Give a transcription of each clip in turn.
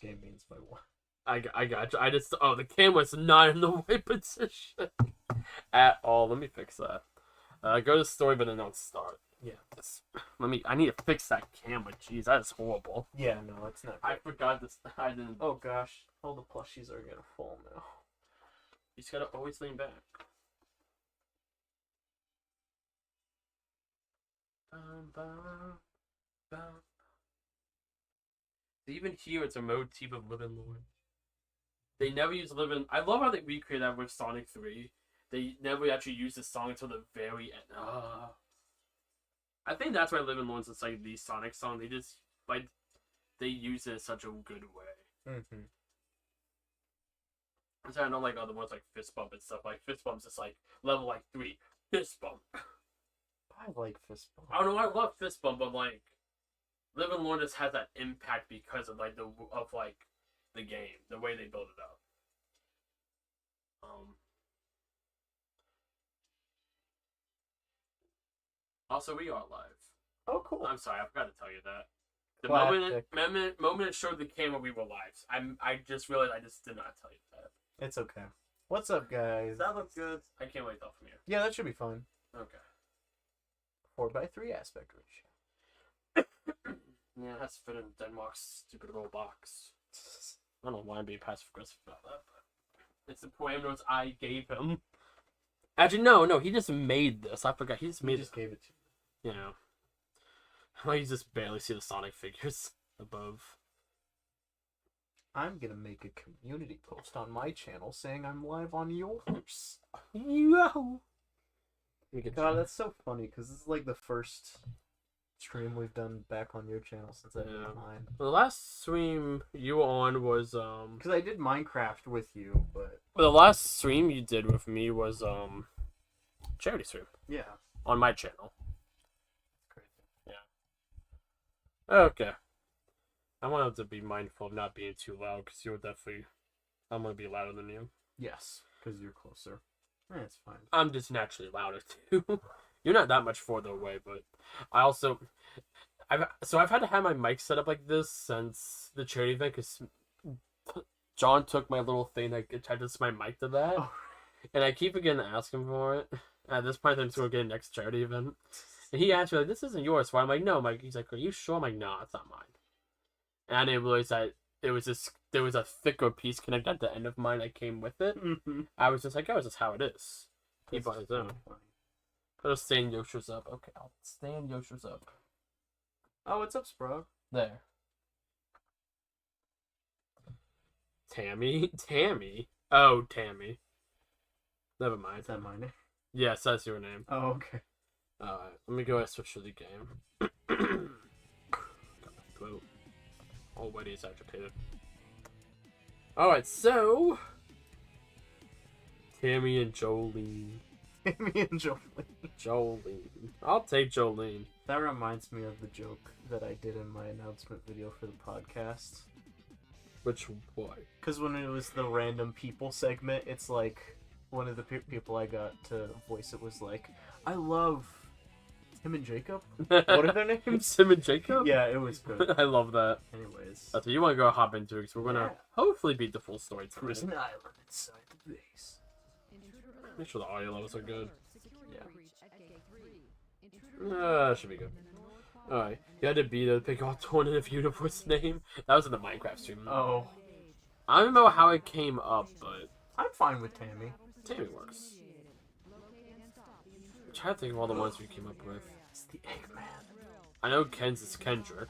game means by one. I got you. The camera's not in the right position at all. Let me fix that. Go to story, but then don't start. Yeah. I need to fix that camera. Jeez, that is horrible. Yeah, no, it's not. I forgot this. I didn't. Oh gosh, all the plushies are gonna fall now. You just gotta always lean back. Even here, it's a motif of Living Lord. They never use Living. I love how they recreate that with Sonic 3. They never actually use this song until the very end. I think that's why Living Lord's is like the Sonic song. They just they use it in such a good way. Mm-hmm. So I know like other ones like Fist Bump and stuff. Like Fist Bump's just like level like 3 Fist Bump. I like Fist Bump. I don't know. I love Fist Bump, but like Living Lord just has that impact because of like the game, the way they build it up. Also, we are live. Oh, cool. I'm sorry, I forgot to tell you that. The moment it showed the camera, we were live. I just realized I just did not tell you that. It's okay. What's up, guys? That looks good. I can't wait to from you. Yeah, that should be fun. Okay. 4:3 aspect ratio. Yeah, it has to fit in Denmark's stupid little box. I don't know why I'm being passive aggressive about that, but it's the parameters I gave him. Actually, no, he just made this. I forgot. He just gave it to you. Yeah. Well, you just barely see the Sonic figures above. I'm gonna make a community post on my channel saying I'm live on yours. Yo! God, that's so funny because this is like the first stream we've done back on your channel since I've been on mine. The last stream you were on was because I did Minecraft with you, but the last stream you did with me was charity stream. Yeah. On my channel. Crazy. Yeah. Okay. I want to have to be mindful of not being too loud because you're definitely. I'm gonna be louder than you. Yes, because you're closer. It's fine. I'm just naturally louder too. You're not that much further away, but I also, I've had to have my mic set up like this since the charity event because John took my little thing that attaches my mic to that, and I keep forgetting to ask him for it. At this point, I'm just gonna get a next charity event, and he asked me like, "This isn't yours." So I'm like, "No, Mike." He's like, "Are you sure?" I'm like, "No, it's not mine." And I didn't realize that there was a thicker piece connected at the end of mine that came with it. Mm-hmm. I was just like, "Oh, it's just how it is." He bought his own. I'll stand Yoshi's up. Okay, I'll stand Yoshi's up. Oh, what's up, Sprog? There. Tammy? Oh, Tammy. Never mind. Is that my name? Yes, that's your name. Oh, okay. Alright, let me go and switch to the game. Got my throat. Already it's agitated. Alright, so... Tammy and Jolene. Tammy and Jolene. Jolene. I'll take Jolene. That reminds me of the joke that I did in my announcement video for the podcast. Which what? Because when it was the random people segment, it's like one of the people I got to voice it was like, I love Tim and Jacob. What are their names? Tim and Jacob? Yeah, it was good. I love that. Anyways. That's what you want to go hop into because we're going to hopefully beat the full story tonight. Prison Island inside the base. Make sure the audio levels are good. Yeah. Should be good. Alright. You had to be there to pick alternative universe name. That was in the Minecraft stream. Oh. I don't know how it came up, but... I'm fine with Tammy. Tammy works. I'm trying to think of all the ones we came up with. It's the Eggman. I know Ken's is Kendrick.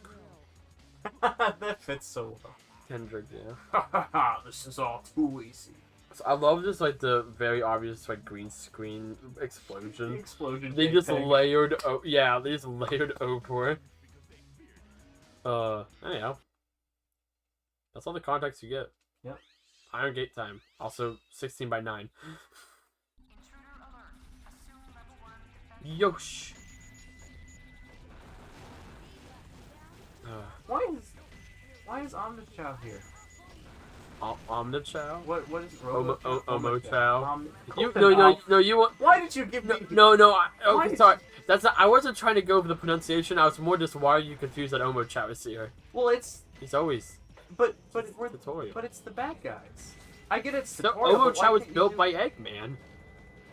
That fits so well. Kendrick, yeah. This is all too easy. So I love just like the very obvious like green screen explosion. The explosion. They just layered. Yeah, they just layered over it. Anyhow, that's all the context you get. Yep. Iron Gate time. Also 16 by 9. Yosh. Why is Omnichow here? Omnichow? What is Omochow? You want? Why did you give me? No. Sorry. That's not, I wasn't trying to go for the pronunciation. I was more just why are you confused that Omochow is here? Well, he's always. but Tutorial. but it's the bad guys. I get it's The tutorial. Ovo but why Chow was can't you built do- by Eggman.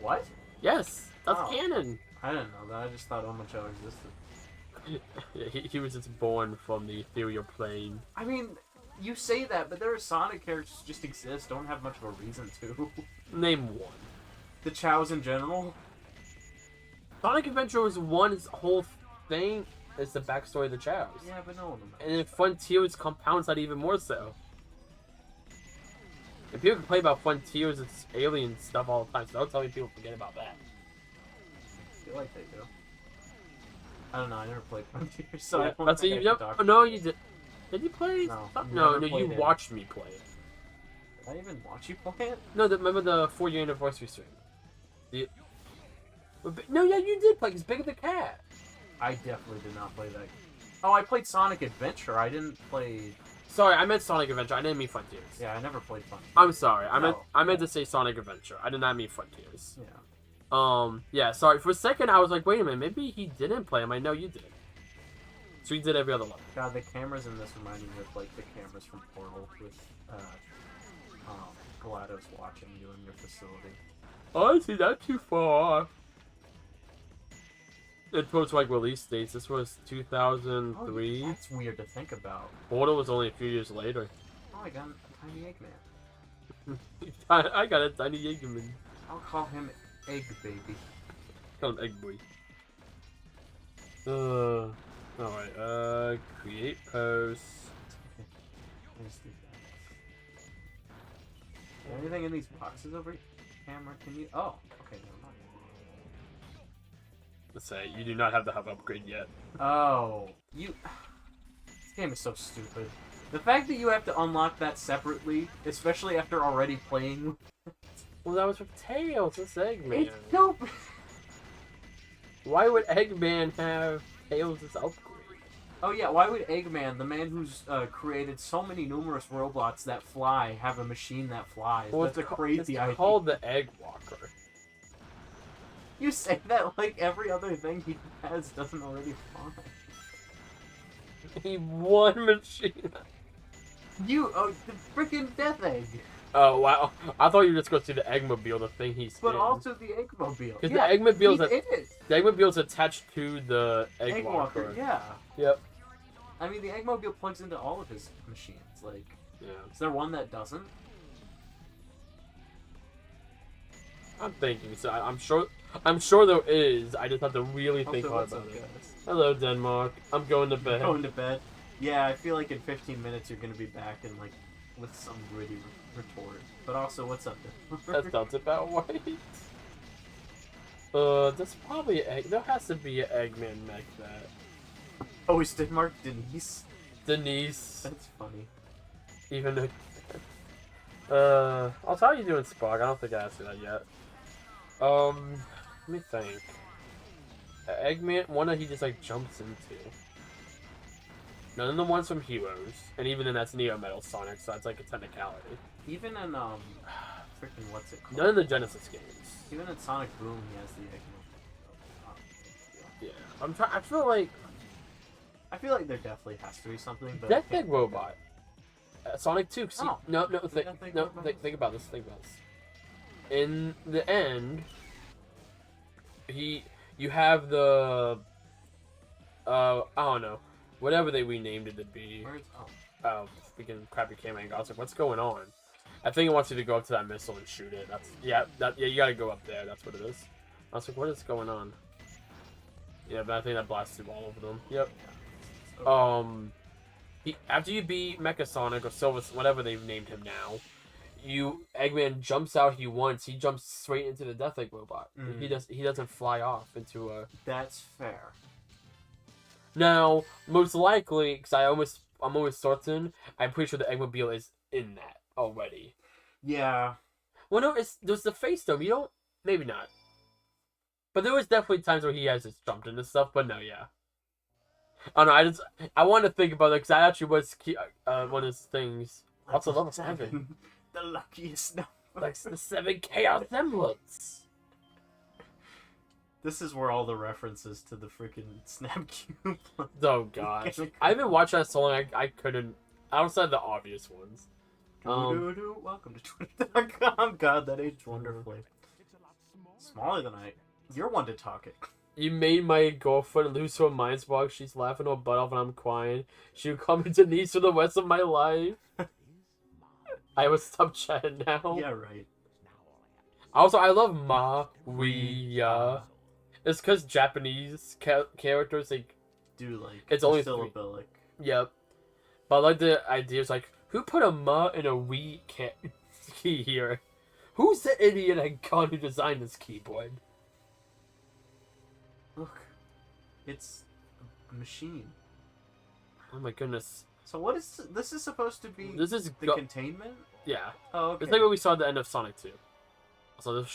What? Yes, that's Oh. canon. I didn't know that. I just thought Omocho existed. Yeah, he was just born from the ethereal plane. I mean, you say that, but there are Sonic characters who just exist. Don't have much of a reason to. Name one. The Chows in general. Sonic Adventure was one's whole thing. Is the backstory of the Chows. Yeah, but no one knows. And then Frontiers compounds that even more so. If people complain about Frontiers, it's alien stuff all the time, so don't tell me people forget about that. I feel like they do. I don't know. I never played Frontiers, so Yeah, I don't that's think you I know, can talk no, about you it. did. Did you play? No, No, never you played it. watched me play it. Did I even watch you play it? No, remember the 4-year anniversary stream? No, yeah, you did play. It's Big the Cat. I definitely did not play that. Oh, I played Sonic Adventure. I didn't play. Sorry, I meant Sonic Adventure. I didn't mean Frontiers. Yeah, I never played Frontiers. I'm sorry. I meant No. to say Sonic Adventure. I did not mean Frontiers. Yeah. Yeah, sorry. For a second, I was like, wait a minute, maybe he didn't play him. I know you did. So he did every other level. God, the cameras in this remind me of like the cameras from Portal with GLaDOS watching you in your facility. Oh, I see that too far. It was like release dates. This was 2003. Oh, that's weird to think about. Portal was only a few years later. Oh, I got a tiny Eggman. I got a tiny Eggman. I'll call him Egg Baby. Call him Egg Boy. Alright, create post. Let's do that. Anything in these boxes over here? Camera, can you? Oh, okay, never mind. Let's say, you do not have the hub upgrade yet. Oh, you. This game is so stupid. The fact that you have to unlock that separately, especially after already playing. Well, that was with Tails, it's Eggman. It's dope. Why would Eggman have Tails' upgrade? Oh yeah, why would Eggman, the man who's created so many numerous robots that fly, have a machine that flies? Well, That's a crazy idea. It's called the Egg Walker. You say that like every other thing he has doesn't already fly. He one machine. Oh, the freaking Death Egg. Oh wow! I thought you were just going to see the Eggmobile, the thing he's But in. also the Eggmobile. Because Yeah, the Eggmobile's he did it. the Eggmobile's attached to the Egg Walker. Yeah. Yep. I mean, the Eggmobile plugs into all of his machines. Like, Yeah. is there one that doesn't? I'm thinking so. I'm sure there is. I just have to really think Also, hard what's about up, it. guys? Hello, Denmark. I'm going to bed. Going to bed. Yeah, I feel like in 15 minutes you're gonna be back and like with some gritty retort. But also, what's up? That sounds about right. There's probably there has to be an Eggman mech that. Oh, is Denmark Denise? Denise. That's funny. Even I'll tell you doing Spark. I don't think I asked you that yet. Let me think. Eggman, one that he just like jumps into. None of the ones from Heroes, and even then that's Neo Metal Sonic, so that's like a technicality. Even in freaking what's it called? None of the Genesis games. Even in Sonic Boom, he has the Eggmobile. Yeah, I feel like I feel like there definitely has to be something, but Death Egg Robot. Sonic 2. See, Oh. no, Death Egg Robot. think about this. Think about this. In the end, you have the I don't know, whatever they renamed it to be. Where's Freaking crappy camera angle. I was like, what's going on? I think it wants you to go up to that missile and shoot it. Yeah, you gotta go up there. That's what it is. I was like, what is going on? Yeah, but I think that blasts through all of them. Yep. After you beat Mecha Sonic or Silver, whatever they've named him now, Eggman jumps out. He jumps straight into the Death Egg robot. He doesn't fly off into a. That's fair. Now, most likely, because I'm almost certain, I'm pretty sure the Eggmobile is in that already. Yeah. Well, no, there's the face dome. You don't, maybe not. But there was definitely times where he has just jumped into stuff. But no, yeah. I don't know. I want to think about it because that actually was one of his things. Also, level 7. The luckiest number. Like the 7 Chaos Emeralds. This is where all the references to the freaking Snap Cube. Oh gosh, I've been watching that so long. I couldn't. outside the obvious ones. Welcome to Twitter.com. God, that aged wonderfully. Smaller than I. You're one to talk it. You made my girlfriend lose her mind box. She's laughing her butt off and I'm crying. She would call me Denise for the rest of my life. I would stop chatting now. Yeah, right. Also, I love Maria. It's because Japanese characters, like... Do, like, it's only syllabic. Yep. But I like the idea, it's like, who put a ma and a we key here? Who's the idiot and con who designed this keyboard? Look. It's a machine. Oh my goodness. So what is... This is supposed to be this is the containment? Yeah. Oh, okay. It's like what we saw at the end of Sonic 2. Also, there's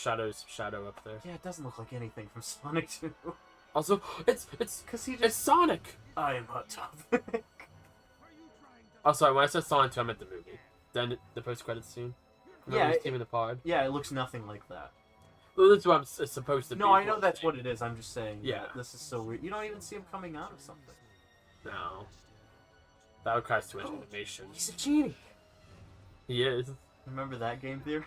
shadow up there. Yeah, it doesn't look like anything from Sonic 2. Also, it's Sonic! I am Hot Topic. Oh, sorry, when I said Sonic 2, I meant the movie. Then the post-credits scene. Yeah, team in the pod. Yeah, it looks nothing like that. Well, that's what it's supposed to be. No, I know that's what it is. I'm just saying. Yeah. This is so weird. You don't even see him coming out of something. No. That requires too much animation. He's a genie. He is. Remember that game theory?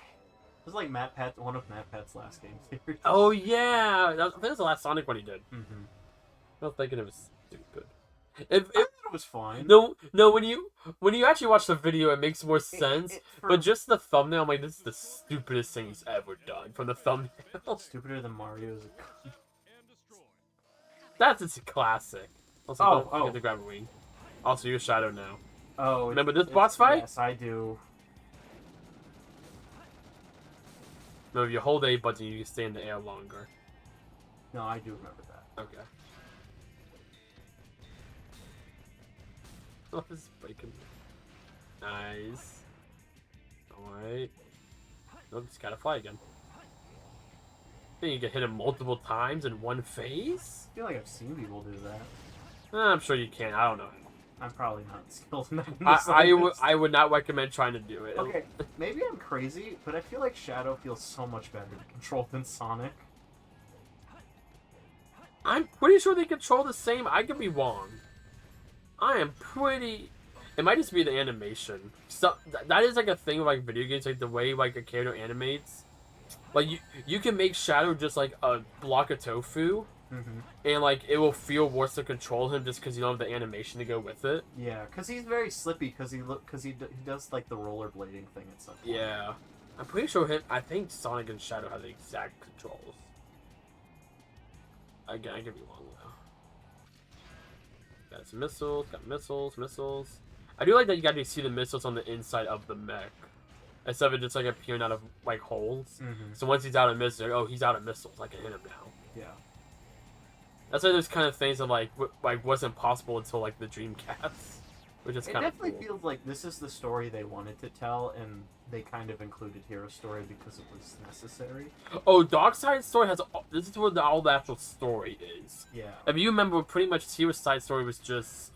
It was like one of Matt Pat's last game theories. Oh yeah, I think that was the last Sonic one he did. Mm-hmm. I was thinking it was stupid. I thought it was fine. No. When you actually watch the video, it makes more sense. But just the thumbnail, I'm like, this is the stupidest thing he's ever done. From the thumbnail, stupider than Mario's. That's a classic. Also, don't get to grab a wing. Also, you're Shadow now. Oh, remember this boss fight? Yes, I do. No, if you hold A button, you can stay in the air longer. No, I do remember that. Okay. Oh, this is breaking. Nice. Alright. Nope, just gotta fly again. I think you can hit him multiple times in one phase? I feel like I've seen people do that. I'm sure you can. I don't know. I'm probably not skilled enough. I would not recommend trying to do it. Okay, maybe I'm crazy, but I feel like Shadow feels so much better to control than Sonic. I'm pretty sure they control the same. I could be wrong. I am pretty... It might just be the animation. So that is like a thing with like video games, like the way like a character animates. Like you can make Shadow just like a block of tofu. Mm-hmm. And like it will feel worse to control him just because you don't have the animation to go with it. Yeah, because he's very slippy because he does like the rollerblading thing at some point. Yeah, I'm pretty sure I think Sonic and Shadow have the exact controls. Again, I could be wrong though. Got some missiles. Got missiles. I do like that you got to see the missiles on the inside of the mech instead of it just like appearing out of like holes. Mm-hmm. So once he's out of missiles, oh, he's out of missiles. I can hit him now. Yeah. That's why those kind of things that like wasn't possible until like the Dreamcast, which is kind of cool. It definitely feels like this is the story they wanted to tell, and they kind of included Hero's story because it was necessary. Oh, Darkside's story has this is where all the actual story is. Yeah. If you remember, pretty much Hero's side story was just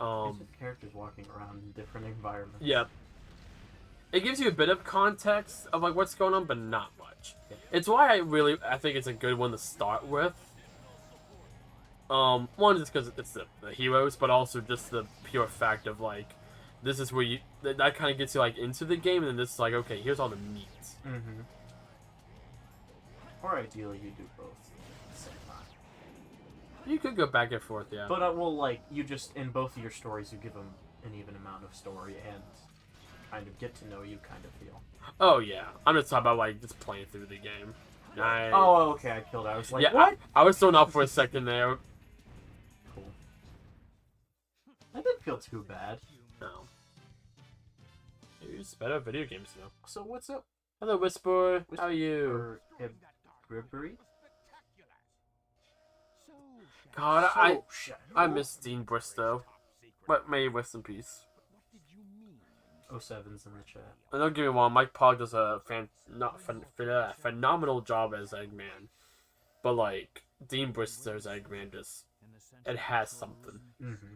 characters walking around in different environments. Yeah. It gives you a bit of context of like what's going on, but not much. Yeah. It's why I think it's a good one to start with. One just because it's the heroes, but also just the pure fact of like, this is where that kind of gets you like into the game, and then this is like, okay, here's all the meat. Mm-hmm. Or ideally, you do both at the same time. You could go back and forth, yeah. But well, like you just in both of your stories, you give them an even amount of story and kind of get to know you, kind of feel. Oh yeah, I'm just talking about like just playing through the game. Nice. Oh, okay, I killed it. I was like, yeah, what? I was thrown off for a second there. Cool. That didn't feel too bad. No. Maybe it's better video games now. So what's up? Hello, Whisper. How are you? God, I miss Dean Bristow. But may he rest in peace. 07's in the chat. And don't get me wrong, Mike Pog does a phenomenal job as Eggman. But like, Dean Bristow's Eggman just, it has something. Mm-hmm.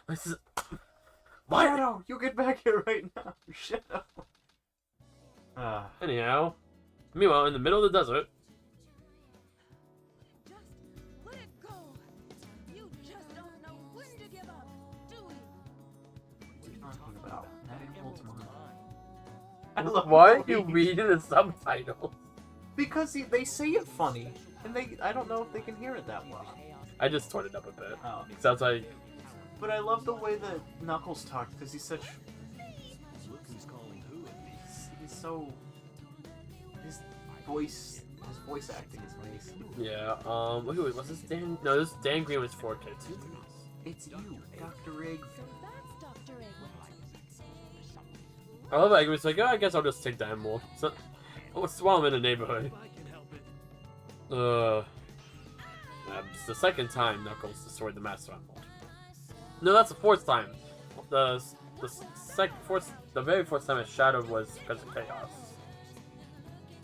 This is... What? Shadow, you get back here right now. Shadow. Anyhow, meanwhile, in the middle of the desert, talking about. That holds my mind. I love Why the are you way- reading the subtitles? Because they say it funny, and I don't know if they can hear it that well. I just toned it up a bit. Oh. Sounds like... But I love the way that Knuckles talks, because he's such... He's so... His voice acting is amazing. Yeah, wait, was this Dan? No, this is Dan Green was 4 kids. It's you, Dr. Egg. I love how Egg like, oh, I guess I'll just take the emerald. So, while I'm in the neighborhood. It's the second time Knuckles destroyed the Master Emerald. No, that's the fourth time. The very first time it shattered was because of chaos.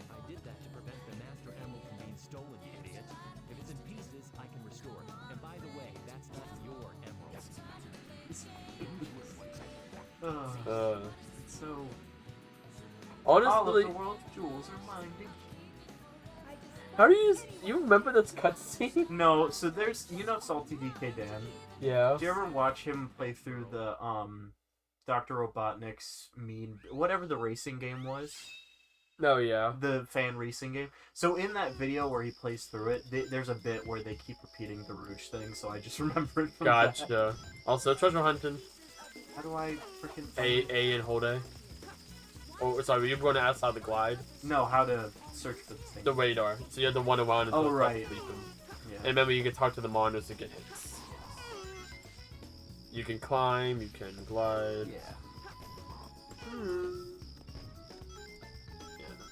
I did that to prevent the Master Emerald from being stolen, you idiot. If it's in pieces, I can restore it. And by the way, that's not your emerald. It's so... Honestly, All of the world's jewels are mine. how do you remember this cutscene? No, so there's... You know Salty DK Dan? Yeah. Do you ever watch him play through the, Dr. Robotnik's whatever the racing game was? No, yeah. The fan racing game. So in that video where he plays through it, there's a bit where they keep repeating the Rouge thing, so I just remember it from that. Gotcha. Also, treasure hunting. How do I freaking... A and hold A. Oh, sorry, were you going to ask how to glide? No, how to search for this thing. The radar. So you had the one around and Oh, the right. beacon. Yeah. And remember, you can talk to the monitors to get hits. You can climb, you can glide. Yeah. Yeah.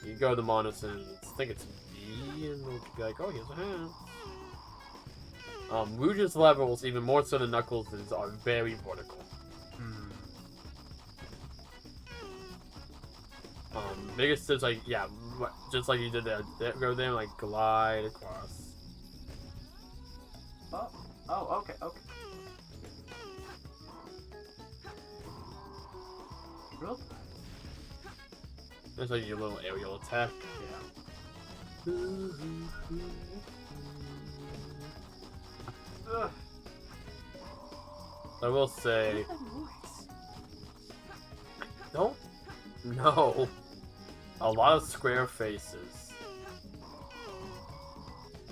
You go to the monitors and I think it's B, and they'll be like, oh, here's a hand. Rouge's levels, even more so than Knuckles', are very vertical. Biggest is like, yeah, just like you did there. Go there and like glide across. Oh, okay. Real? It's like your little aerial attack. Yeah. Ugh. I will say, don't no. A lot of square faces.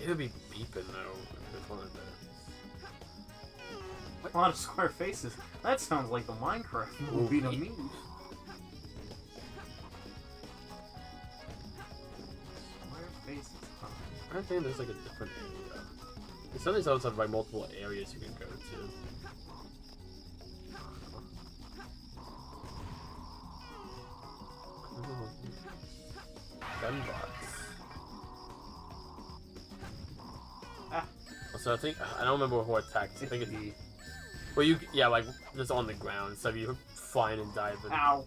It would be beeping though. If it's one of those. A lot of square faces. That sounds like the Minecraft movie to me. Square faces, huh? I think there's like a different area. Some of these also have like multiple areas you can go to. Gunbox. Ah. So I think I don't remember who attacked. I think it's the... well, yeah, like just on the ground instead of you flying and diving. Ow.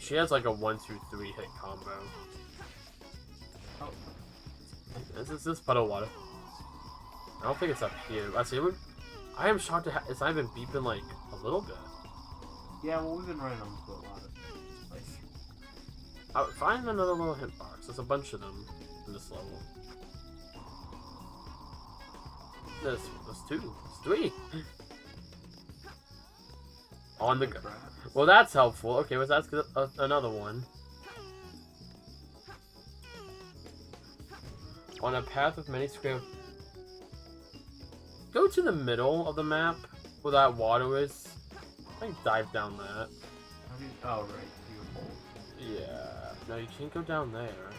She has like a 1, 2, 3 hit combo. Oh. Is this puddle water? I don't think it's up here. I am shocked it's not even beeping like a little bit. Yeah, well, we've been running on to a lot of places. Find another little hint box. There's a bunch of them in this level. There's 2. There's 3. On the ground. Well, that's helpful. Okay, let's ask another one. On a path with many square... Go to the middle of the map where that water is. I can dive down that. Oh, right. You hold. Yeah. No, you can't go down there.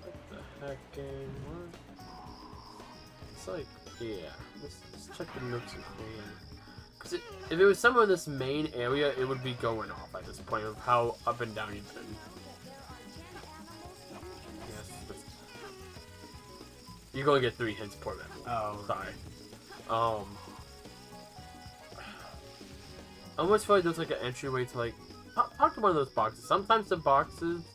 What the heck, game? What? It's like, yeah. Let's check the nooks and crannies. Because if it was somewhere in this main area, it would be going off at this point of how up and down you've been. Yes. You're going to get 3 hints per level. Oh, sorry. I almost feel like there's like an entryway to like talk to one of those boxes. Sometimes the boxes,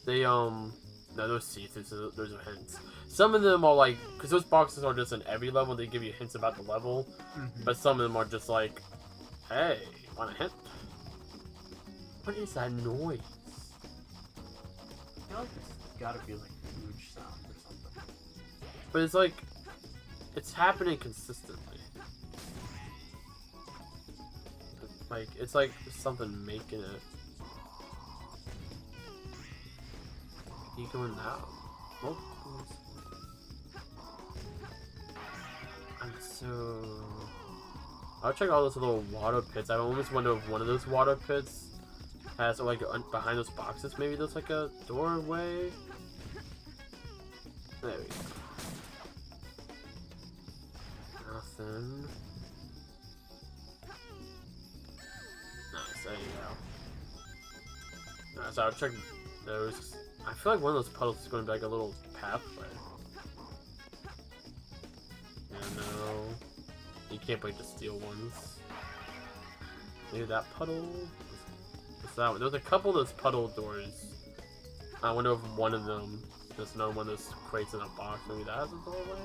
they no, those seats. Those are hints. Some of them are like, because those boxes are just in every level. They give you hints about the level, but some of them are just like, hey, want a hint? What is that noise? I feel like it's gotta be like a huge sound or something. But it's like, it's happening consistently. Like, it's like something making it. Keep going now. Oh. I'm so... I'll check all those little water pits. I almost wonder if one of those water pits has, like, behind those boxes, maybe there's like a doorway. There we go. Nothing. Nice, there you go. Nice, I'll check those. I feel like one of those puddles is going to be like a little pathway. Yeah, no. You can't break the steel ones. Maybe that puddle? What's that one? There's a couple of those puddle doors. I wonder if one of them, there's another one of those crates in a box. Maybe that has a doorway?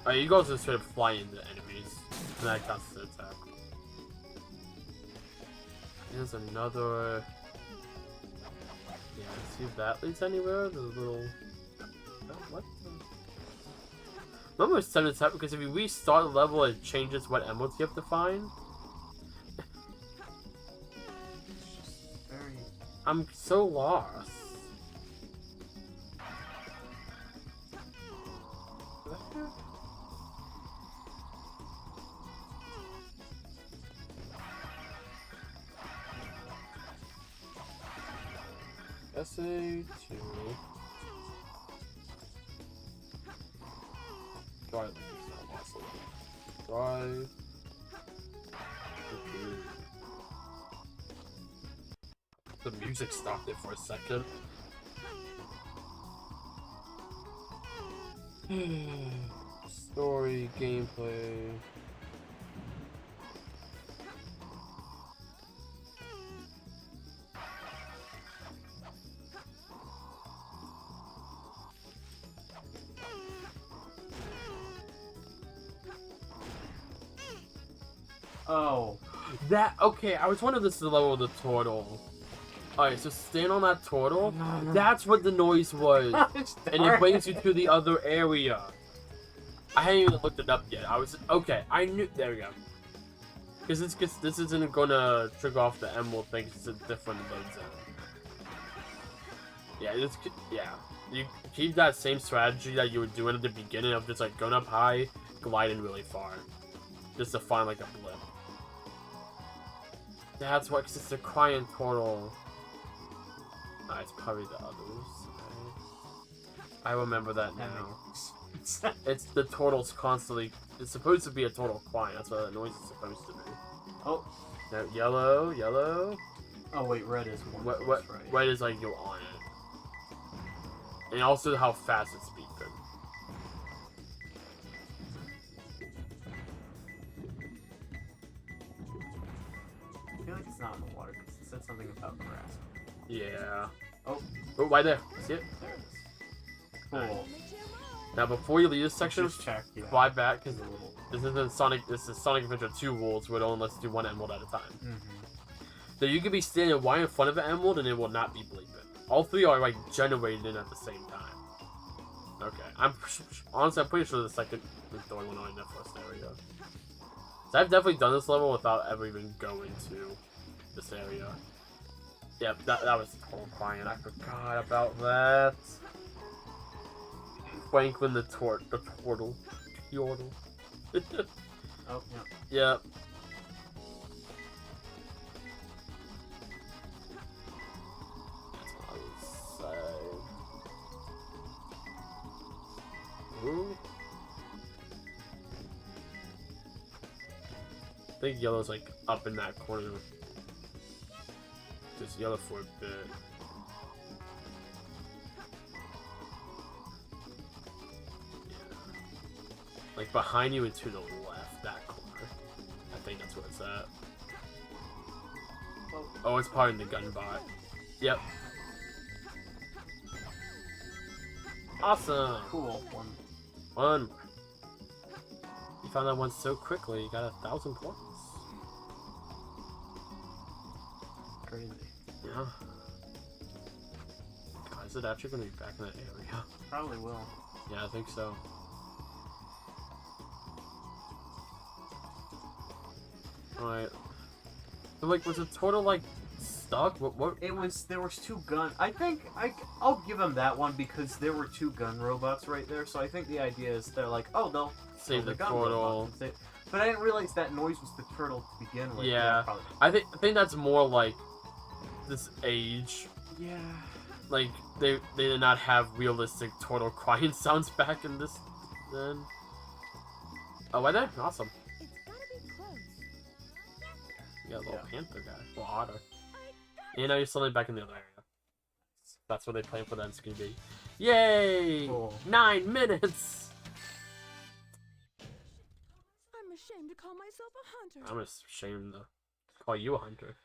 Alright, you guys just straight up fly into enemies. And that counts as an attack. There's another... Yeah, let's see if that leads anywhere. The little... What the... Remember it's 7 attack because if you restart the level, it changes what emeralds you have to find. Very... I'm so lost. SA2. Try it. Try. The music stopped it for a second. Story, gameplay. Oh. That, okay, I was wondering if this is the level of the turtle. Alright, so stand on that turtle. That's what the noise was. And it brings you to the other area. I hadn't even looked it up yet. I was, okay, I knew, there we go. Because this isn't gonna trigger off the emerald thing, it's a different load zone. Yeah, you keep that same strategy that you were doing at the beginning of just like going up high, gliding really far. Just to find like a blip. That's why, because it's a crying turtle. It's probably the others. I remember that now. It's the turtle's constantly. It's supposed to be a turtle crying. That's what that noise is supposed to be. Oh. No, yellow, yellow. Oh wait, red is one. What? Right. Red is like you're on it, and also how fast it's beeping. I feel like it's not in the water because it said something about grass. Yeah. Oh. Oh, right there. See it? There it is. Cool. Now, before you leave this section, Just check, yeah. fly back because this isn't Sonic. This is Sonic Adventure 2 rules, where it only lets you do one emerald at a time. So you could be standing right in front of an emerald, and it will not be bleeping. All three are like generated in at the same time. Okay, honestly, I'm pretty sure the second is the only one on in the first area. So I've definitely done this level without ever even going to this area. Yeah, that was total crying. I forgot about that. Franklin the turtle. Yordle. Oh, yeah. Yep. That's what I would say. Ooh. I think yellow's like up in that corner. Just yellow for a bit. Like behind you and to the left, that corner. I think that's where it's at. Oh, it's part of the gun bot. Yep. Awesome. Cool. One. You found that one so quickly. You got 1,000 points. Crazy. Yeah. God, Is it actually gonna be back in that area? Probably will. Yeah, I think so. Alright. So, like, was it total, like, stuck? What? It was. There was two gun. I'll give them that one because there were two gun robots right there. So I think the idea is they're like, oh, they'll Save the gun portal. robot and but I didn't realize that noise was the turtle to begin with. Yeah. Probably. I think that's more like this age. Yeah. Like, they did not have realistic turtle crying sounds back in this then. Oh, right there? Awesome. It's gotta be close. You got a little Yeah. panther guy. Little otter. And now you're suddenly back in the other area. That's what they plan for that it's gonna be. Yay! Cool. 9 minutes! I'm ashamed to call myself a hunter. I'm ashamed to call you a hunter.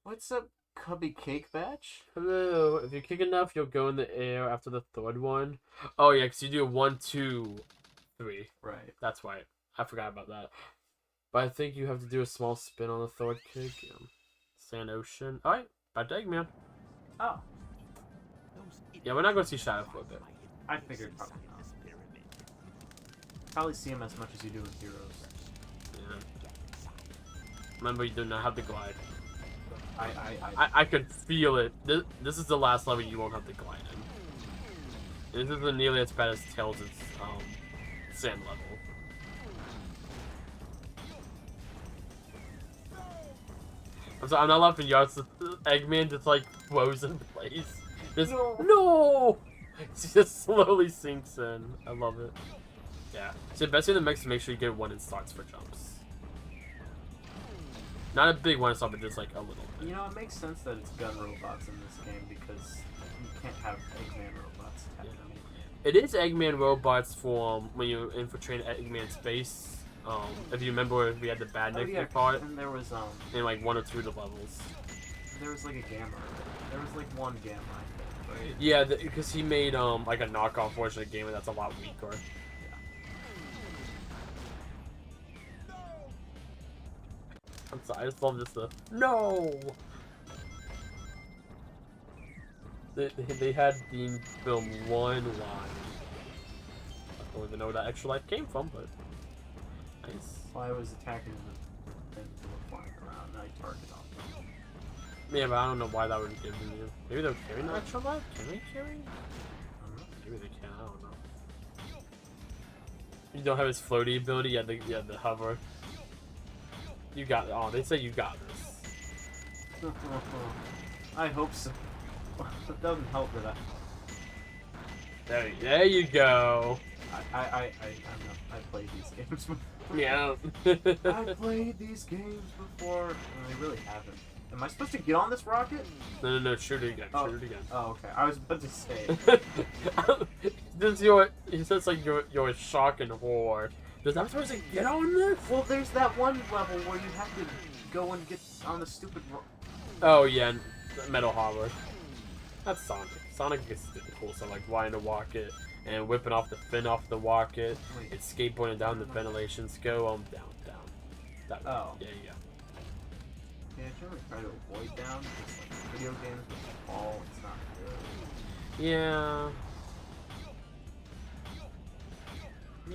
What's up, Cubby Cake Batch? Hello. If you kick enough, you'll go in the air after the third one. Oh yeah, because you do 1, 2, 3. Right. That's right. I forgot about that. But I think you have to do a small spin on the third kick. Sand Ocean. Alright, back to Eggman. Oh, Yeah, we're not going to see Shadow for a bit. I figured probably not. Probably see him as much as you do with heroes. Yeah. Remember, you do not have to glide. I I could feel it. This is the last level you won't have to glide in. And this isn't nearly as bad as Tails' sand level. I'm sorry, I'm not laughing, yards. Eggman just like throws in place. Just no. She just slowly sinks in. I love it. Yeah. So the best thing to make is to make sure you get one in starts for jumps. Not a big one stop, but just like a little bit. You know, it makes sense that it's gun robots in this game because you can't have Eggman robots. Yeah. It is Eggman robots for when you infiltrate Eggman's base. If you remember, we had the Badnik part and there was in like 1 or 2 of the levels. there was like a gamma. There was like one gamma, I think, right? Yeah, because he made like a knockoff version of the game that's a lot weaker. I'm sorry, I just love this stuff. No! They had Dean film 1 line. I don't even know where that extra life came from, but nice. While I was attacking the things that were flying around, and I targeted off them. Yeah, but I don't know why that would give them you. Maybe they're carrying the extra life? Can they carry? I don't know. Maybe they can, I don't know. You don't have his floaty ability, you had the hover. You got oh, they say you got this. I hope so. It doesn't help that There you go. I played these games before. Yeah. I played these games before. I really haven't. Am I supposed to get on this rocket? No, shoot it again. Oh. Shoot it again. Oh, okay. I was about to say. This he says like your shock and horror. Does that supposed to get on this? Well, there's that one level where you have to go and get on the stupid. Oh yeah, Metal Harbor. That's Sonic. Sonic is super cool. So like flying the rocket and whipping off the fin off the rocket. Wait. It's skateboarding down the ventilations. Go down. That way. Oh. Yeah, yeah. Yeah, I generally try to avoid down because like video games with fall, it's not good. Yeah.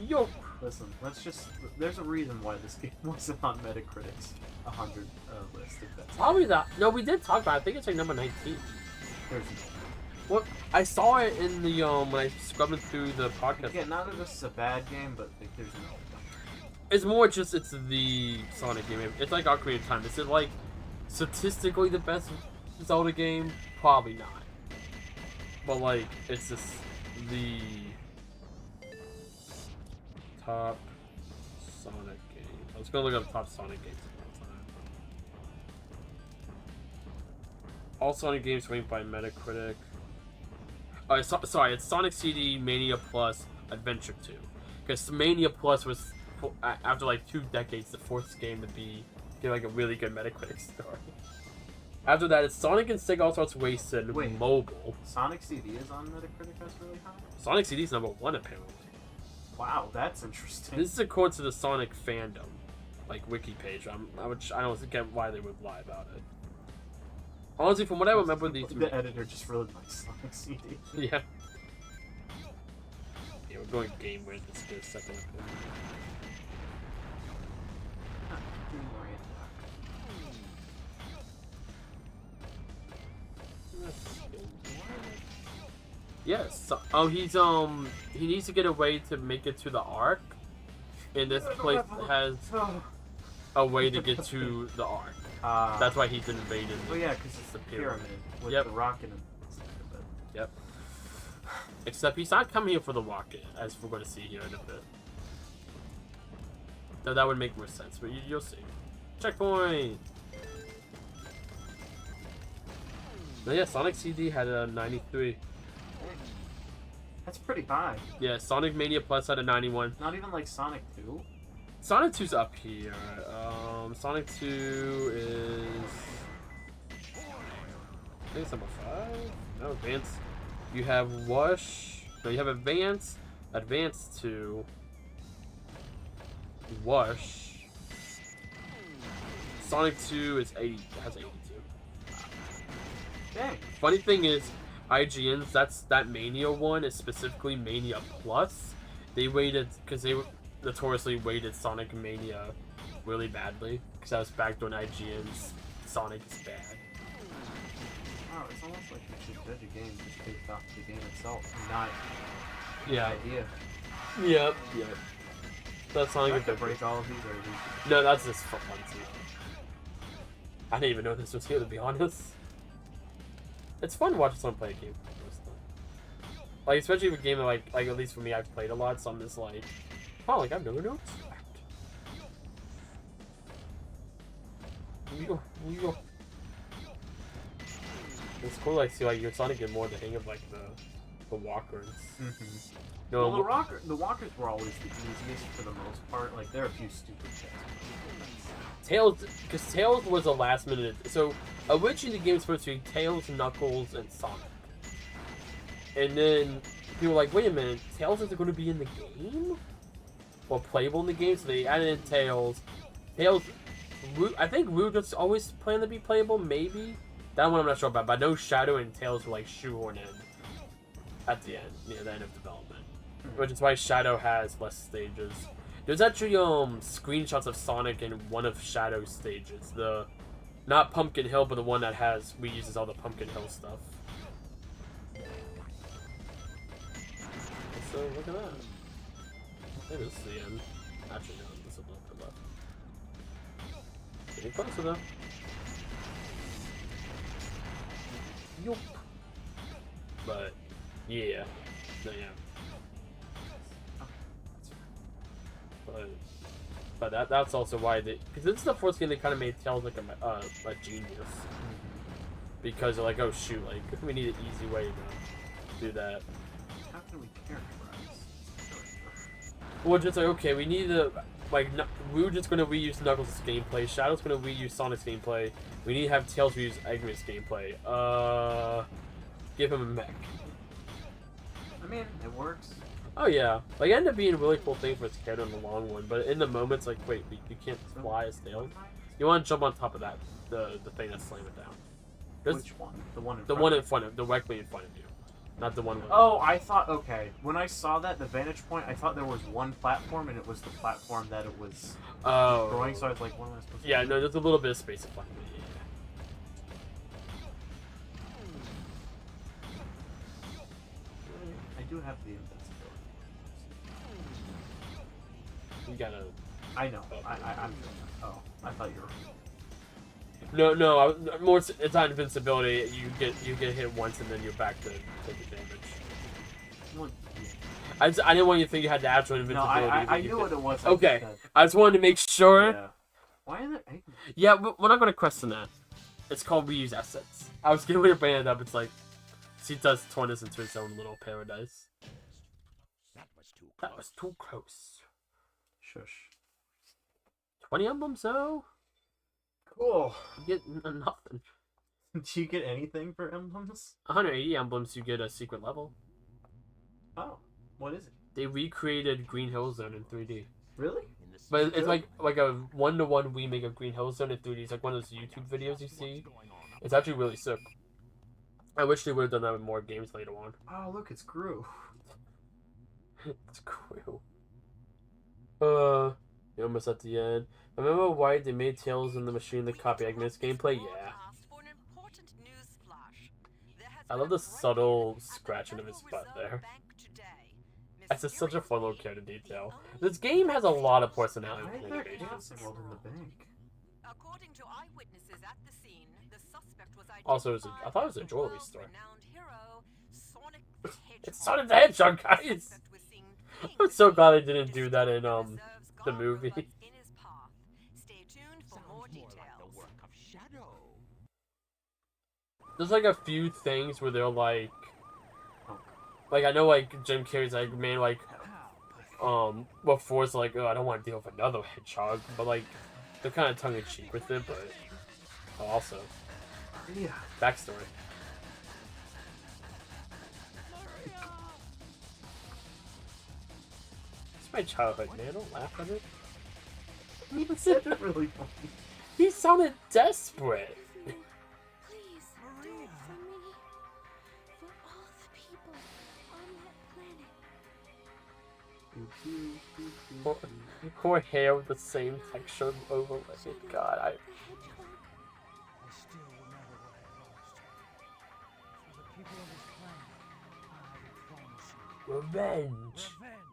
Yo. Listen, let's just. There's a reason why this game wasn't on Metacritic's 100 list. If that's Probably that. No, we did talk about it. I think it's like number 19. there's What? I saw it in the when I scrubbing through the podcast. again, not that this is a bad game, but like, there's no. It's more just it's the Sonic game. It's like Ocarina of Time. Is it like statistically the best Zelda game? Probably not. But like it's just the top Sonic game. I was gonna look up top Sonic games of all time. All Sonic games ranked by Metacritic. Sorry, it's Sonic CD Mania Plus Adventure 2. Because Mania Plus was after like 2 decades the fourth game to get like a really good Metacritic score. After that, it's Sonic and Sega All Stars Racing Wait. Mobile. Sonic CD is on Metacritic. That's really high. Sonic CD's number 1 apparently. Wow, that's interesting. This is according to the Sonic fandom, like wiki page. I don't get why they would lie about it. Honestly, from what I remember, these. The editor just really likes Sonic CD. Yeah. Yeah, we're going game with this for a second. Yes. So, oh, he needs to get a way to make it to the Ark, and this place has a way to get to the Ark. That's why he's invaded. Oh yeah, because it's the pyramid with Yep. the rocket and stuff. Yep. Except he's not coming here for the rocket, as we're going to see here in a bit. Though that would make more sense, but you'll see. Checkpoint! But yeah, Sonic CD had a 93. That's pretty high. Yeah, Sonic Mania Plus had a 91. Not even like Sonic 2. Sonic 2's up here. Sonic 2 is... I think it's number 5? No, Advance. You have Wush. No, you have Advance. Advance 2. Wush. Sonic 2 is 80. Has 82. Dang. Funny thing is, IGN's that Mania one is specifically Mania Plus. They waited because they notoriously weighted Sonic Mania really badly because that was back when IGN's Sonic is bad. Wow, it's almost like you should judge a game just based off the game itself, not Yeah. the idea. Yep. Yep. That's Sonic I could Adventure. break all of these already. No, that's just for fun too. I didn't even know this was here, to be honest. It's fun watching someone play a game. Like, especially with a game that, like at least for me, I've played a lot, so I'm just like, oh, like, I've never noticed that. Here we go. It's cool, like, see, like, you're starting to get more the hang of, like, the walkers. Mm-hmm. No, Well, the walkers were always the easiest for the most part. Like, there are a few stupid things. Tails, because Tails was a last minute. So originally the game was supposed to be Tails, Knuckles, and Sonic. And then people were like, wait a minute, Tails isn't going to be in the game? Or playable in the game? So they added in Tails. I think Rouge was always planned to be playable, maybe? That one I'm not sure about, but I know Shadow and Tails were like shoehorned in at the end, near the end of development. Which is why Shadow has less stages. There's actually screenshots of Sonic in one of Shadow's stages. Not Pumpkin Hill, but the one that reuses all the Pumpkin Hill stuff. So look at that. Hey, this is the end. Actually, no, there's a little bit left. Getting closer though. Yup. But yeah, no, yeah. But that's also why because this is the first game they kind of made Tails like a genius, because they're like, oh shoot, like we need an easy way to do that. How can we characterize? Well, just like, okay, we need to Rouge is going to reuse Knuckles' gameplay, Shadow's going to reuse Sonic's gameplay. We need to have Tails reuse Eggman's gameplay. Give him a mech. I mean, it works. Oh yeah, like it ended up being a really cool thing for his character in the long run, but in the moment it's like, wait, you can't fly as Tails. You want to jump on top of that, the thing that's slam it down. Which one? The one in the front one of in front of, directly in front of you, not the one. Oh, I thought, okay. When I saw that, the vantage point, I thought there was one platform, and it was the platform that it was destroying. So I was like, what am I supposed to do? Yeah, no, there's a little bit of space in front of me. I do have the invincibility. You gotta. I know. I'm. Oh, I thought you were. No. More. It's not invincibility. You get hit once and then you're back to taking damage. Well, I didn't want you to think you had the actual no, invincibility. I knew what it was. Okay, I just wanted to make sure. Yeah. Why are there? Yeah, we're not gonna question that. It's called reuse assets. I was getting ready to bring it up. It's like, she does turn this into its own little paradise. That was too close. Shush. 20 emblems though? Cool. You get nothing. Do you get anything for emblems? 180 emblems, you get a secret level. Oh, what is it? They recreated Green Hill Zone in 3D. Really? But it's like a 1-to-1 remake of Green Hill Zone in 3D. It's like one of those YouTube videos you see. It's actually really sick. I wish they would have done that with more games later on. Oh, look, it's Gru. It's cool. You're almost at the end. Remember why they made Tails in the Machine the copy Agnes gameplay? Yeah. I love the subtle scratching of his butt there. That's just such a fun little character detail. This game has a lot of personality. Why is there dancing while in the bank? According to eyewitnesses at the scene, the suspect was Also, I thought it was a jewelry store. It's It's Sonic the Hedgehog, guys! I'm so glad they didn't do that in the movie. Stay tuned for more details. There's like a few things where they're like I know like Jim Carrey's like, man, like before it's like, oh, I don't want to deal with another hedgehog, but like they're kind of tongue in cheek with it, but also Yeah. backstory. It's my childhood, man. Don't laugh at it. He said it really funny. He sounded desperate. Please, do it for me. For all the people on that planet. Her hair with the same texture overlay. God, The hedgehog. I still remember what I promised you. For the people of this planet, I promise you. revenge. Revenge!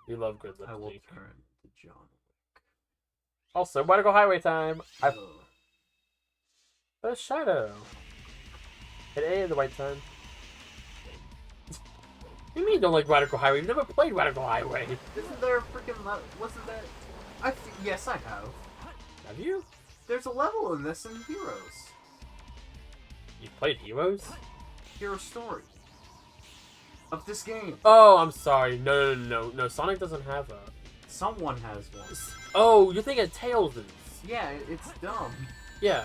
You love good I will lip sync. turn to John Wick. Also, why to go highway time? Ugh. A shadow. Hit A at the right time. What do you mean you don't like Radical Highway? You've never played Radical Highway. Isn't there a freaking wasn't that? Yes, I have. Have you? There's a level in this in Heroes. You played Heroes? Hero Story. Of this game. Oh, I'm sorry. No. Sonic doesn't have a. Someone has one. Oh, you're thinking of Tails. Yeah, it's dumb. Yeah,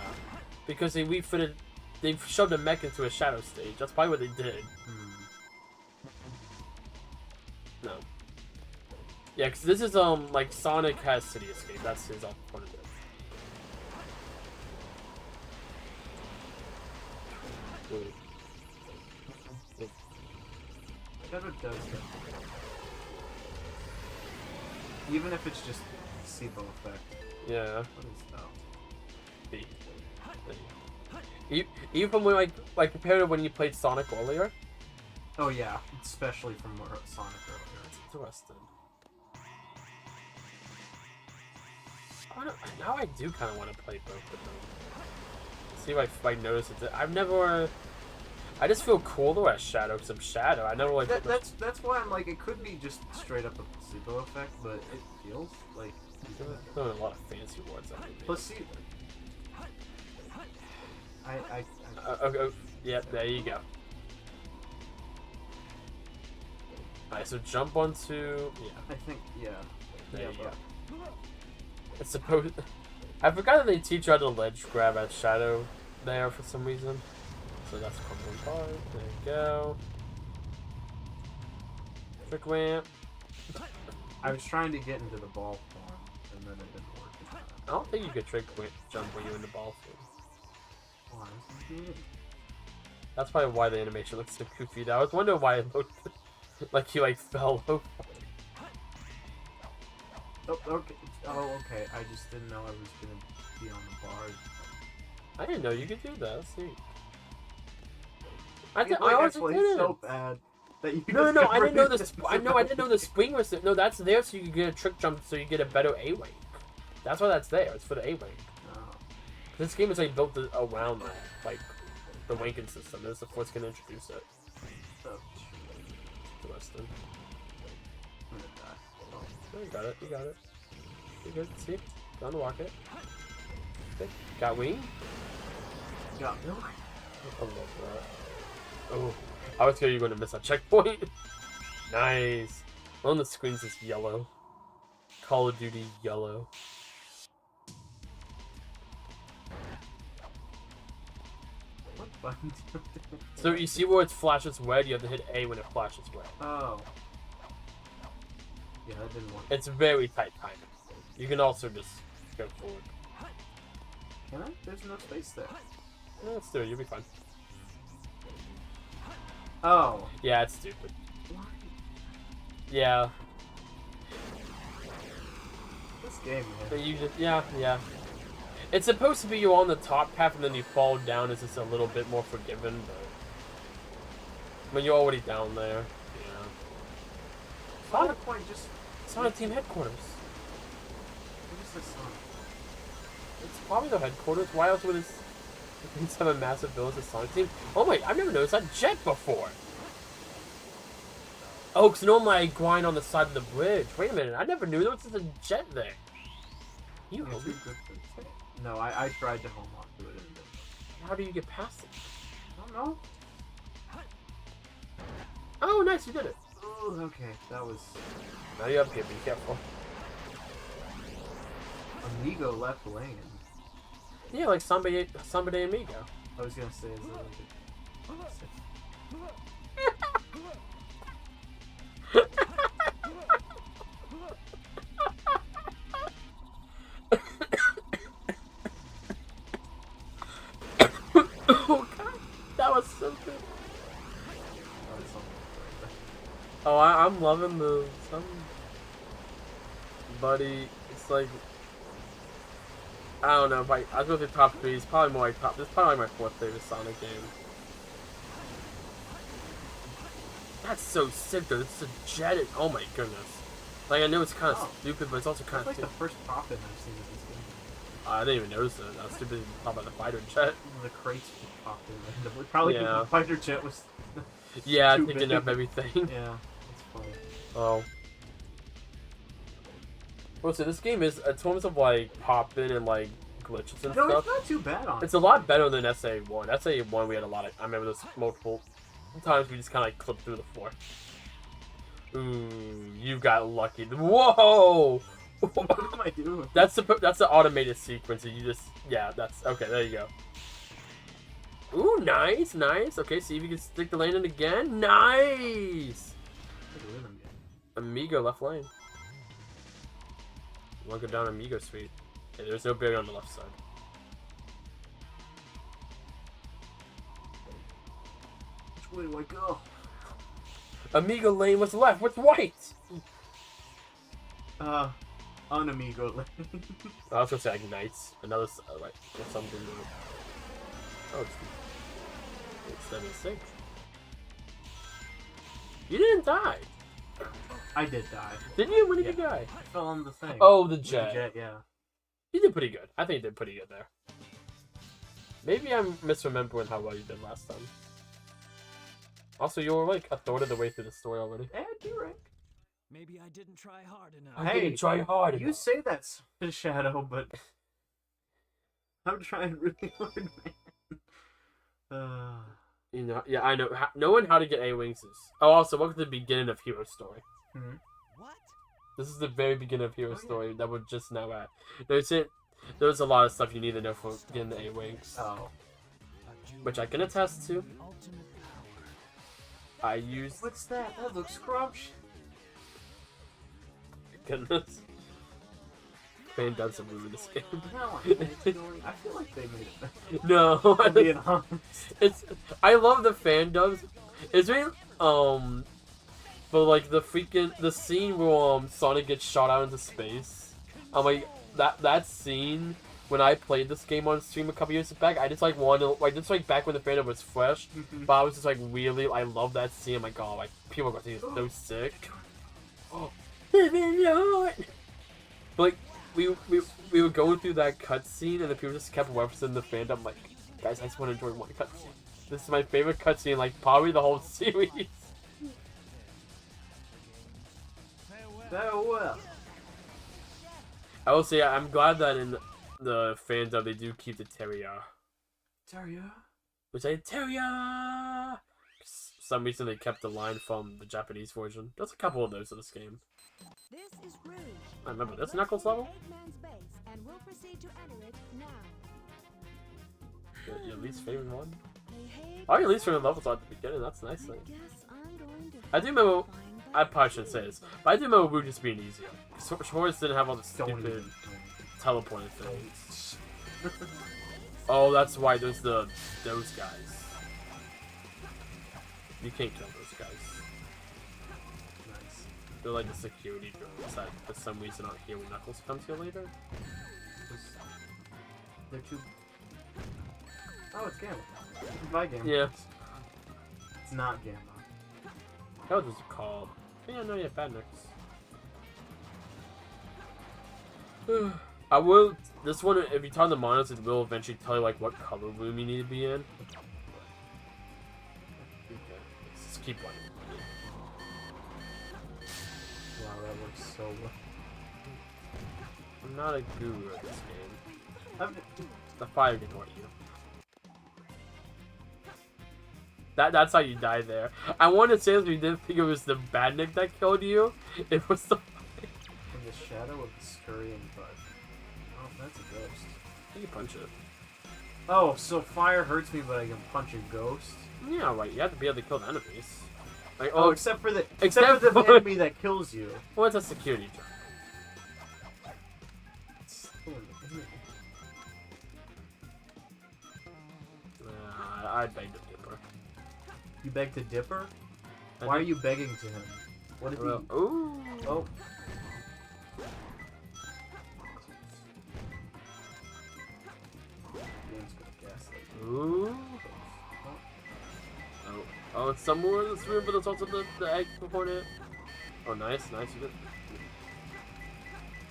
because they refitted. They shoved a mech into a shadow stage. That's probably what they did. No. Yeah, because this is like Sonic has City Escape. That's his alternative. Ooh. Shadow does that. Even if it's just placebo effect. Yeah. What is that? B. Even when like compared to when you played Sonic earlier. Oh yeah, especially from Sonic earlier. That's interesting. Now I do kind of want to play both of them. See if I notice it. I've never. I just feel cooler as Shadow because I'm Shadow. I never like. That's why I'm like, it could be just straight up a placebo effect, but it feels like throwing a lot of fancy words at me. placebo. Okay. Yep. There you go. Alright, so jump onto. Yeah. I think yeah. There Yeah, you go. but It's supposed. I forgot that they teach you how to ledge grab as Shadow there for some reason. So that's crumbling part. There you go. Trick ramp. I was trying to get into the ball form, and then it didn't work. I don't think you could trick jump when you're in the ball field. Why? That's probably why the animation looks so goofy. I was wondering why it looked like he fell over. Oh, okay. Oh, okay. I just didn't know I was gonna be on the bar. I didn't know you could do that. Let's see. I It's always did so bad that you. No. I didn't know this. I know. didn't know the spring was. No, that's there so you can get a trick jump, so you get a better A rank. That's why that's there. It's for the A rank. Oh. This game is built around that, the ranking system. This is the first going to introduce it. Oh, Interesting. I'm gonna die. Oh. Oh, you got it. You got it. You good? See? Go on the rocket. Okay. Got wing. Got milk. I love that. Oh, I was scared you were going to miss a checkpoint. Nice. On the screens is yellow. Call of Duty yellow. What button do you have to So you see where it flashes red, you have to hit A when it flashes red. Oh. Yeah, that didn't work. It's very tight timing. You can also just go forward. Can I? There's no space there. Let's do it. You'll be fine. Oh. Yeah, it's stupid. Yeah. This game, man. You just, yeah. It's supposed to be you on the top path and then you fall down. It's just a little bit more forgiving, but when you're already down there, yeah. Sonic Point just. Sonic Team headquarters. What is this Sonic? It's probably the headquarters. Why else would it have a massive village of Sonic Team? Oh wait, I've never noticed that jet before. Oh, because normally I grind on the side of the bridge. Wait a minute, I never knew there was just a jet there. You You're home? too good for this. No, I tried to home off to it. How do you get past it? I don't know. Oh, nice, you did it. Oh, okay, that was. Now you're up here, be careful. Amigo left lane. Yeah, like Samba de Amigo. I was gonna say, is that like Oh god, that was so good. Oh, I'm loving the buddy. It's like I don't know. Like I was going to say top 3. It's probably more like top. This is probably my 4th favorite Sonic game. That's so sick though. It's a jet. Oh my goodness. Like I know it's kind of stupid, but it's also kind that's of like the first pop-in I've seen of this game. I didn't even notice it. I was stupid to talk about the fighter jet. The crates popped in randomly. Probably because the fighter jet was. Yeah, too thinking big. of everything. Yeah, it's funny. Oh. Well, so this game is in terms of like popping and like glitches and No, stuff. it's not too bad on. It's a lot better than SA1. SA1 we had a lot of. I remember this multiple times we just kind of like clipped through the floor. Ooh, you got lucky. Whoa! What am I doing? That's the automated sequence. And you just that's okay. There you go. Ooh, nice. Okay, see if you can stick the landing again. Nice. Amigo left lane. You want to go down Amigo Street? Okay, there's no barrier on the left side. Which way do I go? Amigo lane was left. What's white? Unamigo lane. I was gonna say like knights. Another like or something. Oh, it's 76. You didn't die. I did die. Didn't you? When did you die? I fell on the thing. Oh, the The jet. jet, yeah. You did pretty good. I think you did pretty good there. Maybe I'm misremembering how well you did last time. Also, you were like a third of the way through the story already. Hey, D-Rank. Maybe I didn't try hard enough. I didn't try hard You enough. say that's Shadow, but I'm trying really hard, man. You know, yeah, I know. Knowing how to get A-Wings is... Oh, also, welcome to the beginning of Hero Story. What? This is the very beginning of Hero Story that we're just now at. There's a lot of stuff you need to know for getting the A-Wings. Oh. Which I can attest to. I used... What's that? That looks scrumptious. Goodness. Freind does some ruin this game. No, I feel like they made it better. No, I'm being honest. it's. I love the fan dubs. It's really but like the scene where Sonic gets shot out into space. I'm like that scene when I played this game on stream a couple years back. I just like wanted just like back when the fan dub was fresh. But I was just like really I love that scene. I'm like, oh, like people are going to think it's so sick. Oh, but like. We were going through that cutscene and the people just kept referencing the fandom. I'm like, guys, I just want to enjoy one cutscene. This is my favorite cutscene, like probably the whole series. Farewell. I will say I'm glad that in the fandom they do keep the Terrier. Terrier? Which I Terrier. For some reason they kept the line from the Japanese version. There's a couple of those in this game. This is Rouge. I remember this Knuckles level. Eggman's base, and we'll proceed to enter it now. Your least favorite one? Hey, Oh, your least favorite levels are at the beginning. That's nice. I guess I'm going to I do remember. find I out. probably shouldn't say this, but I do remember Wu just being easier. Schwartz didn't have all the Don't stupid even. teleporting things. Oh, that's why there's those guys. You can't kill those guys. Nice. They're like the security drones that for some reason aren't here when Knuckles comes here later. They're too. Oh, it's Gamma. Bye, Gamma. Yeah. It's not Gamma. What was it called? Yeah, no, yeah, Badniks. I will. This one, if you talk to Monos, it will eventually tell you like what color room you need to be in. Okay, just keep running. Wow, that works so well. I'm not a guru at this game. I've- The fire can hurt you. That's how you die there. I want to say that we didn't think it was the Badnik that killed you. It was the In the shadow of the scurrying bud. Oh, that's a ghost. You can punch it. Oh, so fire hurts me, but I can punch a ghost. Yeah, right. You have to be able to kill the enemies. Like, Oh, except for the except the for- enemy that kills you. well, it's a security job. It's still an enemy. I beg to differ. You beg to Dipper? I Why are think- you begging to him? What did he? Well, ooh. Oh. Game's gonna gaslight you. Ooh. Oh, oh, it's somewhere in this room, but it's also the egg component. Oh, nice, nice. You did.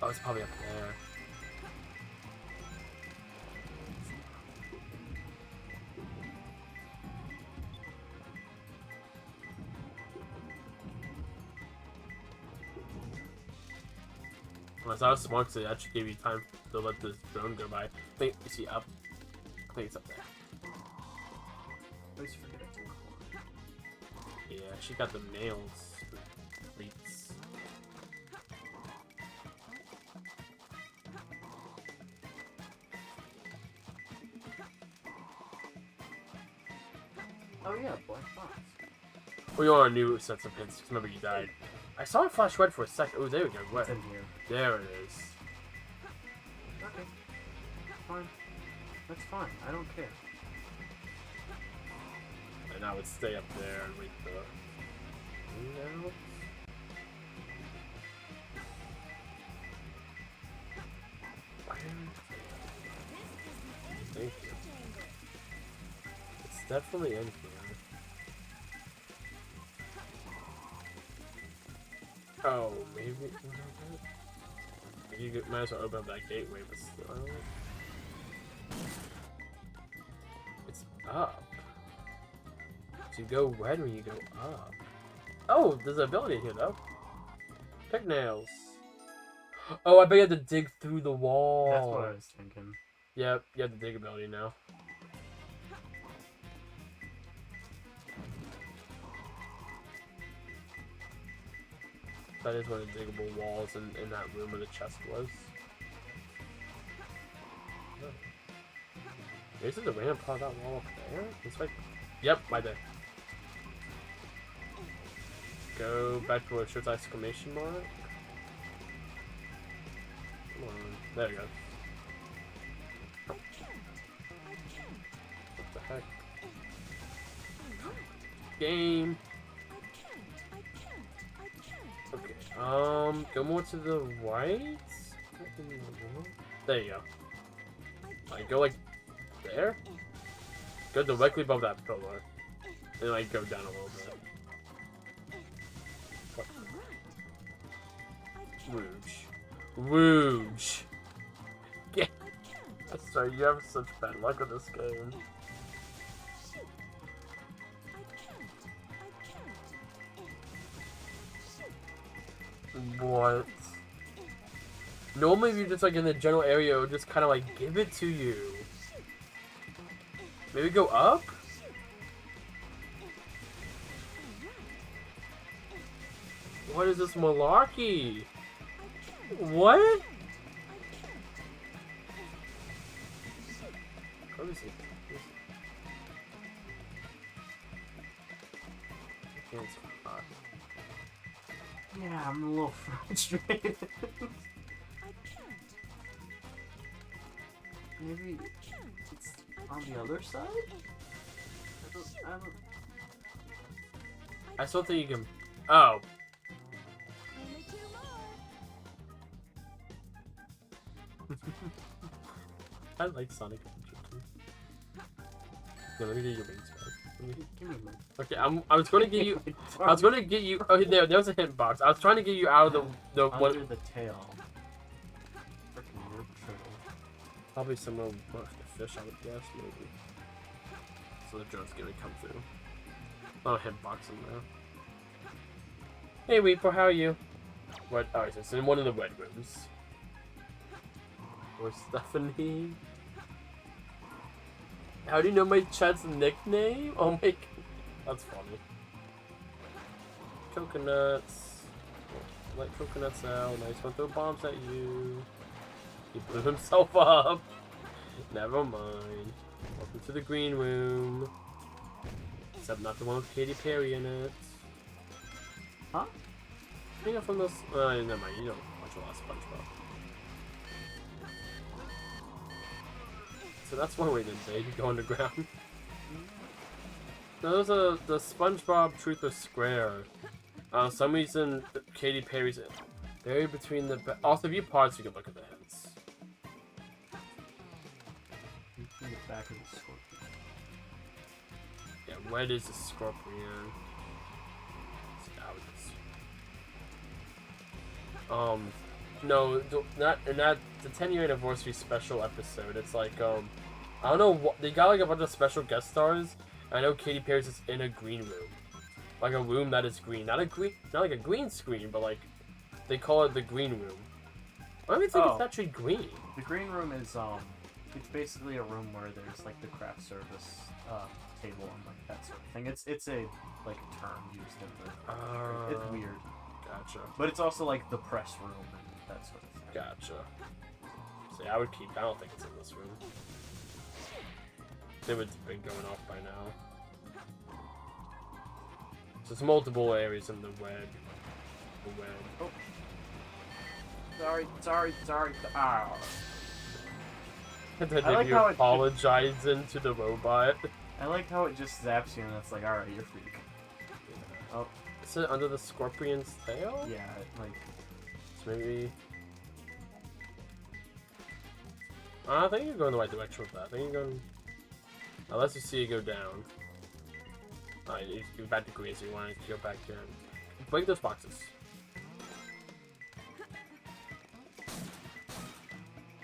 Oh, it's probably up there. Unless I was smart, because it actually gave you time to let this drone go by. I think, is he up? I think it's up there. I always forget it's a corner. Yeah, she got the nails. Pleats. Oh yeah, Black Fox. We are on new sets of hints. Remember, you died. I saw it flash red for a second. Oh, there we go. Where? It's in here. There it is. Okay. Fine. That's fine. I don't care. And I would stay up there and wait for the. No. Thank you. It's definitely in here. Oh, maybe. You might as well open up that gateway, but still. It's up. So you go red when you go up. Oh, there's an ability here though. Pick nails. Oh, I bet you have to dig through the wall. That's what I was thinking. Yep, you have the dig ability now. That is one of the diggable walls in that room where the chest was. Isn't the random part of that wall up there? It's like, yep, right there. Go back to where it shows exclamation mark. Come on, there we go. What the heck? Game. Okay. Go more to the right. There you go. Like go like there. Go directly above that pillar, and like go down a little bit. What? Rouge. Rouge. Yeah. Sorry, you have such bad luck with this game. What? Normally, if you're just like in the general area, it would just kind of like give it to you. Maybe go up? What is this malarkey? What? Let me see. I can't spot. Yeah, I'm a little frustrated. Maybe it's On the other side? I don't... I still think you can. Oh, Only 2 more. I like Sonic Adventure too. Yeah, let me get your wings back. Give me my... Okay, I was going to get you. I was going to get you. Oh, there was a hint box. I was trying to get you out of the one. Under the tail. Freaking warp turtle. Probably some little fish, I would guess, maybe. So the drone's gonna come through. Oh, hint box in there. Hey, Weeper, how are you? What? Oh, it's in one of the red rooms. Or Stephanie. How do you know my chat's nickname? Oh my god. That's funny. Coconuts. Let coconuts out. Nice one. Throw bombs at you. He blew himself up. Never mind. Welcome to the green room. Except not the one with Katy Perry in it. Huh? You know from those. Never mind. You don't watch a lot of SpongeBob. So that's one way to say you can go underground. No, there's the SpongeBob Truth or Square. Some reason Katy Perry's buried between the. Also, if you pause, you can look at the hints. In the back of the scorpion. Yeah, what is a scorpion? No, not in that the 10-year anniversary special episode. It's like I don't know what they got like a bunch of special guest stars. I know Katy Perry's just in a green room, like a room that is green, not like a green screen, but like they call it the green room. I don't even think it's actually green. The green room is it's basically a room where there's like the craft service table and like that sort of thing. It's a like a term used in the. It's weird. Gotcha. But it's also like the press room and that sort of thing. Gotcha. See, I would keep. I don't think it's in this room. They would have been going off by now. So there's multiple areas in the web. The web. Oh. Sorry. Ow. And then I like you how it- apologizing to the robot. I like how it just zaps you and it's like, alright, you're freak. Oh, Is it under the scorpion's tail? yeah, like... So maybe... I think you're going the right direction with that. I think you're going... Unless you see it go down. Alright, you're back to green, so you want to go back here and... Break those boxes.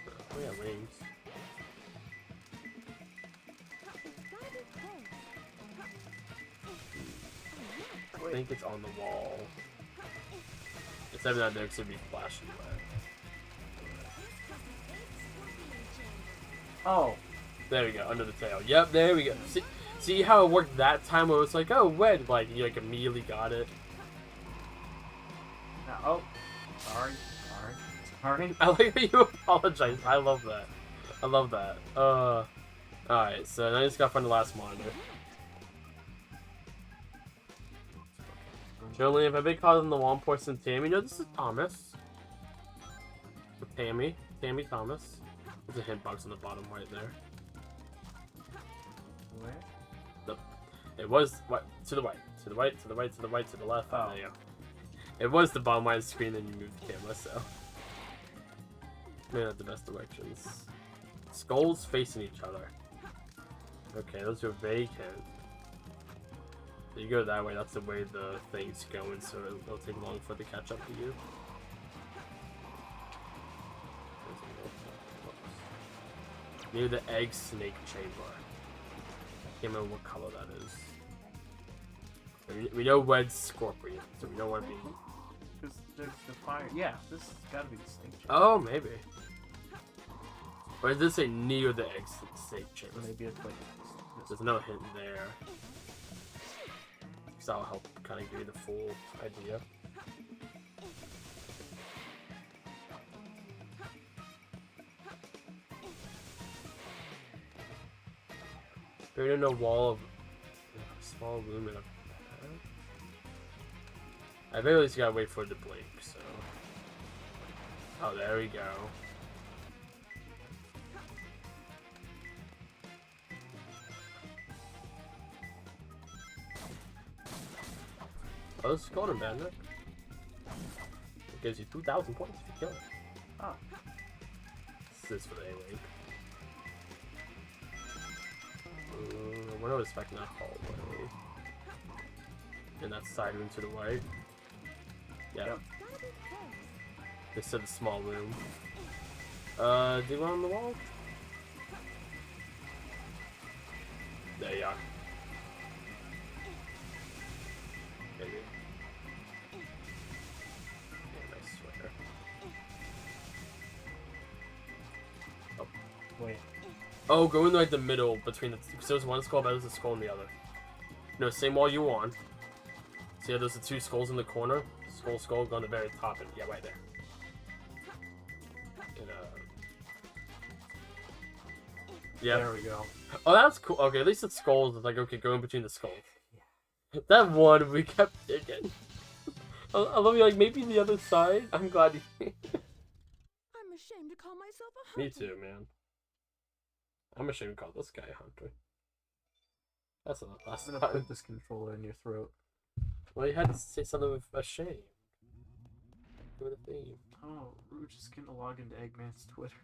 Oh yeah, rings. I think it's on the wall. It's maybe not there because it'd be flashing away. Oh, There we go, under the tail. Yep, there we go. See how it worked that time where it was like, oh, red, like, you like immediately got it. no, oh, sorry. I like how you apologize. I love that. I love that. Alright, so now I just gotta find the last monitor. Jolene, if I big call them the one person Tammy, no, this is Thomas. Tammy Thomas. There's a hint box on the bottom right there. Where? It was what to the right, to the right, to the right, to the right, to the left. Oh. There you go. It was the bottom right of the screen, and you moved the camera, so maybe not the best directions. Skulls facing each other. Okay, those are vague hints. So you go that way. That's the way the thing's going, so it'll take long for it to catch up to you. Near the egg snake chamber. I can't remember what color that is. We know red scorpion, so we know what it means. Because there's the fire. Yeah, this has got to be the snake chamber. Oh, maybe. Or does it say near the egg snake chamber? Maybe it's like There's no hint there. Because that'll help kind of give you the full idea. Buried in a wall of a small room in a... I bet at least gotta wait for it to blink, so... Oh, there we go. Oh, this is golden bandit. It gives you 2,000 points if you kill it. Oh. This is for the A-Link. What are we expecting that hallway? And that side room to the right. Yeah. Yep. They said a small room. Do you on the wall? There you are. Maybe. Yeah, nice sweater. Oh. Wait. Oh, go in like the middle between the. Because there's one skull, there's a skull in the other. No, same wall you on. See how there's the two skulls in the corner? Skull, go on the very top, and yeah, right there. And, yeah. There we go. Oh, that's cool. Okay, at least it's skulls. It's like, okay, go in between the skulls. That one we kept digging. I love you, like, maybe the other side. I'm glad you. I'm ashamed to call myself a Me hunter. too, man. I'm ashamed to call this guy a hunter. That's not the last I'm gonna time. put this controller in your throat. Well, you had to say something with a shame. With a theme. Oh, we're just gonna log into Eggman's Twitter.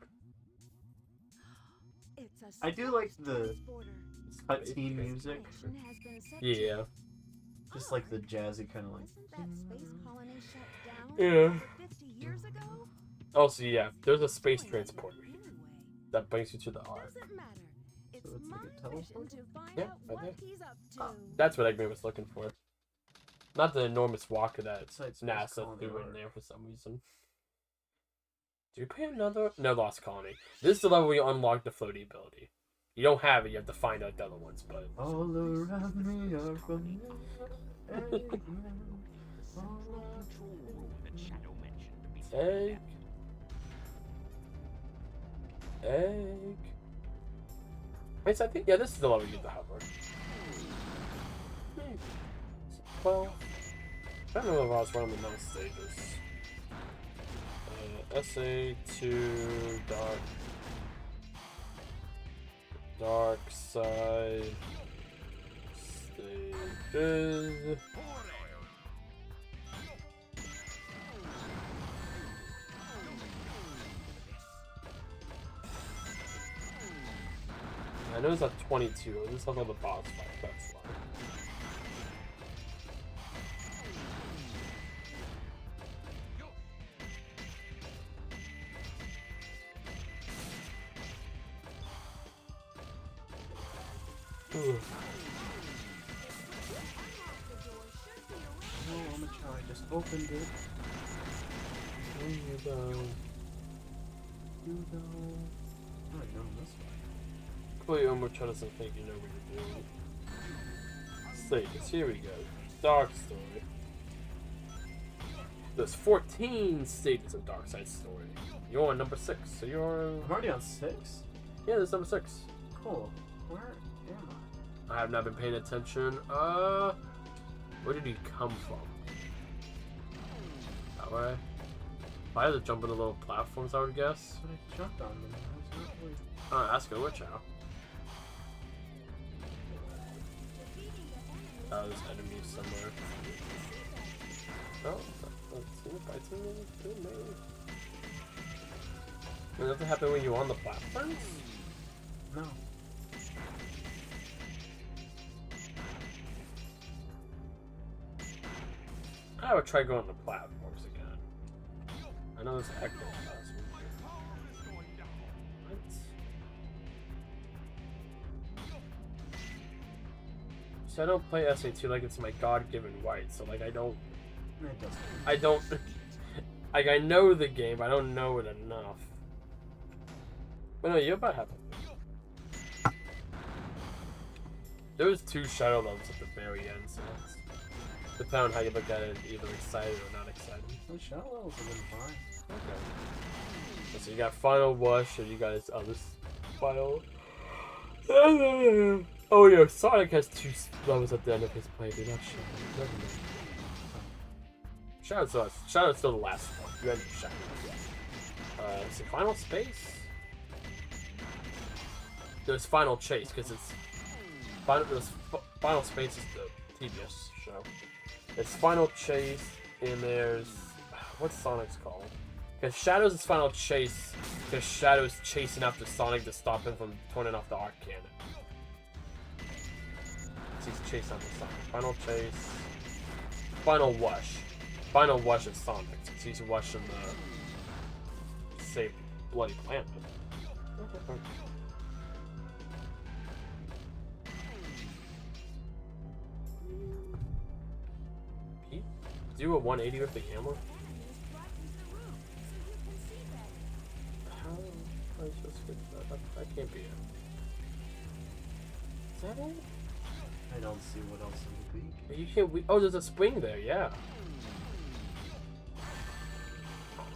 It's a I do like the border. cutscene music. Connection has been set to- Yeah. Just like the jazzy kind of like. Wasn't that space colony shut down Yeah. over 50 years ago? Also, yeah, there's a space Why not transporter anyway? that brings you to the Ark. Doesn't matter. It's it's my like a mission teleport? to find Yeah, out right what there. he's up to. That's what Eggman was looking for. Not the enormous walker that Besides Space NASA Colony threw in Ark. there for some reason. Do you pay another? No, Lost Colony. This is the level where you unlock the floaty ability. You don't have it, you have to find out the other ones, but... All around me are from Eggman. Egg. Egg. Wait, so I think, yeah, this is the level you get the hover. Well, I don't know if I was running the middle stages. SA2 dark side stages. I know it's at 22. This is on the boss fight. That's why. Ooh. No, I'm gonna try. I just opened it. You down. You know. Oh, I know this way. Clearly, Omocha doesn't think you know what you're doing. Stages, here we go. Dark Story. There's 14 stages of Dark Side Story. You're on number 6, so you're... I'm already on 6? Yeah, this is number 6. Cool. Where am I? I have not been paying attention. Where did he come from? That way? I had to jump into little platforms, I would guess. But I jumped on them. I was not really... Ask her which how. Oh, there's enemies somewhere. Oh, let's see if I see anything. Does nothing happen when you're on the platforms? No. I would try going on the platforms again. I know there's an echo last one. What? So I don't play SA2 like it's my God-given right, so like I don't, It doesn't. like I know the game, but I don't know it enough. But no, you're about happy. There was 2 shadow levels at the very end, so that's, depending on how you look at it, either excited or not excited. The shadow levels have been fine. Okay. So you got Final Rush, and you guys on this final. Oh yeah, Sonic has 2 levels at the end of his playthrough. Not Shadow. Never mind. Shadow's still the last one. You ended Shadow. So Final Space. There's Final Chase because it's Final Space is the tedious show. It's Final Chase, and there's what's Sonic's called? Because Shadow's is Final Chase, because Shadow's chasing after Sonic to stop him from turning off the arc cannon. So he's chasing after Sonic. Final Chase, Final Wush. Final Wush is Sonic, since he's wushing the save bloody planet. Pete, do a 180 with the camera. How am I supposed to get that? That can't be it. Is that it? I don't see what else it would be. You can't. Oh, there's a spring there. Yeah.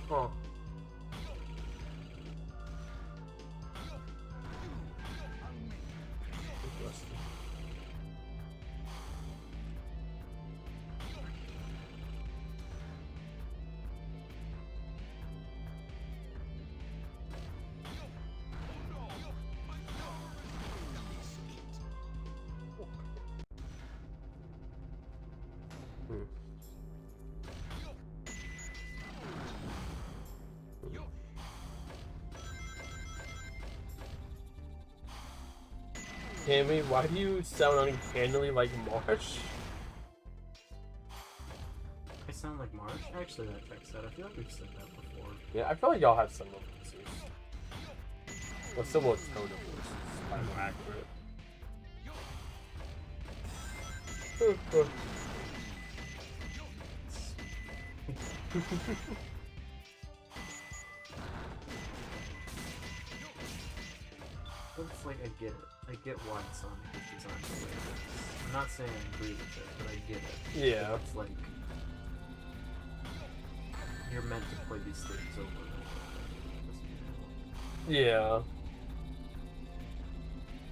Huh. Interesting. Tammy, why do you sound uncannily like Marsh? I sound like Marsh? Actually, that checks out. I feel like we've said that before. Yeah, I feel like y'all have similar voices. Well, similar tone of voices. Probably more accurate. But it's like, I get it. I get why Sonic is designed the way it is. I'm not saying I agree with it, but I get it. Yeah. It's like, you're meant to play these things over and over. Yeah.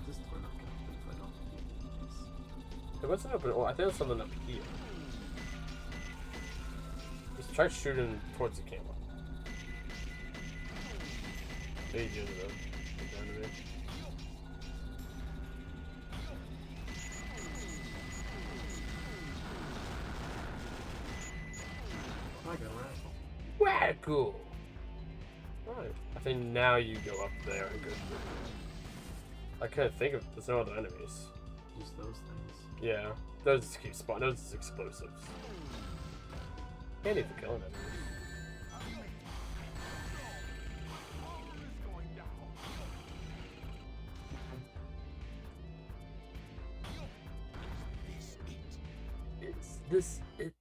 This door not gonna open if I don't do this. It wasn't open. Oh, I think there's something up here. Just try shooting towards the camera. There you go, though. I got a rifle. Wacko! Right. I think now you go up there and go through. I can't think of. There's no other enemies. Just those things. Yeah. Those just keep spawning. Those is explosives. Can't even kill enemies. Is this it?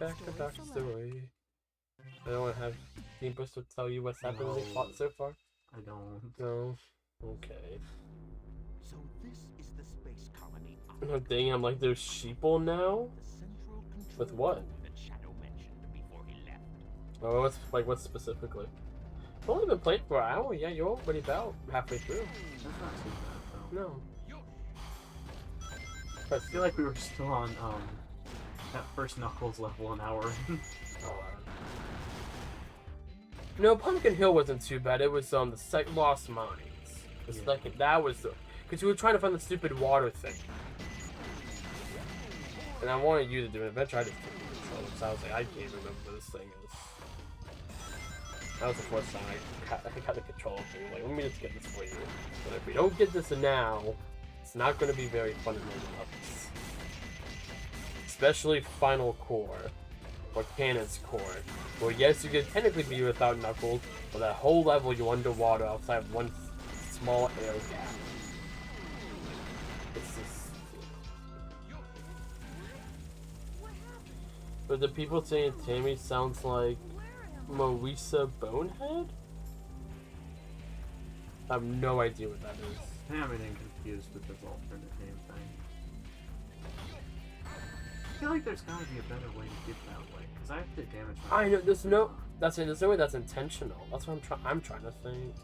Back to back story. I don't want to have Deepus to tell you what's happened in the plot so far. I don't. No. Okay. So this is the space colony. Oh dang, I'm like there's sheeple now? The central control With what? room that Shadow mentioned before he left. Oh, what's like what specifically? I've only been playing for an hour. Yeah, you're already about halfway through. That's not too bad, though. No. I feel like we were still on, that first Knuckles level an hour in. No, Pumpkin Hill wasn't too bad. It was the Lost Mines. The Yeah. second that was the because we were trying to find the stupid water thing, and I wanted you to do it. Eventually, I just took the controller, so I was like, I can't remember what this thing is. That was the first time I got the controller thing. Like, let me just get this for you. But if we don't get this now, it's not going to be very fun to learn levels. Especially Final Core. Or Cannon's Core. Well, yes, you could technically be without Knuckles, but that whole level you're underwater outside of one small air gap. It's just... But the people saying Tammy sounds like Marisa Bonehead? I have no idea what that is. I'm getting confused with this alternate name thing. I feel like there's gotta be a better way to get that way, because I have to damage my... I know, there's no way that's intentional. That's what I'm trying to think.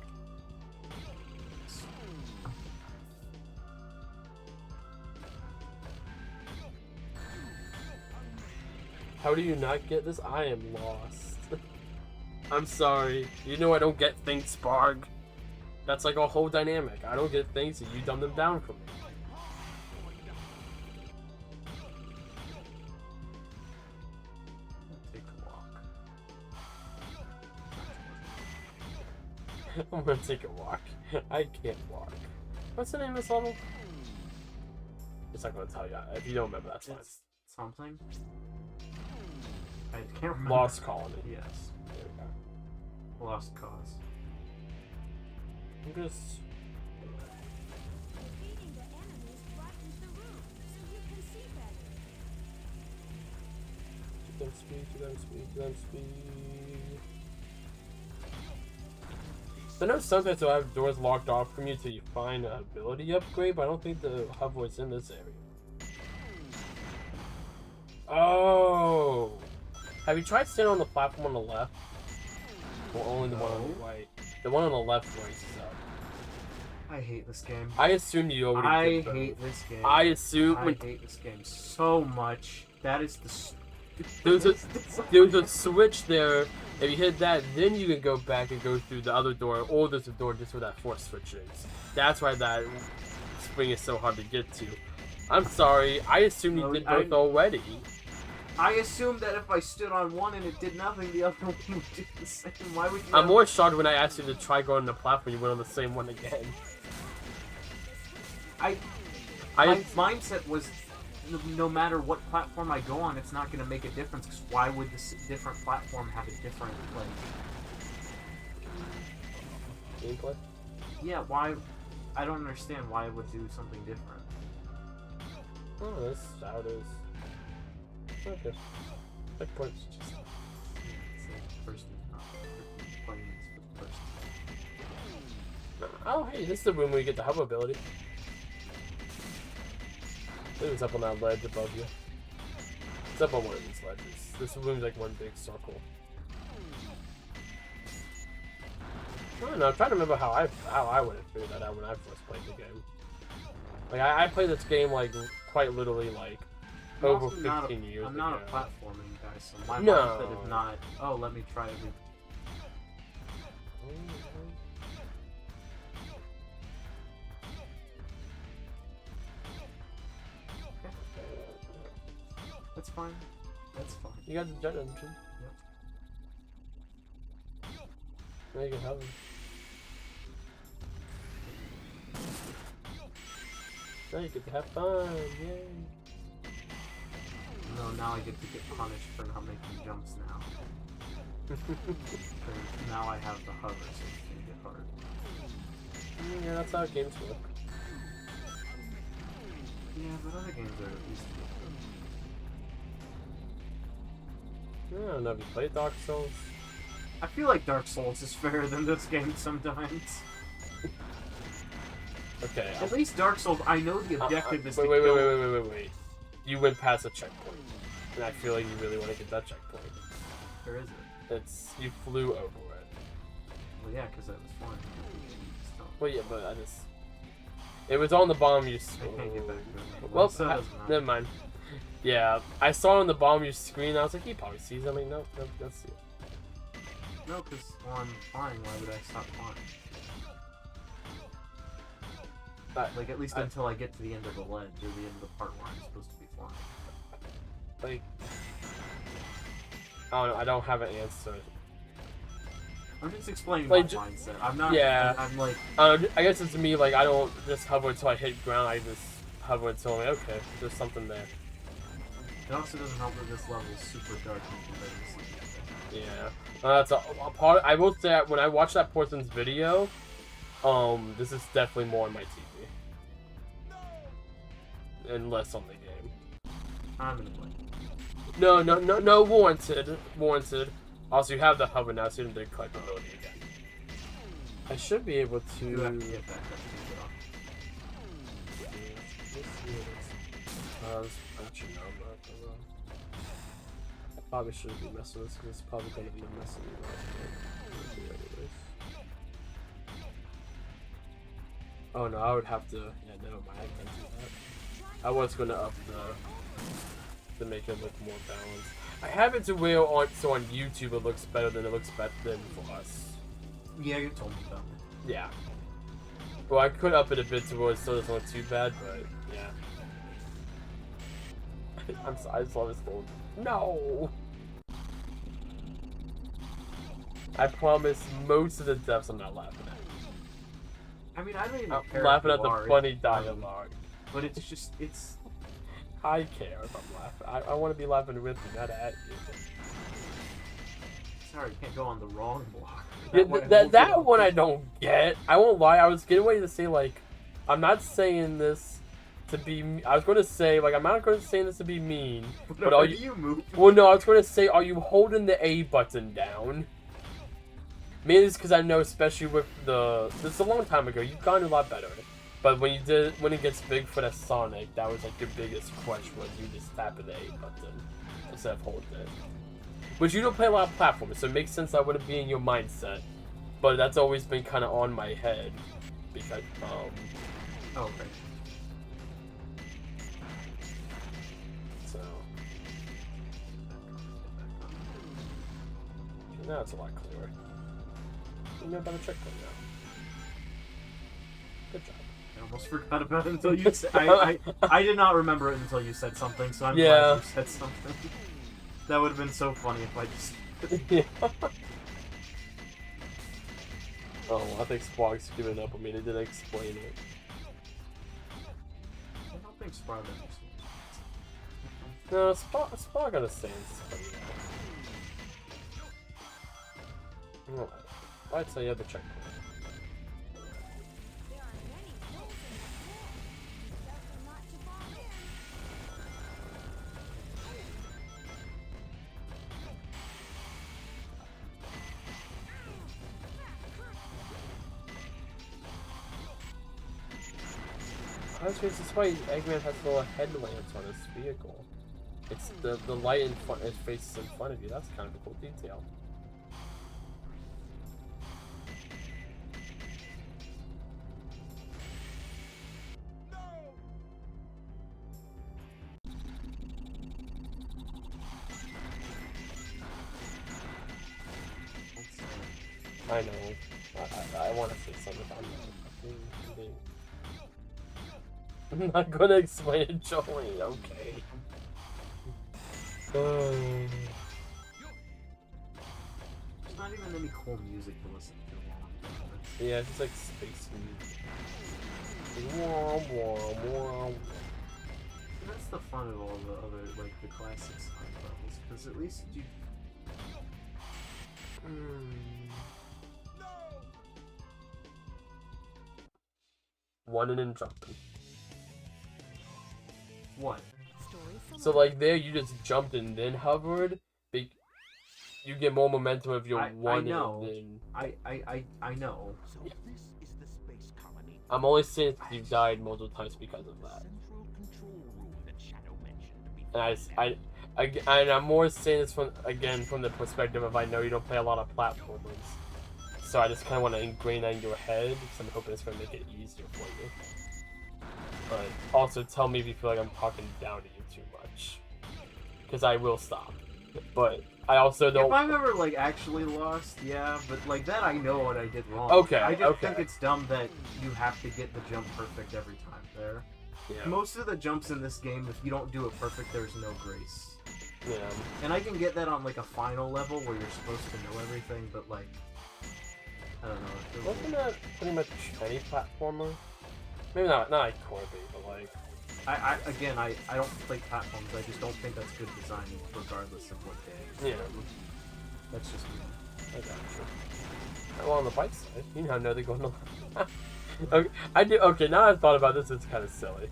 How do you not get this? I am lost. I'm sorry. You know I don't get things, Sparg. That's like a whole dynamic. I don't get things, and you dumb them down for me. Take a walk. I'm gonna take a walk. I can't walk. What's the name of this level? It's not gonna tell you. If you don't remember, that's fine. It's something. I can't remember. Lost Colony. Yes. There we go. Lost cause. I'm just. Defeating the enemies brightens the room, so you can see better. To them speed, to them speed, to them speed. So I know sometimes they'll have doors locked off from you till you find an ability upgrade, but I don't think the hub was in this area. Oh! Have you tried standing on the platform on the left? Or only the one on the right? The one on the left raises up. I hate this game. I assumed you already I did both. hate this game. I assume I hate this game so much. That is the. there's a switch there. If you hit that, then you can go back and go through the other door, or there's a door just where that fourth switch is. That's why that spring is so hard to get to. I'm sorry, I assumed you did both already. I assumed that if I stood on one and it did nothing, the other one would do the same. Why would you? I'm more shocked when I asked you to try going on the platform, you went on the same one again. My mindset was, no matter what platform I go on, it's not going to make a difference. Because why would this different platform have a different Gameplay? Yeah, why? I don't understand why it would do something different. Oh, that's how it is. Okay. Checkpoints. It's like first playing this first. Oh, hey, this is the room where you get the hub ability. It was up on that ledge above you. It's up on one of these ledges. This room's like one big circle. I don't know, I'm trying to remember how I would have figured that out when I first played the game. Like, I played this game, like, quite literally, like, over 15 years ago. I'm not a platforming guy, so my No. mindset is not, oh, let me try every. That's fine. That's fine. You got the jet engine. Yep. Now you can have it. Now you get to have fun, yay! No, now I get to get punished for not making jumps now. 'Cause now I have the hover, so it's gonna get hard. Yeah, that's how games work. Yeah, but other games are at least. I don't know if you played Dark Souls. I feel like Dark Souls is fairer than this game sometimes. Okay. At least Dark Souls, I know the objective is to wait, kill... wait. You went past a checkpoint. And I feel like you really want to get that checkpoint. Where is it? It's... You flew over it. Well, yeah, because I was flying. Well, yeah, but I just... It was on the bottom of your I screen. can't get back to it. Well, so it doesn't matter. never mind. Yeah, I saw it on the bottom of your screen, I was like, he probably sees it. I'm like, no, let's see it. No, because when I'm flying, why would I stop flying? Like, at least until I get to the end of the ledge, or the end of the part where I'm supposed to be flying. Like... I don't know, I don't have an answer. I'm just explaining Like, my mindset. I'm not... yeah. I'm like... I guess it's me, like, I don't just hover until I hit ground, I just hover until I'm like, okay, there's something there. It also doesn't help that this level is super dark and you can barely see anything. Yeah. That's a part... I will say, that when I watched that person's video, this is definitely more on my TV. And less on the game. I'm gonna play. No, warranted. Also, you have the hover now, so you didn't collect ability again. I should be able to... You have to get back up to Actually, no, I'm not. I probably shouldn't be messing with this, because it's probably going to be messing with me. Oh no, I would have to... Yeah, never mind, I can't do that. I was going to up to make it look more balanced. I have it to where so on YouTube it looks better than for us. Yeah, you told me about it. Yeah. Well, I could up it a bit to where it still doesn't look too bad, but yeah. I'm sorry, I just love his gold. No! I promise most of the deaths I'm not laughing at. I mean, I don't even I'm care. laughing if at you the are, funny it's funny, dialogue. but it's just, it's. I care if I'm laughing. I want to be laughing with you, not at you. Sorry, you can't go on the wrong block. Yeah, one I won't that get one on. I don't get. I won't lie. I was getting ready to say, like, I'm not saying this to be. I was going to say, like, I'm not going to say this to be mean. But are you move? Well, no, I was going to say, are you holding the A button down? Mainly it's because I know, especially with the. This is a long time ago. You've gotten a lot better. But when it gets Bigfoot as Sonic, that was like your biggest question, was you just tapping the A button instead of holding it. Which you don't play a lot of platformers, so it makes sense that wouldn't be in your mindset. But that's always been kind of on my head because Oh, okay. so now it's a lot clearer. You know about the checkpoint now. Good job. I almost forgot about it until you said. I did not remember it until you said something, so I'm Yeah. glad you said something. That would have been so funny if I just. Yeah. Oh, well, I think Spock's giving up on me. They didn't explain it. I don't think Sprout understands. No, Spock understands. Alright. Right, so you have the checkpoint. There are many holes in that wall. Be careful not to fall in. That's why Eggman has little headlamps on his vehicle. It's the light in front, his face is in front of you. That's kind of a cool detail. I know. I want to say something about that. I'm not gonna explain it, Joey. Okay. There's not even any cool music to listen to. Yeah, it's just like space music. Wah, wah, wah. That's the fun of all the other, like, the classic Sonic levels, because at least you... Running and jumping. What? So like there, you just jumped and then hovered. You get more momentum if you're running. I know. Than... I know. So this is the space colony. I'm only saying you died multiple times because of that. Central control room that Shadow mentioned. And I'm more saying this from the perspective of I know you don't play a lot of platformers, so I just kind of want to ingrain that in your head because I'm hoping it's going to make it easier for you. But also tell me if you feel like I'm talking down to you too much, because I will stop. But I also don't. If I've ever like actually lost, yeah, but like that I know what I did wrong. Okay. I just okay. think it's dumb that you have to get the jump perfect every time there. Yeah. Most of the jumps in this game, if you don't do it perfect, there's no grace. Yeah. And I can get that on like a final level where you're supposed to know everything, but like, I don't know. It feels Wasn't that pretty much any platformer? Maybe not like Corby, but like. I don't play platforms. I just don't think that's good design, regardless of what game. Yeah. That's just me. I got you. Well, on the bike side, you know they're going to. Okay, I do. Okay, now I've thought about this, it's kind of silly.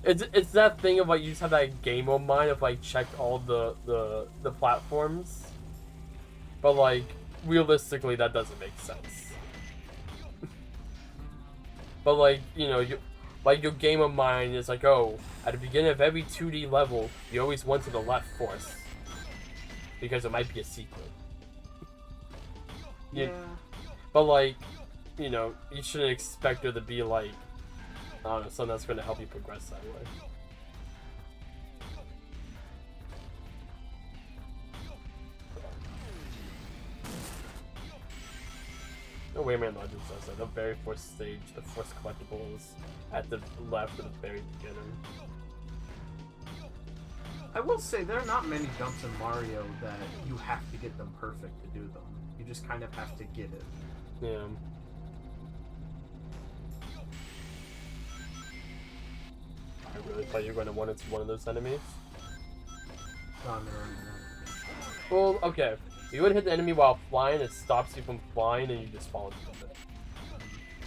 It's that thing of like you just have that gamer mind of like check all the platforms, but like realistically that doesn't make sense. But like like your gamer mind is like, oh, at the beginning of every 2D level, you always went to the left first because it might be a secret. Yeah. But like, you shouldn't expect there to be like, I don't know, something that's going to help you progress that way. Oh Wayman Legends does that. The very first stage, the first collectible is at the left at the very beginning. I will say there are not many jumps in Mario that you have to get them perfect to do them. You just kind of have to get it. Yeah. I really thought you were going to run into one of those enemies. No, I'm never running Well, okay. You would hit the enemy while flying, it stops you from flying, and you just fall into it.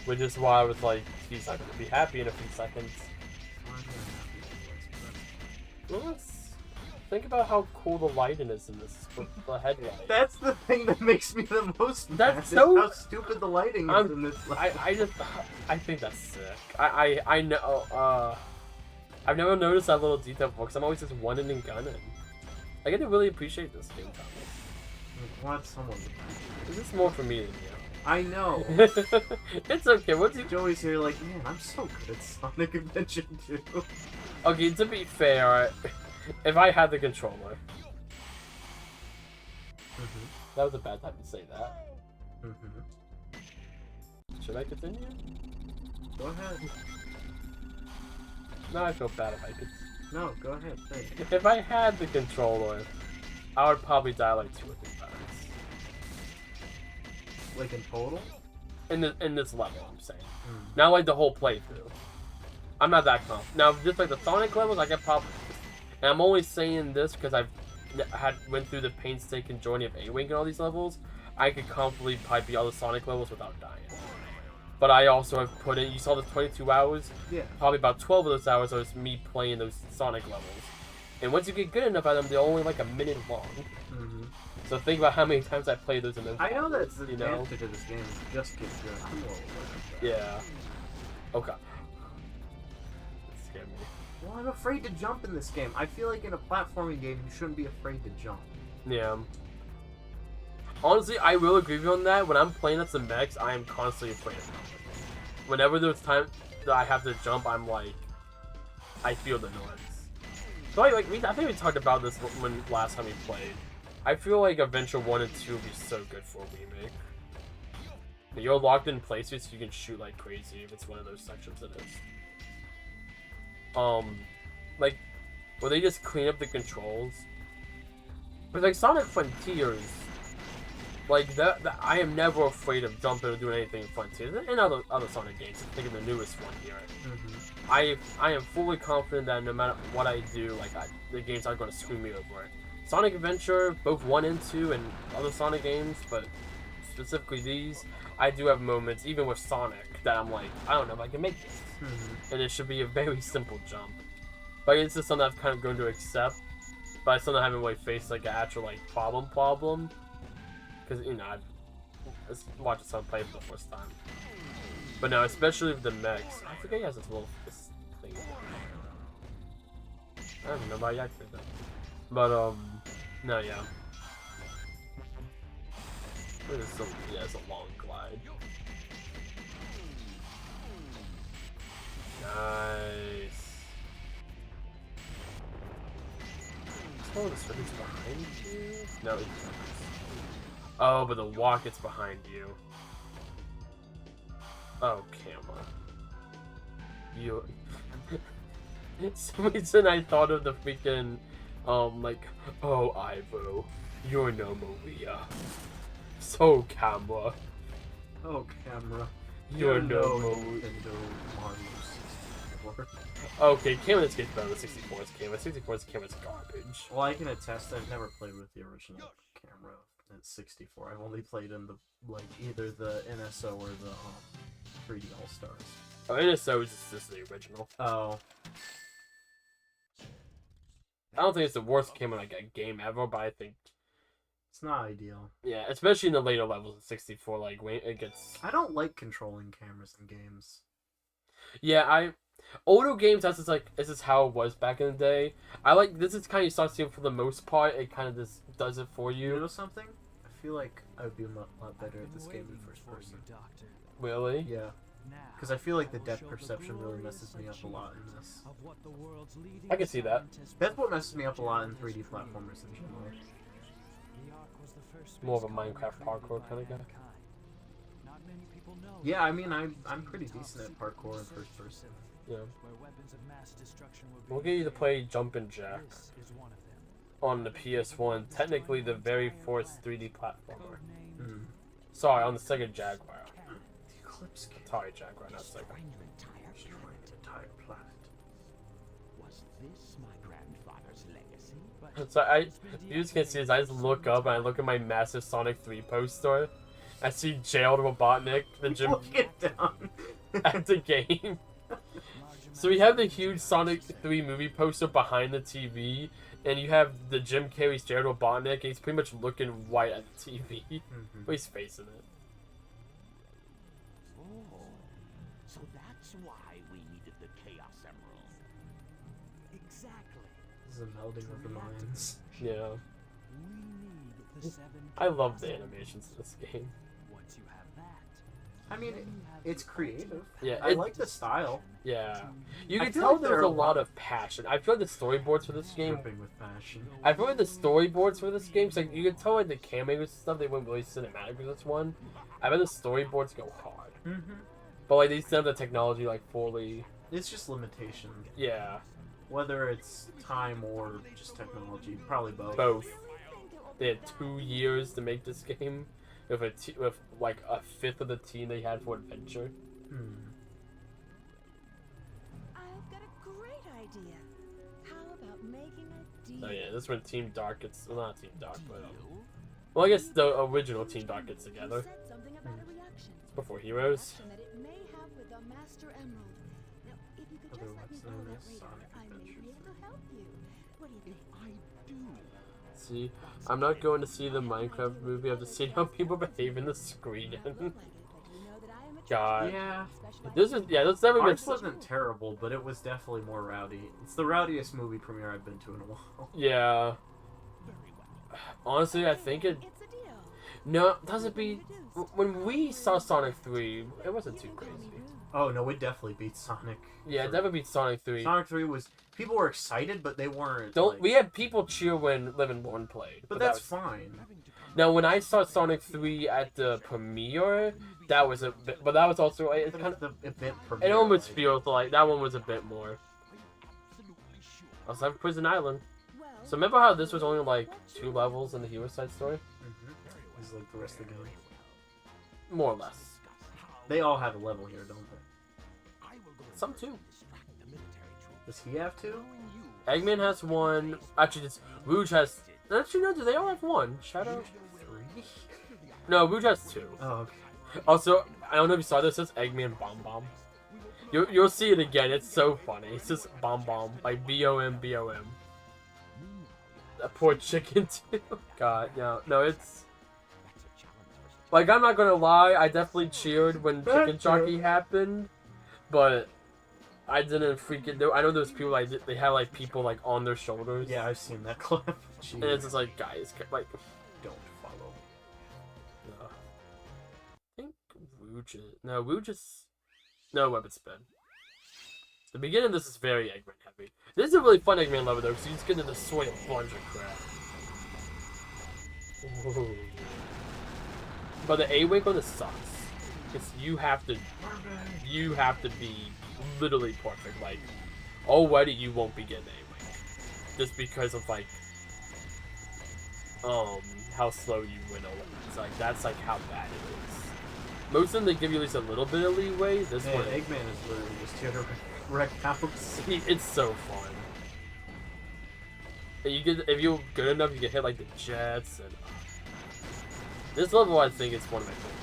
Which is why I was like, he's not going to be happy in a few seconds. Well, let's think about how cool the lighting is in this with the headlight. That's the thing that makes me the most mad. That's is so- how stupid the lighting is in this. I think that's sick. I know. I've never noticed that little detail before because I'm always just running and gunning. I get to really appreciate this game, Thomas. Want someone? This is more for me than you. I know. It's okay. What's you? Joey's here like, man, I'm so good at Sonic Adventure 2. Okay, to be fair, if I had the controller, that was a bad time to say that. Should I continue? Go ahead. No, I feel bad if I could. No, go ahead. Say it. If I had the controller, I would probably die like 2 or 3 times. Like in total? In this level, I'm saying. Not like the whole playthrough. I'm not that confident. Now, just like the Sonic levels, I could probably... And I'm only saying this because I've went through the painstaking journey of A-Wing and all these levels. I could comfortably probably beat all the Sonic levels without dying. But I also have put in... You saw the 22 hours? Yeah. Probably about 12 of those hours was me playing those Sonic levels. And once you get good enough at them, they're only like a minute long. So think about how many times I played those in those. I know that's the you know? advantage of this game. Is just get good. I'm a little worried. Yeah. Okay. That scared me. Well, I'm afraid to jump in this game. I feel like in a platforming game, you shouldn't be afraid to jump. Yeah. Honestly, I will agree with you on that. When I'm playing as the mechs, I am constantly afraid of jumping. Whenever there's time that I have to jump, I'm like, I feel the noise. So I think we talked about this when last time we played. I feel like Adventure 1 and 2 would be so good for a remake. You're locked in places so you can shoot like crazy if it's one of those sections it is. Like, where they just clean up the controls. But like Sonic Frontiers, like that I am never afraid of jumping or doing anything in Frontiers. And other Sonic games, I think of the newest one here. I am fully confident that no matter what I do, like the games aren't going to screw me over it. Sonic Adventure, both 1 and 2, and other Sonic games, but specifically these, I do have moments, even with Sonic, that I'm like, I don't know if I can make this. And it should be a very simple jump. But it's just something I've kind of grown to accept, but I still haven't really faced like an actual like problem. Because, you know, I've watched someone play for the first time. But no, especially with the mechs, I forget he has this thing. I don't even know about he activated that. But, no, yeah. It's a long glide. Nice. Oh, the circuit's behind you? No, it's not. Oh, but the walk is behind you. Oh, camera. You. Some reason I thought of the freaking, like, oh, Ivo, you're no Maria. So, camera. Oh, camera. You're no Nintendo Mario 64. Okay, camera gets better than 64's camera. 64's camera's garbage. Well, I can attest I've never played with the original camera at 64. I've only played in the, like, either the NSO or the 3D All-Stars. Oh, NSO is just the original. Oh. I don't think it's the worst camera like a game ever, but I think It's not ideal. yeah, especially in the later levels of 64, like when it gets. I don't like controlling cameras in games. Yeah, older games. This is how it was back in the day. I like this is kind of starts to for the most part. It kind of just does it for You you. know something? I feel like I would be a lot better at this game in first person. Really? Yeah. Because I feel like the depth perception really messes me up a lot in this. I can see that. That's what messes me up a lot in 3D platformers in general. More of a Minecraft parkour kind of guy. Yeah, I mean, I'm pretty decent at parkour in first person. Yeah. We'll get you to play Jumpin' Jack on the PS1. Technically, the very first 3D platformer. Hmm. Sorry, on the Sega Jaguar. The Eclipse Kid. Atari Jaguar, not Sega. Destroying the entire planet. Was this my grandfather's legacy? So you just can't see this. I just look up and I look at my massive Sonic 3 poster. I see Jailed Robotnik, the gym Look it down. at the game. So we have the huge Sonic 3 movie poster behind the TV, and you have the Jim Carrey's Jared Robotnik, and he's pretty much looking right at the TV. Mhm. But he's facing it. Oh, so that's why we needed the Chaos Emerald. Exactly. This is a melding of the minds. Yeah. We need the 7 I love the animations in this game. Once you have that, I mean, it's creative. Yeah, I like the style. Yeah. You I can feel tell like there's there are a a lot lot- of passion. I feel like the storyboards for this game. Dripping with passion. I feel like the storyboards for this game, so like, you can tell like the cameos and stuff, they weren't really cinematic with this one. I bet the storyboards go hard. Mm-hmm. But like they still have the technology like fully. It's just limitation. Yeah. Whether it's time or just technology, probably both. Both. They had 2 years to make this game, with with like a fifth of the team they had for Adventure. Hmm. I've got a great idea. How about making a deal? Oh yeah, this is when Team Dark gets, well, not Team Dark, but well, I guess the original Team Dark gets together. You said something about a reaction. Before Heroes. Reaction that it may have with the Master Emerald. Now, if you could just let me Otherwise borrow known that as radar, Sonic I may be Adventures. able to help you. What do you think? I do. See, I'm not going to see the Minecraft movie. I have to see how people behave in the screen. May not look like it, but you know that I am a God. Yeah. This is this never Ours been. wasn't terrible, but it was definitely more rowdy. It's the rowdiest movie premiere I've been to in a while. Yeah. Very well. Honestly, I think it. It's a deal. No, doesn't be. When we saw Sonic 3, it wasn't too crazy. Oh no, it definitely beats Sonic. Yeah, it never beat Sonic 3. Sonic 3 was, people were excited, but they weren't. Don't like- we had people cheer when Living 1 played? But that that's was- fine. Now, when I saw Sonic 3 at the premiere, that was a bit, but that was also it But kind it's the event of, premiere. it almost like- feels like that one was a bit more. Absolutely sure. Also, have Prison Island. Well, So remember how this was only like 2 levels in the Hero Side story? Mhm. It's like the rest of the game. More or less. They all have a level here, don't they? I will go Some too. distract the military troops. Does he have to? Knowing you, Eggman has 1. Actually, this Rouge has. Actually, no. Do they all have 1? Shadow? 3? No, Rouge has 2. Oh, okay. Also, I don't know if you saw this. It says Eggman Bomb Bomb. You'll see it again. It's so funny. It's just Bomb Bomb, like BOM BOM. That poor chicken too. God, no, it's that's a challenge versus like I'm not gonna lie. I definitely cheered when Chicken Jockey happened, but I didn't freaking. I know there's people like they have like people like on their shoulders. Yeah, I've seen that clip. Jeez. And it's just like guys, like. Don't follow. I think Rouge is... No, Rouge is... No, Weapon Spin. The beginning of this is very Eggman heavy. This is a really fun Eggman level though, because you just get to destroy a bunch of crap. Ooh. But the A-Wing on this sucks. Because you have to be literally perfect. Like, already you won't be getting A-Wing. Just because of like... how slow you win over. It's like that's like how bad it is. Most of them they give you at least a little bit of leeway. This Man, one, Eggman is literally just here to wreck house. it's so fun. And you get if you're good enough, you can hit like the jets and this level. I think is one of my favorites.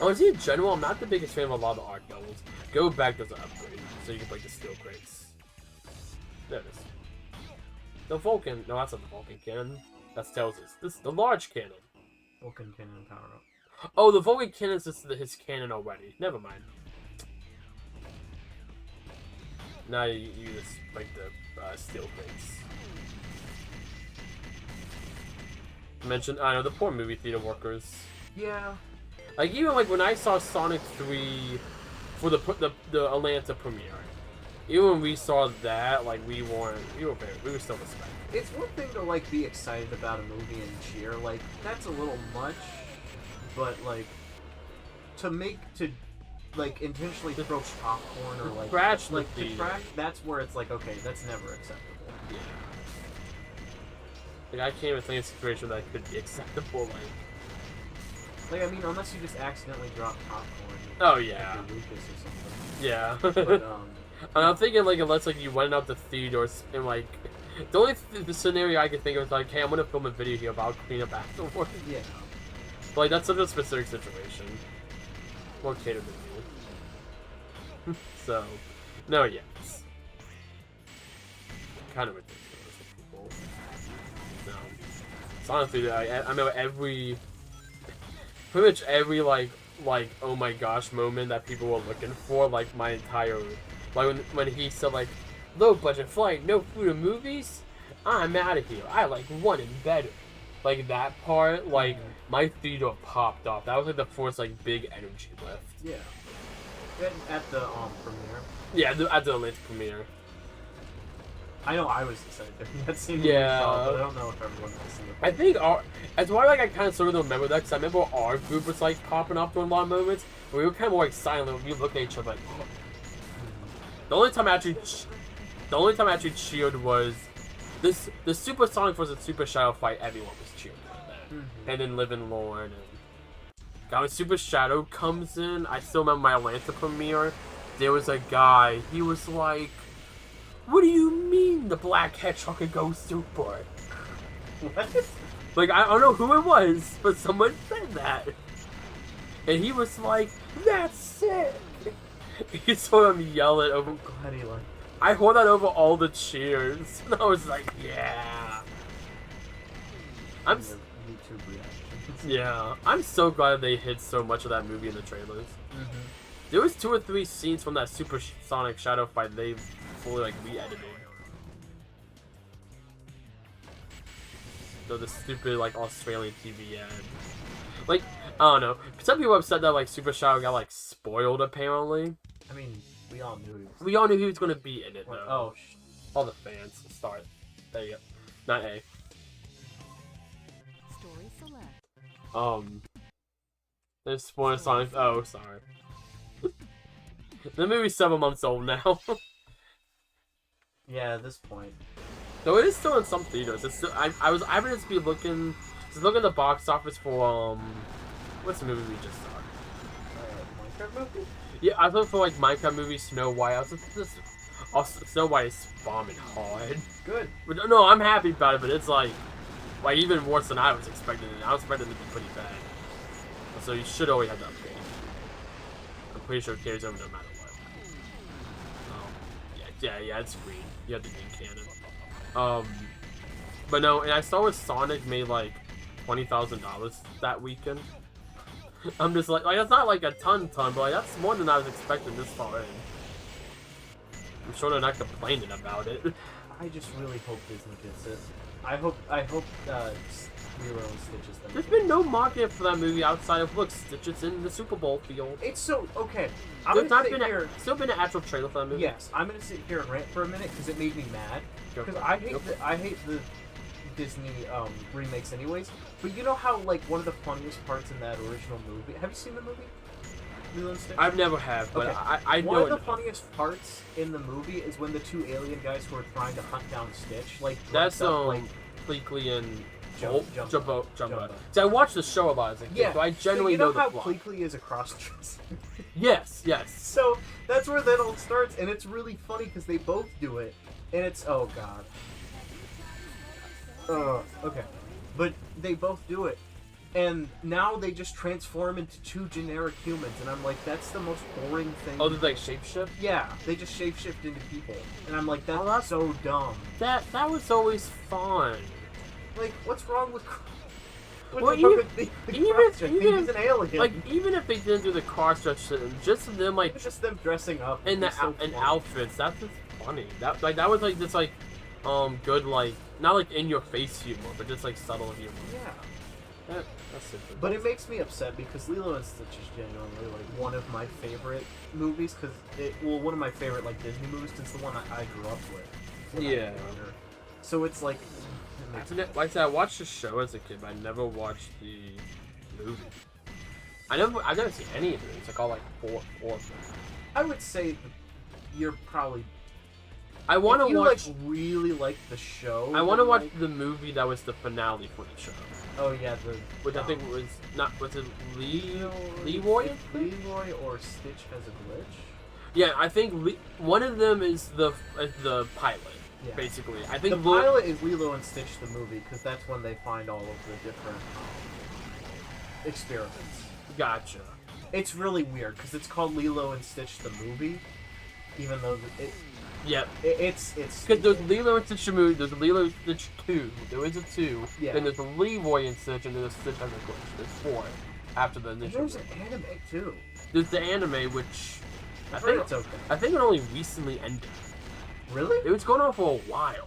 Honestly, in general, I'm not the biggest fan of a lot of the arc levels. Go back does an upgrade, so you can play the steel crates. There it is. The Vulcan. No, that's not the Vulcan cannon. That's Tails'. This is the large cannon. Vulcan cannon power up. Oh, the Vulcan cannon is just his cannon already. Never mind. Now you just like the steel crates. Mentioned, I know the poor movie theater workers. Yeah. Like even like when I saw Sonic 3 for the Atlanta premiere. Even when we saw that, like we were still respectful. It's one thing to like be excited about a movie and cheer, like that's a little much. but like to like intentionally throw popcorn or like Crash the like to theater. crash, that's where it's like, okay, that's never acceptable. Yeah. Like, I can't even think of a situation that could be acceptable. Like, I mean, unless you just accidentally drop popcorn. Oh, yeah. Like a Lucas or something. Yeah. But And I'm thinking, like, unless, like, you went out the theaters and, like, the only the scenario I can think of is, like, hey, I'm gonna film a video here, but I'll clean up afterwards. yeah. But, like, that's such a specific situation. More catered than you. So, no, yeah. It's kind of ridiculous with people. No. It's honestly, I know pretty much every, like, oh my gosh moment that people were looking for, like, my entire, like, when he said, like, low budget flight, no food or movies, I'm out of here. I like one and better. Like, that part, like, my theater popped off. That was, like, the first, like, big energy lift. Yeah. At the premiere. Yeah, at the Atlanta premiere. I know I was excited during that scene. Yeah. But I don't know if everyone else in the I think that's why, like, I kind of sort of remember that, because I remember our group was, like, popping off during a lot of moments, where we were kind of, like, silent, we looked at each other, like, oh. The only time I actually cheered was the Supersonic versus Super Shadow fight. Everyone was cheering for that. And then Live and Lorne. And God, when Super Shadow comes in, I still remember my Atlanta premiere. There was a guy. He was like, "What do you mean the Black Hedgehog can go super?" What? Like, I don't know who it was, but someone said that. And he was like, "That's sick." He saw him yell it over. I'm glad he liked it. I heard that over all the cheers, and I was like, "Yeah." YouTube reactions. Yeah, I'm so glad they hid so much of that movie in the trailers. There was 2 or 3 scenes from that Supersonic Shadow fight they fully, like, re-edited. So the stupid, like, Australian TV ad. Like, I don't know. Some people have said that, like, Super Shadow got, like, spoiled, apparently. I mean, we all knew he was. We all knew he was gonna be in it, though. Oh, All the fans. Start. There you go. Not A. Story select. There's Spoiler Sonic. Oh, sorry. The movie's 7 months old now. yeah, at this point. Though it is still in some theaters. It's still, I happened to be looking at the box office for what's the movie we just saw? Minecraft movie? Yeah, I was looking for like Minecraft movie, Snow White. I was just also Snow White is bombing hard. Good. But no, I'm happy about it. But it's like even worse than I was expecting it. I was expecting it to be pretty bad. So you should always have that upgrade. I'm pretty sure it carries over no matter what. Yeah, it's green. You have the green cannon. But no, and I saw what Sonic made like $20,000 that weekend. I'm just like that's not like a ton, but like that's more than I was expecting this far in. I'm sure they're not complaining about it. I just really hope Disney gets it. I hope Lilo and Stitch is them. There's been no market for that movie outside of look, Stitch is in the Super Bowl field. It's so okay. I'm There's gonna not sit been here. still been an actual trailer for that movie. Yes, I'm gonna sit here and rant for a minute because it made me mad. Go Because for it. I hate the Disney remakes anyways. But you know how like one of the funniest parts in that original movie. Have you seen the movie? Lilo and Stitch? I've never have, but Okay. I One know of the it. funniest parts in the movie is when the 2 alien guys who are trying to hunt down Stitch, like That's dress up, like Pleakley and Jumbo. Jumbo. See, I watched the show a lot as a kid, yeah. so I So genuinely you know the how plot. Pleakley is a cross-dresser. Yes. So that's where that all starts, and it's really funny because they both do it, and it's oh god. Okay, but they both do it, and now they just transform into 2 generic humans, and I'm like, that's the most boring thing. Oh, they like shapeshift? Yeah, they just shapeshift into people, and I'm like, Oh, that's so dumb. That was always fun. Like, what's wrong with? Well, what's even- wrong with the even- cross-dressing? even- He's an alien. Like even if they didn't do the cross stretch, just them like it's just them dressing up in the it's so in funny. outfits. That's just funny. That was like this like good like not like in your face humor, but just like subtle humor. Yeah. That's super. But it makes me upset because Lilo and Stitch is genuinely like one of my favorite movies because one of my favorite like Disney movies because it's the one I grew up with. when I was Yeah. younger. So it's like, it makes Like I said, I watched the show as a kid, but I never watched the movie. I've never seen any of them. It's like all like four of them. I would say you're probably. I want to If you watch. like really like the show. I want to then, watch like- the movie that was the finale for the show, Oh yeah, the which I think was not was it Leroy? Leroy or Stitch has a glitch. Yeah, I think one of them is the pilot. Yeah. Basically, I think The pilot is Lilo and Stitch the movie because that's when they find all of the different experiments. Gotcha. It's really weird because it's called Lilo and Stitch the movie, even though Yep. it's Because there's Lilo and Stitch the movie, there's Lilo and Stitch 2, there is a 2, Yeah. then there's a Leroy and Stitch, and then there's Stitch has a glitch. There's 4 after the initial. There's an anime too. There's the anime, which I I've heard think it's okay. I think it only recently ended. Really? It was going on for a while.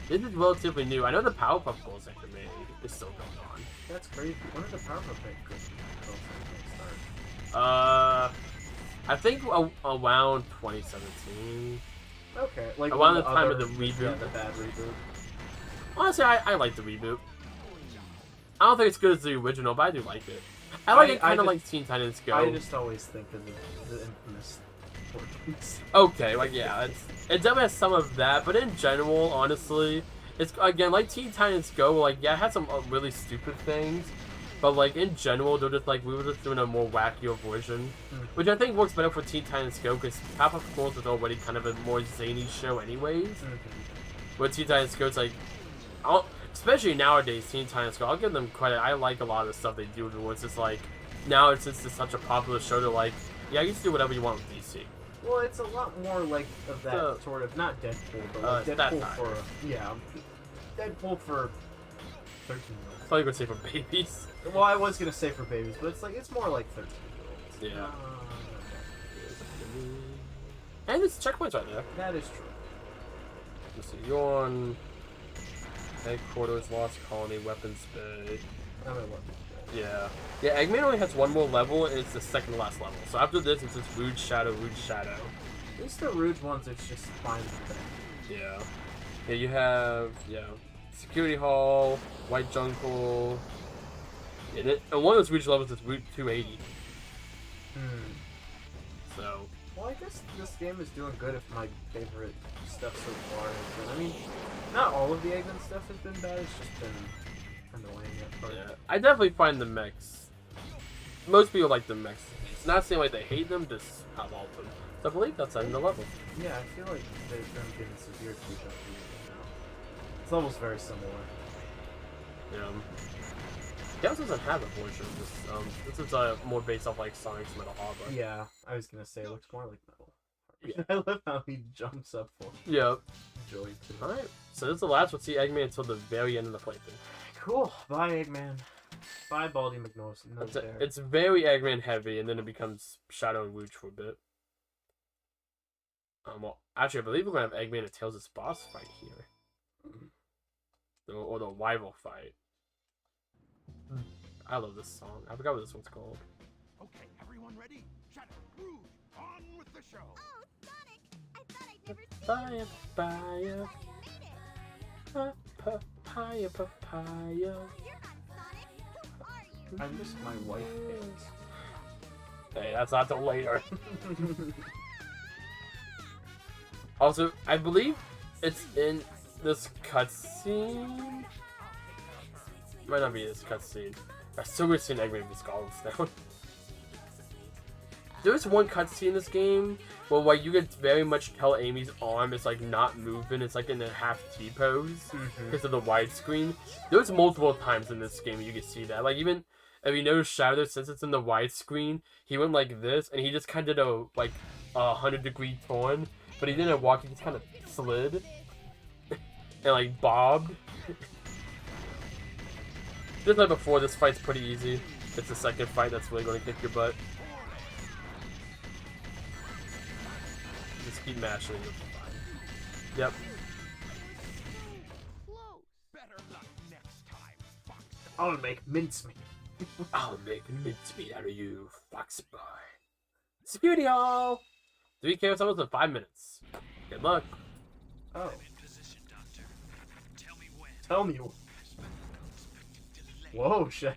This is relatively new. I know the Powerpuff Girls anime is still going on. That's crazy. When did the Powerpuff Girls start? I think around 2017. Okay, like Around when the time of other- the reboot. Yeah, the bad reboot. Honestly, I like the reboot. I don't think it's good as the original, but I do like it. I like it kind of like Teen Titans Go. I just always think of the infamous portions. Okay, like yeah, it definitely has some of that, but in general, honestly, it's again like Teen Titans Go. Like yeah, it had some really stupid things, but like in general, they're just like we were just doing a more wackier version, which I think works better for Teen Titans Go because Powerpuff Girls was already kind of a more zany show, anyways. But Teen Titans Go, it's like, especially nowadays, Teen Titans Go, I'll give them credit. I like a lot of the stuff they do. Where it's just like now since it's such a popular show, they're like, yeah, you can do whatever you want with DC. Well, it's a lot more like of that So- sort of not Deadpool, but like that Deadpool time. for Deadpool for 13-year-olds. I thought you were gonna say for babies. Well, I was gonna say for babies, but it's more like 13-year-olds. Yeah. And it's checkpoints right there. That is true. Let's see, you're on Headquarters, Lost Colony, Weapons Bay. I mean, what? Yeah. Yeah, Eggman only has one more level, and it's the second to last level. So after this, it's just Rouge Shadow, Rouge Shadow. At least the Rouge ones, it's just fine with them. Yeah. Yeah, you have, Security Hall, White Jungle. And one of those Rouge levels is Route 280. So. Well, I guess this game is doing good if my favorite stuff so far has been. I mean, not all of the Eggman stuff has been bad, it's just been annoying at first. Yeah, I definitely find the mechs. Most people like the mechs. It's not saying like they hate them, just I love them. So I believe that's end of the level. Yeah, I feel like they've been getting severe tweak up here now. This level's very similar. Yeah. He also doesn't have a version of this. This is more based off like Sonic's Metal Harbor. Yeah, I was gonna say it looks more like metal. Yeah. I love how he jumps up for Yep. joy too. Alright, so this is the last we'll see Eggman until the very end of the playthrough. Cool. Bye, Eggman. Bye, Baldy McNorris. It's very Eggman heavy, and then it becomes Shadow and Rouge for a bit. Well, actually, I believe we're gonna have Eggman and Tails' boss fight here, or the rival fight. I love this song. I forgot what this one's called. Okay, everyone ready? Shadow, Rouge, on with the show. Oh, Sonic! I thought I'd never see you. Papaya, papaya, papaya. You're not Sonic. Who are you? I miss my wife hands. Hey, that's not till later. Also, I believe it's in this cutscene. Might not be this cutscene. I still wish seen Eggman with skulls down. There's one cutscene in this game where like you can very much tell Amy's arm is like not moving. It's like in a half T pose because of the widescreen. There's multiple times in this game you can see that. Like even if you notice Shadow, since it's in the widescreen, he went like this and he just kind of did a like 100-degree turn, but he didn't walk. He just kind of slid and like bobbed. Just like before, this fight's pretty easy. It's the second fight that's really going to kick your butt. Just keep mashing. You'll be fine. Yep. Close. Better luck next time, Fox. I'll make mincemeat. I'll make mincemeat out of you, fox boy. Security hall! 3 cameras almost in 5 minutes. Good luck. Oh. Position, Doctor. Tell me when. Tell me. Whoa, shit.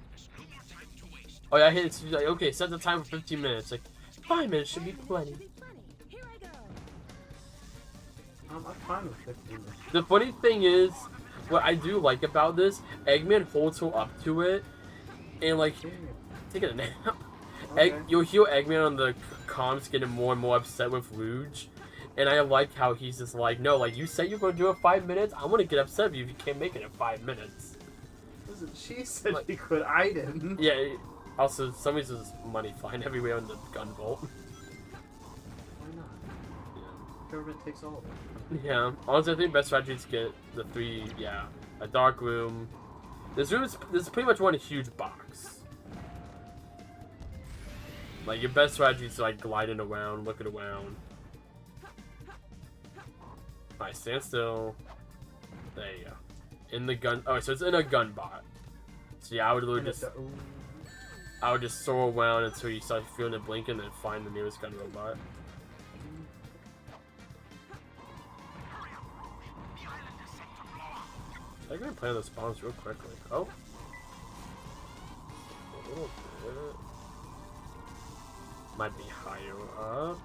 There's no more time to waste. Oh yeah, I hit it. She's like, okay, set the time for 15 minutes. Like, 5 minutes should be plenty. Here I go. I'm fine with 15 minutes. The funny thing is, what I do like about this, Eggman holds her up to it, and like, take a nap. Okay. You'll hear Eggman on the comms getting more and more upset with Rouge, and I like how he's just like, no, like, you said you're gonna do it 5 minutes. I'm gonna get upset with you if you can't make it in 5 minutes. Listen, she said Like- she could. I didn't. Yeah. Also, somebody's just money flying everywhere in the gun vault. Why not? Government takes all of it. Yeah. Honestly, I think best strategy is to get the 3. Yeah, a dark room. This is pretty much one huge box. Like, your best strategy is like gliding around, looking around. Alright, stand still. There you go. In the gun. Oh, so it's in a gun bot. So yeah, I would literally just soar around until you start feeling it blink and then find the nearest gun robot. I'm gonna play on the spawns real quickly. Oh. A little bit. Might be higher up.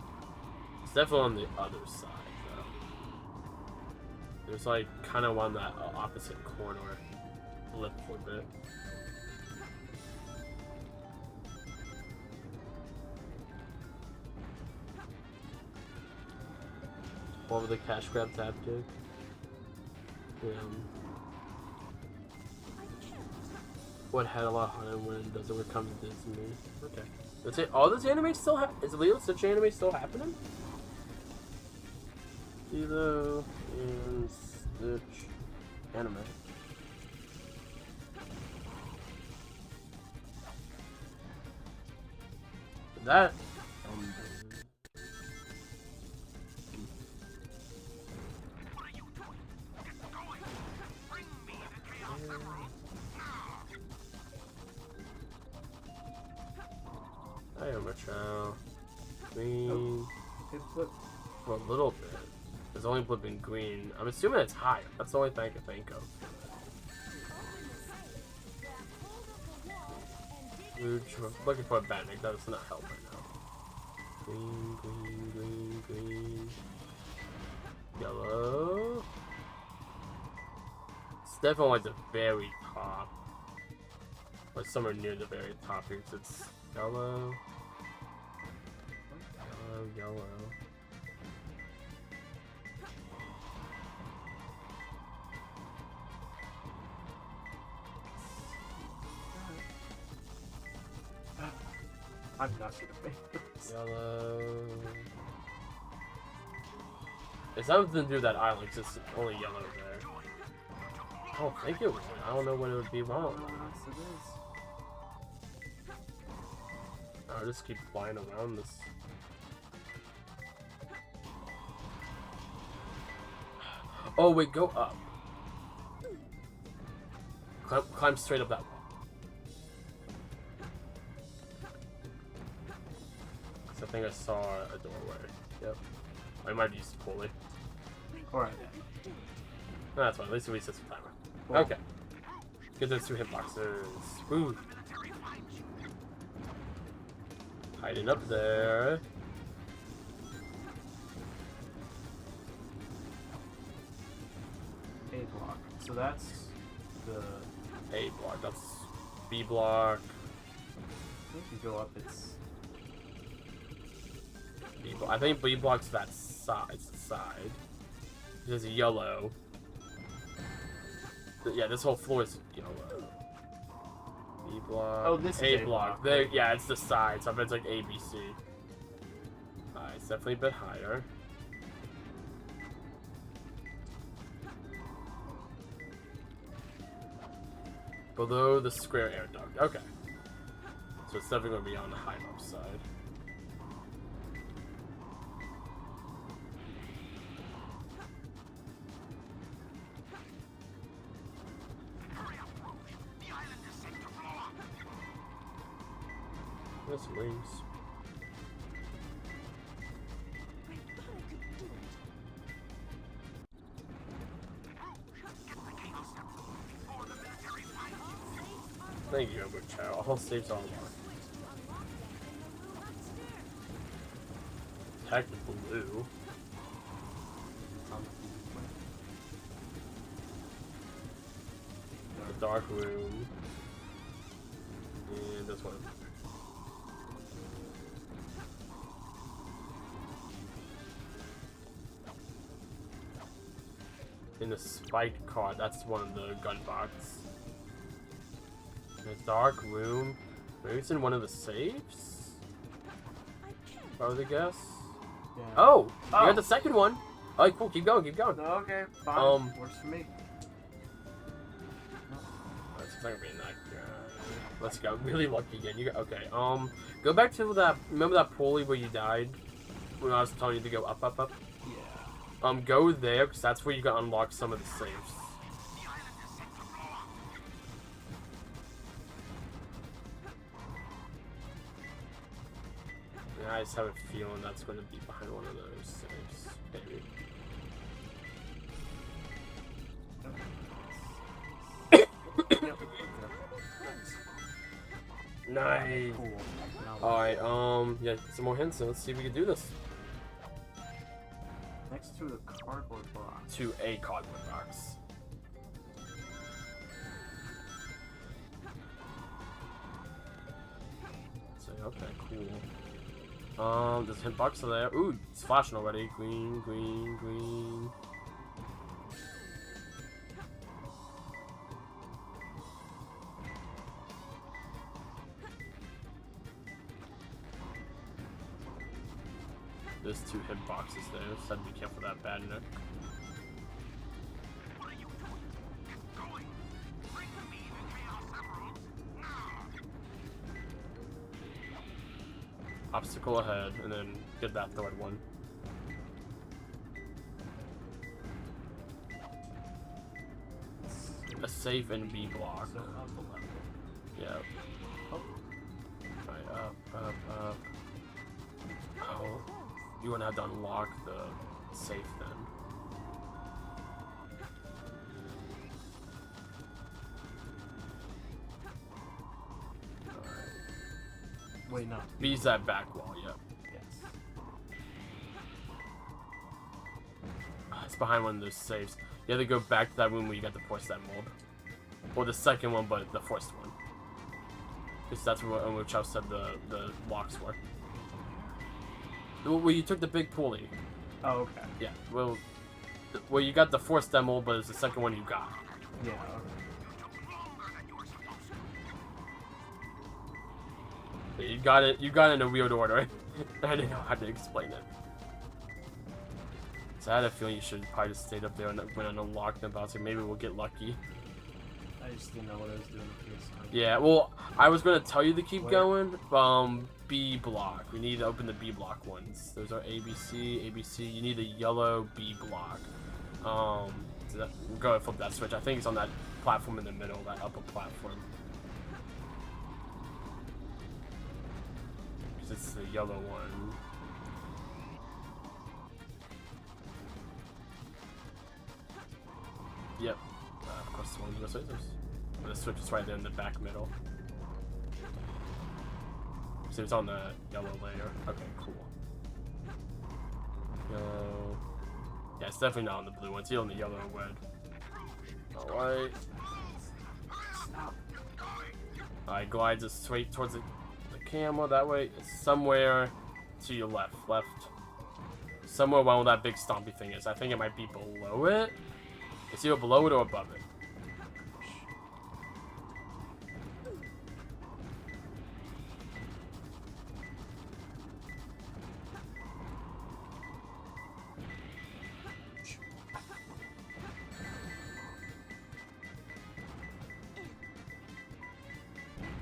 It's definitely on the other side, though. There's like kind of on that opposite corner. Lip for a bit. What would the cash grab tab do? What had a lot harder when does it come to Disney? Okay. That's it. All this anime still is Lilo Stitch anime still happening? Lilo and Stitch anime. That I am a child. Green. It flipped. For a little bit. It's only flipping green. I'm assuming it's higher. That's the only thing I can think of. Rouge, looking for a Batnik. That does not help right now. Green, green, green, green. Yellow. It's definitely like the very top. Or somewhere near the very top here, 'cause it's yellow. Yellow, yellow. I'm not gonna make this. Yellow. It's something to do with that island, 'cause it's only yellow there. I don't think it would. I don't know when it would be wrong. Yes, it is. I'll just keep flying around this. Oh wait, go up. Climb straight up that wall. I think I saw a doorway. Yep. I might have used it poorly. Alright. No, that's fine. At least we set some timer. Well, Okay. Get those 2 hitboxes. Woo. Hiding up there. A block. So that's the. A block. That's B block. If you go up, it's. B block. I think B block's that side. It's the side. There's a yellow. Yeah, this whole floor is yellow. B block. Oh, this is A A block. block. There, yeah, it's the side. So I bet it's like A, B, C. Alright, it's definitely a bit higher. Below the square air duct. Okay. So it's definitely going to be on the high up side. There's some wings. Thank you, Edward Chow. All saves all lost. Attack the blue. The dark room. And this one. In the spiked card, that's one of the gun box. The dark room. Maybe it's in one of the safes? Probably guess. Yeah. Oh! You got the second one! Alright, cool, keep going, keep going. Okay, fine. Works for me. That's not gonna be that good. Let's go. Really lucky again. You got, okay, go back to that, remember that pulley where you died? When I was telling you to go up, up, up? Yeah. Go there, because that's where you can unlock some of the safes. Yeah, I just have a feeling that's going to be behind one of those safes. Maybe. Nice. Cool. Alright, yeah, some more hints, and let's see if we can do this. Next to the cardboard box. To a cardboard box. So, okay, cool. There's a hint box there. Ooh, it's flashing already. Green, green, green. There's 2 hit boxes there, so I'd be careful of that bad nook. Obstacle ahead, and then get that third one. A safe and B block. So up the level. Yeah. Oh. Right, up. Oh. You wouldn't have to unlock the safe then. Wait, no. B's that back wall, yep. Yes. It's behind one of those safes. You have to go back to that room where you got the force that mold. Or the second one, but the first one. Because that's what which I said the locks were. Well, you took the big pulley. Oh, okay. Yeah, well, you got the force demo, but it's the second one you got. Yeah, okay. You got it in a weird order. I didn't know how to explain it. So I had a feeling you should probably just stayed up there and went and unlocked them, but I was like, maybe we'll get lucky. I just didn't know what I was doing this time. Yeah, well, I was gonna tell you to keep Where? going. B block. We need to open the B block ones. Those are ABC, ABC. You need a yellow B block. So go ahead and flip that switch. I think it's on that platform in the middle, that upper platform. Because it's the yellow one. Yep. Of course, the one with the scissors. The switch is right there in the back middle. So it's on the yellow layer. Okay, cool. Yellow. Yeah, it's definitely not on the blue one. It's on the yellow and red. Alright. Alright, glides us straight towards the camera that way. It's somewhere to your left. Somewhere around where that big stompy thing is. I think it might be below it. It's either below it or above it.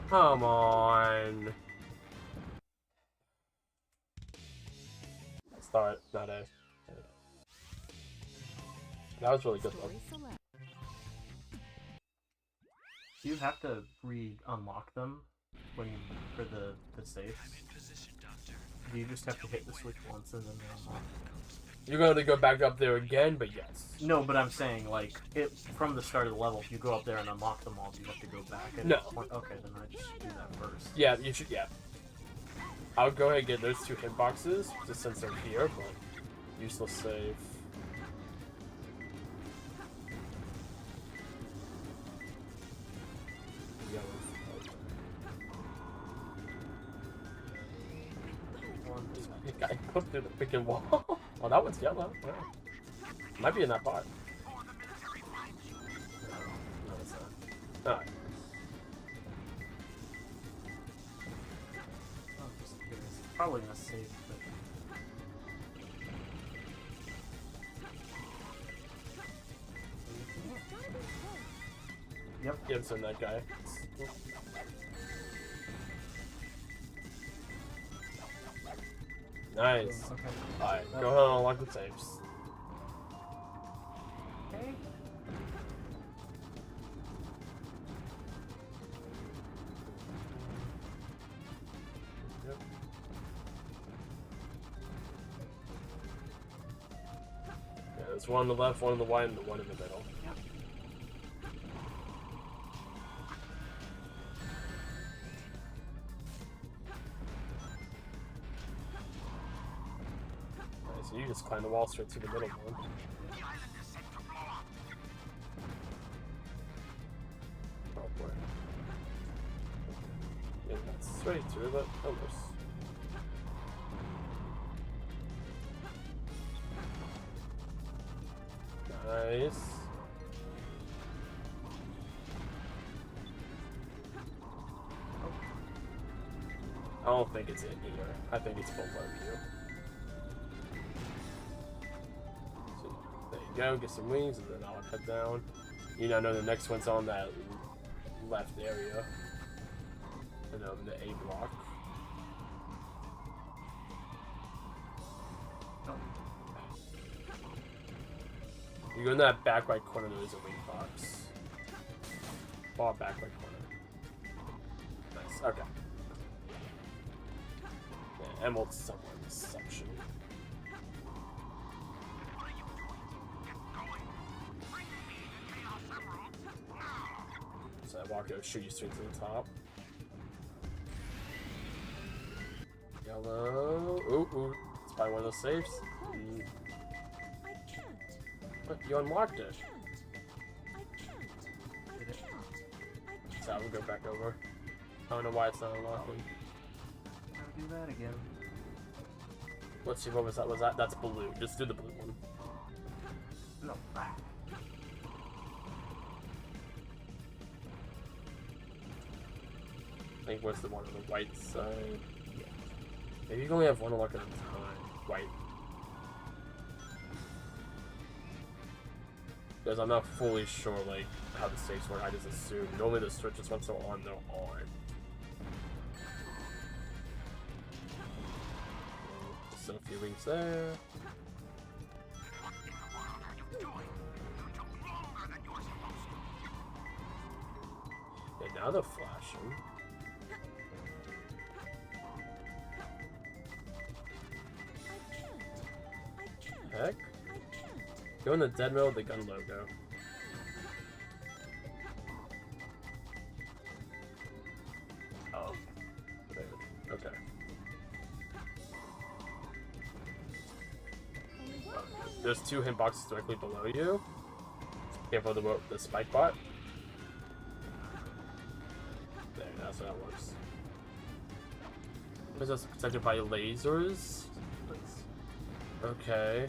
Come on. Start, not A. That was really good though. Do you have to re-unlock them for the safe? Do you just have to hit the switch once and then they're unlocked? You're going to go back up there again, but yes. No, but I'm saying, like, from the start of the level, if you go up there and unlock them all, do you have to go back? At No. Point? Okay, then I just do that first. Yeah, you should, yeah. I'll go ahead and get those 2 hitboxes, just since they're here, but useless save. Yellow. I put through the freaking wall. Oh, that one's yellow. Yeah. Might be in that pot. No, it's not. Alright. Oh, just curious. Probably not safe, but. Yep. Gives him that guy. Nice. Okay. Alright, go ahead and unlock the saves. Okay. Yep. Yeah, there's one on the left, one on the right, and the one in the middle. Yep. Nice, so you just climb the wall straight to the middle one. Oh boy. Yeah, that's straight through, but almost. Nice. I don't think it's in here. I think it's below you. So there you go, get some wings, and then I'll head down. You now know the next one's on that left area. And over the A block. You go in that back right corner, there's a wing box. Far back right corner. Nice, okay. Yeah, Emerald's somewhere in this section. So I walk out, shoot you straight to the top. Yellow. Ooh, ooh. It's probably one of those safes. Mm. I can't. What? You unlocked it. I can't. So I will go back over. I don't know why it's not unlocking. Gotta do that again. Let's see, what was that? Was that? That's blue. Just do the blue one. No. I think what's the one on the white side? Yeah. Maybe you can only have one unlock at a time. White. Because I'm not fully sure, like, how the safes work. I just assume. Normally the switches once they're on, they're on. So a few wings there. Okay, now they're flashing. Heck? Go in the dead middle of the gun logo. Oh. There. Okay. There's 2 hitboxes directly below you. Careful of the spike bot. There, that's how that works. Is this protected by lasers? Okay.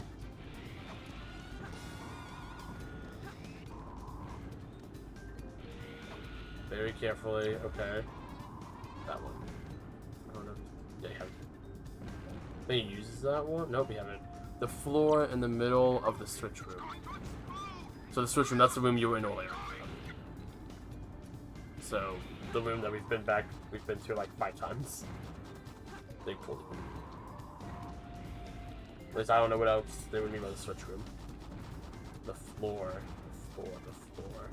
Very carefully. Okay. That one. I don't know. Yeah, you have. I think he uses that one. Nope, you haven't. The floor in the middle of the switch room. So the switch room, that's the room you were in earlier. So the room that we've been to like 5 times. They pulled it. At least I don't know what else they would mean by the switch room. The floor. The floor.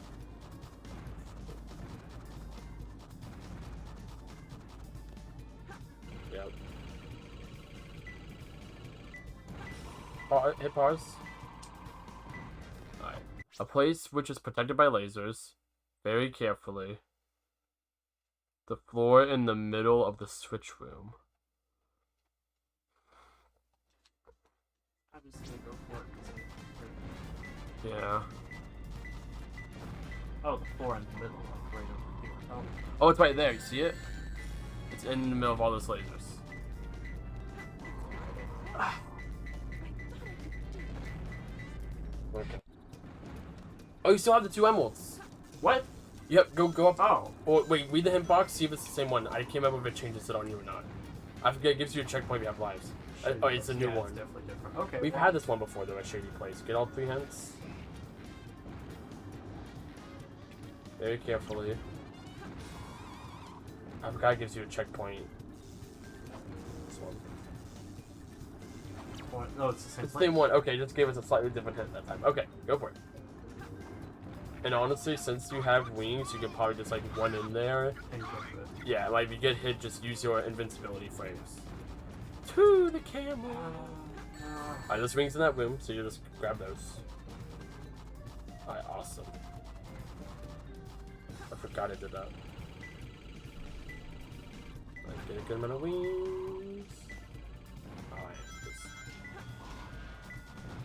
Yep. Hit pause. Alright. A place which is protected by lasers. Very carefully. The floor in the middle of the switch room. I'm just gonna go for it. 'Cause Yeah. oh, the 4 in the middle, like right over here. Oh, Oh, it's right there. You see it? It's in the middle of all those lasers. Ah. Okay. Oh, you still have the 2 emeralds. what? Yep, go up. Oh, Oh, wait, read the hint box, see if it's the same one. I can't remember if it changes it on you or not. I forget, it gives you a checkpoint if you have lives. Oh, it's a new yeah, one. It's definitely different. Okay. We've well, had this one before, though, at Shady Place. Get all 3 hints. Very carefully. I forgot it gives you a checkpoint. This one. no, it's the same. It's the same one. Okay, just gave us a slightly different hint that time. Okay, go for it. And honestly, since you have wings, you could probably just like run in there. And go for it. Yeah, like if you get hit, just use your invincibility frames. To the camera. Alright, there's wings in that room, so you just grab those. Alright, awesome. I forgot I did that. Like, get a good amount of wings. Alright,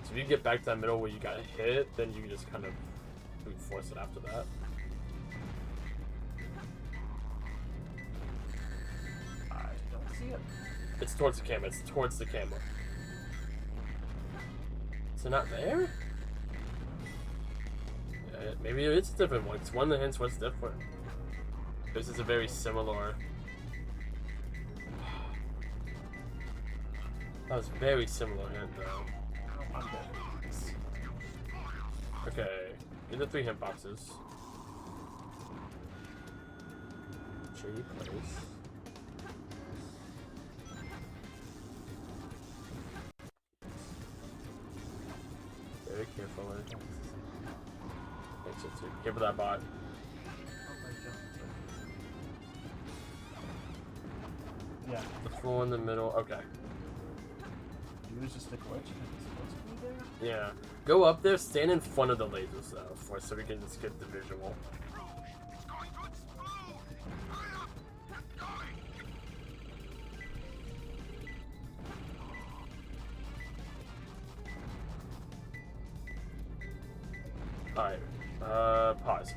so if you get back to that middle where you got hit, then you can just kind of force it after that. I don't see it. It's towards the camera. It's towards the camera. Is it not there? Maybe it's a different one. It's one of the hints was different. This is a very similar. That was very similar hint though. I'm dead. Okay, get the 3 hint boxes. Shady place. Very carefully. Thanks, it's careful that bot. Yeah. The floor in the middle. Okay. It was just a glitch. It was supposed to be there. Yeah. Go up there, stand in front of the lasers though, so we can just get the visual. It's going to explode! Hurry up! Get going! Alright. Pause.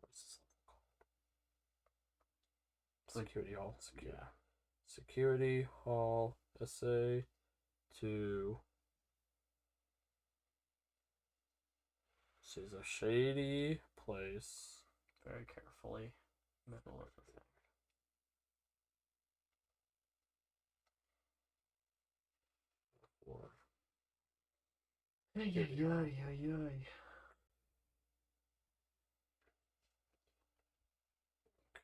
What's this called? Security hall. Security hall. SA 2. This is a shady place. Very carefully. Middle of the thing. Or Ay.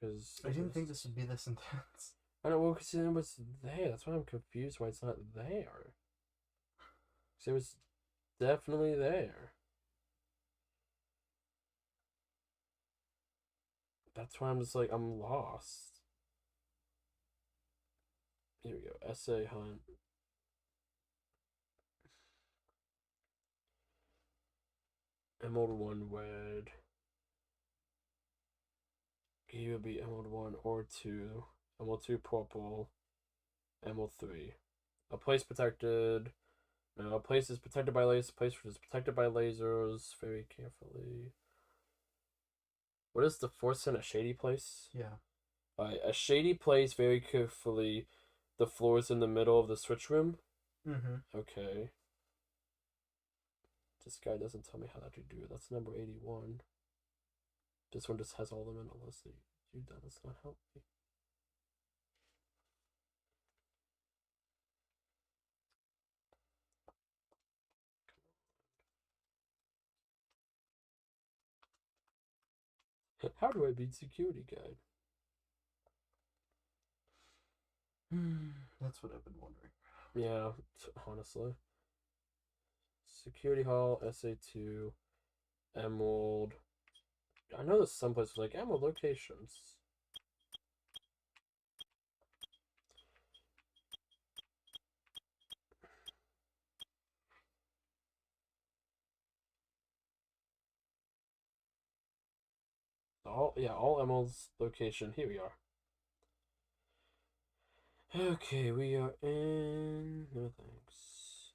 because I didn't think this would be this intense. I don't know, because it was there. That's why I'm confused why it's not there. Because it was definitely there. That's why I'm just like, I'm lost. Here we go. Essay hunt. Emerald 1 red. He would be Emerald 1 or 2. Emerald 2 purple. Emerald 3. A place protected. No, a place is protected by lasers. A place is protected by lasers. Very carefully. What is the force in a shady place? Yeah. Alright, a shady place, very carefully. The floor is in the middle of the switch room. Mm-hmm. Okay. This guy doesn't tell me how to do it. That's number 81. This one just has all them in a list. Dude, that does not help me. How do I beat security guide? That's what I've been wondering. Yeah, honestly. Security hall, SA2, Emerald. I know there's some places like Emerald locations. all emeralds location. Here we are. Okay, we are in. No thanks.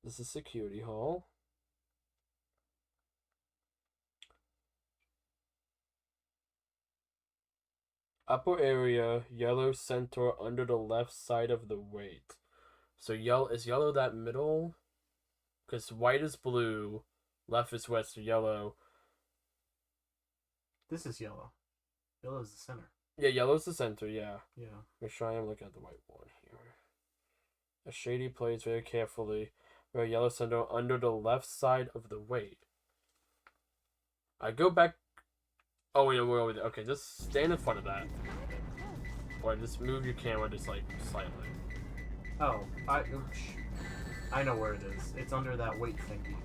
This is security hall. Upper area, yellow center under the left side of the weight. So is yellow that middle? Because white is blue, left is west, so yellow. This is yellow. Yellow is the center. Yeah, yellow's the center, yeah. Yeah. Make sure I am looking at the white one here. A shady place very carefully. Where yellow center under the left side of the weight. I go back. Oh, wait, we're over there. Okay, just stand in front of that. Or just move your camera just like slightly. Oh, I know where it is. It's under that weight thingy.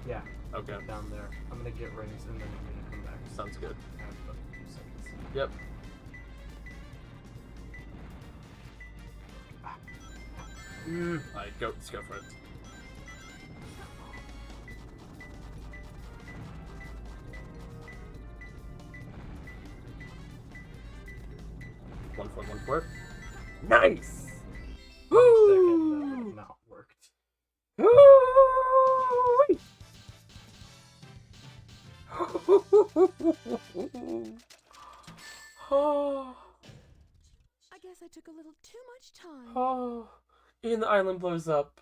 Yeah. Okay. Down there. I'm gonna get rings and then I'm gonna come back. Sounds good. I have a few seconds. Yep. Alright, let's go for it. One for it. Nice! Woo! That not worked. I guess I took a little too much time. Oh, and the island blows up.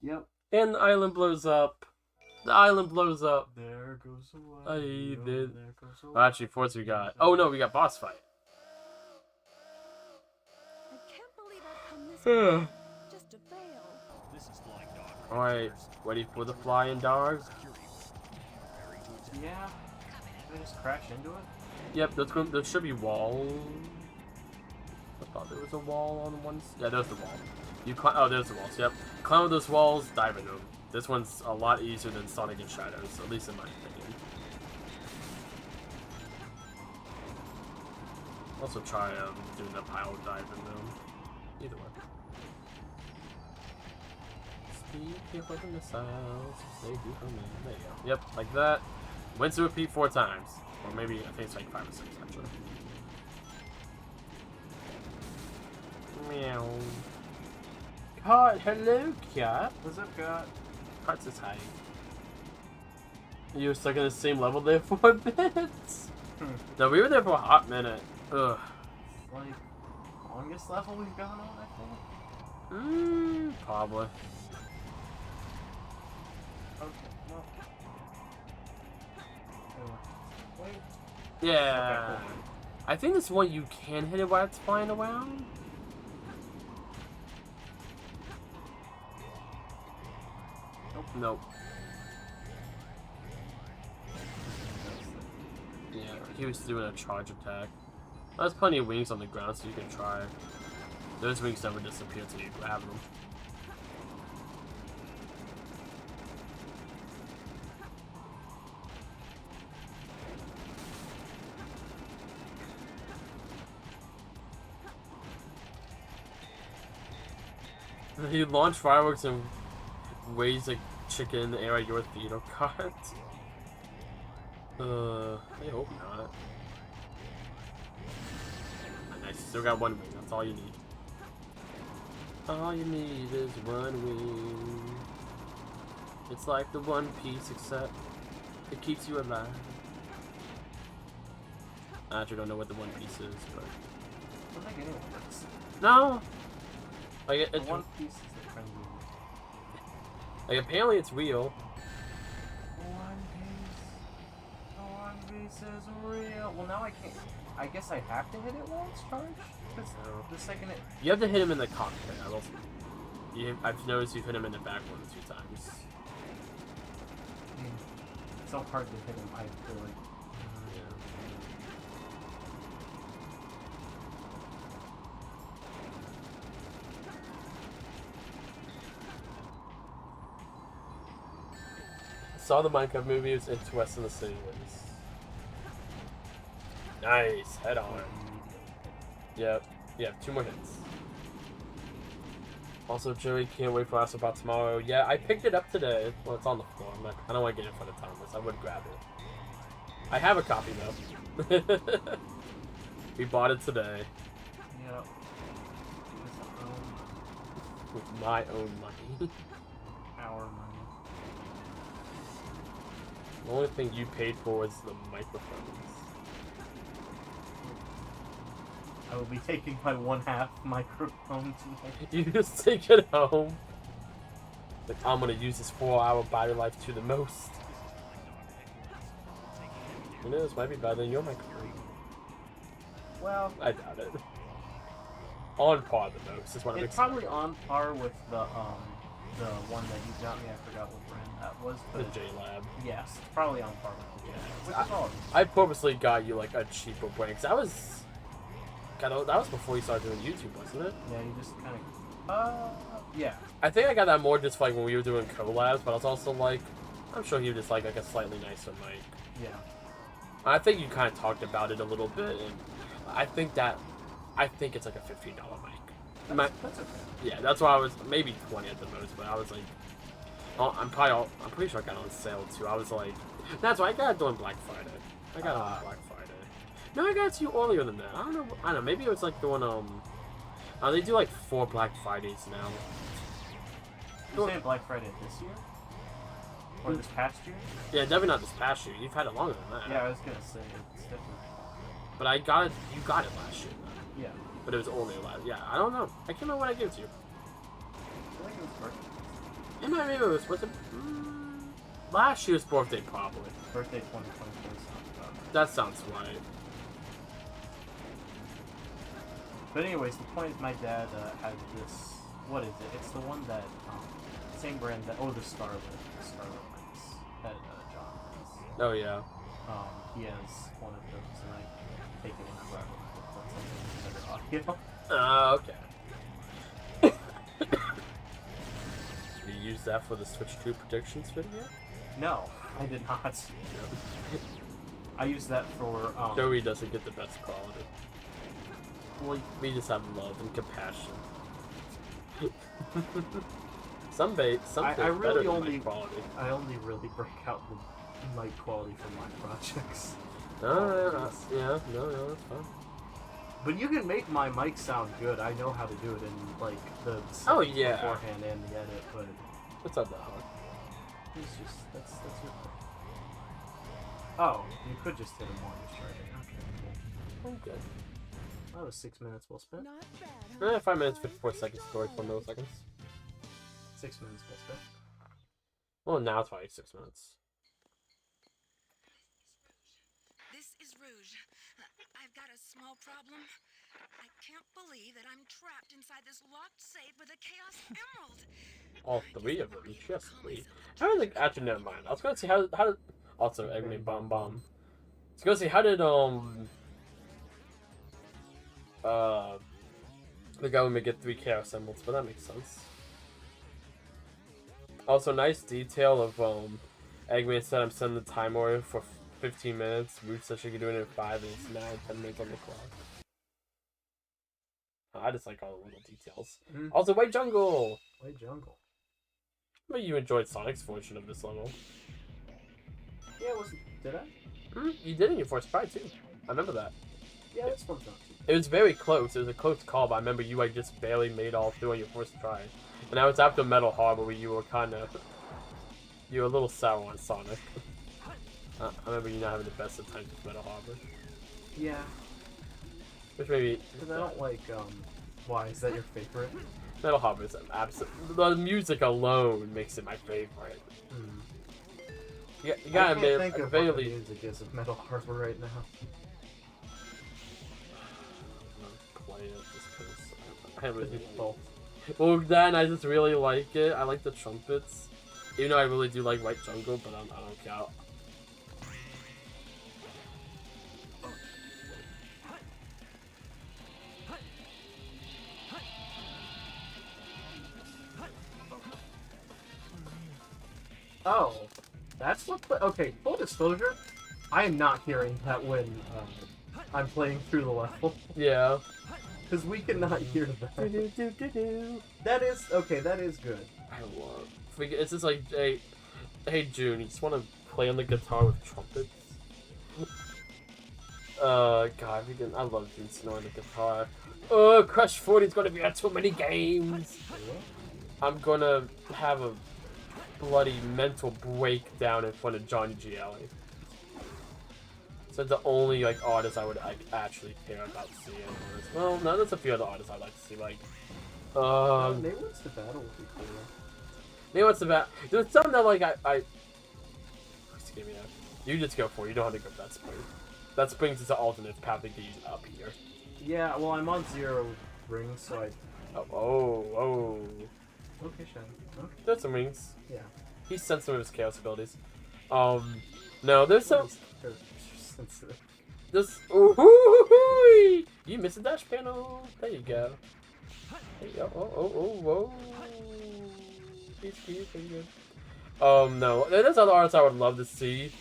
Yep. And the island blows up. The island blows up. There goes the one. I did. There goes the Well, actually, fourth we got. Oh no, we got boss fight. I can't believe I've come this All far just to fail. This is Flying Dog. right, ready for the flying dog? Yeah. Did I just crash into it? Yep, there should be walls. I thought there was a wall on one. Yeah, there's the wall. Oh, there's the walls. Yep. Climb those walls, dive into them. This one's a lot easier than Sonic and Shadows, at least in my opinion. Also try doing the pile dive in them. Either way. Speed people from the missiles, they do from me. There you go. Yep, like that. Went to repeat 4 times. Or maybe, I think it's like 5 or 6 actually. Meow. Cat, hello, cat. What's up, God? Hearts is high. You were stuck in the same level there for a bit. No, we were there for a hot minute. Ugh. Like, longest level we've gone on, I think? Probably. Okay, well. Wait. Yeah. Okay, cool. I think this one you can hit it while it's flying around. Nope. Yeah, he was doing a charge attack. There's plenty of wings on the ground, so you can try. Those wings never disappear until you grab them. He launched fireworks and weighs a chicken in the air at your theater cart. I hope not. Nice, still got 1 wing, that's all you need. All you need is 1 wing. It's like the One Piece, except it keeps you alive. I actually don't know what the One Piece is, but... I don't think anyone works. No! Like, The it's... One Piece is the friendly. Like, apparently it's real. One Piece is real. Well, now I can't. I guess I have to hit it while it's charged? Because the second it. You have to hit him in the cockpit. I've noticed you've hit him in the back 1 or 2 times. It's so hard to hit him, I feel like. Saw the Minecraft movie, it was interesting to see. Nice, head on. Yep, 2 more hits. Also, Joey can't wait for us about tomorrow. Yeah, I picked it up today. Well, it's on the floor. I don't want to get it for the Thomas. I would grab it. I have a copy though. We bought it today Yep. with my own money. Our money. The only thing you paid for is the microphones. I will be taking my 1/2 microphone tonight. You just take it home. Like, I'm gonna use this 4-hour battery life to the most. Who knows? Might be better than your microphone. Well, I doubt it. On par the most is what I'm it's probably on par with the one that you got me. I forgot what brand that was. the But J-Lab. yes, it's probably on par with the Which is all. I purposely got you like a cheaper brand because that was before you started doing YouTube, wasn't it? Yeah, you just kind of. Yeah. I think I got that more just like when we were doing collabs, but I was also like, I'm sure he would just like a slightly nicer mic. Yeah. I think you kind of talked about it a little bit, and I think it's like a $15 mic. That's okay. Yeah, that's why I was maybe 20 at the most, but I was like, I'm pretty sure I got it on sale too. I was like, that's why I got it during Black Friday. I got it on Black Friday. No, I got it to you earlier than that. I don't know. Maybe it was like doing they do like 4 Black Fridays now. You saying Black Friday this year? Or this past year? Yeah, definitely not this past year. You've had it longer than that. Yeah, I was gonna say it's different. But I got it. You got it last year. Yeah. But it was only last. Yeah, I don't know. I can't remember when I gave it to you. I think it was birthday. It might maybe it was last year's birthday probably. Birthday 2024 sounds about right. That sounds right. But anyways, the point is my dad had this. What is it? It's the one that same brand that the Scarlet mics that John has. Oh yeah. He has one of those, and I take it whenever I want better audio. Okay. You use that for the Switch 2 predictions video? No, I did not. I use that for Joey doesn't get the best quality. well, We just have love and compassion. some bait I better really than only my quality. I only really break out the mic quality for my projects. No, that's fine. But you can make my mic sound good. I know how to do it in like the Oh, settings yeah. beforehand and the edit, but It's not that hard. it's just that's your thing. Oh, you could just hit a more distracting. Okay, cool. I'm good. That was 6 minutes well spent. Not bad, huh? 5 minutes, 54 seconds, 44 milliseconds. 6 minutes well spent. Well, now it's probably 6 minutes. This is Rouge. I've got a small problem. I can't believe that I'm trapped inside this locked safe with a Chaos Emerald. All 3 of them. Just 3. How did actually never mind. I was gonna see how did also Eggman Bomb Bomb. I was gonna see how did the government get 3 Chaos Emeralds, but that makes sense. Also, nice detail of Eggman said I'm setting the timer for 15 minutes. Root said she could do it in 5, and it's now 10 minutes on the clock. I just like all the little details. Mm. Also, White Jungle! White Jungle. But you enjoyed Sonic's version of this level. Yeah, did I? You did in your first try, too. I remember that. Yeah, this one's not too It was very close. It was a close call, but I remember you just barely made all through on your first try. And that was after Metal Harbor where you were you were a little sour on Sonic. I remember you not having the best of times with Metal Harbor. Yeah, Which maybe... because I don't like, why, is that your favorite? Metal Harbor is an absolute... The music alone makes it my favorite. You I gotta can't think admit, of what the music is of Metal Harbor right now. Play it just because I really Both. Well, then I just really like it. I like the trumpets, even though I really do like White Jungle, but I don't count. Oh, that's what. Okay, full disclosure, I am not hearing that when I'm playing through the level. Yeah. Because we cannot hear that. That is okay. That is good. I love. It's just like, hey June, you just want to play on the guitar with trumpets? God, I love June Snow on the guitar. Crush 40 is gonna be at too many games. I'm gonna have a bloody mental breakdown in front of Johnny Gielli. So the only like artist I would actually care about seeing. Well, no, there's a few other artists I'd like to see. Like, Nate Wants to Battle would be cool. Nate Wants to Battle. There's some that like I. Excuse me. You just go for it. You don't have to go for that spring. That springs is an alternate path to get you up here. Yeah, well, I'm on 0 rings, so I. Oh. Okay, Shen. Okay. There's some rings. Yeah. He sent some of his chaos abilities. No, there's some. This. Ooh, you missed a dash panel. There you go. There you go. Whoa. He's cute. There you go. No, there's other artists I would love to see.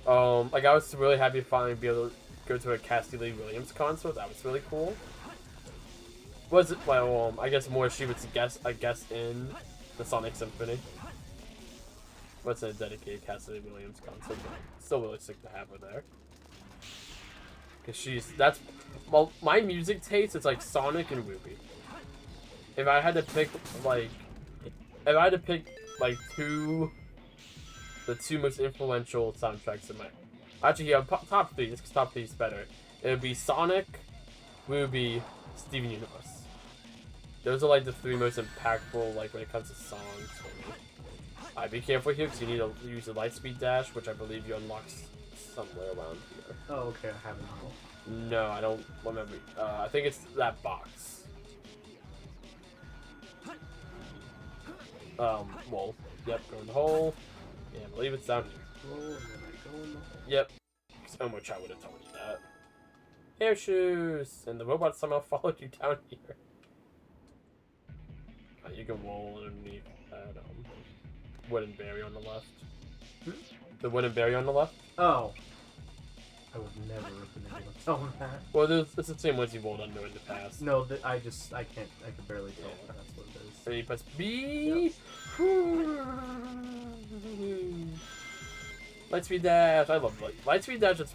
Like I was really happy to finally be able to go to a Cassie Lee Williams concert. That was really cool. Was it? Well, I guess more she was a guest in the Sonic Symphony. What's a dedicated Cassie Lee Williams concert? But still really sick to have her there. Cause well, my music taste is like Sonic and Ruby. If I had to pick like the two most influential soundtracks in my, actually yeah, top 3. This top 3 is better. It would be Sonic, Ruby, Steven Universe. Those are like the 3 most impactful like when it comes to songs for me. Alright, be careful here because you need to use the Lightspeed Dash, which I believe you unlock somewhere around here. Oh, okay, I haven't. No, I don't remember. I think it's that box. Well, yep, go in the hole. Yeah, I believe it's down here. Oh, and then I go in the hole. Yep. So much I would have told you that. Hair shoes! And the robot somehow followed you down here. You can roll underneath that wooden barrier on the left. The wooden barrier on the left? Oh. I would never have been able to tell that. Well, it's the same ones you rolled under in the past. No, I can barely tell if that's what it is. So you press B. Lightspeed Dash. I love Lightspeed Dash. It's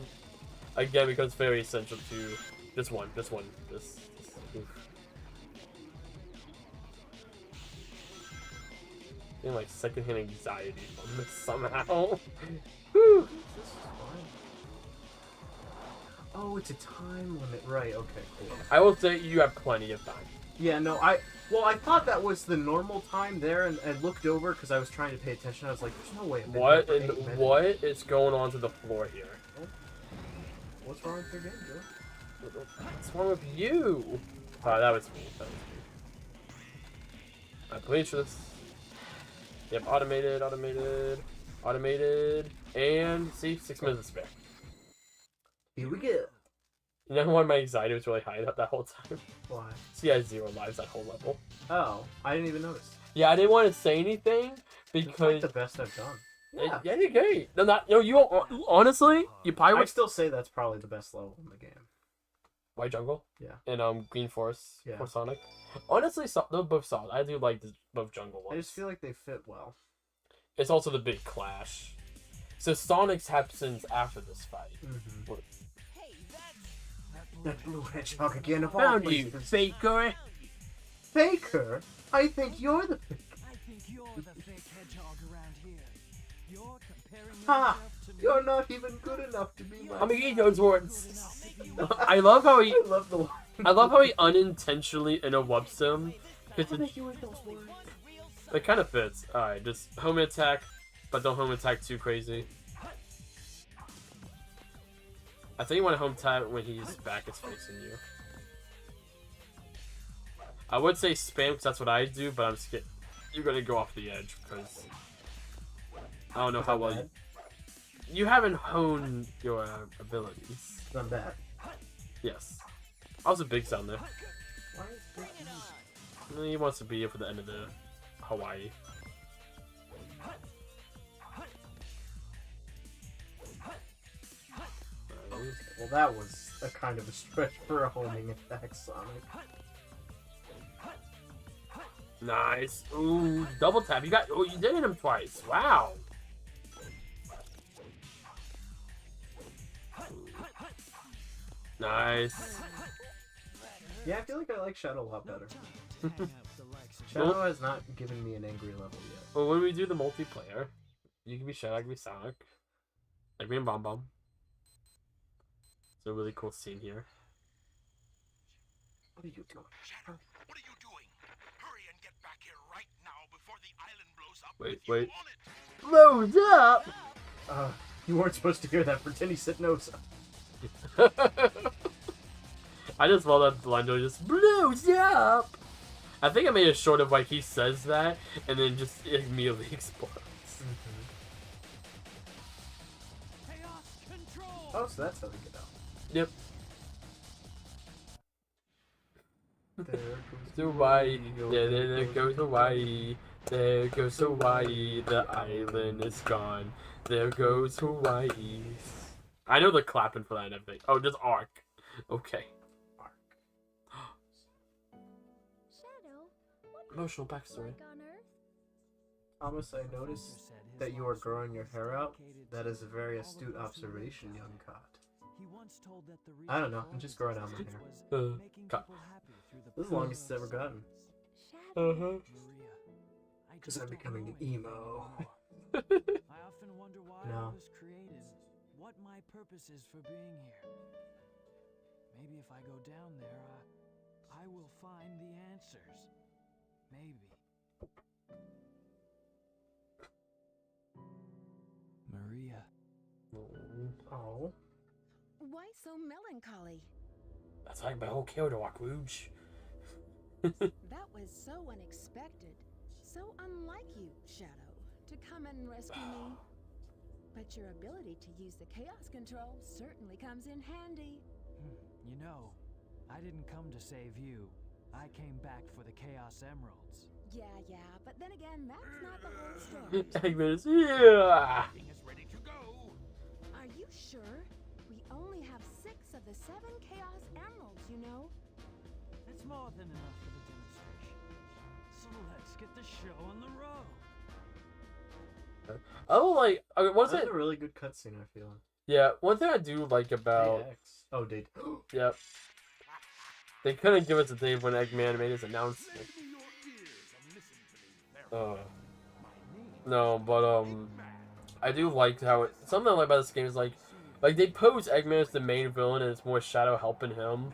again becomes very essential to this one. Oof. Getting like secondhand anxiety from this somehow. Whew. Oh, it's a time limit, right? Okay, cool. I will say you have plenty of time. Yeah, no, I thought that was the normal time there, and I looked over because I was trying to pay attention. I was like, "There's no way." What is going on to the floor here? What's wrong with your game, Joe? What's wrong with you? Oh, that was me. I believe this. Yep, automated, and see, 6 minutes to spare. Here we go. You know why my anxiety was really high that whole time? Why? See, I had 0 lives that whole level. Oh, I didn't even notice. Yeah, I didn't want to say anything It's because like the best I've done. yeah, you're great. You honestly, you probably I would. still say that's probably the best level in the game. White Jungle. Yeah. And Green Forest. Yeah. For Sonic. Honestly, they're both solid. I do like both Jungle ones. I just feel like they fit well. It's also the big clash. So Sonic's happens after this fight. Mm-hmm. What- That blue hedgehog again of all Found you, places. faker. Faker? I think you're the faker. I think you're the fake hedgehog around here. You're comparing Ha! yourself to me. You're not even good enough to be my. I'm gonna eat those words. I love how he. I love the line. I love how he unintentionally interrupts him. Because it kind of fits. Alright, just home attack, but don't home attack too crazy. I think you want to home attack when his back is facing you. I would say spam because that's what I do, but I'm scared you're gonna go off the edge because I don't know how well you haven't honed your abilities. Not bad. Yes. I was a big sound there. Why is this He wants to be here for the end of the Hawaii. Well, that was a kind of a stretch for a homing attack, Sonic. Nice. Ooh, double tap. You got. Oh, you did hit him twice. Wow. Nice. Yeah, I feel like I like Shadow a lot better. Hang up the likes of Shadow has not given me an angry level yet. Well, when we do the multiplayer, you can be Shadow, I can be Sonic. I can be Bomb Bomb. It's a really cool scene here. What are you doing? Shadow, what are you doing? Hurry and get back here right now before the island blows up. Wait, with you wait. on it. Blows up! You weren't supposed to hear that. Pretend he said no. So. I just love that Blendo just blows up! I think I made a short of like he says that, and then just immediately explodes. chaos control. Oh, so that's how we get out. Yep. There To Hawaii, there goes Hawaii. There goes Hawaii, the island is gone. There goes Hawaii. I know the clapping for that and everything. Oh, just arc. Okay. Shadow, what Emotional do you backstory. like on Earth? Thomas, I noticed that you are growing your hair out. That is a very astute observation, young cot. I don't know, I'm just growing out my hair. This is the longest it's ever gotten. Shadow, Because I'm becoming an emo. I often wonder why I No. was created, what my purpose is for being here. Maybe if I go down there, I will find the answers. Maybe. Maria. Oh. Why so melancholy? That's like my whole character walk, Rouge. That was so unexpected. So unlike you, Shadow, to come and rescue me. But your ability to use the chaos control certainly comes in handy. You know, I didn't come to save you. I came back for the Chaos Emeralds. Yeah, but then again, that's not the whole story. Eggman's, yeah! Everything is ready to go. Are you sure? We only have 6 of the 7 Chaos Emeralds, you know? That's more than enough for the demonstration. So let's get the show on the road. Oh, like, what's That's it? a really good cutscene, I feel. Yeah, one thing I do like about. DX. Oh, date. Yep. They couldn't give us a date when Eggman made his announcement. Lend me your ears and listen to me very No, but I do like how something I like about this game is like they pose Eggman as the main villain and it's more Shadow helping him.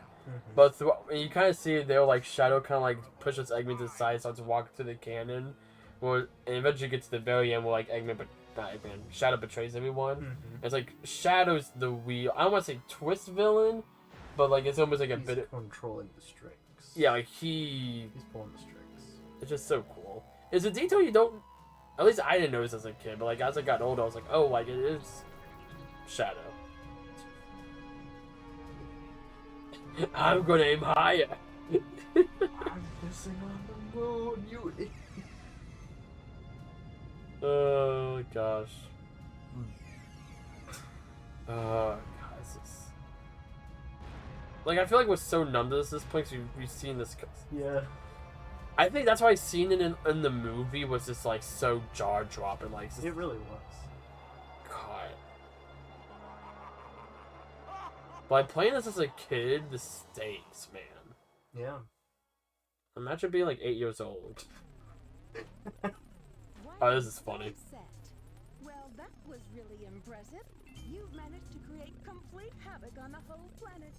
But and you kind of see they're like Shadow kind of like pushes Eggman to the side, starts walking to the cannon, and eventually gets to the very end where like Shadow betrays everyone. It's like Shadow's the wheel. I don't want to say twist villain, but like it's almost like a He's bit. controlling the strings. Yeah, like he's pulling the strings. It's just so cool. It's a detail you don't. At least I didn't notice as a kid, but like as I got older, I was like, oh, like it is Shadow. I'm gonna aim higher. I'm missing on the moon, you idiot. Oh gosh. God, this is... Like I feel like we're so numb to this point. Cause we've seen this. Yeah. I think that's why seeing it in the movie was just like so jaw dropping. Like It really was. God. But playing this as a kid, the stakes, man. Yeah. Imagine being like 8 years old. What This is funny. set. Well, that was really impressive. You've managed to create complete havoc on the whole planet.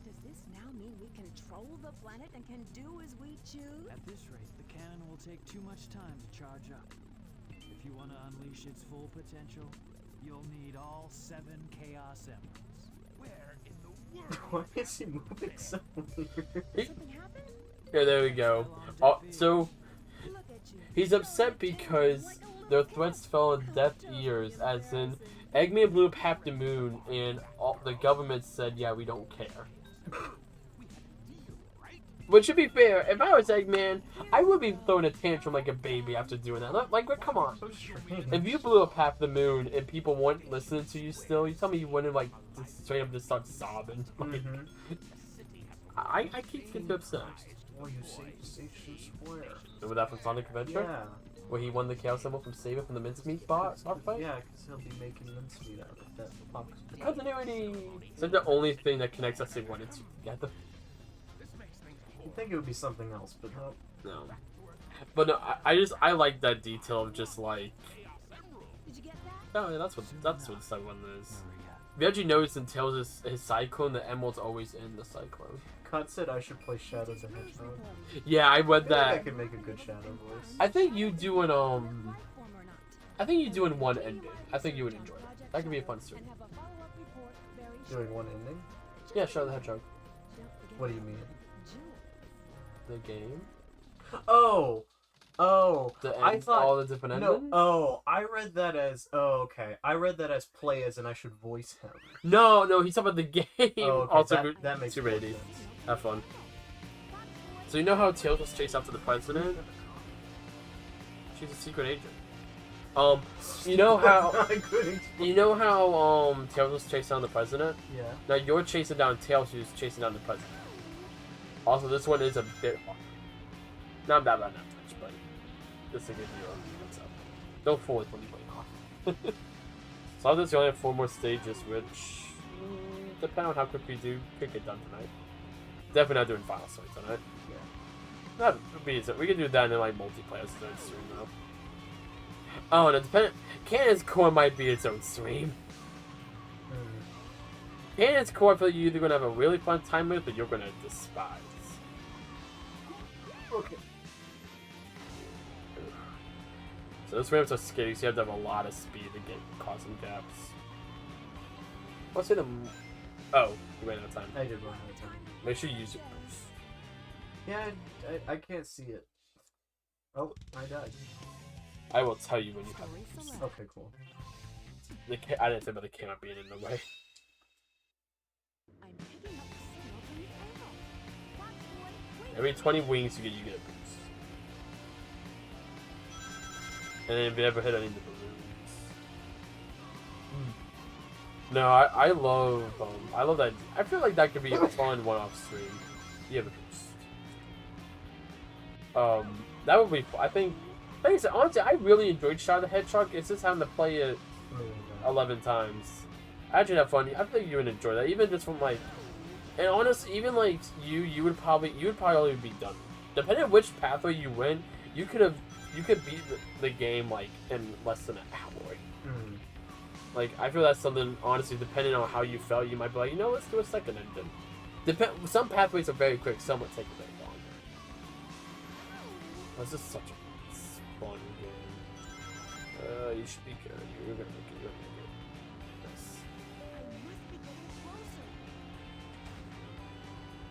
Does this now mean we control the planet and can do as we choose? At this rate, the cannon will take too much time to charge up. If you want to unleash its full potential, you'll need all 7 Chaos Emeralds. Where in the world? Why is he moving so weird? Something happened? Yeah, there we go. So Look at you. he's upset because their threats fell on deaf ears, as in Eggman blew up half the moon, and the government said, "Yeah, we don't care." Which, to be fair, if I was Eggman, I would be throwing a tantrum like a baby after doing that. Like, come on. So strange. If you blew up half the moon and people weren't listening to you still, you tell me you wouldn't, like, just straight up just start sobbing. Like, I can't get upset. Oh, you saved Station Square. Remember that from Sonic Adventure? Yeah. Where he won the Chaos Emerald from Saber from the mincemeat bar fight? Yeah, because he'll be making mincemeat out of that fox. Continuity! Is that the only thing that connects us in one and two together? You'd think it would be something else, but no. No. But no, I like that detail of just like, Did you get that? oh yeah, that's what the second one is. If you actually notice in Tails' his cyclone, the emerald's always in the cyclone. Cut said I should play Shadow the Hedgehog. Yeah, I read I that. could make a good Shadow voice. I think you do an Platform or not? I think you do in one ending. I think you would enjoy it. That could be a fun stream. And have a follow-up report very Doing shortly. one ending? Yeah, Shadow the Hedgehog. Don't forget What do you mean? jewels. The game. Oh! Oh! The I ends, thought... all the different No, endings. oh, I read that as... Oh, okay. I read that as play as and I should voice him. No, he's talking about the game. Oh, okay. Also, that makes super more 80. sense. Have fun. So you know how Tails was chased after the president? She's a secret agent. You know how I couldn't... you know how Tails was chasing down the president? Yeah. Now you're chasing down Tails, who's chasing down the president. Also, this one is a bit hard. Not that much, but just to give you a heads up. Don't fool it when you play off. So after this, you only have 4 more stages, which, depending on how quick we do, could get done tonight. Definitely not doing final story tonight. Yeah. That would be it. We can do that in like multiplayer stream though. Oh, and depending, Cannon's Core might be its own stream. Cannon's Core, I feel like you're either gonna have a really fun time with, or you're gonna despise. Okay. So this ramps are scary, so you have to have a lot of speed to get cause some gaps. What's in the? Oh, you ran out of time. I did run out of time. Make sure you use your boost. Yeah, I can't see it. Oh, I died. I will tell you when you have Story boost. select. Okay, cool. I didn't think about the camera being in the way. I'm picking up the signal from the arrow. Fox boy, wait. Every 20 wings you get a boost. And then if you ever hit any of the balloons. No, I love that. I feel like that could be a fun one-off stream. You have a boost. That would be. I think. Like I said, honestly, I really enjoyed Shadow the Hedgehog. It's just having to play it 11 times. I actually have fun. I think you would enjoy that, even just from like. And honestly, even like you would probably only be done. Depending on which pathway you went, you could beat the game like in less than an hour. Like, I feel that's something, honestly, depending on how you felt, you might be like, you know, let's do a second ending. Some pathways are very quick, some would take a bit longer. That's just such a fun game. You should be good. You're gonna make it. You're gonna make it. Yes. I must be getting closer.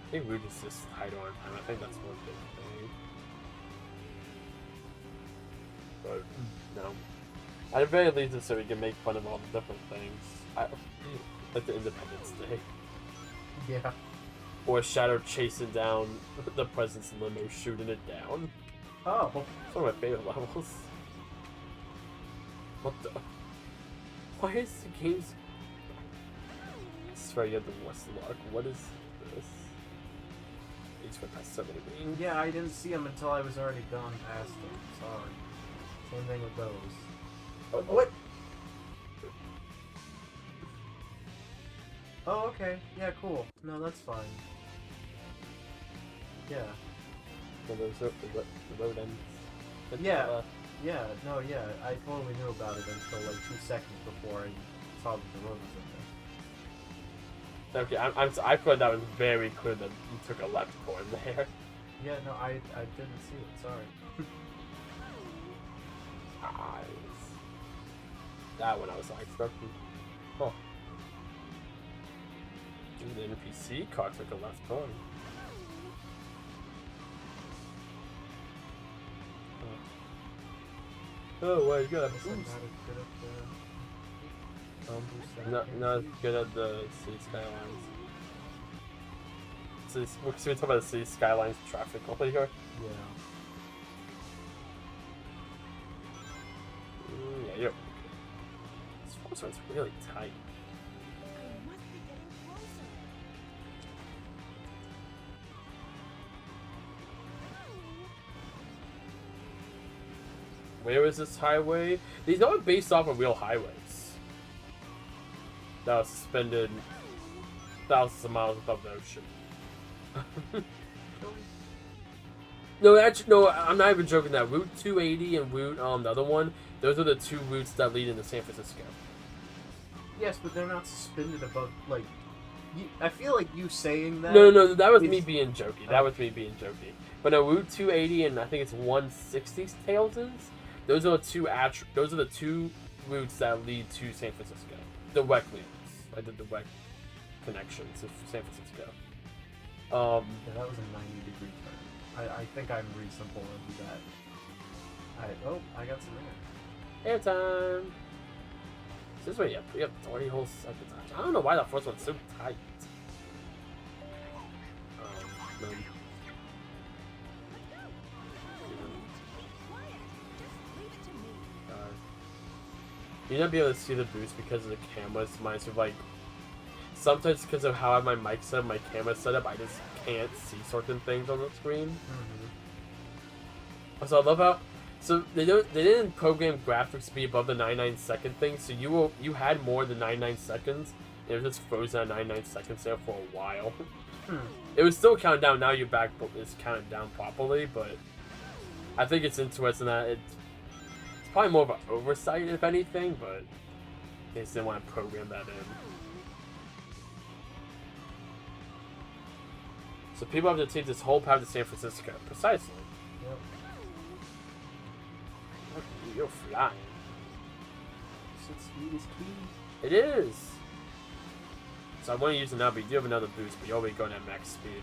I think we just hide on time. I think that's one big thing. But, no. At the very least, it's so we can make fun of all the different things. Like the Independence Day. Yeah. Or Shadow chasing down the President's limo, shooting it down. Oh. It's one of my favorite levels. What the? Why is the game's... I swear you have the worst luck. What is this? He's gonna pass so many wings. Yeah, I didn't see him until I was already gone past him. Sorry. Same thing with those. Oh, What? Oh, okay. Yeah, cool. No, that's fine. Yeah. So the road ends. Yeah. Yeah, no, yeah. I totally knew about it until like 2 seconds before I saw that the road was in there. Okay, I feel like that was very clear that you took a left turn there. Yeah, no, I didn't see it. Sorry. Eyes. That one I was like expecting. Oh. Dude, the NPC car took a left turn. Oh, well, you got a I said boost. not as good at the... Not as good at the city skylines. So we're talking about the city skylines traffic over here. Yeah. Yeah, you're. This one's really tight. I must be getting closer. Where is this highway? These aren't based off of real highways. That was suspended thousands of miles above the ocean. No, actually, no, I'm not even joking. That Route 280 and Route the other one, those are the two routes that lead into San Francisco. Yes, but they're not suspended above, like... I feel like you saying that... No, that was me being jokey. That was me being jokey. But no, Route 280 and I think it's 160 Tailsons, those are the two routes that lead to San Francisco. Direct routes. I did direct connections to San Francisco. Yeah, that was a 90-degree turn. I think I'm reasonable in that. I got some air. Airtime! This way, we have 30 whole seconds. I don't know why that first one's so tight. No. You not be able to see the boost because of the cameras. Reminds me of like sometimes because of how I have my mic set up, my camera set up, I just can't see certain things on the screen. Mm-hmm. So I love how they didn't program graphics to be above the 99 second thing. So you had more than 99 seconds. And it was just frozen at 99 seconds there for a while. It was still counting down. Now your back is counting down properly, but I think it's interesting that it's probably more of an oversight, if anything, but they just didn't want to program that in. So people have to take this whole path to San Francisco. Precisely. Yep. You're flying. 6 speed is key. It is! So I want to use it now, but you do have another boost, but you're already going at max speed.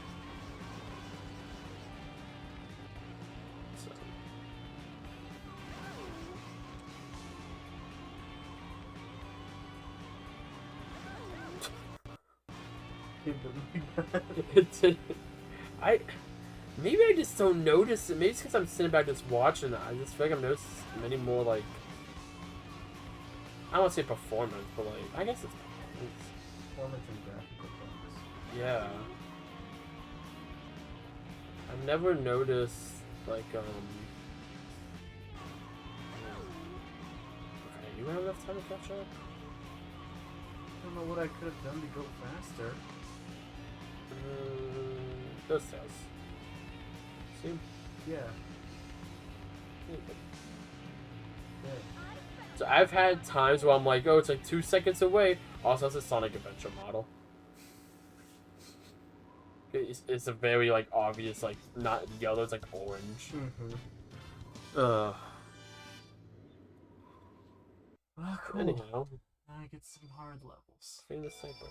Maybe I just don't notice it. Maybe it's because I'm sitting back just watching it. I just feel like I've noticed many more, like, I don't want to say performance, but like, I guess it's Performance and graphical things. Yeah. I've never noticed, like, okay, you have enough time to catch up? I don't know what I could have done to go faster. Those tails. See? Yeah. Yeah. Yeah. So I've had times where I'm like, oh, it's like 2 seconds away. Also, it's a Sonic Adventure model. It's a very, like, obvious, like, not yellow, it's like orange. Mm-hmm. Ugh. Oh, cool. Anyhow. Now I get some hard levels. Feigned the Sniper.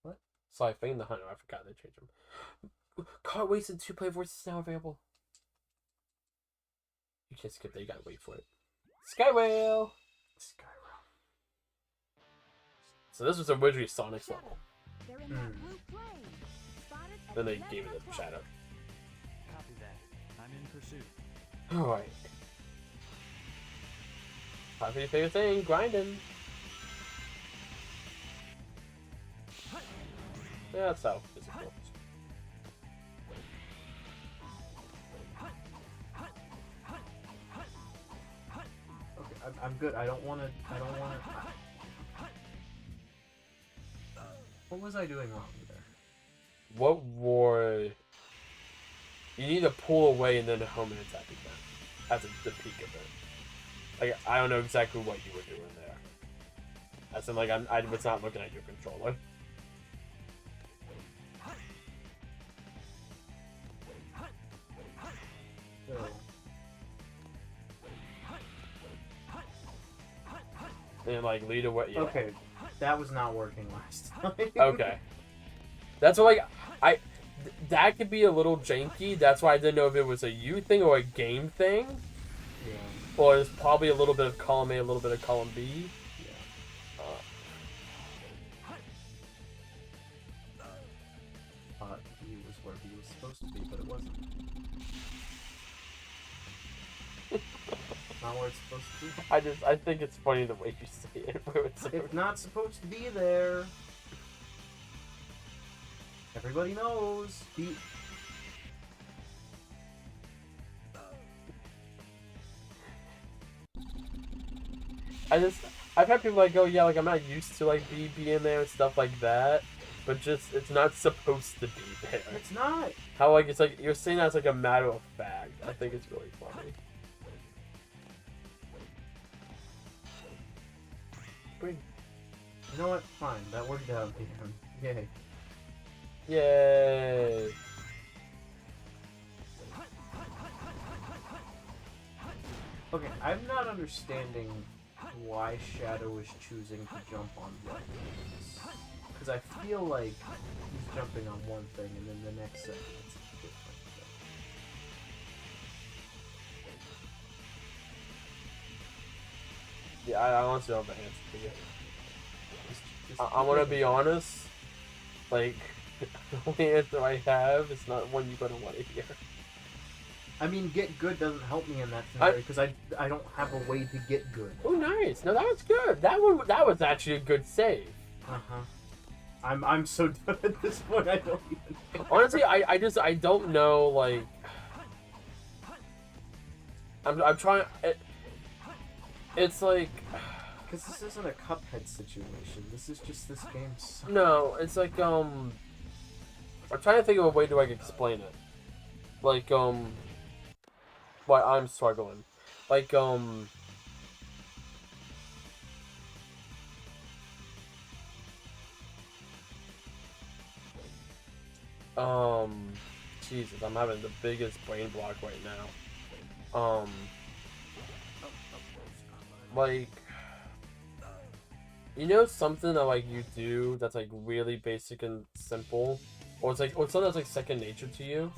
What? Sorry, Feigned the Hunter. I forgot they changed them. Cart Wasted 2-player voice is now available. You can't skip that. You gotta wait for it. Skywhale! Skyrim. So this was originally Sonic's level. They're in that blue plane. Spotted at Then they the gave it left a shadow. Copy that. I'm in pursuit. Alright. Time for your favorite thing, grinding. Yeah, that's how physical works. Okay, I'm good. I don't want to. What was I doing wrong there? What war? You need to pull away and then a home and attack again. That's the peak of it. Like, I don't know exactly what you were doing there. As in, like, I was not looking at your controller. So, And, like, lead away. Yeah. okay, that was not working last time. Okay. That's what, like, that could be a little janky. That's why I didn't know if it was a you thing or a game thing. Yeah. Or it's probably a little bit of column A, a little bit of column B. He was where he was supposed to be, but it wasn't. Not where it's supposed to be. I think it's funny the way you say it. Where it's It's not supposed to be there. Everybody knows. I've had people like, oh yeah, like I'm not used to like B being there and stuff like that, but just it's not supposed to be there. It's not. How like it's like you're saying that's like a matter of fact. I think it's really funny. You know what? Fine, that worked out. Yay. Yay! Okay, I'm not understanding why Shadow is choosing to jump on weapons. Because I feel like he's jumping on one thing and then the next second it's a different thing. Yeah, I honestly don't have an answer for you. I'm gonna be honest. Like, the only answer I have is not one you're gonna want to hear. I mean, get good doesn't help me in that scenario because I don't have a way to get good. Oh, nice. No, that was good. That was actually a good save. I'm so done at this point. I don't even. Honestly, I don't know. Like, I'm trying. It's like. Because this isn't a Cuphead situation. This is just this game sucks. No, it's like I'm trying to think of a way to like explain it. Like why I'm struggling. Like Jesus, I'm having the biggest brain block right now. Like, you know something that like you do that's like really basic and simple, or it's something that's like second nature to you,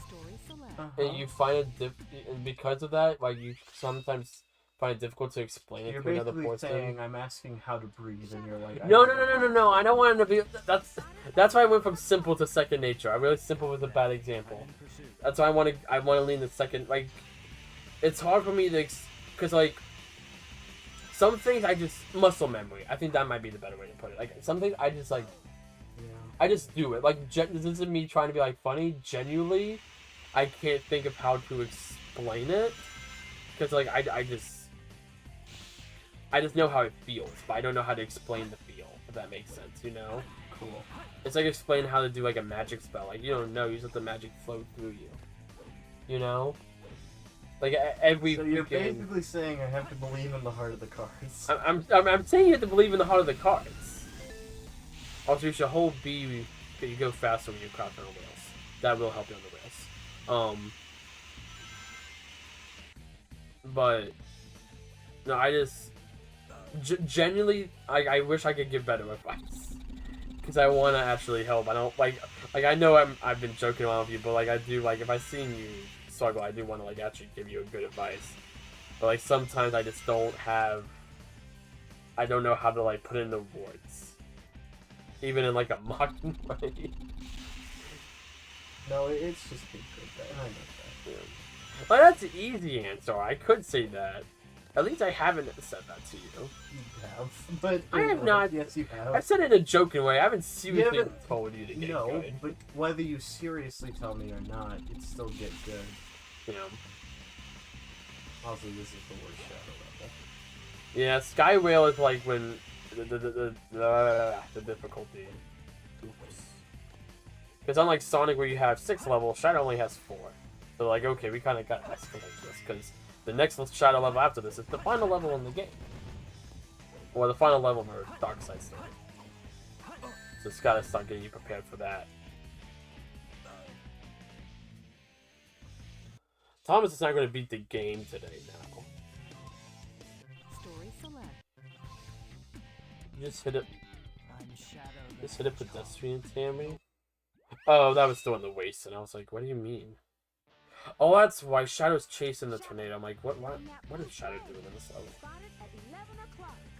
and you find it and because of that, like you sometimes find it difficult to explain it to another person. You're basically saying I'm asking how to breathe, and you're like, no. I don't want it to be. That's why I went from simple to second nature. I really simple was a bad example. That's why I want to lean the second. Like, it's hard for me to because like. Some things I just muscle memory. I think that might be the better way to put it. Like some things I just like, I just do it. Like this isn't me trying to be like funny. Genuinely, I can't think of how to explain it because like I just know how it feels, but I don't know how to explain the feel. If that makes sense, you know? Cool. It's like explaining how to do like a magic spell. Like you don't know, you just let the magic flow through you. You know? Like every. So you're basically saying I have to believe in the heart of the cards. I'm saying you have to believe in the heart of the cards. Also, you should hold B. You go faster when you crouch on the rails. That will help you on the rails. But no, I just genuinely I wish I could give better advice because I want to actually help. I don't like I know I've been joking around with you, but like I do like if I seen you struggle, I do want to like actually give you a good advice, but like sometimes I just don't know how to like put in the words, even in like a mocking way. No, it's just been good. I know that. Yeah. Well, that's an easy answer. I could say that. At least I haven't said that to you. You have, but I have not. Yes, you have. I said it in a joking way. I haven't seriously told you to get good. But whether you seriously tell me or not, it still get good. Yeah. Also, this is the worst shadow level. Yeah, Sky Whale is like when the difficulty. Oops. Because unlike Sonic, where you have 6 levels, Shadow only has 4. So like, okay, we kind of got to escalate this because the next Shadow level after this is the final level in the game, or the final level of our Dark Side story. So it's got to start getting you prepared for that. Thomas is not going to beat the game today now. Story select. Just hit it. Just hit a pedestrian, Tammy. Oh, that was still in the waste, and I was like, what do you mean? Oh, that's why Shadow's chasing the tornado. I'm like, what is Shadow doing in this level?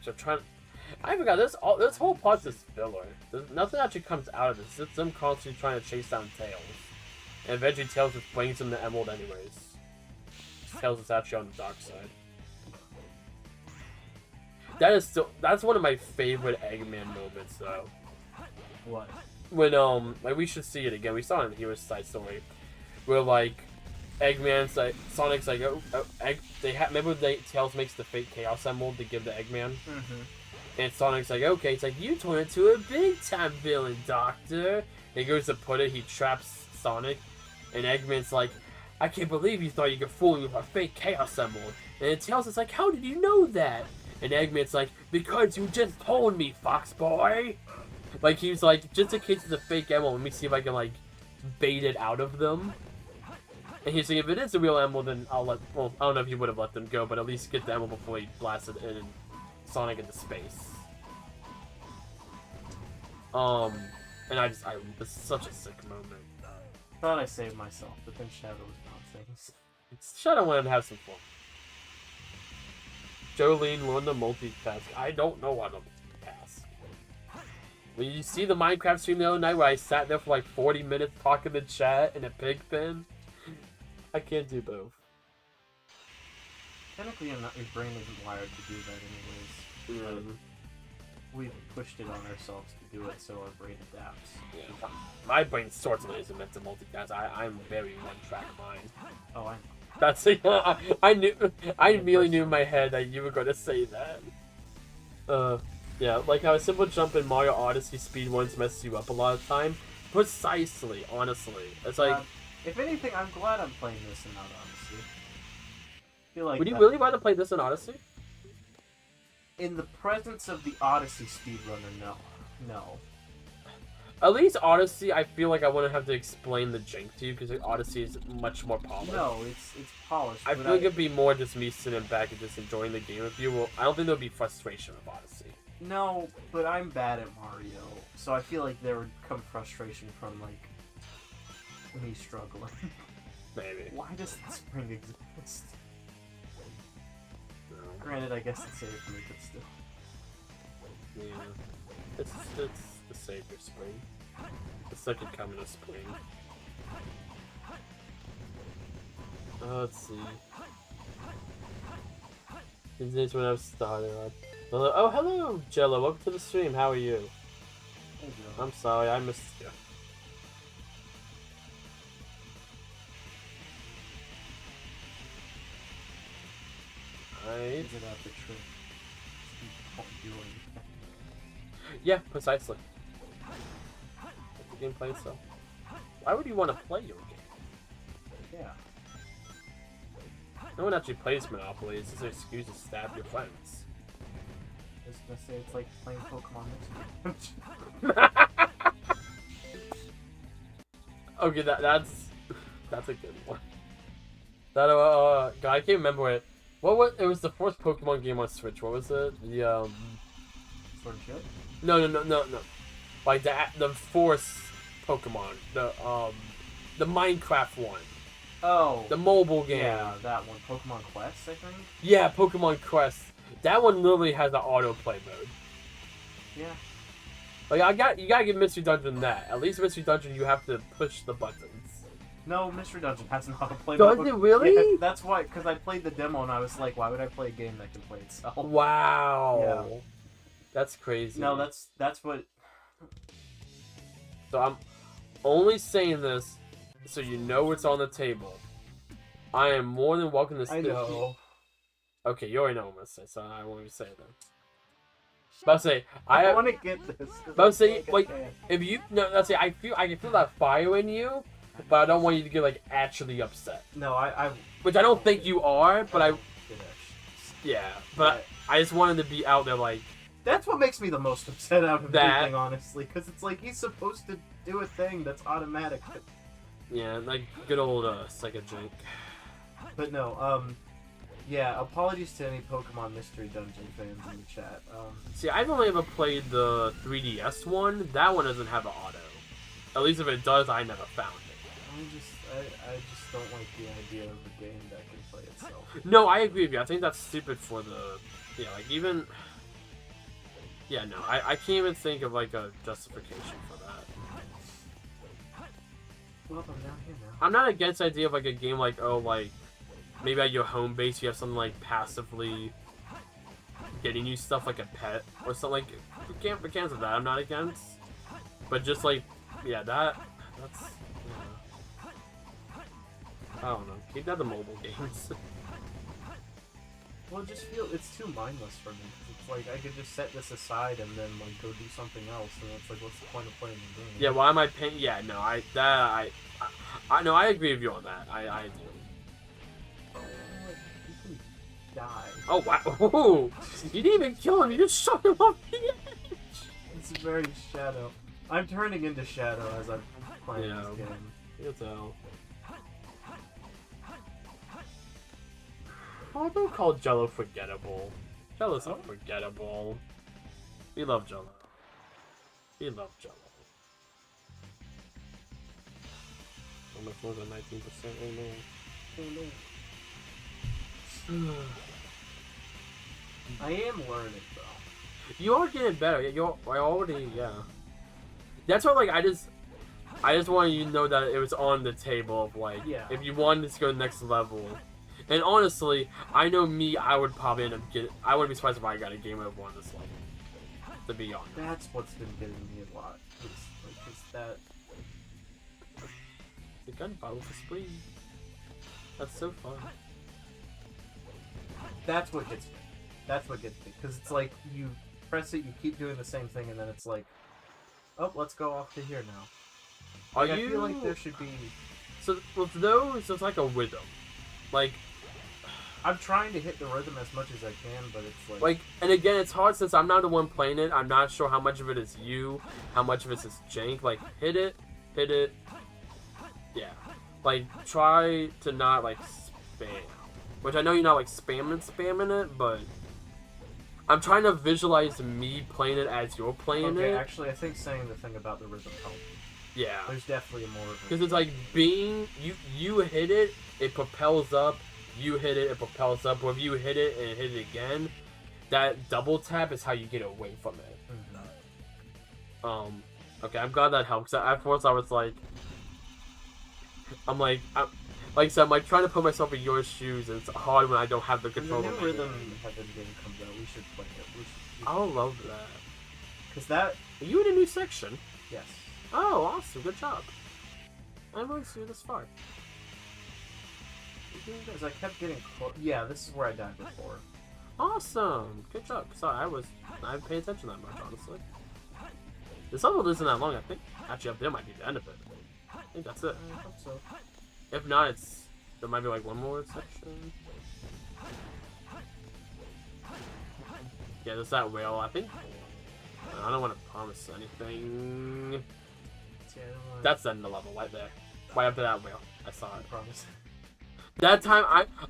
So I'm trying. I forgot this whole part's is filler. Nothing actually comes out of this. It's them constantly trying to chase down Tails, and eventually Tails just brings them the emerald anyways. Tails is actually on the dark side. That's one of my favorite Eggman moments though. What? When like we should see it again. We saw it in Hero's Side Story, where like Eggman's like, Sonic's like, remember Tails makes the fake Chaos Emerald to give to Eggman? Mm-hmm. And Sonic's like, okay, it's like, you turn into a big-time villain, Doctor. He goes to put it, he traps Sonic, and Eggman's like, I can't believe you thought you could fool me with a fake Chaos Emerald. And then Tails is like, how did you know that? And Eggman's like, because you just told me, Fox Boy. Like, he's like, just in case it's a fake emerald, let me see if I can, like, bait it out of them. And he's like, if it is a real emerald, then I'll let, well, I don't know if you would have let them go, but at least get the emerald before he blasted in Sonic into space. And it's such a sick moment. Thought I saved myself, but then Shadow was doing things. Shadow wanted to have some fun. Jolene learned to multitask. I don't know how to multitask. When you see the Minecraft stream the other night where I sat there for like 40 minutes talking to chat in a pig pen, I can't do both. Technically, your brain isn't wired to do that anyways. Mm. We've pushed it on ourselves to do it, so our brain adapts. Yeah. My brain certainly isn't meant to multitask. I'm very one-track mind. Oh, I know. That's I immediately knew in my head that you were going to say that. Yeah, like how a simple jump in Mario Odyssey speedruns messes you up a lot of time. Precisely, honestly. It's like... if anything, I'm glad I'm playing this and not Odyssey. I feel like would you really want to play this in Odyssey? In the presence of the Odyssey speedrunner, no. No. At least Odyssey, I feel like I wouldn't have to explain the jank to you, because Odyssey is much more polished. No, it's polished. I feel like it'd be more just me sitting back and just enjoying the game with you. Well, I don't think there'd be frustration with Odyssey. No, but I'm bad at Mario, so I feel like there would come frustration from, like, me struggling. Maybe. Why does the spring exist? No. Granted, I guess it's safe for me, but still. Yeah. It's the savior spring. The second coming of spring. Let's see. These days when I've started. Oh, hello, Jello. Welcome to the stream. How are you? Hey, Joe. I'm sorry, I missed you. Is it out the trick? Yeah, precisely. The gameplay itself. Why would you want to play your game? Yeah. No one actually plays Monopoly. It's just an excuse to stab your friends. I was gonna say it's like playing Pokemon Mystery. Okay, that's a good one. That God, I can't remember it. What was it? Was the first Pokemon game on Switch? What was it? The Sword and Shield? No. Like the Force Pokemon, the Minecraft one. Oh. The mobile game. Yeah, that one. Pokemon Quest, I think? Yeah, Pokemon Quest. That one literally has an autoplay mode. Yeah. Like you gotta give Mystery Dungeon that. At least Mystery Dungeon you have to push the buttons. No, Mystery Dungeon has an autoplay Does mode. it really? Yeah, that's why, because I played the demo and I was like, why would I play a game that can play itself? Wow. Yeah. That's crazy. No, that's what... So I'm only saying this so you know it's on the table. I am more than welcome to... I know. Okay, you already know what I'm going to say, so I won't even say it then. But I'll say, I want to get this. But I'll say, like, if you... No, let's say, I can feel that fire in you, but I don't want you to get, like, actually upset. No, I Which I don't think you are, but I... Finish. Yeah, but I just wanted to be out there, like... That's what makes me the most upset out of That- everything, honestly, because it's like he's supposed to do a thing that's automatic. Yeah, like, good old, Sega Jank. But no, yeah, apologies to any Pokemon Mystery Dungeon fans in the chat. See, I've only ever played the 3DS one. That one doesn't have an auto. At least if it does, I never found it. I just don't like the idea of a game that can play itself. No, I agree with you. I think that's stupid for the... Yeah, like, even... Yeah, no, I can't even think of, like, a justification for that. Well, I'm down here now. I'm not against the idea of, like, a game like, oh, like, maybe at your home base you have something, like, passively getting you stuff like a pet or something. Like, we can't cancel that. I'm not against. But just, like, yeah, that's... I don't know. Keep that the mobile games. Well, it's too mindless for me. It's like I could just set this aside and then like go do something else, and it's like, what's the point of playing the game? Yeah, why am I paying? Yeah, no, I no, I agree with you on that. I do. You can die. Oh wow! Ooh, you didn't even kill him. You just shot him off the edge. It's very Shadow. I'm turning into Shadow as I'm playing Yeah. this game. You can tell. Oh, don't call Jello forgettable. Jello's not forgettable. We love Jello. We love Jello. Oh, my phone's at 19%. Oh no. Oh no. I am learning though. You are getting better. I already, yeah. That's why, like, I just wanted you to know that it was on the table of, like, Yeah. if you wanted to go to the next level. And honestly, I know me, I would probably end up I wouldn't be surprised if I got a game over on this level. To be honest. That's what's been getting me a lot. Is that The gun bottle with a spring. That's so fun. that's what gets me. That's what gets me. Because it's like you press it, you keep doing the same thing, and then it's like, oh, let's go off to here now. Are Like, you? I feel like there should be. So with those, it's like a rhythm. Like, I'm trying to hit the rhythm as much as I can, but it's like. and again, it's hard since I'm not the one playing it. I'm not sure how much of it is you, how much of it is jank. Like, hit it. Yeah. Like, try to not, like, spam. Which I know you're not, like, spamming it, but I'm trying to visualize me playing it as you're playing Okay, it. actually, I think saying the thing about the rhythm helped. Yeah. There's definitely more of it. Because it's like you hit it, it propels up. You hit it, it propels up. Or if you hit it and hit it again, that double tap is how you get away from it. Mm-hmm. Okay, I'm glad that helps. At first, I was like, like I said, I'm like trying to put myself in your shoes, and it's hard when I don't have the When the control. new of my rhythm game. heaven game comes out, we should play it. I'll love that. Because that. Are you in a new section? Yes. Oh, awesome! Good job. I'm going to see you this far. Because I kept getting close. Yeah, this is where I died before. Awesome! Good job. Sorry, I didn't pay attention that much, honestly. This level isn't that long, I think. Actually, up there might be the end of it. I think that's it. I hope so. If not, there might be like one more section. Yeah, there's that whale, I think. I don't want to promise anything. See, I don't wanna- That's the end of the level, right there. Right after that whale. I saw I it. promise. That time,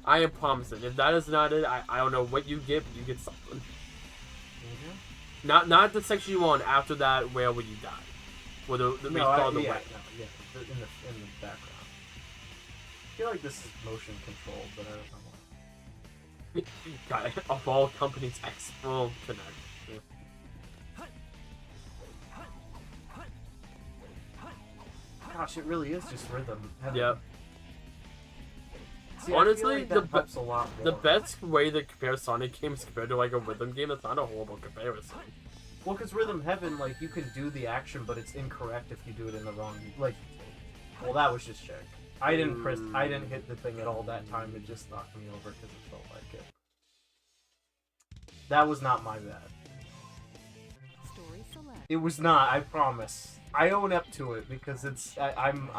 I am promising. If that is not it, I don't know what you get, but you get something. Mm-hmm. Not the section you on after that whale where you die. Where the we call the yeah, whale. no, yeah, in the background. I feel like this is motion controlled, but I don't know why. Got it. Of all companies, X will connect. Yeah. Gosh, it really is just rhythm. Yep. See, I Honestly, feel like that helps a lot more. The best way to compare Sonic games compared to like a rhythm game, that's not a horrible comparison. Well, because Rhythm Heaven, like, you can do the action, but it's incorrect if you do it in the wrong... Like, well, that was just check. I didn't hit the thing at all that time. It just knocked me over because it felt like it. That was not my bad. Story select. It was not, I promise. I own up to it because it's... I'm...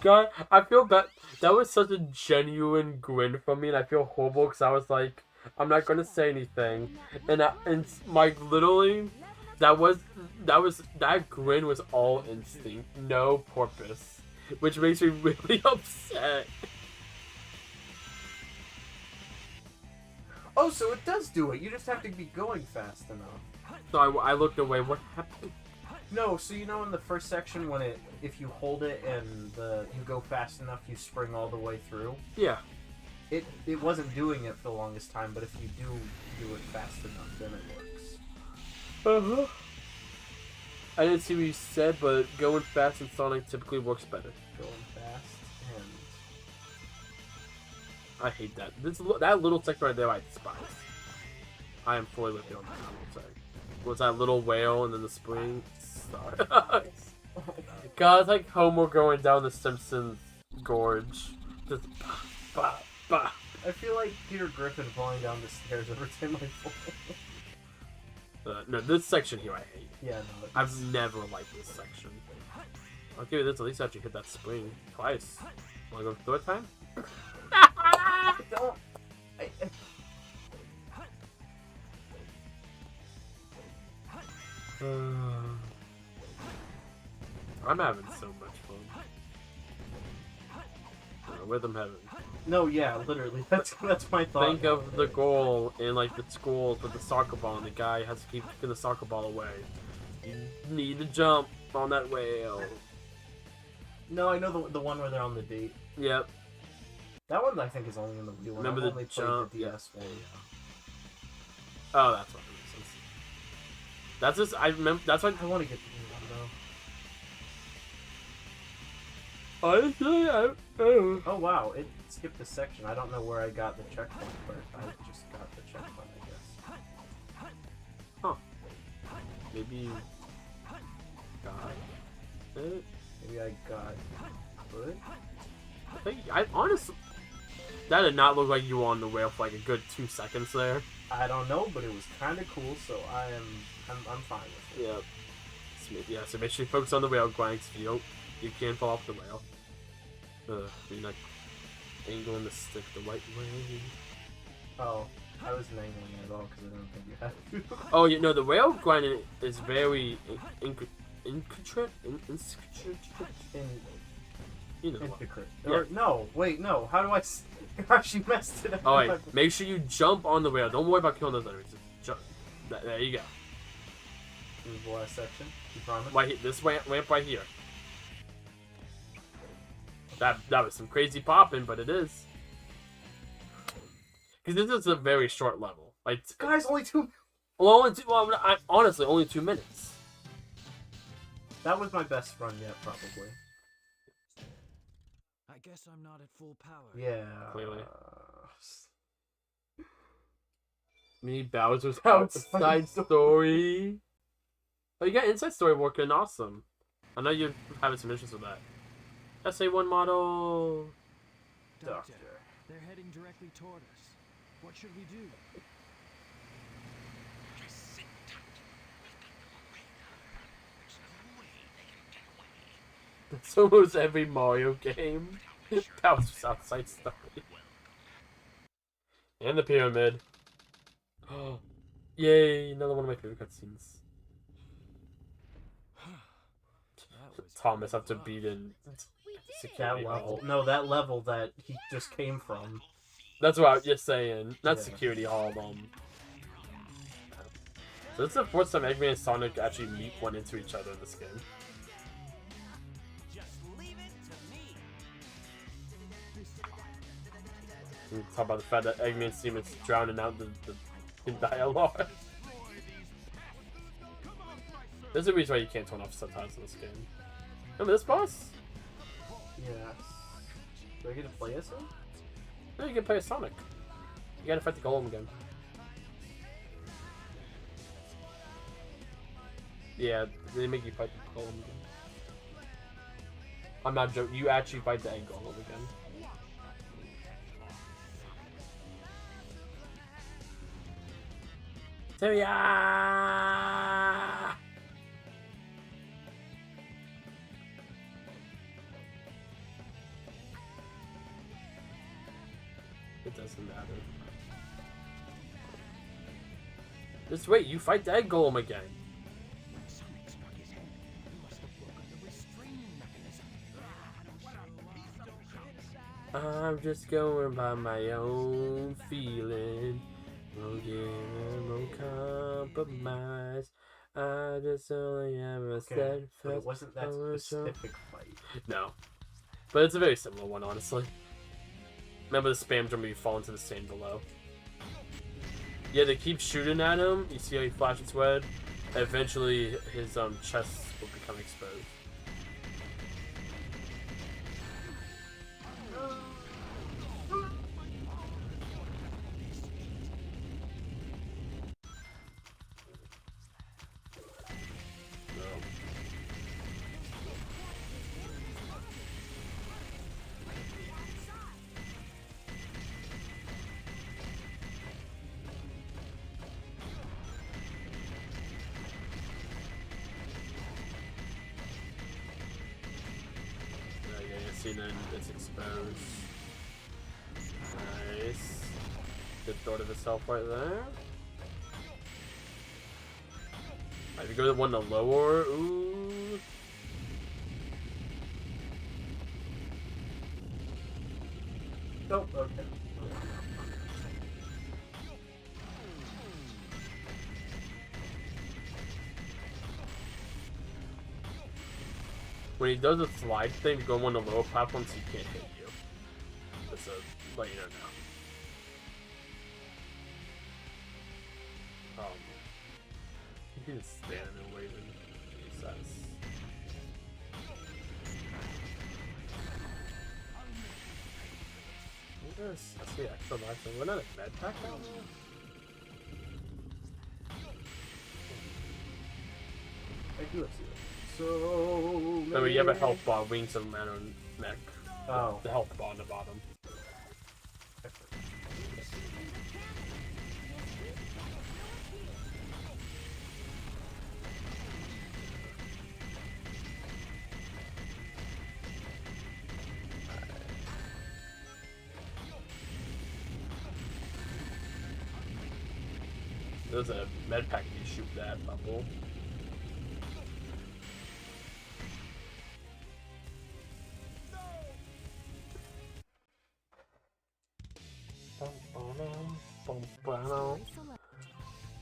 God, I feel bad. That was such a genuine grin from me, and I feel horrible because I was like, I'm not gonna say anything, and like literally, that grin was all instinct, no purpose, which makes me really upset. Oh, so it does do it. You just have to be going fast enough. So I looked away. What happened? No, so you know in the first section when if you hold it and you go fast enough, you spring all the way through? Yeah. It wasn't doing it for the longest time, but if you do it fast enough, then it works. Uh-huh. I didn't see what you said, but going fast in Sonic typically works better. Going fast and... I hate that. That little section right there I despise. I am fully with you on that, I'm sorry. Was that little whale and then the spring? Sorry. God, it's like Homer going down the Simpsons gorge. Just bah, bah. I feel like Peter Griffin falling down the stairs every time I fall. No, this section here I hate. Yeah, no. I've never liked this section. I'll give you this, at least I actually hit that spring twice. Wanna go third time? Don't. I'm having so much fun. Rhythm heaven. No, yeah, literally. That's my thought. Think of the goal in like the schools with the soccer ball, and the guy has to keep kicking the soccer ball away. You need to jump on that whale. No, I know the one where they're on the date. Yep. That one I think is only in the Wii one. Remember I've the only jump? played the DS one. Oh, that's what it is. That's just I remember. That's what I want to get the Wii one though. honestly Oh wow, it skipped a section. I don't know where I got the checkpoint, but I just got the checkpoint, I guess. Huh. Maybe you got it. Maybe I got good. I honestly, that did not look like you were on the whale for like a good 2 seconds there. I don't know, but it was kind of cool, so I'm fine with it. Yeah. So make sure you focus on the whale grind. If you can't fall off the whale. You're not angling the stick the right way. Oh, I was angling it at all because I don't think you had to. Oh, you know the whale grinding is very intricate. You know. Intricate. Yeah. Or no, wait, no. How do I? Gosh, you messed it up. Oh wait, make sure you jump on the whale. Don't worry about killing those enemies. Just jump. There you go. This is the last section. You promise? Right here, this ramp right here. That was some crazy popping, but it is. Because this is a very short level. Like, guys, only 2. Well, honestly, only 2 minutes. That was my best run yet, probably. I guess I'm not at full power. Yeah. Clearly. We need Bowser's Outside outside story. Oh, you got inside story working awesome. I know you're having some issues with that. SA1 model. Doctor. They're heading directly toward us. What should we do? Just sit tight. There's no way they can get away. That's almost every Mario game. Bowser's outside story. And the pyramid. Oh, yay! Another one of my favorite cutscenes. Thomas after beating security That level. hall. No, that level that he just came from. That's what I was just saying. Not Yeah. security hall. So this is the first time Eggman and Sonic actually run into each other in this game. Just leave it to me. And talk about the fact that Eggman's team is drowning out the dialogue. There's a reason why you can't turn off subtitles in this game. Remember this boss? Yes. Do I get to play as him? No, you can play as Sonic. You gotta fight the Golem again. Yeah, they make you fight the Golem again. I'm not joking. You actually fight the Egg Golem again. Teriyah! It doesn't matter. Just wait, you fight the Egg Golem again. When Sonic struck his head, he must have broken the restraining mechanism. I'm just going by my own feeling. No giving, no compromise. I just only have a Okay, steadfast. but it wasn't that specific fight. No, but it's a very similar one, honestly. Remember the spam drum where you fall into the sand below? Yeah, they keep shooting at him. You see how he flashes red. Eventually, his chest will become exposed. see, then it's exposed. Nice. Good thought of itself right there. If you go to the one to lower, ooh. Oh, okay. When he does the slide thing, you go on the lower platforms, he can't hit you. Just to let you know now. You can just stand and wait and he says. Let's see extra life. We're not a med pack now? I do see it. So. No, you have a health bar, wings of man on neck. Oh. The health bar on the bottom. There's a med pack if you shoot that bubble.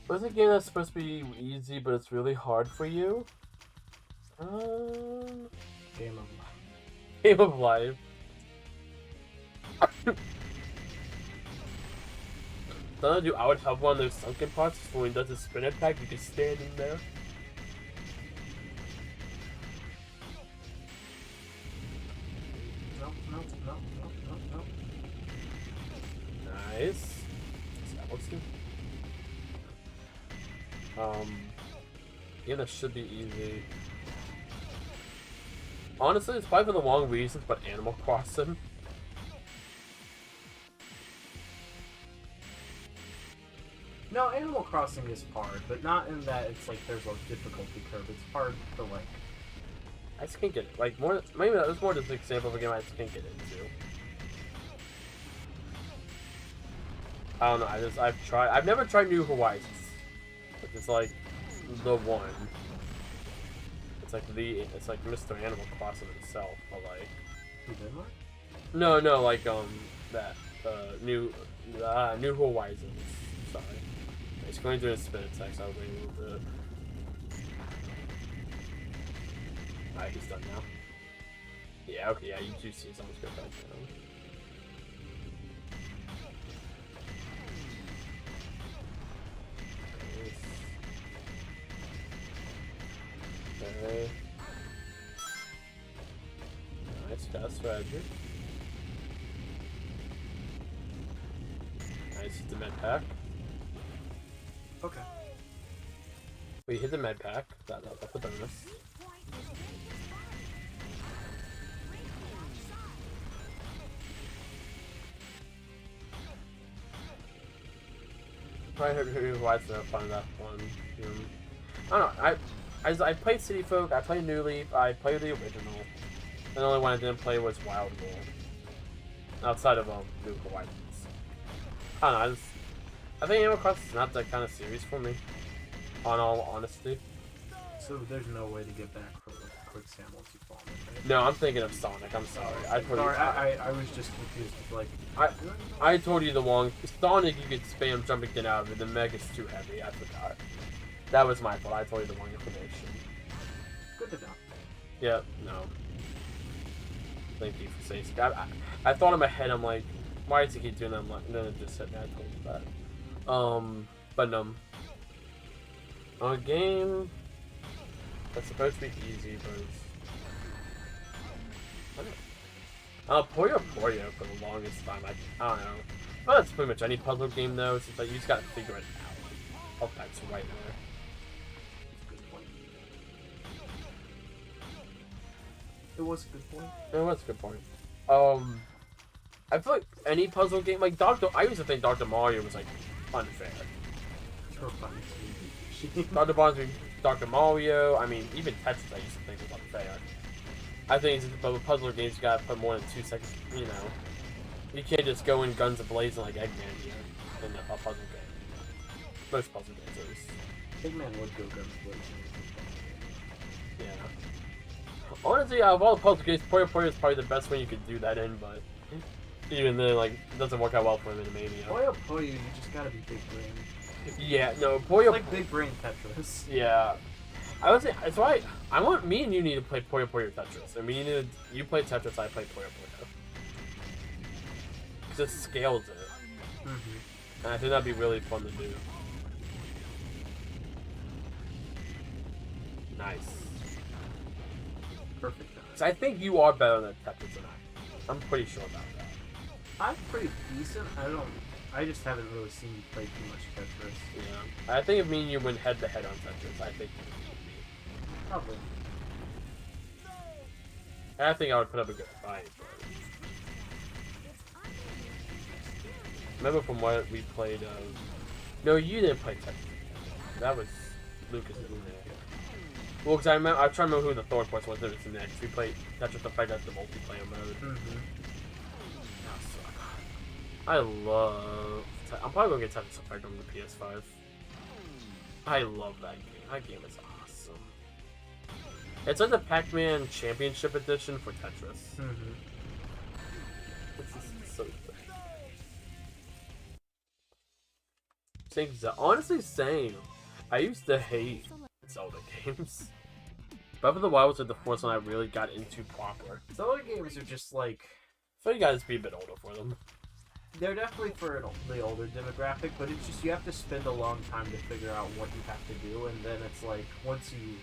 What's a game that's supposed to be easy, but it's really hard for you? Game of life. Game of life. Then I would have one of those sunken parts so when he does his spin attack, you can stand in there. No. Nice. That looks good. Yeah, that should be easy. Honestly, it's probably for the wrong reasons, but Animal Crossing. No, Animal Crossing is hard, but not in that it's like there's a difficulty curve. It's hard to like. I just can't get it. Like more, maybe that was more just an example of a game I just can't get into. I don't know. I've never tried New Horizons. It's like the one. It's like Mr. Animal Crossing itself, but like. No, like that New Horizons. Sorry. It's going through a spin attack, so I'll wait a little bit. Alright, he's done now. Yeah, okay, yeah, you do see someone's go back down. Okay. Nice fast Roger. Nice, hit the med pack. Okay. We hit the med pack. That's a bonus. Probably heard why it's not fun that one. I don't know. I played City Folk. I played New Leaf. I played the original. And the only one I didn't play was Wild World. Outside of New Horizons. I don't know. I think Animal Crossing is not that kind of series for me. On all honesty. So there's no way to get back from the quicksand once you fall in it, right? No, I'm thinking of Sonic. I'm sorry. I was just confused. Like, I told you the wrong. Sonic, you could spam jumping in out of it. The Meg is too heavy. I forgot. That was my fault. I told you the wrong information. Good to know. Yep. No. Thank you for saying. I thought in my head. I'm like, why does he keep doing that? I'm like, and then it just hit me. I told you that. But a game that's supposed to be easy, but Puyo Puyo for the longest time. I don't know. Well, that's pretty much any puzzle game though. It's like you just gotta figure it out. Oh, that's right there. Good point. It was a good point. It was a good point. I feel like any puzzle game, like I used to think Dr. Mario was like unfair. Dr. Mario, I mean, even Tetris I used to think was unfair. I think it's, but with puzzle games, you gotta put more than 2 seconds. You know, you can't just go in guns ablazing like Eggman here in a puzzle game. Most puzzle games, at least. Eggman would go guns blazing. Yeah. Honestly, out of all the puzzle games, Puyo Puyo is probably the best one you could do that in, but even then, like, it doesn't work out well for him in Mania. Puyo Puyo, you just gotta be big brain. Yeah, no, Puyo. It's like big brain Tetris. Yeah. I would say, that's why I want me and you need to play Puyo Puyo Tetris. And you play Tetris, I play Puyo Puyo. Because it scales it. Mm-hmm. And I think that'd be really fun to do. Nice. Perfect. So I think you are better than Tetris than I. I'm pretty sure about that. I'm pretty decent. I just haven't really seen you play too much Tetris. Yeah. I think if me and you went head to head on Tetris, I think you would beat me. Probably. And I think I would put up a good fight, but... Remember from what we played, No, you didn't play Tetris. That was Lucas, isn't it? Well, because I'm trying to remember who the third person was that was next. We played Tetris Effect at the multiplayer mode. Mm-hmm. I love... I'm probably going to get Tetris Effect on the PS5. I love that game. That game is awesome. It's like the Pac-Man Championship Edition for Tetris. Mm-hmm. It's just so good. Honestly, same. I used to hate Zelda games. Breath of the Wild was like the first one I really got into proper. Zelda games are just like... So you guys be a bit older for them. They're definitely for the older demographic, but it's just you have to spend a long time to figure out what you have to do, and then it's like once you...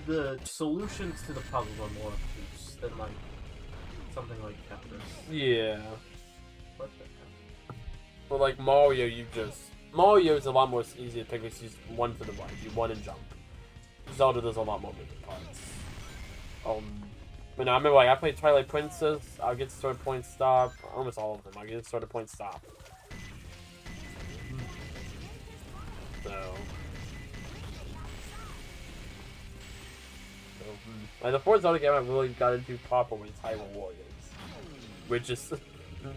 The solutions to the puzzle are more obtuse than like something like Tetris. Yeah. What the heck? But like Mario, Mario is a lot more easy to pick because you just one to the right, you one and jump. Zelda does a lot more moving parts. But no, I remember like I played Twilight Princess, I'll get to sword point stop, almost all of them, I'll get to sword point stop. So like the fourth Zelda game I really got into proper was Hyrule Warriors, which is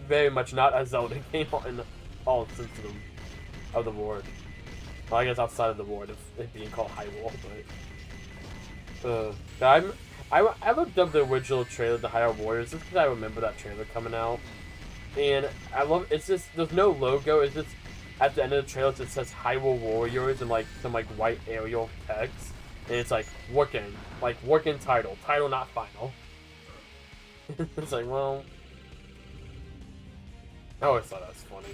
very much not a Zelda game in all sense of the word. Well, I guess outside of the word of it being called Hyrule, but I looked up the original trailer to Hyrule Warriors just because I remember that trailer coming out, and I love it's just there's no logo. It's just at the end of the trailer it says Hyrule Warriors and like some like white Arial text, and it's like working title not final. It's like, well, I always thought that was funny.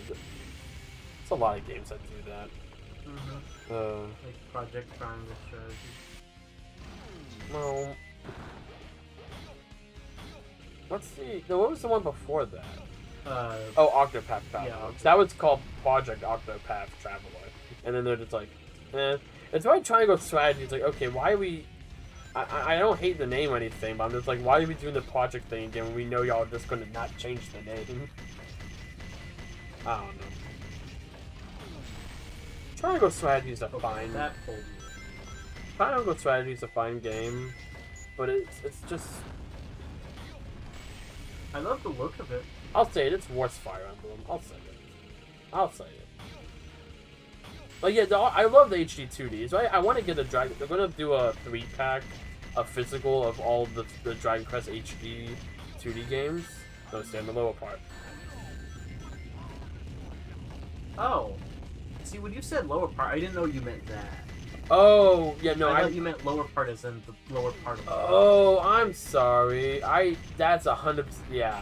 It's a lot of games that do that. Mm-hmm. Like Project Triangle Strategy. Well, let's see. No, what was the one before that? Oh, Octopath Traveler. Yeah, that was called Project Octopath Traveler. And then they're just like, eh. It's why Triangle Strategy. It's like, okay, why are we... I don't hate the name or anything, but I'm just like, why are we doing the project thing again when we know y'all are just going to not change the name? I don't know. Triangle Strategy is a fine... That pulled me. Triangle Strategy is a fine game, but it's just... I love the look of it. I'll say it, it's worse Fire Emblem. I'll say it. Like, yeah, I love the HD 2Ds, right? I want to get a Dragon... They're going to do a 3-pack, a physical of all the Dragon Quest HD 2D games. No, stay in the lower part. Oh. See, when you said lower part, I didn't know you meant that. Oh, yeah, no, I thought you meant lower part as in the lower part of the Oh, I'm sorry. That's 100%, yeah.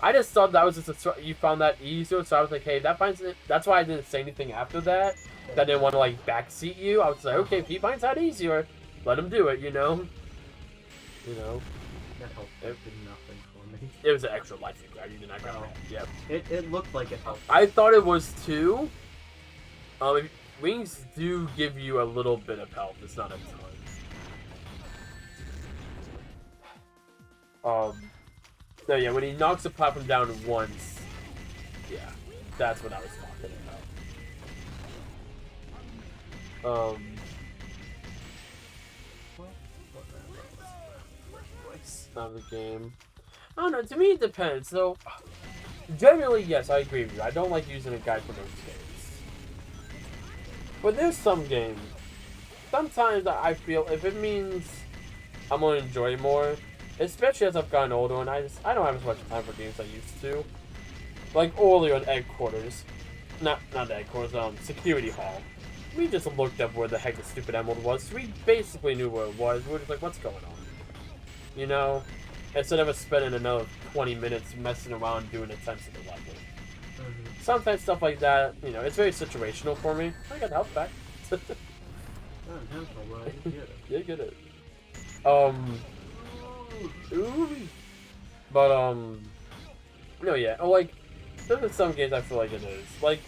I just thought that was just you found that easier, so I was like, hey, that's why I didn't say anything after that. That I didn't want to, like, backseat you. I was like, okay, if he finds that easier, let him do it, you know? You know? That helped. It did nothing for me. It was an extra life you grabbed. You did not grab it. Yep. It looked like it helped. I thought it was too. Wings do give you a little bit of health. It's not a ton. So yeah, when he knocks the platform down once, yeah, that's what I was talking about. twice. Of the game. I don't know. To me, it depends. So, generally, yes, I agree with you. I don't like using a guide for those games. But there's some games. Sometimes I feel if it means I'm gonna enjoy more, especially as I've gotten older and I don't have as much time for games as I used to. Like earlier on Egg Quarters, not Egg Quarters, Security Hall. We just looked up where the heck the stupid emerald was. So we basically knew where it was. We were just like, what's going on? You know, instead of us spending another 20 minutes messing around doing attempts at the level. Mm-hmm. Sometimes stuff like that, you know, it's very situational for me. I got the health back. Yeah, get it. Ooh. But, no, yeah. Oh, like, there's some games I feel like it is. Like,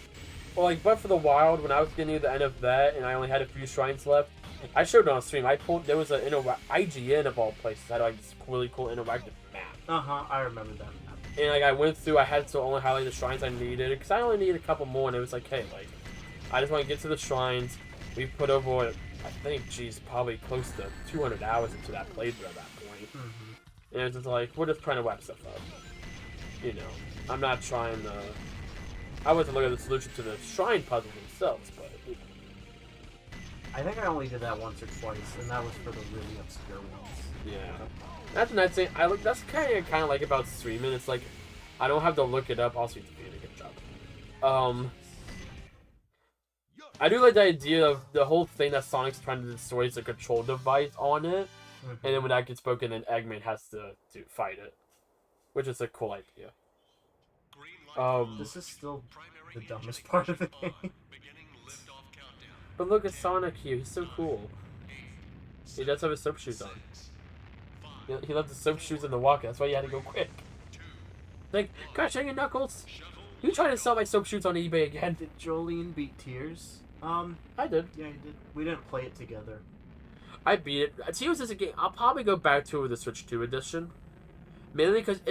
Breath of the Wild, when I was getting near the end of that, and I only had a few shrines left, I showed it on stream. There was an IGN of all places had like this really cool interactive map. I remember that map. And like I went through, I had to only highlight the shrines I needed because I only needed a couple more, and it was like, hey, like, I just want to get to the shrines. We put over, I think, geez, probably close to 200 hours into that playthrough at that point. And it was just like, we're just trying to wrap stuff up. You know, I'm not trying to. I wasn't looking at the solution to the shrine puzzles themselves, but. I think I only did that once or twice, and that was for the really obscure ones. Yeah, that's another thing. That's kind of like about streaming. It's like I don't have to look it up. Also, you did a good job. I do like the idea of the whole thing that Sonic's trying to destroy is a control device on it, and then when that gets broken, then Eggman has to fight it, which is a cool idea. This is still the dumbest part of the game. But look at Sonic here. He's so cool. He does have his soap shoes on. He left the soap shoes in the walker. That's why he had to go quick. Like, gosh dang it, Knuckles! You trying to sell my soap shoes on eBay again? Did Jolene beat Tears? I did. Yeah, I did. We didn't play it together. I beat it. Tears is a game I'll probably go back to with the Switch 2 edition. Mainly because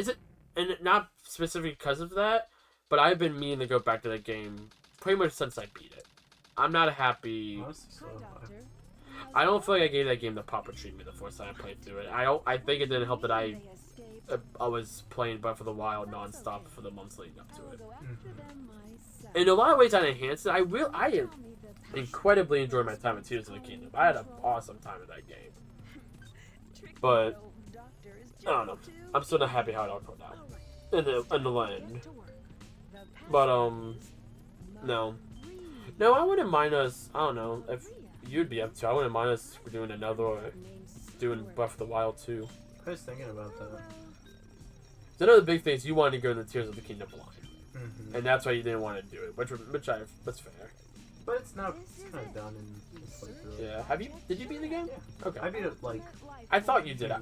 and not specifically because of that, but I've been meaning to go back to that game pretty much since I beat it. I'm not happy. I don't feel like I gave that game the proper treatment the first time I played through it. I think it didn't help that I was playing Breath of the Wild non-stop for the months leading up to it. In a lot of ways, I enhanced it. I incredibly enjoyed my time with Tears of the Kingdom. I had an awesome time with that game. But I don't know. I'm still not happy how it all turned out in the end. But no. No, I wouldn't mind us. I don't know if you'd be up to. I wouldn't mind us doing doing Breath of the Wild too. I was thinking about that. So another big thing is you wanted to go into Tears of the Kingdom blind, and that's why you didn't want to do it, that's fair. But it's kind of done in this playthrough. Yeah. Did you beat the game? Yeah. Okay. I beat it like. I thought you did.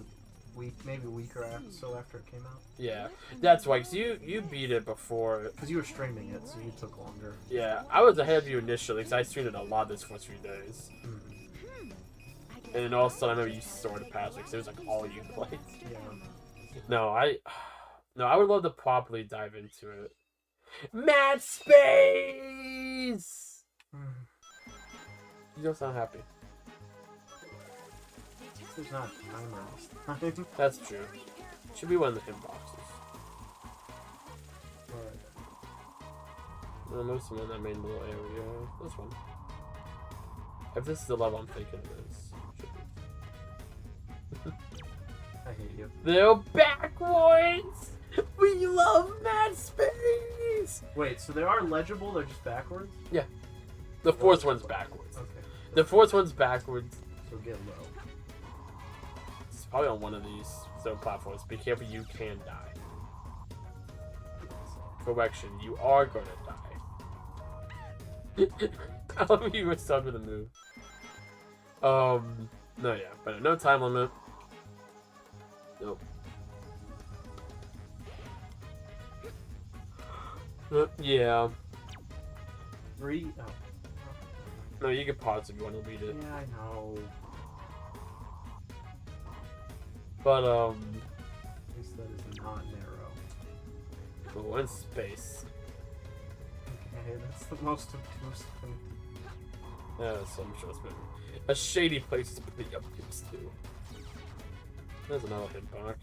Maybe a week or so after it came out. Yeah, that's why. Cause you beat it before. Because you were streaming it, so you took longer. Yeah, I was ahead of you initially because I streamed it a lot this first few days. And then all of a sudden I remember you stored the password because it was like all you played. Yeah. No, I would love to properly dive into it. Mad Space! You don't sound happy. There's not a timer this time. That's true. Should be one of the hit boxes. Alright. No, most of them in that main little area. This one. If this is the level I'm thinking it is, should be. I hate you. They're backwards! We love Mad Space! Wait, so they are legible, they're just backwards? Yeah. The fourth one's backwards. Okay. The fourth one's backwards. So get low. It's probably on one of these zone platforms. Be careful, you can die. Correction, you are gonna die. I love you were stuck with a move. No, yeah, but no time limit. Nope. Yeah. Oh. No, you can pause if you want to read it. Yeah, I know. But, At least that is not narrow. oh, in space. Okay, that's the most obtuse thing. Yeah, so I'm sure it's been a shady place to put the upkeeps too. There's another hitbox.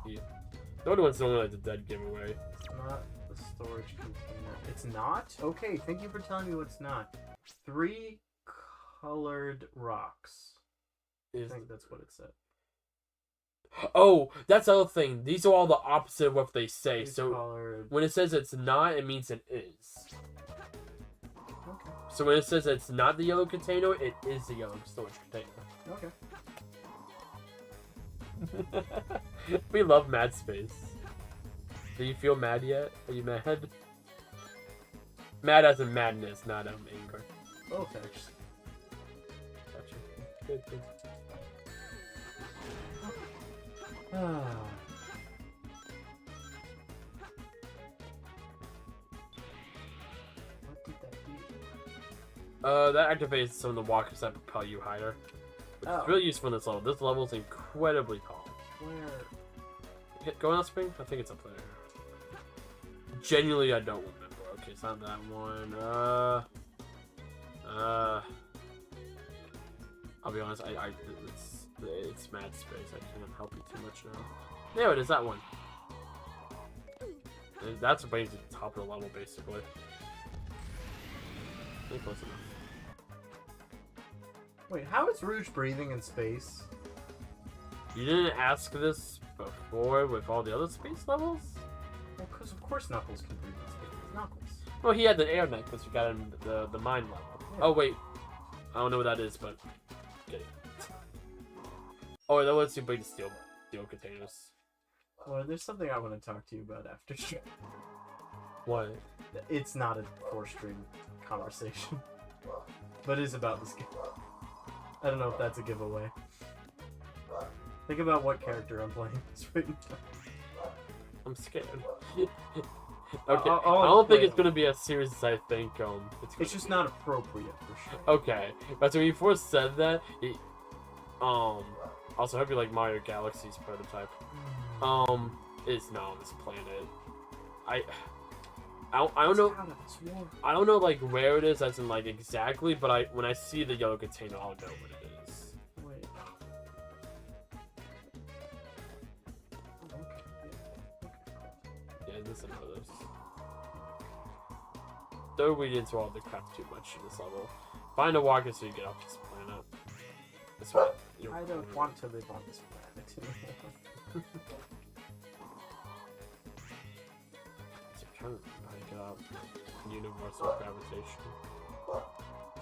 Yeah. The other one's normally like the dead giveaway. It's not the storage container. It's not? Okay, thank you for telling me what's not. 3 colored rocks. I think that's what it said. Oh, that's the other thing. These are all the opposite of what they say. These So colored... when it says it's not, it means it is. Okay. So when it says it's not the yellow container, it is the yellow storage container. Okay. We love Mad Space. Do you feel mad yet? Are you mad? Mad as in madness, not anger. Oh, thanks. Gotcha. Good, good. Ah. What did that do? That activates some of the walkers that propel you higher. Which is really useful in this level. This level is incredibly tall. Where? Going on spring? I think it's up there. Genuinely, I don't remember. Okay, it's not that one. I'll be honest. It's mad space. I can't help you too much now. There it is. That one. And that's what brings you to the top of the level, basically. I think close enough. Wait, how is Rouge breathing in space? You didn't ask this before with all the other space levels? Well, because of course Knuckles can breathe in space. It's Knuckles. Well, he had the air net because you got him the mine level. Yeah. Oh, wait. I don't know what that is, but... Get it. Oh, that lets you break the steel containers. Well, there's something I want to talk to you about after. What? It's not a 4-string conversation. But it is about this game. I don't know if that's a giveaway. Think about what character I'm playing this right now. I'm scared. Okay, I I'll don't think explain. it's gonna be as serious as I think. It's just not appropriate for sure. Okay, but so when you first said that, also I hope you like Mario Galaxy's prototype. Is not on this planet. I don't know. I don't know like where it is, as in like exactly. But when I see the yellow container, I'll know what it is. Wait. Okay. Yeah, this is another. Don't read into all the crap too much in this level. Find a walker so you get off this planet. This one. I don't want to live on this planet anymore. It's kind of like universal gravitation.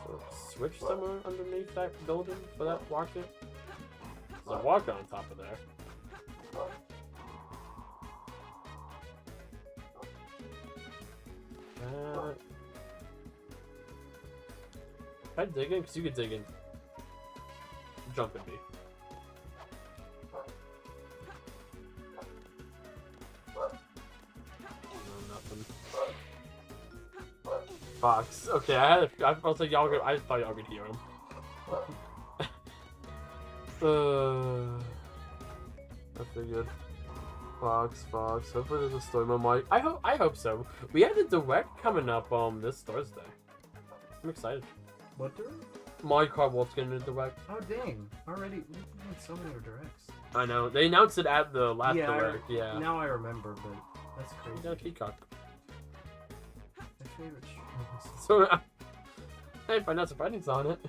So switch somewhere underneath that building for that walker. There's a walker on top of there. Can I dig in? Because you can dig in. Jump at me. No, nothing. Fox. Okay, I was like, y'all. I thought y'all could hear him. I figured. Fox. Hopefully there's a story mode. I hope so. We have the direct coming up this Thursday. I'm excited. What direct? Mario Kart World's getting a direct. Oh dang! Already, we've had so many directs. I know. They announced it at the last direct. Yeah. Now I remember, but that's crazy. You got a peacock. My favorite show. So, hey, find out some writings on it.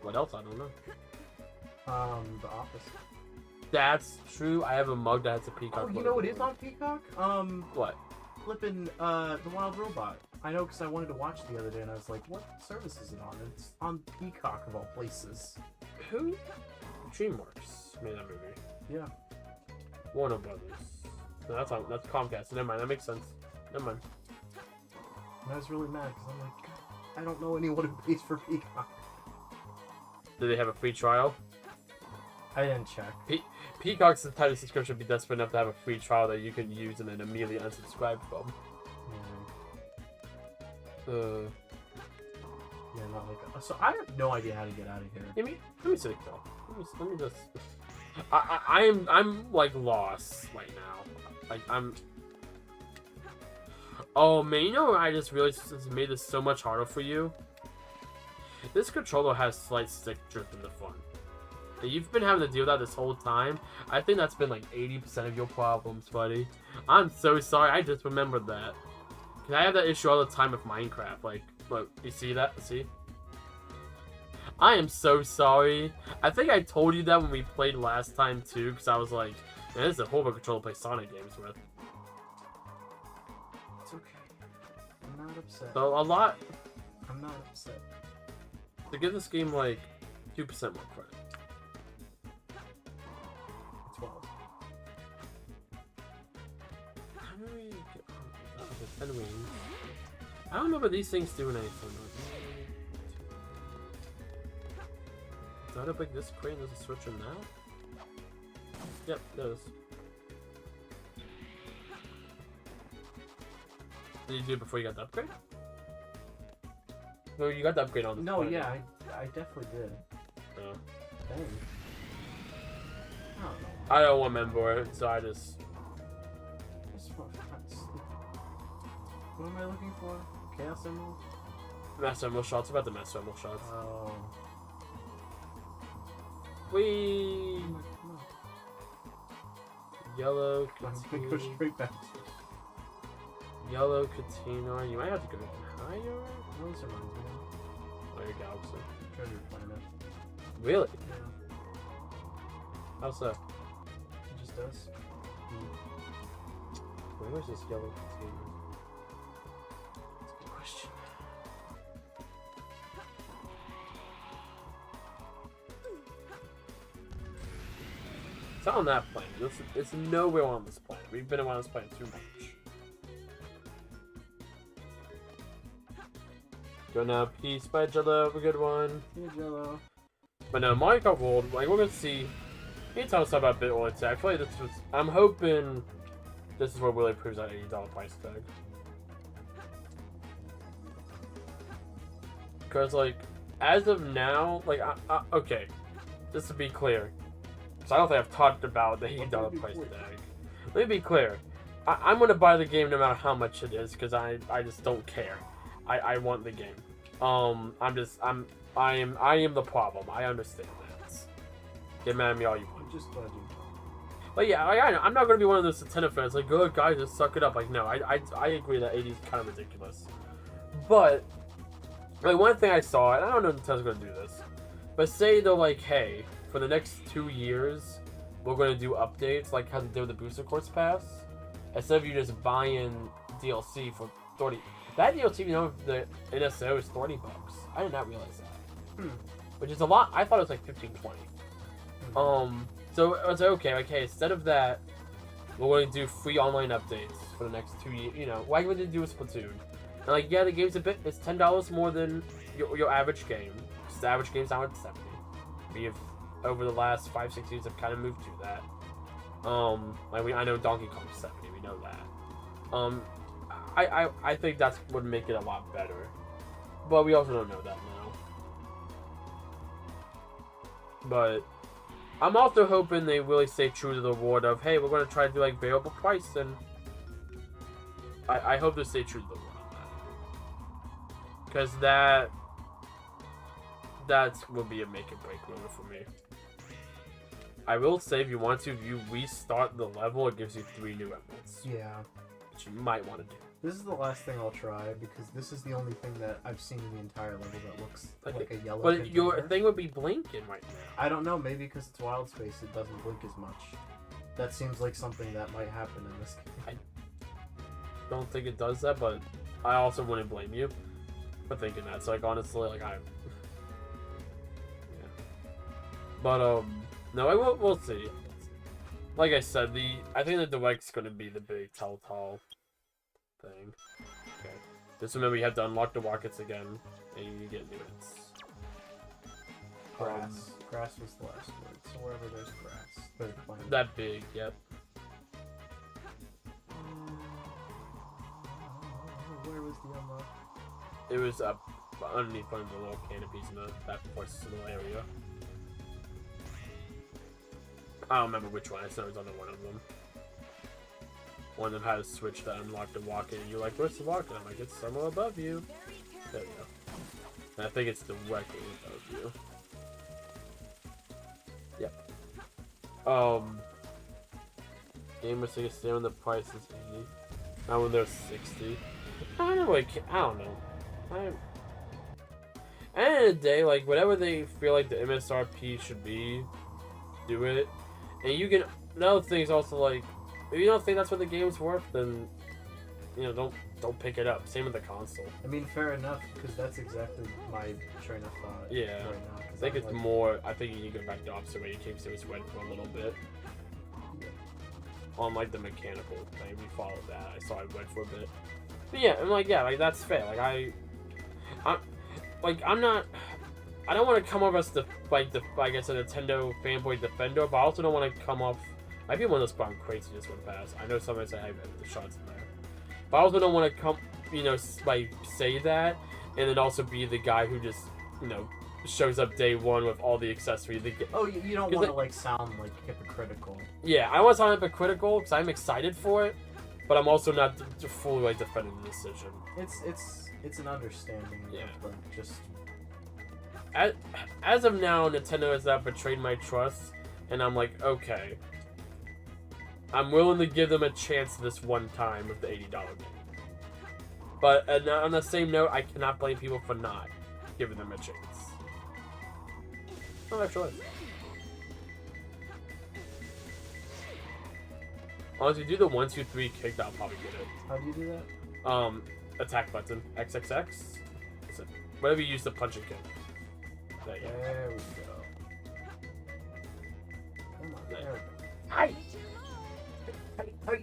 What else? I don't know. The Office. That's true. I have a mug that has a peacock. Oh, you know what is on Peacock? What? Flippin' The Wild Robot. I know because I wanted to watch the other day, and I was like, what service is it on? And it's on Peacock, of all places. Who? DreamWorks made that movie. Yeah. Warner Brothers. No, that's Comcast. Never mind. That makes sense. Never mind. And I was really mad because I'm like, God, I don't know anyone who pays for Peacock. Do they have a free trial? I didn't check. Peacock's the type of subscription would be desperate enough to have a free trial that you can use and then immediately unsubscribe from. Yeah, not like so. I have no idea how to get out of here. Let me see though. Let me just. I'm like lost right now. Like I'm. Oh man, you know what I just realized this made this so much harder for you. This controller has slight stick drift in the front. You've been having to deal with that this whole time. I think that's been like 80% of your problems, buddy. I'm so sorry. I just remembered that. Cause I have that issue all the time with Minecraft. Like, look, you see that? See? I am so sorry. I think I told you that when we played last time too, because I was like, man, this is a horrible controller to play Sonic games with. It's okay. I'm not upset. So a lot I'm not upset. to give this game like 2% more credit. 12. How do we get 10 wings? I don't remember these things doing anything. Do I break this crate and there's a switch in now? Yep, there is. Did you do it before you got the upgrade? No, you got the upgrade on this No, planet. yeah, I definitely did. Oh. Dang. I don't know. I don't remember it, so I just... What am I looking for? Chaos Emerald? Master Emerald shots. About the Master Emerald shots. Oh. Whee! Come on. Yellow I'm gonna go Katina. straight back. Yellow Katina. You might have to go higher. Those are mine. Oh, your galaxy. Treasure planet. Really? Yeah. How so? It just does. Where is this yellow Katina? That's a good question. It's not on that planet. It's nowhere on this planet. We've been on this planet too much. Go now, peace by Jello. Have a good one. Here, Jello. But no, Mario Kart World, like, we're gonna see. Anytime I talk about bit royalty, I feel like this was. I'm hoping this is what really proves that $80 price tag. Because, like, as of now, like, okay, just to be clear, because I don't think I've talked about the $80 price tag. Let me be clear. I'm gonna buy the game no matter how much it is, because I just don't care. I want the game. I am the problem. I understand that. Get mad at me all you want. I'm just glad you. But yeah, I'm not gonna be one of those Nintendo fans like, good guys, just suck it up. Like, no, I agree that 80 is kind of ridiculous. But like, one thing I saw, and I don't know if Nintendo's gonna do this, but say they're like, hey, for the next 2 years, we're gonna do updates like how they did with the Booster Course Pass, instead of you just buying DLC for 30. That DLC, you know, the NSO is $30. I did not realize that. Which is a lot. I thought it was like 15, 20. So I was like, okay, instead of that, we're going to do free online updates for the next 2 years. You know, why would they do a Splatoon? And like, yeah, the game's it's $10 more than your average game. Because the average game's now at 70. We have, over the last 5-6 years, have kind of moved to that. Like, I know Donkey Kong's 70. We know that. I think that would make it a lot better. But we also don't know that now. But I'm also hoping they really stay true to the word of, hey, we're going to try to do like variable price, and I hope they stay true to the word on that. Because that will be a make or break moment for me. I will say, if you want to, if you restart the level, it gives you 3 new emeralds. Yeah. Which you might want to do. This is the last thing I'll try, because this is the only thing that I've seen in the entire level that looks like a yellow But your container. thing would be blinking right now. I don't know, maybe because it's wild space, it doesn't blink as much. That seems like something that might happen in this game. I don't think it does that, but I also wouldn't blame you for thinking that. So, like, honestly, like, yeah. But, no, we'll see. Like I said, I think the Direct's gonna be the big telltale thing. Okay. Just remember, you have to unlock the rockets again, and you get new hits. Grass. Grass was the last word, so wherever there's grass, there's plant. That big, yep. Where was the unlock? It was up underneath one of the little canopies in that first little area. I don't remember which one. I said it was on one of them. One of them had a switch that unlocked the rocket, and you're like, where's the rocket? I'm like, it's somewhere above you. There you go. And I think it's directly above you. Yep. Gamers say stay when the price is 80. Not when they're 60. I don't really care. I don't know. End of the day, like, whatever they feel like the MSRP should be, do it. And you can... Another thing is also, like, if you don't think that's what the game's worth, then, you know, don't pick it up. Same with the console. I mean, fair enough, because that's exactly my train of thought. Yeah. Right now, I think it's more... I think you need to go back to opposite way. You came to his wedding for a little bit. Yeah. On, like, the mechanical thing. We followed that. I saw it went for a bit. But yeah, I'm like, yeah, like, that's fair. Like, I'm not... I don't want to come off as like I guess, a Nintendo fanboy defender, but I also don't want to come off... Might be one of those I'm crazy just went past. I know somebody say, hey, the shots in there. But I also don't want to come, you know, like, say that, and then also be the guy who just, you know, shows up day one with all the accessories. Oh, you don't want to, like, sound, like, hypocritical. Yeah, I don't want to sound hypocritical, because I'm excited for it, but I'm also not fully, like, defending the decision. It's an understanding of, like, just... As of now, Nintendo has not betrayed my trust, and I'm like, okay. I'm willing to give them a chance this one time with the $80 game. But on the same note, I cannot blame people for not giving them a chance. Oh, actually. Honestly, do the 1, 2, 3 kick, I'll probably get it. How do you do that? Attack button. XXX. Whatever you use to punch and kick. There you go. There we go. Come on, there we go. Hi! Hi!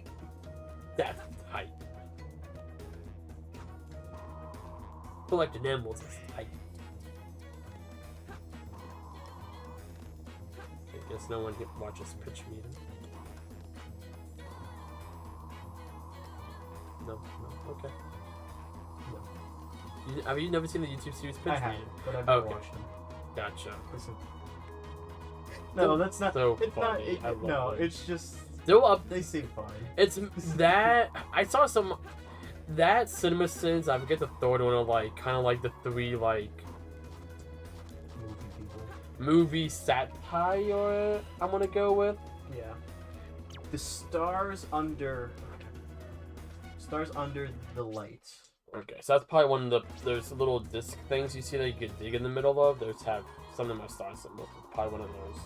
That's tight. Collecting animals is tight. I guess no one watches pitch meeting. No, okay. No. Have you never seen the YouTube series Pitch I haven't, Meeting? but I've never watched them. Gotcha. Listen. No, that's not. So it's funny. not. No, it's just. Still up. They seem fine. It's that I saw some that Cinema Sins. I forget the third one. Of like kind of like the three like Movie people. movie satire. I'm gonna go with. Yeah. The stars under the lights. Okay, so that's probably one of the those little disc things you see that you could dig in the middle of. Those have some of my stars symbols. Probably one of those.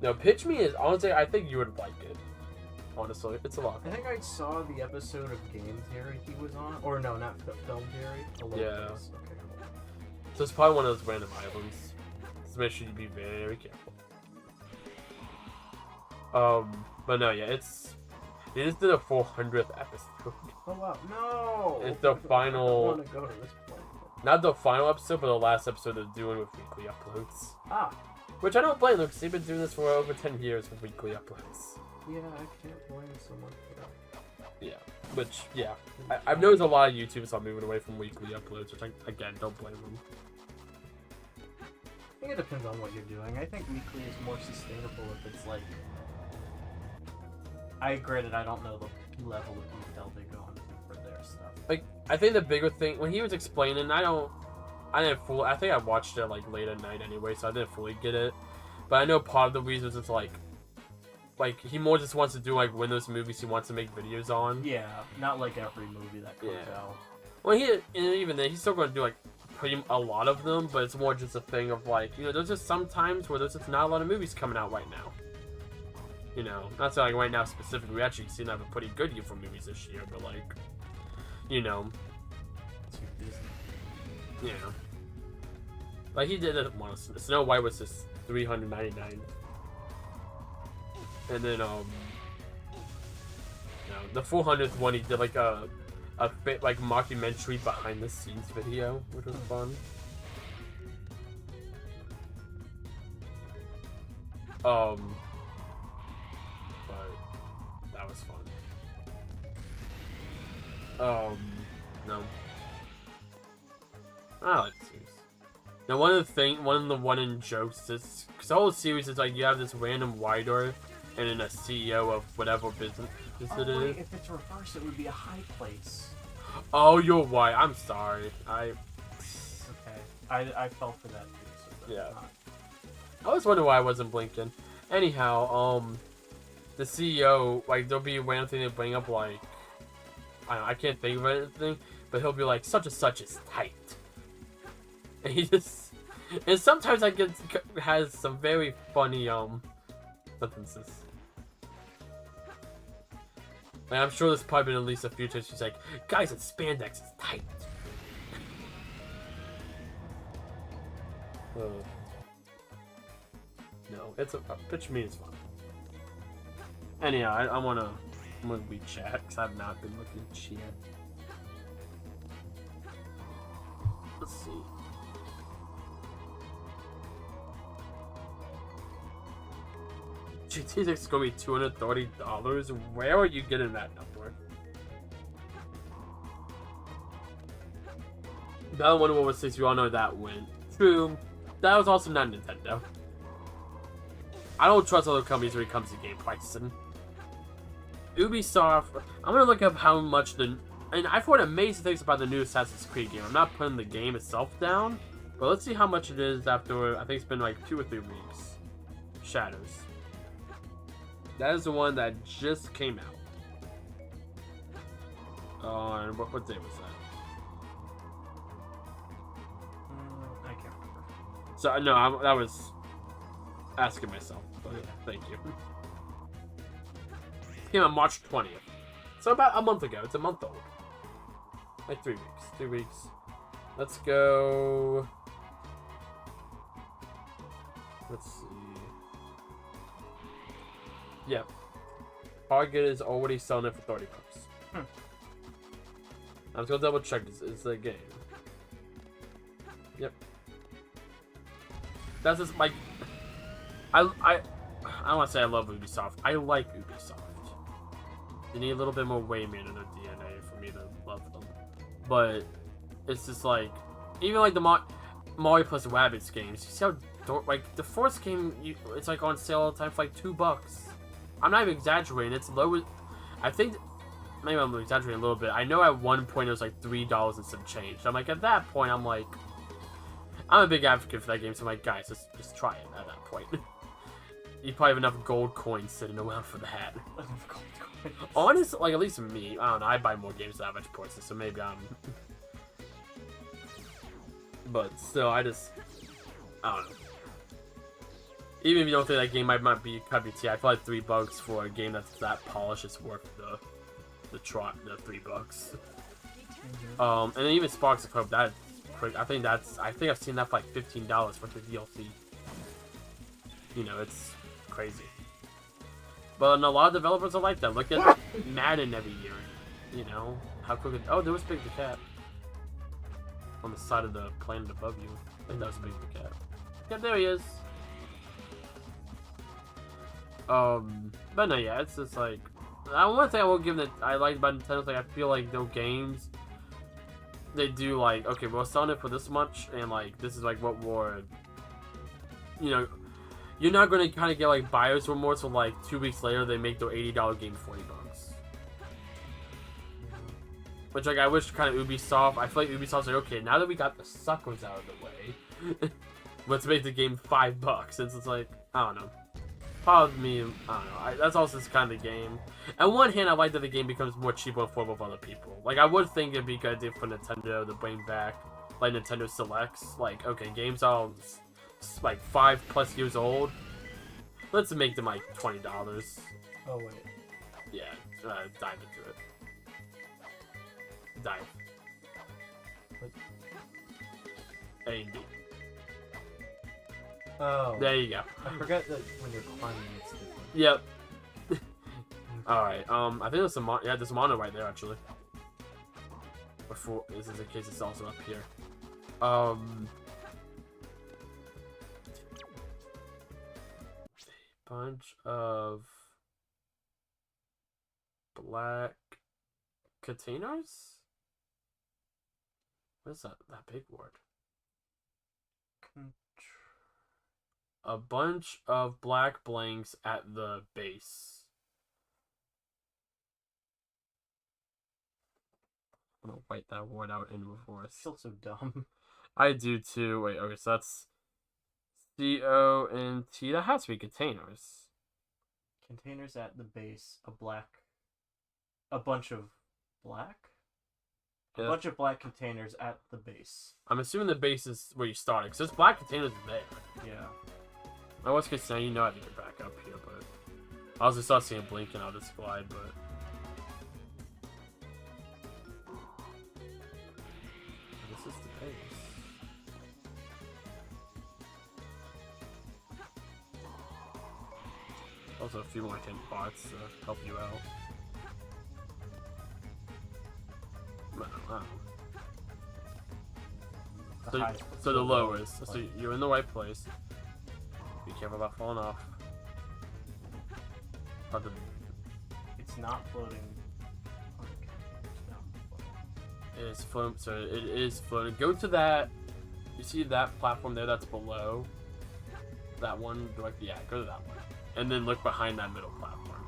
No, Pitch Me is honestly. I think you would like it. Honestly, it's a lot. I think I saw the episode of Game Theory he was on, or no, not Film Theory. Yeah. Okay, cool. So it's probably one of those random islands. So make sure you be very careful. But no, yeah, it is the 400th episode. Oh wow, no! It's the final. I want to go to this point. Not the final episode, but the last episode they're doing with weekly uploads. Ah. Which I don't blame them, because they've been doing this for over 10 years with weekly uploads. Yeah, I can't blame someone for that. Yeah, which, yeah. I've noticed a lot of YouTubers are moving away from weekly uploads, which, again, don't blame them. I think it depends on what you're doing. I think weekly is more sustainable if it's like... Granted, I don't know the level of detail they go into for their stuff. Like, I think the bigger thing, when he was explaining, I think I watched it, like, late at night anyway, so I didn't fully get it. But I know part of the reasons is, like, he more just wants to do, like, Windows movies he wants to make videos on. Yeah, not like every movie that comes out. Well, even then, he's still going to do, like, a lot of them, but it's more just a thing of, like, you know, there's just some times where there's just not a lot of movies coming out right now. You know, not saying, like, right now specifically, we actually seem to have a pretty good year for movies this year, but, like, you know. Yeah. Like, he did it once. Snow White was just $399. And then, the 400th one, he did, like, a mockumentary behind the scenes video, which was fun. But that was fun. No. I like the series. Now, one of the one-in jokes is, because the whole series is like, you have this random writer and then a CEO of whatever business it is. If it's reversed, it would be a high place. Oh, you're right. I'm sorry. Okay. I fell for that too. So that's Yeah. not- I always wonder why I wasn't blinking. Anyhow, the CEO, like, there'll be a random thing they bring up, like, I don't know, I can't think of anything, but he'll be like, such and such is tight. And he just, and sometimes I get, has some very funny, sentences. And I'm sure there's probably been at least a few times she's like, guys, it's spandex is tight. No, it's a pitch me is fun. Anyhow, I'm gonna read chat because I've not been looking at chat. Let's see. GT6 is gonna be $230. Where are you getting that number? Battle 116, we all know that went. True. That was also not Nintendo. I don't trust other companies when it comes to game pricing. Ubisoft, I'm gonna look up how much and I've heard amazing things about the new Assassin's Creed game. I'm not putting the game itself down, but let's see how much it is after, I think it's been like 2 or 3 weeks. Shadows. That is the one that just came out. On, what day was that? I can't remember. So, no, that was asking myself, but thank you. It came out March 20th. So about a month ago. It's a month old. Like 3 weeks. 2 weeks. Let's go. Let's see. Yep. Target is already selling it for $30. I'm just gonna double check this. It's a game. Yep. That's just like I don't want to say I love Ubisoft. I like Ubisoft. You need a little bit more Wayman in their DNA for me to love them. But it's just like, even like the Mario plus Rabbids games. You see how like the first game, it's like on sale all the time for like $2. I'm not even exaggerating. It's low. I think maybe I'm exaggerating a little bit. I know at one point it was like $3 and some change. I'm like, at that point, I'm like, I'm a big advocate for that game. So I'm like, guys, just try it at that point. You probably have enough gold coins sitting around for that. Honestly, like, at least me, I don't know, I buy more games than average person, so maybe I'm... But still, I don't know. Even if you don't think that game might not be WT, I feel like $3 for a game that's that polished is worth the $3. And then even Sparks of Hope, I think I've seen that for like $15 for the DLC. You know, it's crazy. But a lot of developers are like that. Look at Madden every year. You know, how quick it... Oh, there was Big the Cat. On the side of the planet above you. I think that was Big the Cat. Yeah, there he is. But no, yeah, it's just like... One thing I will give that I like about Nintendo is like, I feel like their games... They do like, okay, we're selling it for this much, and like, this is like what we're... You know... You're not going to kind of get like buyer's remorse when like 2 weeks later they make their $80 game $40. Which like I wish kind of Ubisoft, I feel like Ubisoft's like, okay, now that we got the suckers out of the way, let's make the game $5. Since it's like, I don't know. Probably me, I don't know. That's also just kind of the game. On one hand, I like that the game becomes more cheaper and affordable for other people. Like I would think it'd be a good idea for Nintendo to bring back like Nintendo Selects. Like, okay, games all like 5+ years old. Let's make them like $20. Oh wait. Yeah, dive into it. Dive. What? A and B. Oh. There you go. I forgot that when you're climbing, it's different. Yep. Alright, I think there's some there's a mono right there actually. Before this is in case it's also up here. Bunch of black containers? What is that big word? A bunch of black blanks at the base. I'm gonna write that word out in before. I feel so dumb. I do too. Wait, okay, so that's C-O-N-T. That has to be containers. Containers at the base. A bunch of black? A Yeah. bunch of black containers at the base. I'm assuming the base is where you started, because there's black containers there. Yeah. I was gonna say, I have to get back up here, but I also saw seeing blinking, I'll just glide, but this is the base. Also a few more hint bots to help you out. Wow. So the lowest. So you're in the right place. Be careful about falling off. It's not floating. It is floating. So it is floating. Go to that. You see that platform there? That's below. That one. Yeah, go to that one, and then look behind that middle platform.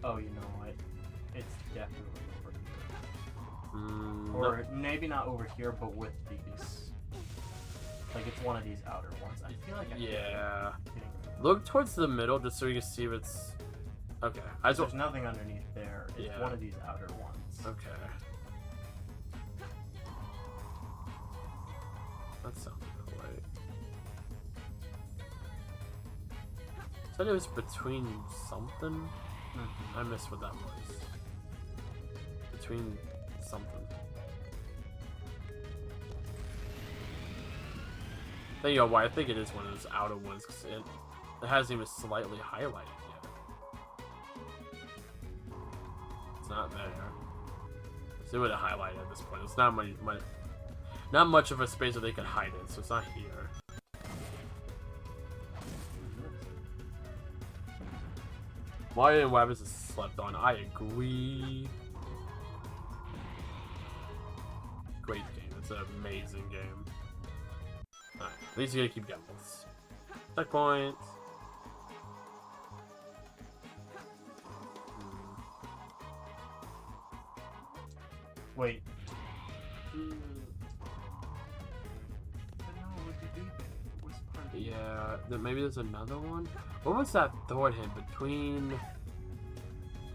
Oh, you know what? It's definitely over here. Or No. maybe not over here, but with these. Like it's one of these outer ones. I feel like Yeah. Look towards the middle just so you can see if it's. Okay. There's nothing underneath there. It's Yeah. one of these outer ones. Okay. That sounds right. Said it was between something. I missed what that was. Between something. There you go. Why I think it is one of those outer ones because it hasn't even slightly highlighted yet. It's not there. So it would have highlighted at this point. It's not not much of a space that they could hide in, so it's not here. Mario and Rabbids is slept on. I agree. Great game. It's an amazing game. Alright, at least you gotta keep getting this. Checkpoints. Wait. Yeah, maybe there's another one. What was that third hint between?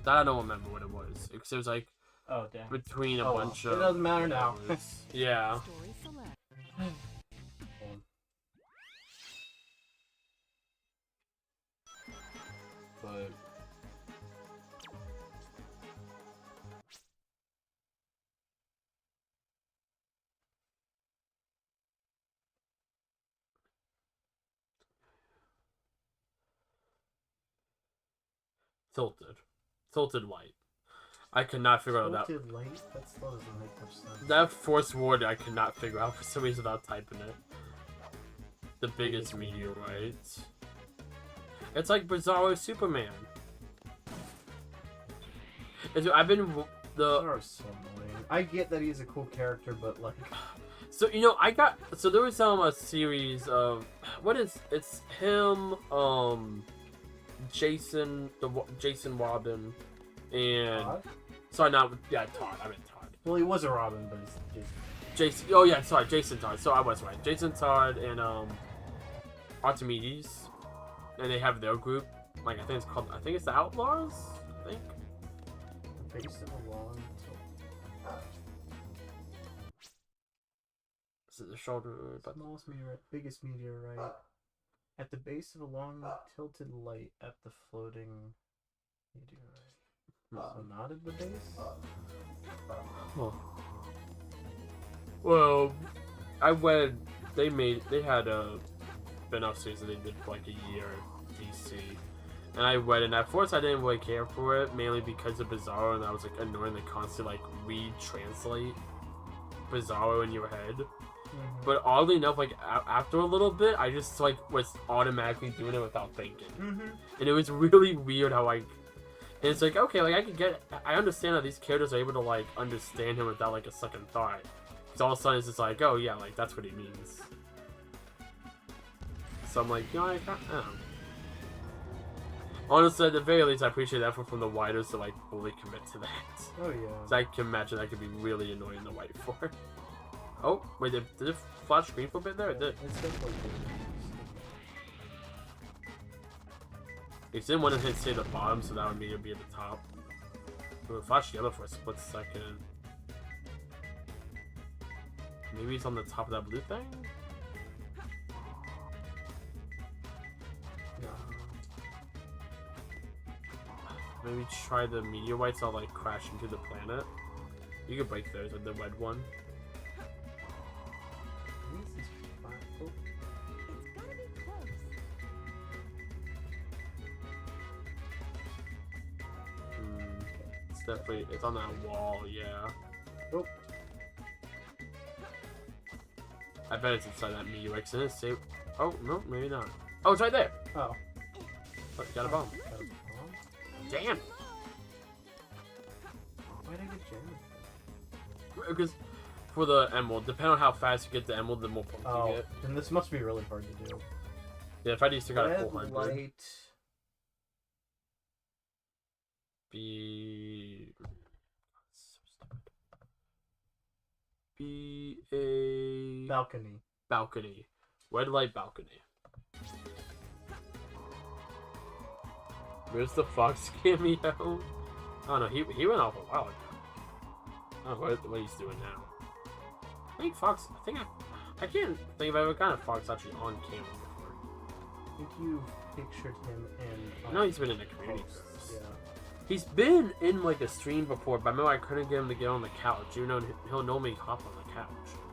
I don't remember what it was. Because it was like between a bunch of. It doesn't matter now. Yeah. Story select. But Tilted light. I could not figure out that. tilted light? That still doesn't make much sense. That force word I could not figure out for some reason without typing it. The biggest meteorite. It's like Bizarro Superman. I've been Bizarro's so annoying. I get that he's a cool character, but like. So there was a series of it's him, Jason Robin, and Todd? sorry, not Todd. I meant Todd. Well, he was a Robin, but it's Jason. Oh yeah, sorry, Jason Todd. So I was right. Jason Todd and Archimedes, and they have their group. Like I think it's the Outlaws. I think. base of a long. Is it the shoulder? Smallest meteorite, biggest meteorite. At the base of a long tilted light at the floating meteorite. So not at the base? Huh. Well, I went. They had a spin-off series that they did for like a year, DC, and I went. And at first, I didn't really care for it, mainly because of Bizarro, and I was like annoying to constantly like retranslate Bizarro in your head. But oddly enough, like after a little bit, I just like was automatically doing it without thinking, and it was really weird how like. And it's like, okay, like I understand that these characters are able to like understand him without like a second thought. Because all of a sudden it's just like, oh yeah, like that's what he means. So I'm like, you know, I don't know. Honestly, at the very least, I appreciate the effort from the writers to like fully commit to that. Oh yeah. So I can imagine that could be really annoying to write for. Oh, wait, did it flash screen for a bit there? It did. It's definitely good. It didn't want to hit say the bottom, so that would mean it'd be at the top. So it flashed yellow for a split second. Maybe it's on the top of that blue thing? No. Maybe try the meteorites that'll like crash into the planet. You could break those with the red one. This is fine. Oh, It's gotta be close. It's definitely, it's on that wall, yeah. oh. I bet it's inside that meteorite. Isn't it safe? Oh, no, maybe not. Oh, it's right there! Oh. Oh, got a bomb. That was wrong. Damn! Why did I get jammed? Because for the emerald, depending on how fast you get the emerald, the more points you Oh, get. then this must be really hard to do. Yeah, if I just got a Red 400. light. Be a Balcony. balcony. Red light balcony. Where's the fox cameo? Oh no, he went off a while ago. I don't know what he's doing now. I think Fox. I can't think if I ever gotten a Fox actually on camera before. I think you pictured him in. I know he's been in the community posts, service. Yeah. He's been in like a stream before, but I remember I couldn't get him to get on the couch. You know, he'll normally hop on the couch.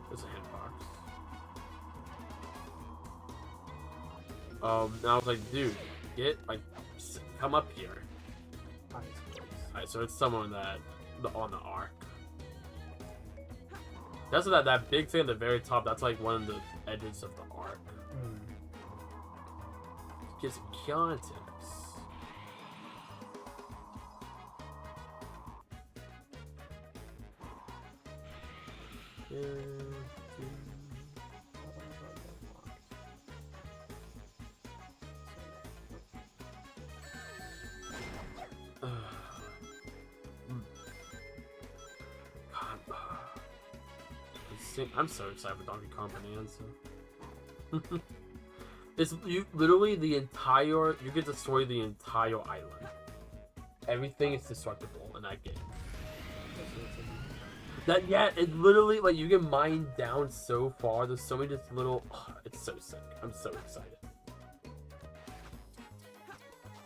There's a hitbox. And I was like, dude, come up here. Eyes closed. Alright, so it's someone that on the arc. That's that big thing at the very top. That's like one of the edges of the arc. Just context. I'm so excited for Donkey Kong Bonanza. It's literally the entire. You get to destroy the entire island. Everything is destructible in that game. It literally like you can mine down so far. There's so many just little. It's so sick. I'm so excited.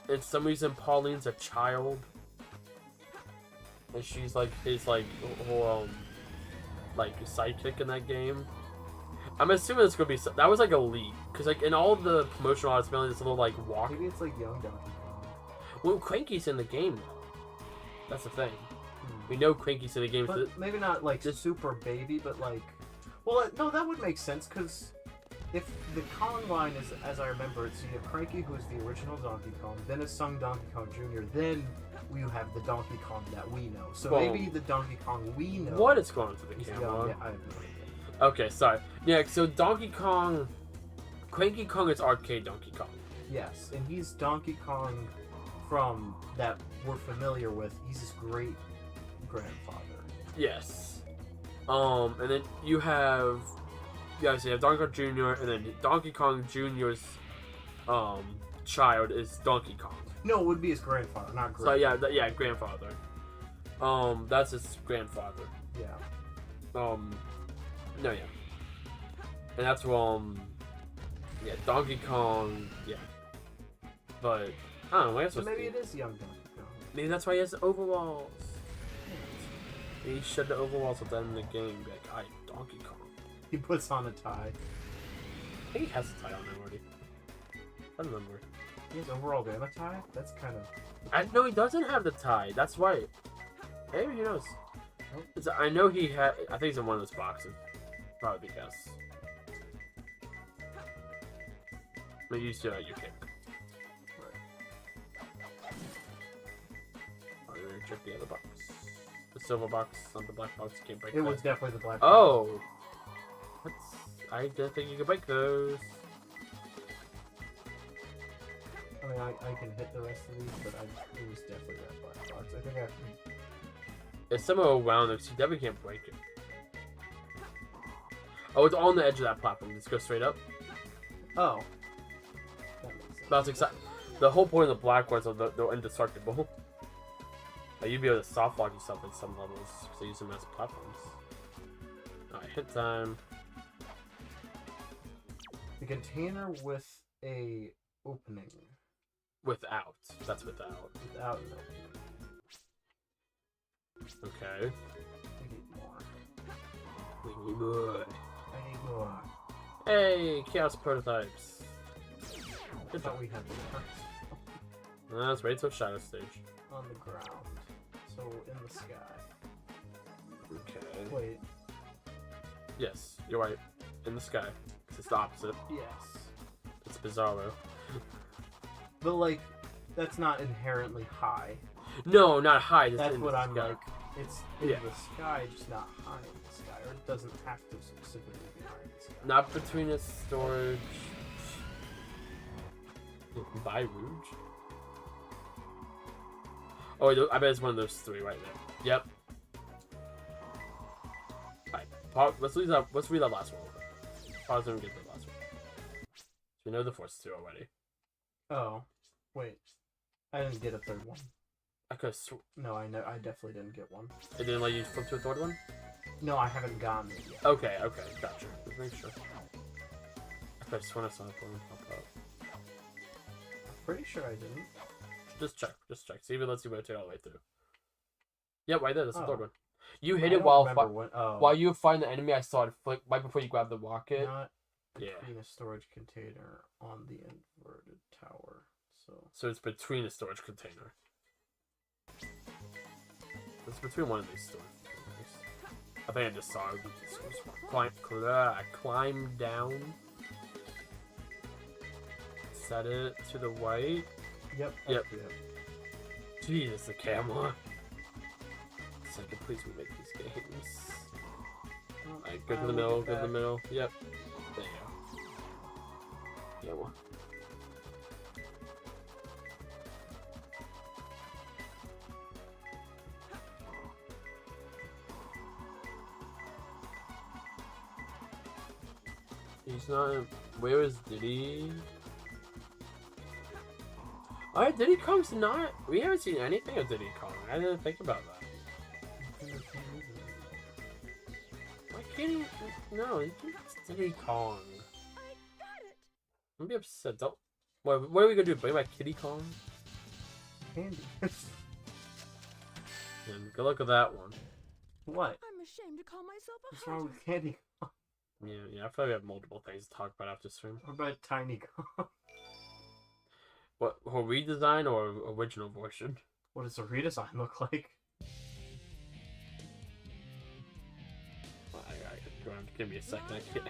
And for some reason Pauline's a child, and she's like like sidekick in that game. I'm assuming it's gonna be that was like a leak because like in all the promotional ads, mainly this little like walk. Maybe it's like young Donkey Kong. Well, Cranky's in the game though. That's the thing. We know Cranky's in the game. But maybe not like super baby, but like, well, no, that would make sense because if the Kong line is, as I remember it, so you have Cranky, who is the original Donkey Kong, then it's Sung Donkey Kong Jr., then we have the Donkey Kong that we know. So maybe the Donkey Kong we know. What is going on to the is camera? young. Yeah, I have no idea. Okay, sorry. Yeah, so Donkey Kong, Cranky Kong is arcade Donkey Kong. Yes, and he's Donkey Kong from that we're familiar with. He's his great grandfather. Yes. And then you have, so you have Donkey Kong Jr. and then Donkey Kong Jr.'s child is Donkey Kong. No, it would be his grandfather, not So grandfather. yeah, grandfather. That's his grandfather. Yeah. No, yeah. And that's yeah, Donkey Kong, yeah. But I don't know. I guess So maybe it is young Donkey Kong. maybe that's why he has the overalls. Maybe he shed the overalls at the end of the game. Be like, I Donkey Kong. He puts on a tie. I think he has a tie on there already. I don't remember. He has overall and a tie? That's kind of... No, he doesn't have the tie. That's right. Maybe he knows. Nope. I know he had. I think it's in one of those boxes. Probably guess. Maybe you still you kick. Oh, you're gonna check the other box. The silver box, not the black box. You can't break It that. was definitely the black Oh! I didn't think you could break those. I mean, I can hit the rest of these, but it was definitely that black box. I think I can... It's somewhere around there, so you definitely can't break it. Oh, it's on the edge of that platform. Just go straight up. Oh. That makes sense. That's exactly. The whole point of the black ones are they're indestructible. You'd be able to soft lock yourself in some levels because they use them as platforms. Alright, hit time. The container with a opening. Without. That's without. Without an opening. Okay. We need more. We need more. I need more. Hey, chaos prototypes. I thought we had more. Let's wait till Shadow Stage. On the ground. So in the sky. Okay. Wait. Yes, you're right. In the sky. 'Cause it's the opposite. Yes. It's Bizarro. But like, that's not inherently high. No, not high. Just That's in what the I'm sky. like. It's in Yeah. the sky, just not high in the sky, or it doesn't have to specifically be high in the sky. Not between its storage. By Rouge? Oh, I bet it's one of those three right there. Yep. Alright, let's read that last one. Pause and get the last one. So we know the first two already. Oh, wait. I didn't get a third one. I could No, I definitely didn't get one. it didn't let you flip to a third one? No, I haven't gotten it yet. Okay, gotcha. Just make sure. I could have sworn I saw it pop up. Pretty sure I didn't. Just check. See if it lets you rotate all the way through. Yep, right there. That's the third Oh. one. You hit I it don't while remember when. Oh. while you find the enemy. I saw it flick right before you grab the rocket. Not Yeah. between a storage container on the inverted tower. So it's between a storage container. It's between one of these storage containers. I think I just saw it. Climb down. Set it to the right. Yep. Yep. Jesus, the camera. Second, please remake these games. Alright, go to the middle, go to the middle. Yep. There you go. Yeah, well. He's not. Where is Diddy? Alright, Diddy Kong's not. We haven't seen anything of Diddy Kong. I didn't think about that. Why can't he? No, he thinks Diddy Kong. I got it. I'm gonna be upset. Don't. What are we gonna do? Bring back Kitty Kong? Candy. And good luck with that one. What? I'm ashamed to call myself a What's wrong hunter. with Candy? Yeah. I feel like we have multiple things to talk about after stream. What about Tiny Kong? What? Her redesign or original version? What does the redesign look like? Give me a second. I can't.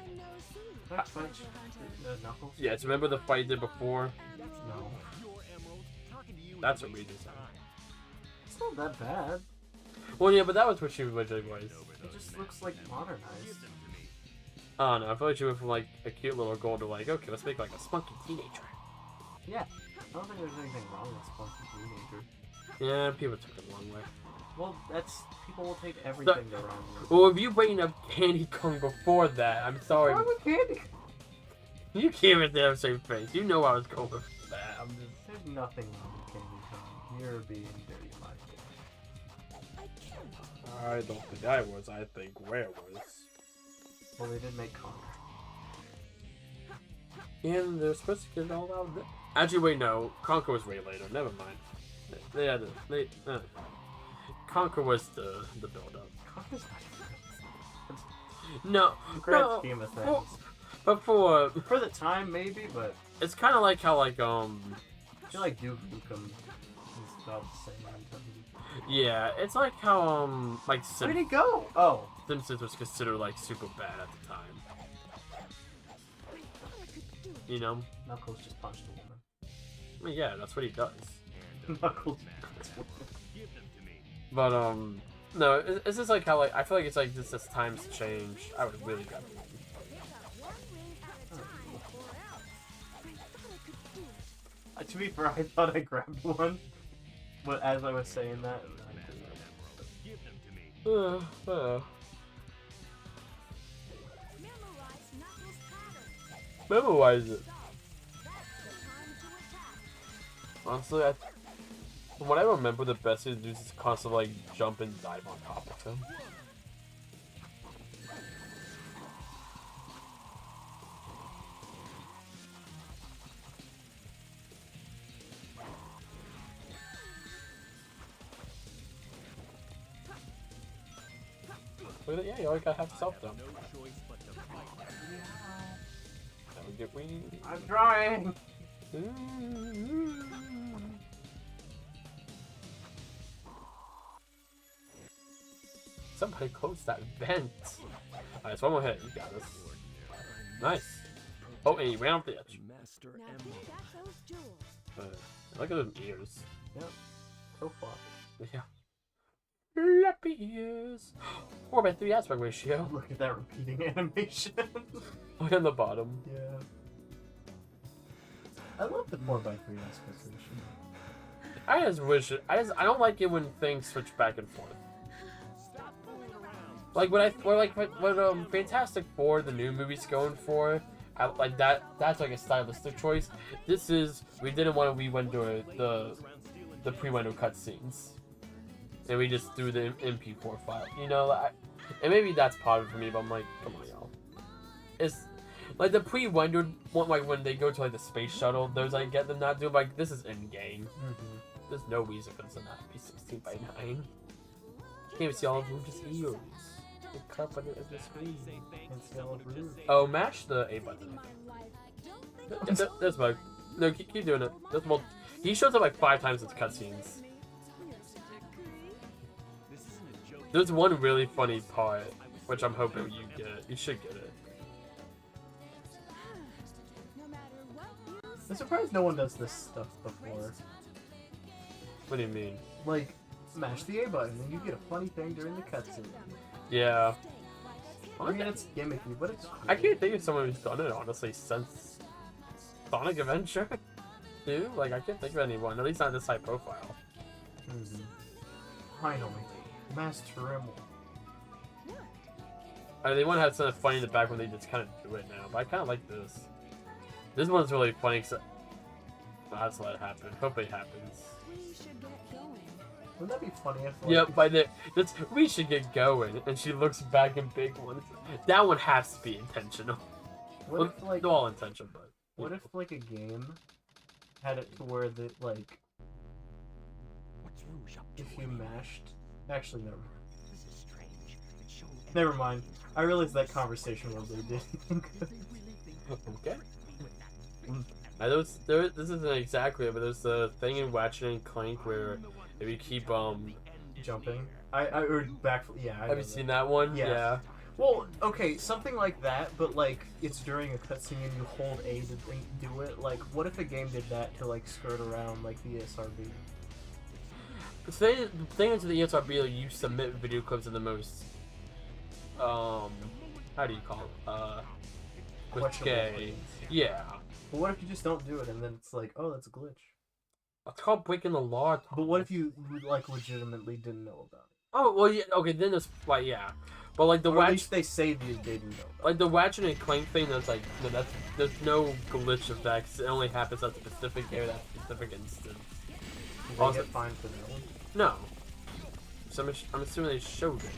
Knuckles? Yeah, so remember the fight you did before? No. That's a redesign. It's not that bad. Well, yeah, but that was what she originally was. It just looks like modernized. I don't know. I feel like she went from like a cute little girl to like, okay, let's make like a spunky teenager. Yeah. I don't think there's anything wrong with Spunky Teenager. Yeah, people took it the wrong way. Well, people will take everything the wrong way. Well, if you bringing up Candy Kong before that, I'm sorry. What's wrong with Candy? You came at the same face. You know I was going for that. I'm just... There's nothing wrong with Candy Kong. You're being dirty like I don't think I was. I think Rare was. Well, they did make Kong. And they're supposed to get it all out of it. Actually, wait, no. Conquer was way later. Never mind. They had Conquer was the build-up. Conker's not No. grand no. scheme of things. Well, but for the time, maybe, but it's kind of like how I feel like Duke Nukem is about the same. yeah, it's like how like Where did he go? Oh. Simpsons was considered like super bad at the time. You know? Knuckles just punched a woman. I mean, yeah, that's what he does. Knuckles. But no, it's just like how like I feel like it's like just as times change, I would really grab it. To be fair, I thought I grabbed one, but as I was saying that, I didn't. memorize it. Honestly, from what I remember, the best way to do is just constantly like jump and dive on top of him. Look at that, yeah, you always gotta have self done. That would get weird. I'm trying. Somebody close that vent. Alright, it's one more hit. You got this. Nice. Oh, and he ran off the edge. Master Now Emerald. who got those jewels? Look at those ears. Yep. So floppy. Yeah. Floppy ears. 4:3 aspect ratio. Look at that repeating animation. Look on the bottom. Yeah. I love the 4x3 aspect ratio. I just wish it. I don't like it when things switch back and forth. Like what Fantastic Four, the new movie's going for, like that. That's like a stylistic choice. This is we didn't want to. We went to the pre-window cutscenes, and we just threw the MP4 file. You know, and maybe that's part of it for me. But I'm like, come on, y'all. It's like the pre-window one, like when they go to like the space shuttle. Those I get them not doing. Like this is in game. There's no reason for this to not be 16:9. Can't even see all of them. Just ears. The cup under the screen. Oh, mash the A button. That's bug. No, keep doing it. That's well. He shows up like 5 times in the cutscenes. There's one really funny part, which I'm hoping you get. You should get it. I'm surprised no one does this stuff before. What do you mean? Like, smash the A button and you get a funny thing during the cutscene. Yeah. I mean, it's gimmicky, but it's cool. I can't think of someone who's done it, honestly, since Sonic Adventure 2. Like, I can't think of anyone, at least not this high profile. Finally, Master Emerald. They want to have something funny in the back when they just kind of do it now, but I kind of like this. This one's really funny, because let's let it happen. Hope it happens. We should get going. Wouldn't that be funny if, like... Yep, by the we should get going, and she looks back in big ones. That one has to be intentional. What if, like... They're all intentional, but... What if, like, a game had it to where, the, like... If you mashed... Actually, never mind. Never mind. I realized that conversation was really good. Okay. This isn't exactly it, but there's the thing in Ratchet and Clank where if you keep jumping. Or back. Yeah. Have you seen that one? Yes. Yeah. Well, okay, something like that, but like it's during a cutscene and you hold A to do it. Like, what if a game did that to like skirt around like the ESRB? The thing into the ESRB, like, you submit video clips in the most how do you call it? With K. Yeah. But what if you just don't do it and then it's like, oh, that's a glitch? It's called breaking the law. But what if you like legitimately didn't know about it? Oh well, yeah. Okay, then it's like yeah, but like the or at least they say you didn't know. Like the Ratchet and Clank thing, that's like no, there's no glitch effect. It only happens at the specific area, that specific instance. Did they get fined for that one? No. So I'm assuming they showed it.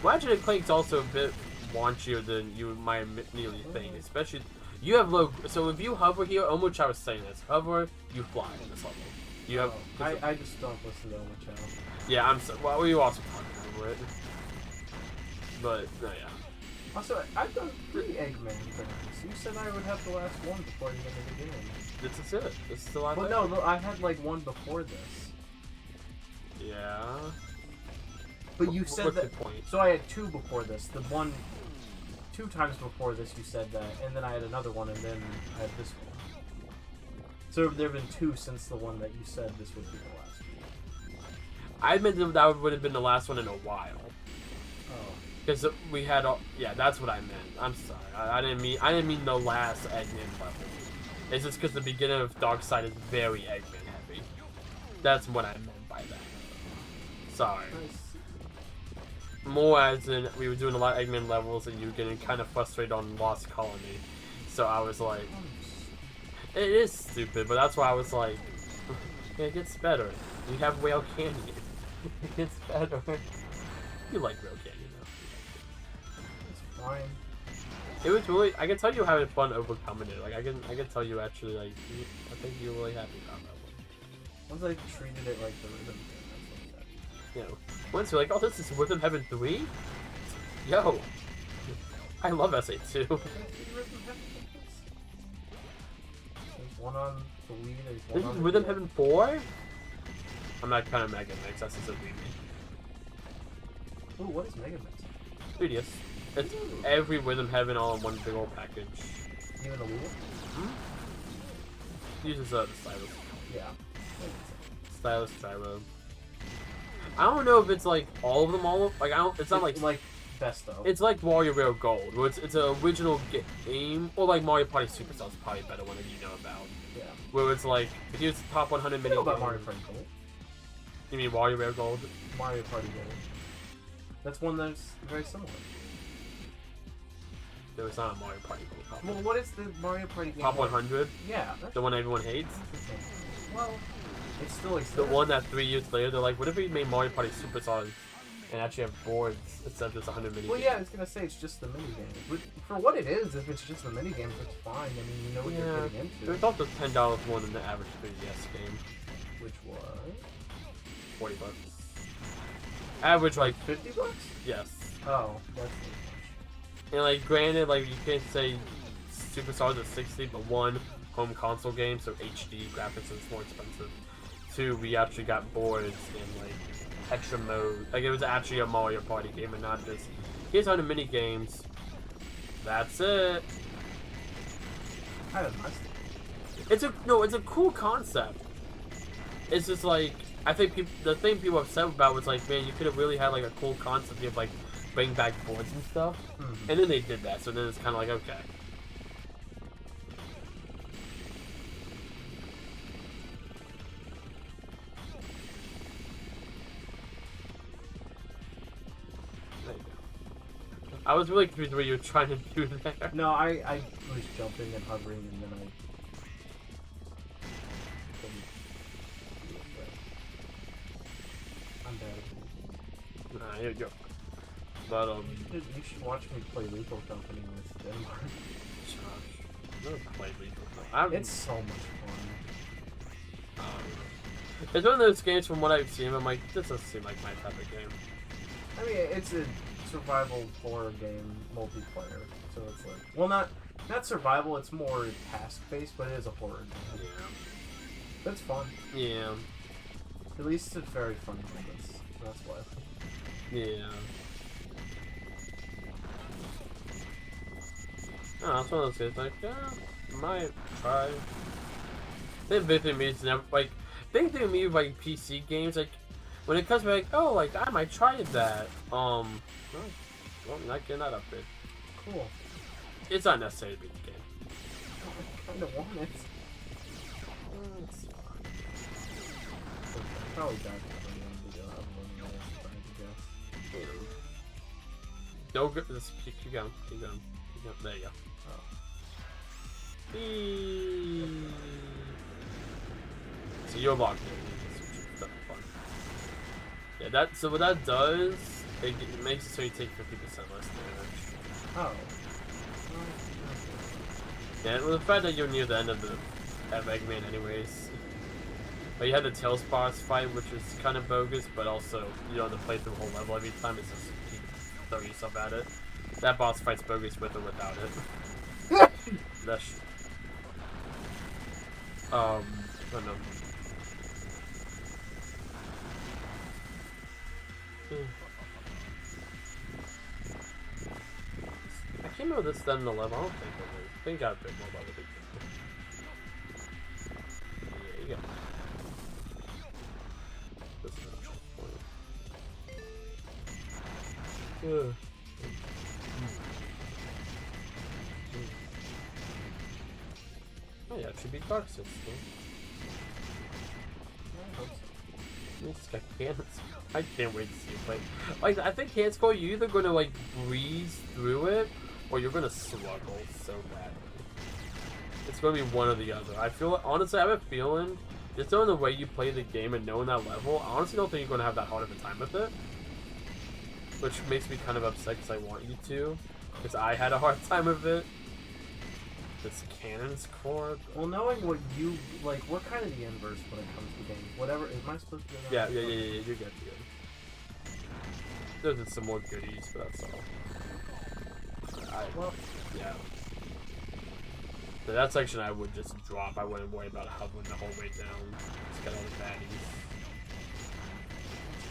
Ratchet and Clank's also a bit launchier than you might immediately think, especially. You have low, so if you hover here, Omo Chow was saying this. Hover, you fly in this level. You have. I just don't listen to Omo Chow. Yeah, I'm so. Well, we also talking over it. But no, yeah. Also, I've done 3 Eggman things. You said I would have the last one before the end of the game. This is it. This is the last. Well, no, look, I had like one before this. Yeah. But you said what's that. The point? So I had 2 before this. The one. 2 times before this you said that, and then I had another one, and then I had this one. So there have been 2 since the one that you said this would be the last one. I admit that would have been the last one in a while. Oh. Because we had all. Yeah, that's what I meant. I'm sorry. I didn't mean the last Eggman level. It's just because the beginning of Darkseid is very Eggman heavy. That's what I meant by that. Sorry. More as in we were doing a lot of Eggman levels and you were getting kind of frustrated on Lost Colony. So I was like, it is stupid, but that's why I was like, yeah, it gets better. You have whale candy. It gets better. You like whale candy though. It's fine. It was really, I can tell you having fun overcoming it. Like I can tell you actually like, I think you're really happy about that one. Once I treated it like the rhythm thing, that's like that. You know, once you're like, oh, this is Rhythm Heaven 3? Yo, I love SA2. There's one on the Wii, there's one This on is the Rhythm DS. Heaven 4? I'm not kind of Mega Mix, that's just a remake. Ooh, what is Mega Mix? 3DS. It's every Rhythm Heaven all in one big old package. Even the Wii? Uses the stylus. Yeah. Stylus gyro. I don't know if it's like all of them like I don't, it's not like best though. it's like Mario Rare Gold, where it's an original game, or like Mario Party Superstar is probably a better one that you know about. Yeah. Where it's like, here's the top 100 I mini know about games. Mario Party Gold. You mean Mario Rare Gold? Mario Party Gold. That's one that's very similar. No, it's not a Mario Party Gold. Well, what is the Mario Party game? Top 100? Yeah. That's The one everyone hates? well, it still exists. The one that 3 years later, they're like, what if we made Mario Party Superstars and actually have boards instead of just 100 mini Well, games? yeah, I was gonna say it's just the mini game. But for what it is, if it's just the mini games, it's fine. I mean, you know what you're getting into. It's also $10 more than the average 3DS game. Which was $40. Average, like, $50. yes. Oh, that's too much. And, like, granted, like, you can't say Superstars are 60, but one, home console game, so HD graphics is more expensive. Two, we actually got boards and, like, extra mode. Like, it was actually a Mario Party game and not just, here's 100 mini games. That's it. Kind of nice. It's a cool concept. It's just like, I think the thing people are upset about was like, man, you could have really had like a cool concept of like bring back boards and stuff, and then they did that. So then it's kind of like, okay. There you go. I was really confused what you were trying to do there. No, I was jumping and hovering, and then I. I'm bad. Nah, here you go. But You should watch me play Lethal Company with Denmark. I've never played Lethal. It's so much fun. It's one of those games from what I've seen, I'm like, this doesn't seem like my type of game. I mean, it's a survival horror game, multiplayer. So it's like, well, not survival. It's more task-based, but it is a horror game. Yeah. But it's fun. Yeah. At least it's very fun moments. That's why. Yeah. Oh, that's one of those games like, yeah, might try. The big thing is never like big thing with me with like PC games, like when it comes to like, oh, like I might try that. Well, not getting that upgrade. Cool. It's not necessary to beat the game. I kind of want it. It's fine. Probably back to the have one last trying to guess. Don't go. Just keep going. Keep going. Keep going. There you go. So you're locked in. That's fun. Yeah, so what that does, it makes it so you take 50% less damage. Oh. Yeah, well, the fact that you're near the end of Mega Man anyways. But you had the Tails boss fight, which is kind of bogus, but also you don't have to play through the whole level every time. It's just you throw yourself at it. That boss fight's bogus with or without it. That's I don't know. I can't remember this then in the level. I don't think it was. I think I got a bit more about the big thing. Yeah, you go. This is a point. Oh yeah, it should be Dark 6 I can't wait to see you play. Like, I think Handscore, you're either gonna like breeze through it, or you're gonna struggle so badly. It's gonna be one or the other. I feel, honestly, I have a feeling, just knowing the way you play the game and knowing that level, I honestly don't think you're gonna have that hard of a time with it. Which makes me kind of upset because I want you to. Because I had a hard time with it. This cannon's core. Well, knowing what you like, we're kind of the inverse when it comes to games. Whatever, am I supposed to go Yeah, down? you're good, you're good. There's some more goodies, but that's all. Well, yeah. So that section I would just drop. I wouldn't worry about hovering the whole way down. Just got all the baddies.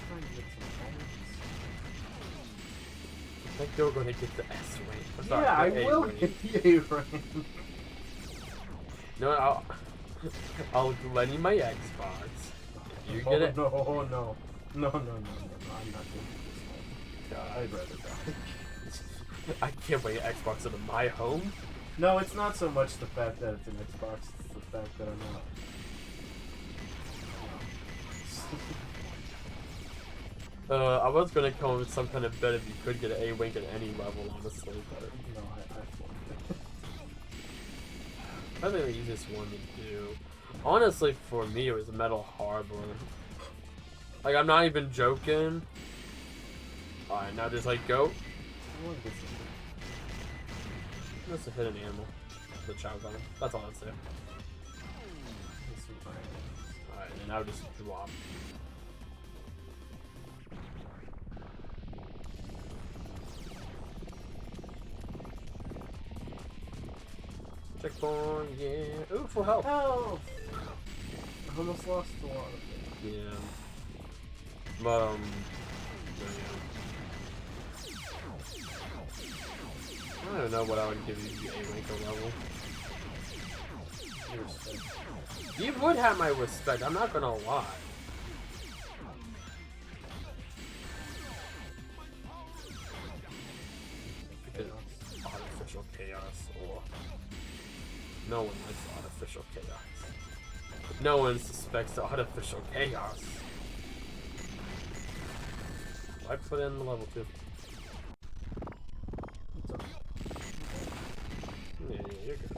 trying to get some points. I think you're going to get the S rank. I'm sorry, Yeah, I the A will rank. get the A rank. No, I'll lend you my Xbox. If you get it. No, no. I'm not doing this. God, I'd rather die. I can't bring an Xbox into my home. No, it's not so much the fact that it's an Xbox, it's the fact that I'm not. I was gonna come up with some kind of bet if you could get an A rank at any level, honestly, but No, I flunked it. I think the easiest one to do. Honestly, for me, it was Metal Harbor. Like, I'm not even joking. Alright, now just like go. I want to get some. That's a hidden animal. The chow gun. That's all I'd say. Get some irons. Alright, and then I would just drop. Checkpoint, yeah. Ooh, full health. Help! I almost lost a lot of it. Yeah. But, yeah. I don't know what I would give you the A rank or level. Respect. You would have my respect, I'm not gonna lie. Because artificial chaos, or no one likes artificial chaos. No one suspects artificial chaos. I put in the level 2. It's okay. Yeah, you're good.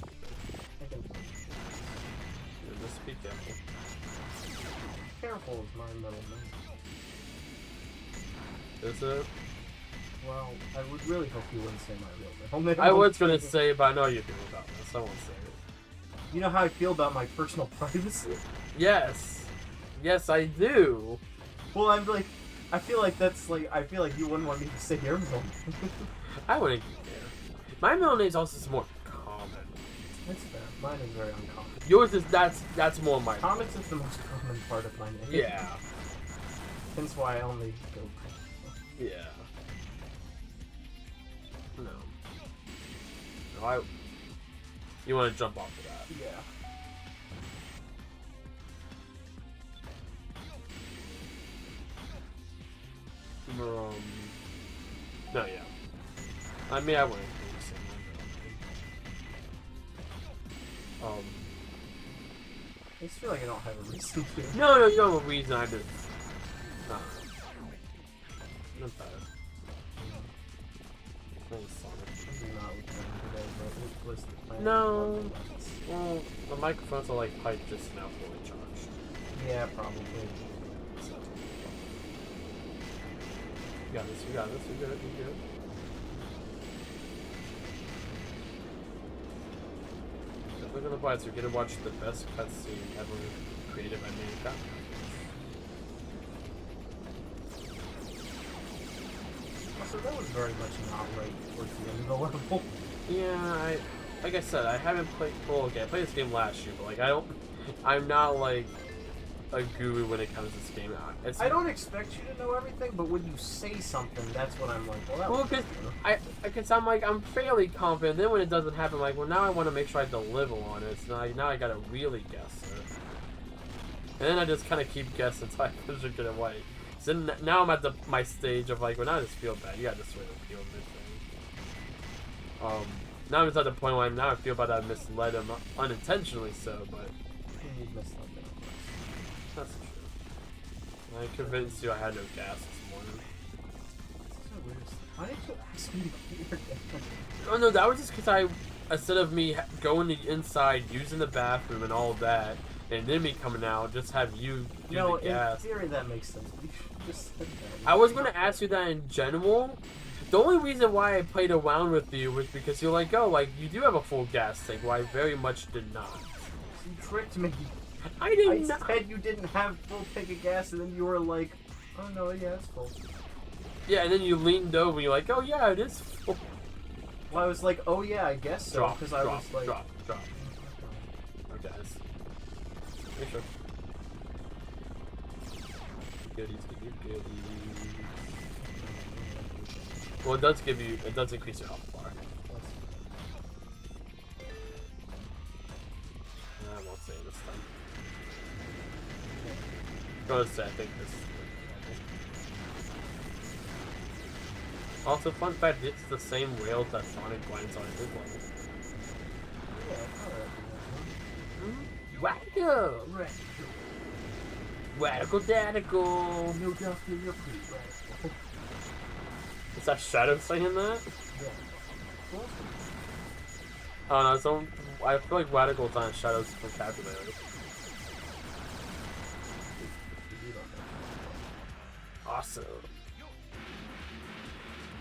I can Yeah, just be careful. careful is my middle name. Is it? Well, I would really hope you wouldn't say my real name. I was gonna say, but I know you feel about this. I won't say it. You know how I feel about my personal privacy? Yes. Yes, I do. Well, I'm like, I feel like that's like, I feel like you wouldn't want me to say your middle name. I wouldn't care. My middle name's also more common. That's fair. Mine is very uncommon. Yours is that's more my. Comics is the most common part of my name. Yeah. Hence why I only go. Yeah. No. No, you want to jump off of that? Yeah. No, yeah. I mean, I wouldn't really say my middle name. I just feel like I don't have a reason to. No, you don't have a reason. I just. Not bad. No. Well, the microphones are like piped just now fully charged. Yeah, probably. So. You got this, you're good. Look at the bites, you're gonna watch the best cutscene ever created by mankind. So that was very much not right towards the end of the level. Yeah, like I said, I haven't played. Well, okay, I played this game last year, but like I'm not like a guru when it comes to this game. I don't expect you to know everything, but when you say something, that's when I'm like, well, that Well, was because good. I'm like, I'm fairly confident. Then when it doesn't happen, I'm like, well, now I want to make sure I deliver on it. So now I gotta really guess it. And then I just kind of keep guessing until I finish it get away. So now I'm at my stage of like, when I just feel bad, you gotta just really feel everything. Now I'm just at the point where now I feel bad I misled him unintentionally, so, but You misled me. that's true. I convinced you I had no gas this morning. This is the weirdest thing. Why did you ask me to get your gas? Oh no, that was just because instead of me going the inside, using the bathroom and all that, and then me coming out, just have you do No, the gas. in theory that makes sense. You should just said that. I was gonna ask you that in general. The only reason why I played around with you was because you're like, oh, like, you do have a full gas tank, well, I very much did not. You tricked me. I did I not. said you didn't have full tank of gas, and then you were like, oh no, yeah, it's full. Yeah, and then you leaned over and you're like, oh yeah, it is full. Well, I was like, oh yeah, I guess so, because I was like... drop. Okay, make sure. Goodies. Well, it does increase your health bar. I won't say it this time. I was gonna say, I think this is good. Also, fun fact, it's the same rails that Sonic winds on his level. Radical! Radical Dadical! No doubt you're pretty radical. Is that Shadow saying that? Yeah. Oh no, so I feel like Radical's on Shadow's vocabulary. Awesome.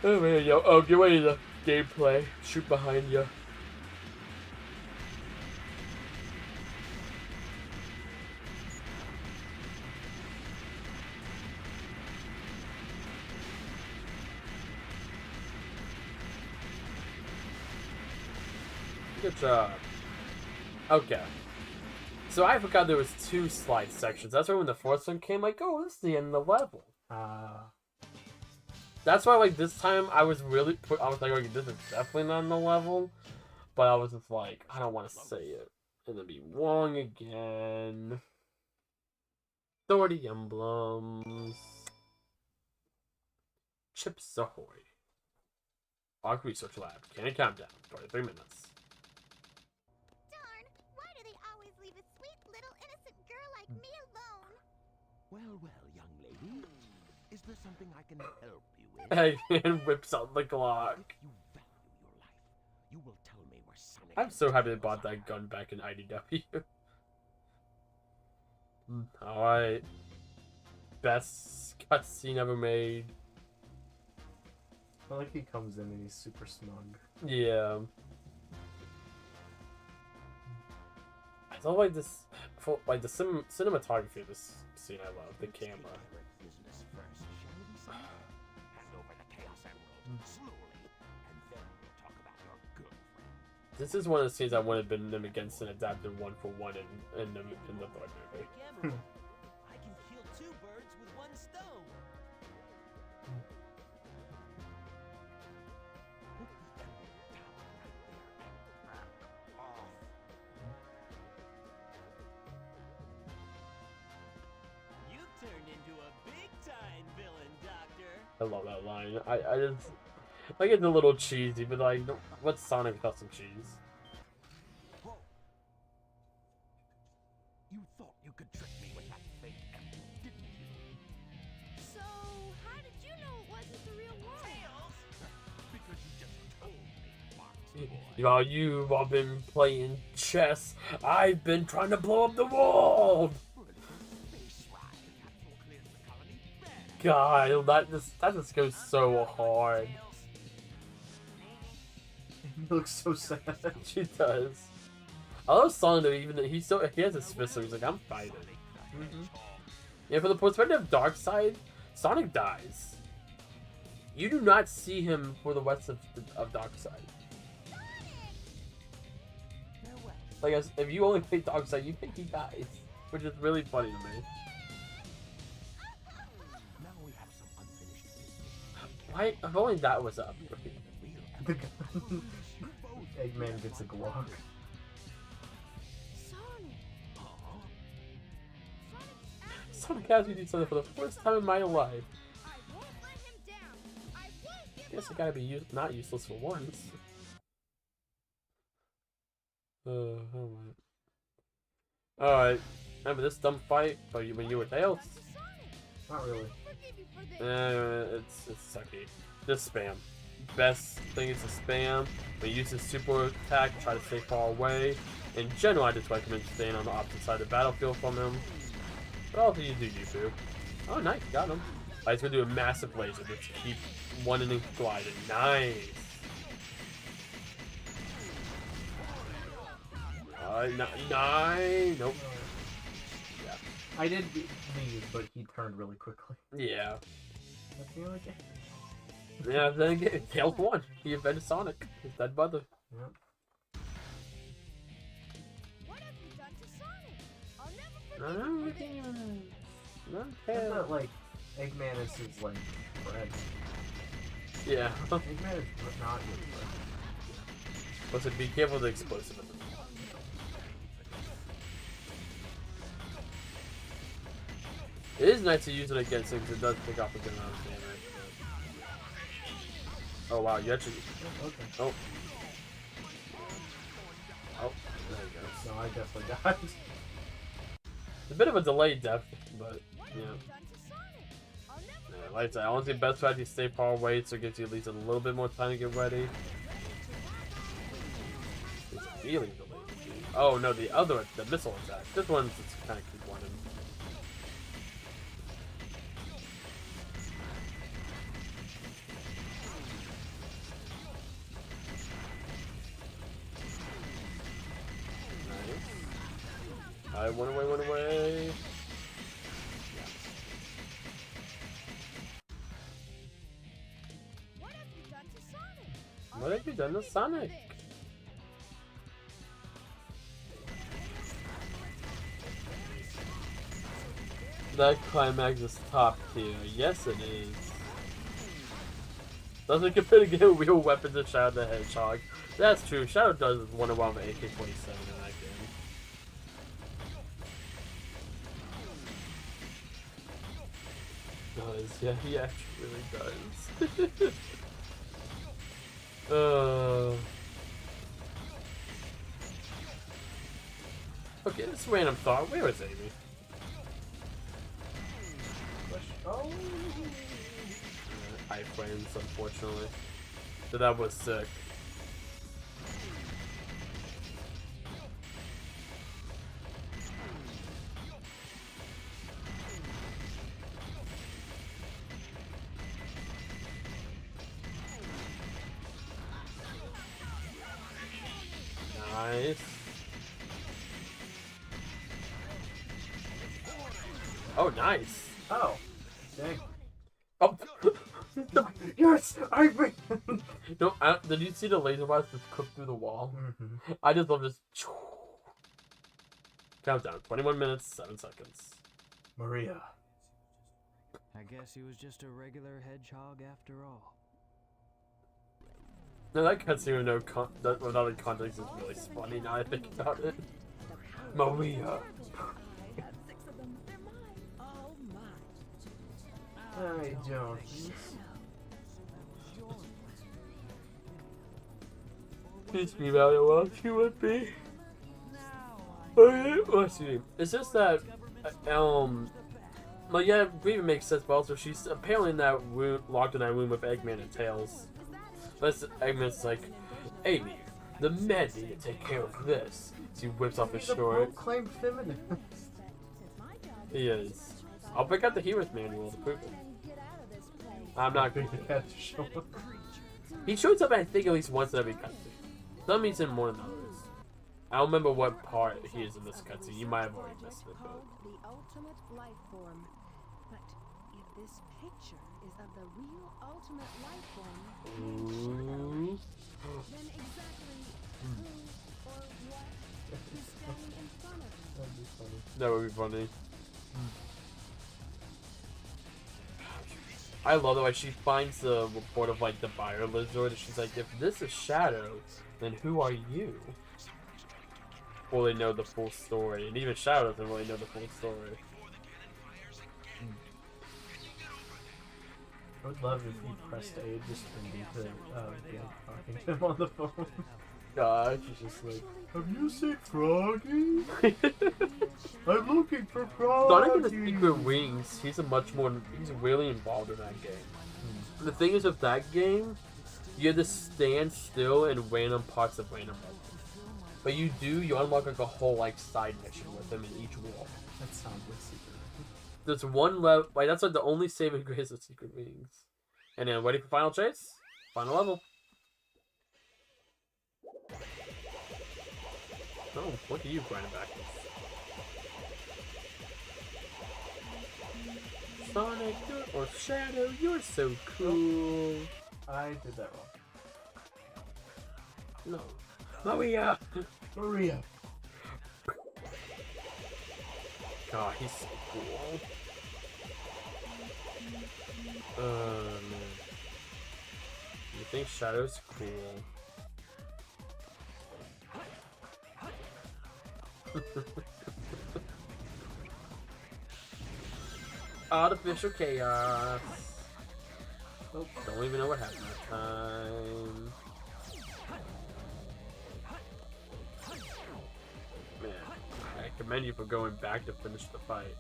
Oh man, yo, oh, get ready to gameplay. Shoot behind you. Good job. Okay. So I forgot there was 2 slide sections. That's why when the first one came, like, oh, this is the end of the level. That's why, like, this time I was really I was like, okay, this is definitely not on the level. But I was just like, I don't want to say it. And then be wrong again. 30 emblems. Chips Ahoy. Arc Research Lab. Can it count down? 33 minutes. Darn, why do they always leave a sweet little innocent girl like me alone? Well, young lady. Is there something I can help you with? Hey, and whips out the Glock. If you value your life, you will tell me where Sonic... I'm so happy they bought that gun back in IDW. Alright. Best cutscene ever made. I like he comes in and he's super smug. Yeah. I don't like this, like the cinematography of this scene. I love the camera. Business first, shall we say? Hand over the Chaos Emerald slowly, and then we'll talk about your girlfriend. This is one of the scenes I would have been them against and adapted 1-for-1 in the third movie. Camera. I can kill 2 birds with 1 stone. Put the emerald down right there and back off. You turned into a big-time villain, Doctor. I love that line. I just like it's a little cheesy, but like, what's Sonic without some cheese? Whoa. You thought you could trick me with that fake emerald, didn't you? So, how did you know it wasn't the real one? Because you just told me, Fox boy. While you've all been playing chess, I've been trying to blow up the world. Space ride. Capsule clears the colony. God, that just goes so hard. He looks so sad. She does. I love Sonic though. Even he has his fist, so he's like, I'm fighting. Yeah, from the perspective of Darkseid, Sonic dies. You do not see him for the rest of Darkseid. Like, if you only play Darkseid, you think he dies, which is really funny to me. Now we have some unfinished business. Why? If only that was up. The gun. Eggman gets a Glock. Sonic. Sonic has me do something for the first time in my life. I won't let him down. I won't give Guess I gotta be not useless for once. Alright. Remember this dumb fight when you were Tails? Not really. forgive you for this. It's sucky. Just spam. Best thing is to spam. When you use his super attack, try to stay far away. In general, I just recommend staying on the opposite side of the battlefield from him. But also you do you boo. Oh, nice, got him. He's gonna do a massive laser. Just keep one inning gliding. Nice. Nine. Nope. Yeah. I did leave, but he turned really quickly. Yeah. I feel like it. Yeah, then again, Tails won. He invented Sonic. His dead brother. Yep. What have you done to Sonic? I'll never forget you for this. Isn't that like Eggman is his like friend? Yeah. Eggman is not your friend. Listen, be careful of the explosive. It is nice to use it against him because it does pick up a good amount of damage. But... Oh wow, you actually. Okay. Oh. Oh, there you go. No, I definitely died. It's a bit of a delayed death, but yeah. Yeah, like I said, I want the best strategy is stay far away so it gives you at least a little bit more time to get ready. It's feeling delayed. Oh no, the missile attack. This one's just kind of keep wanting. I went away, went away. What have you done to Sonic? What have you done to Sonic? That climax is top tier. Yes, it is. Doesn't compare to get real weapons to Shadow the Hedgehog. That's true. Shadow does one around the AK-47 in that game. Does, yeah, he actually really does. Okay, this random thought. Where is Amy? Oh. Iframes, unfortunately. So that was sick. Nice. Oh, nice. Oh. Dang. Oh. Yes, I win. No, did you see the laser blast just cook through the wall? Mm-hmm. I just love this. Countdown: 21 minutes, 7 seconds. Maria. I guess he was just a regular hedgehog after all. No, that cutscene with without any context is really funny now I think about it. Maria. I have 6 of them. They're mine. Oh my. I don't. Teach me about it while she would be. Let's see. It's just that, well, yeah, Grievous makes sense, but also she's apparently in that room, locked in that room with Eggman and Tails. But Eggman's like, Amy, the men need to take care of this. So he whips off his He's a short. proclaimed feminist. He is. I'll pick out the Hero's Manual to prove it. I'm not going to Had to show up. He shows up, I think, at least once in every cutscene. Some he's in more than others. I don't remember what part he is in this cutscene. You might have already missed it, but... The ultimate life form. But if this picture is of the real ultimate life form, Ooh. then exactly who or what is standing in front of you? That'd be funny. That would be funny. I love the way she finds the report of like the buyer lizard and she's like, if this is Shadow, then who are you? Well, they know the full story, and even Shadow doesn't really know the full story. I would love if he pressed A just for me to be talking to him on the phone. God, she's just like, Have you seen Froggy? I'm looking for Froggy. Sonic and the Secret Wings, he's really involved in that game. The thing is with that game, you have to stand still in random parts of random levels. But you unlock like a whole like side mission with them in each wall. That sounds like secret. There's one level, like that's like the only saving grace of Secret Wings. And then ready for final chase? Final level. Oh, look at you grinding back. Sonic or Shadow, you're so cool. I did that wrong. No. Maria! Maria. God, he's so cool. Man. You think Shadow's cool? Artificial chaos. Oh, don't even know what happened that time. Man, I commend you for going back to finish the fight.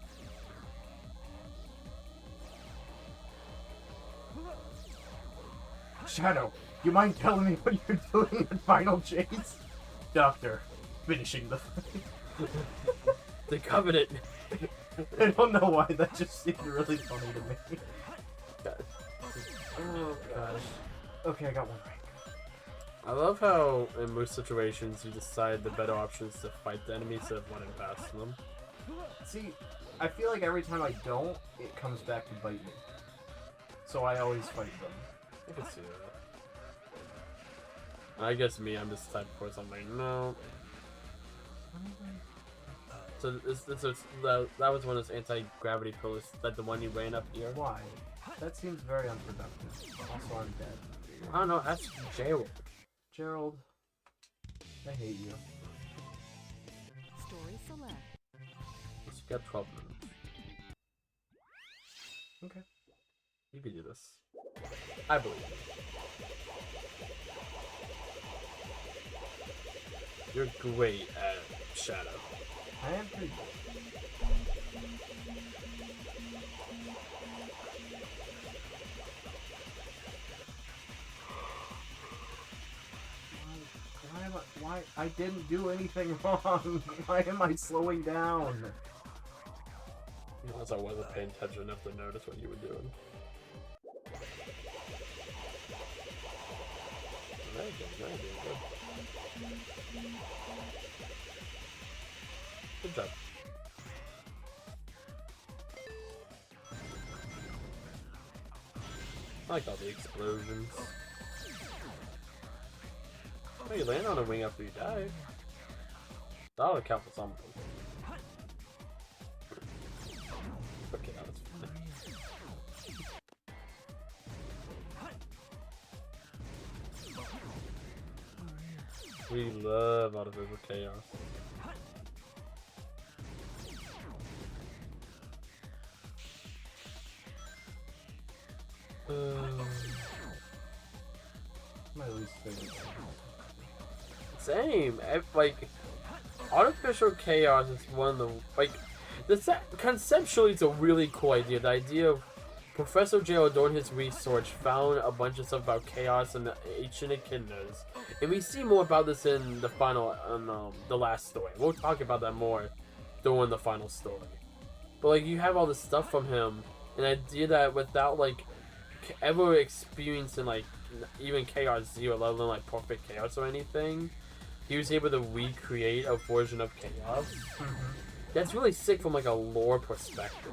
Shadow, you mind telling me what you're doing in Final Chase? Doctor, finishing the fight. The Covenant. I don't know why, that just seemed really funny to me. Oh gosh. Okay, I got one right. I love how in most situations you decide the better option is to fight the enemy instead of running past them. See, I feel like every time I don't, it comes back to bite me. So I always fight them. I can see that. I guess me, I'm just the type of person I'm like, no. So that was one of those anti-gravity pillars, like the one you ran up here. Why? That seems very unproductive. Also, I'm dead. I don't know, that's Gerald. Gerald, I hate you. Story select. Let's get 12 minutes. Okay. You can do this. I believe you. You're great at Shadow. I am pretty good. Why? I didn't do anything wrong. Why am I slowing down? Unless I wasn't paying attention enough to notice what you were doing. Very good, very good. Good job. I like all the explosions. Oh, you land on a wing after you die. That'll count for something. Okay, that was fun. We love artificial chaos. My least favorite. Same. Like, artificial chaos is one of the conceptually it's a really cool idea. The idea of Professor J, during his research, found a bunch of stuff about chaos and the ancient echidnas, and we see more about this in the final, the last story. We'll talk about that more during the final story. But like, you have all this stuff from him, and the idea that without like ever experiencing like even Chaos Zero, let alone like perfect chaos or anything, he was able to recreate a version of chaos. That's really sick from like a lore perspective.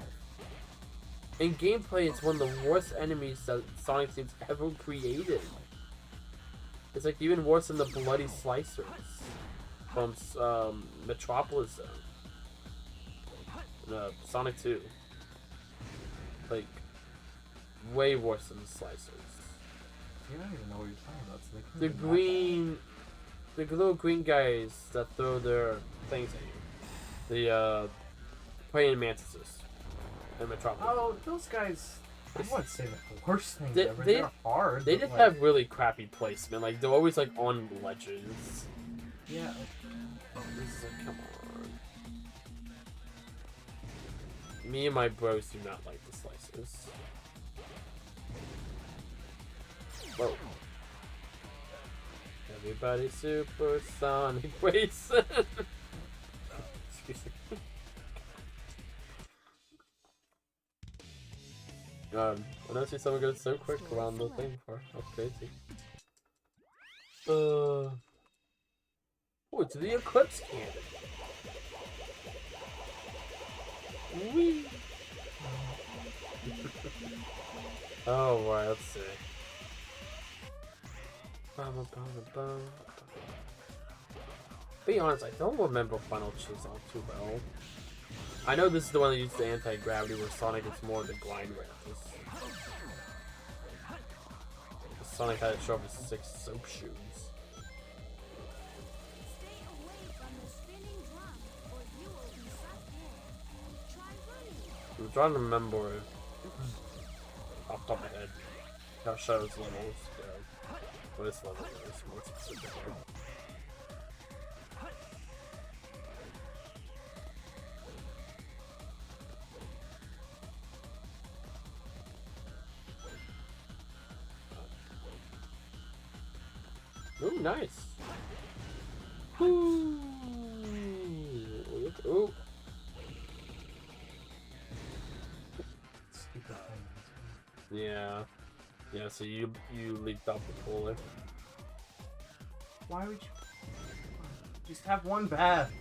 In gameplay, it's one of the worst enemies that Sonic seems ever created. It's like even worse than the Bloody Slicers from Metropolis Zone. Sonic 2. Like, way worse than the Slicers. You don't even know what you're talking about. So The green... The little green guys that throw their things at you. The, praying mantises. In Metropolis. Oh, those guys... I wouldn't say the worst things ever. They, They're hard. They but, just like, have really crappy placement. Like, they're always, like, on ledges. Yeah. This is like, come on. Me and my bros do not like the slices. Whoa. Everybody supersonic racing. Excuse me. I never see someone go so quick around the thing before. That's crazy. Oh, it's the Eclipse Cannon. Whee! Oh, right, let's see. Be honest, I don't remember Final Chase all too well. I know this is the one that uses the anti-gravity where Sonic is more the grind ranges. Sonic had to show up his 6 soap shoes. Stay away from the spinning drum, or you will be sucked in. Try running. I'm trying to remember off the top of my head how Shadow's levels go. Well, this level is more specific. Ooh, nice. Ooh. Ooh. Yeah. Yeah, so you leaped off the pulley. Why would you just have one path?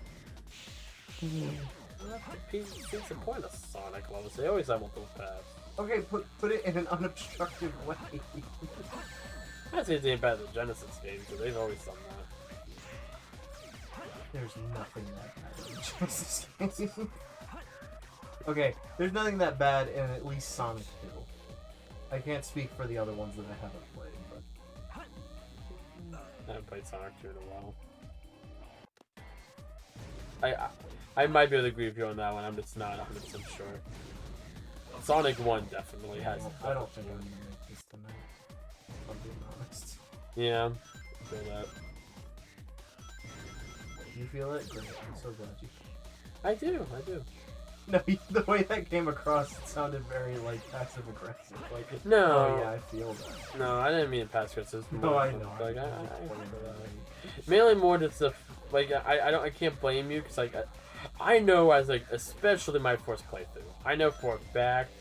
That's the point of Sonic levels. They always have multiple paths. Okay, put it in an unobstructed way. That's the thing about the Genesis games, but they've always done that. There's nothing that bad in Genesis games. Okay, there's nothing that bad in at least Sonic 2. I can't speak for the other ones that I haven't played, but... I haven't played Sonic 2 in a while. I might be able to agree with you on that one, I'm just not 100% sure. Sonic 1 definitely has... I don't think I'm gonna make this tonight, if I'm being honest. Yeah, I feel that. You feel it? Great, I'm so glad you I do. No, the way that came across, it sounded very, like, passive-aggressive. Like, No. Oh, yeah, I feel that. No, I didn't mean to pass criticism. No, I know. Like, mainly more just the, like, I can't blame you, because, like, I know as, like, especially my first playthrough, I know for a fact,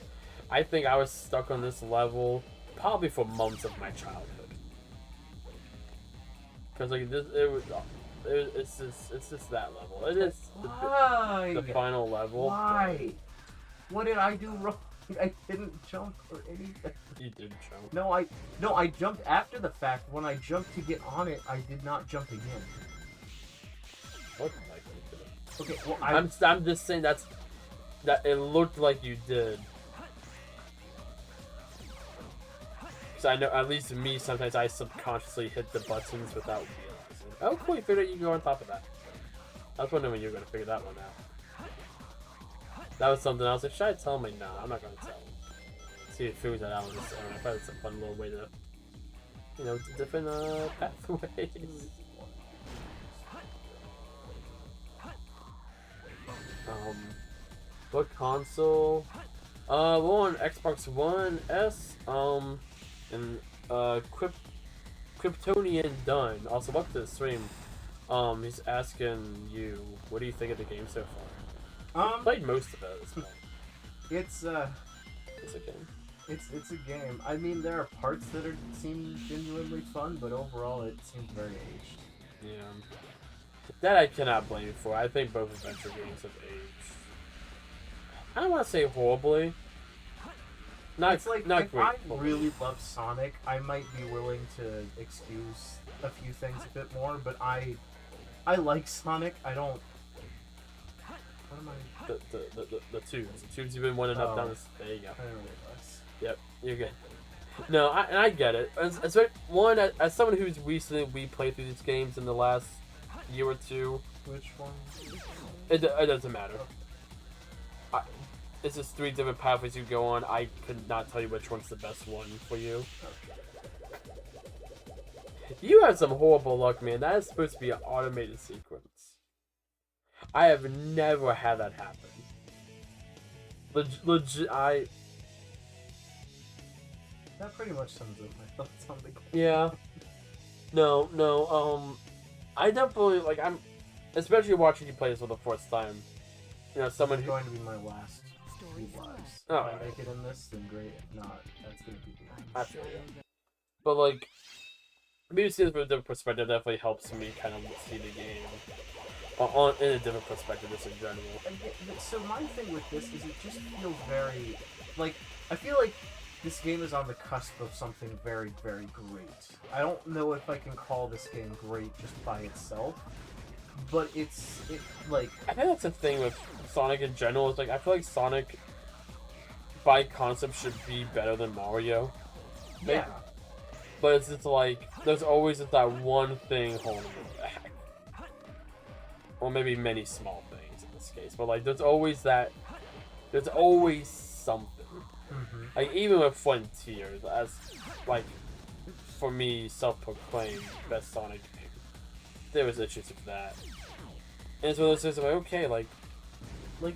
I think I was stuck on this level probably for months of my childhood. Because, like, it's just that level. It is Why? the final level. Why? What did I do wrong? I didn't jump or anything. You did jump. No, I jumped after the fact. When I jumped to get on it, I did not jump again. Looked like you did. Okay, well, I'm just saying that it looked like you did. Because I know, at least me, sometimes I subconsciously hit the buttons without realizing. Oh, cool, you figured out you can go on top of that. I was wondering when you were going to figure that one out. That was something I was like, should I tell him? Like, nah, I'm not going to tell him. See if he figures that out on his own. I thought it's a fun little way to, you know, different pathways. What console? We're on Xbox One S, and Kryptonian Dunn. Also, welcome to the stream. He's asking you, what do you think of the game so far? I've played most of it at this point. It's It's a game. It's a game. I mean, there are parts that seem genuinely fun, but overall, it seems very aged. Yeah. That I cannot blame you for. I think both adventure games have aged. I don't want to say horribly. It's like, not if great. I really love Sonic, I might be willing to excuse a few things a bit more, but I like Sonic. I don't... What am I... The tubes. The tubes you've been wanting up down this... There you go. I didn't realize. Yep, you're good. No, I get it. As someone who's recently replayed through these games in the last year or two... Which one? It doesn't matter. It's just 3 different pathways you go on. I could not tell you which one's the best one for you. You have some horrible luck, man. That is supposed to be an automated sequence. I have never had that happen. Legit, that pretty much sums up my thoughts on the game. Yeah. No. I definitely like. I'm, especially watching you play this for the first time. You know, someone It's who. going to be my last few lives. Oh. If I make it in this, then great. If not, that's going to be the end. I feel you. But like, maybe seeing it from a different perspective definitely helps me kind of see the game on in a different perspective, just in general. So my thing with this is it just feels very, like, I feel like this game is on the cusp of something very, very great. I don't know if I can call this game great just by itself, but like... I think that's the thing with Sonic in general, is like, I feel like Sonic, by concept, should be better than Mario. Yeah. But it's just like, there's always just that one thing holding it back. Or maybe many small things in this case. But like, there's always something. Mm-hmm. Like, even with Frontier, as, like, for me, self-proclaimed best Sonic game, there was issues with that. And so it's just like, okay, like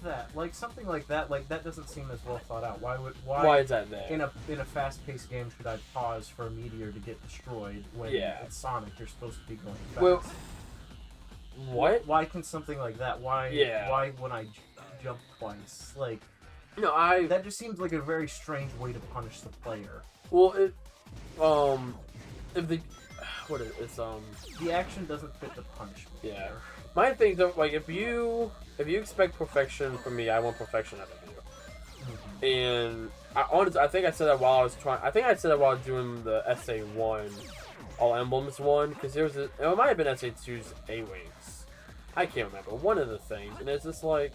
that, like something like that doesn't seem as well thought out. why is that there? In a fast-paced game should I pause for a meteor to get destroyed when it's Sonic? You're supposed to be going fast. Well, what? Why can something like that? Why when I jump twice? Like, No, that just seems like a very strange way to punish the player. Well, if the what is it's the action doesn't fit the punishment. Yeah. My thing though, like if you expect perfection from me, I want perfection out of you. And I think I said that while I was doing the SA1 All Emblems one, because it might have been SA2's A-Wings. I can't remember. One of the things, and it's just like,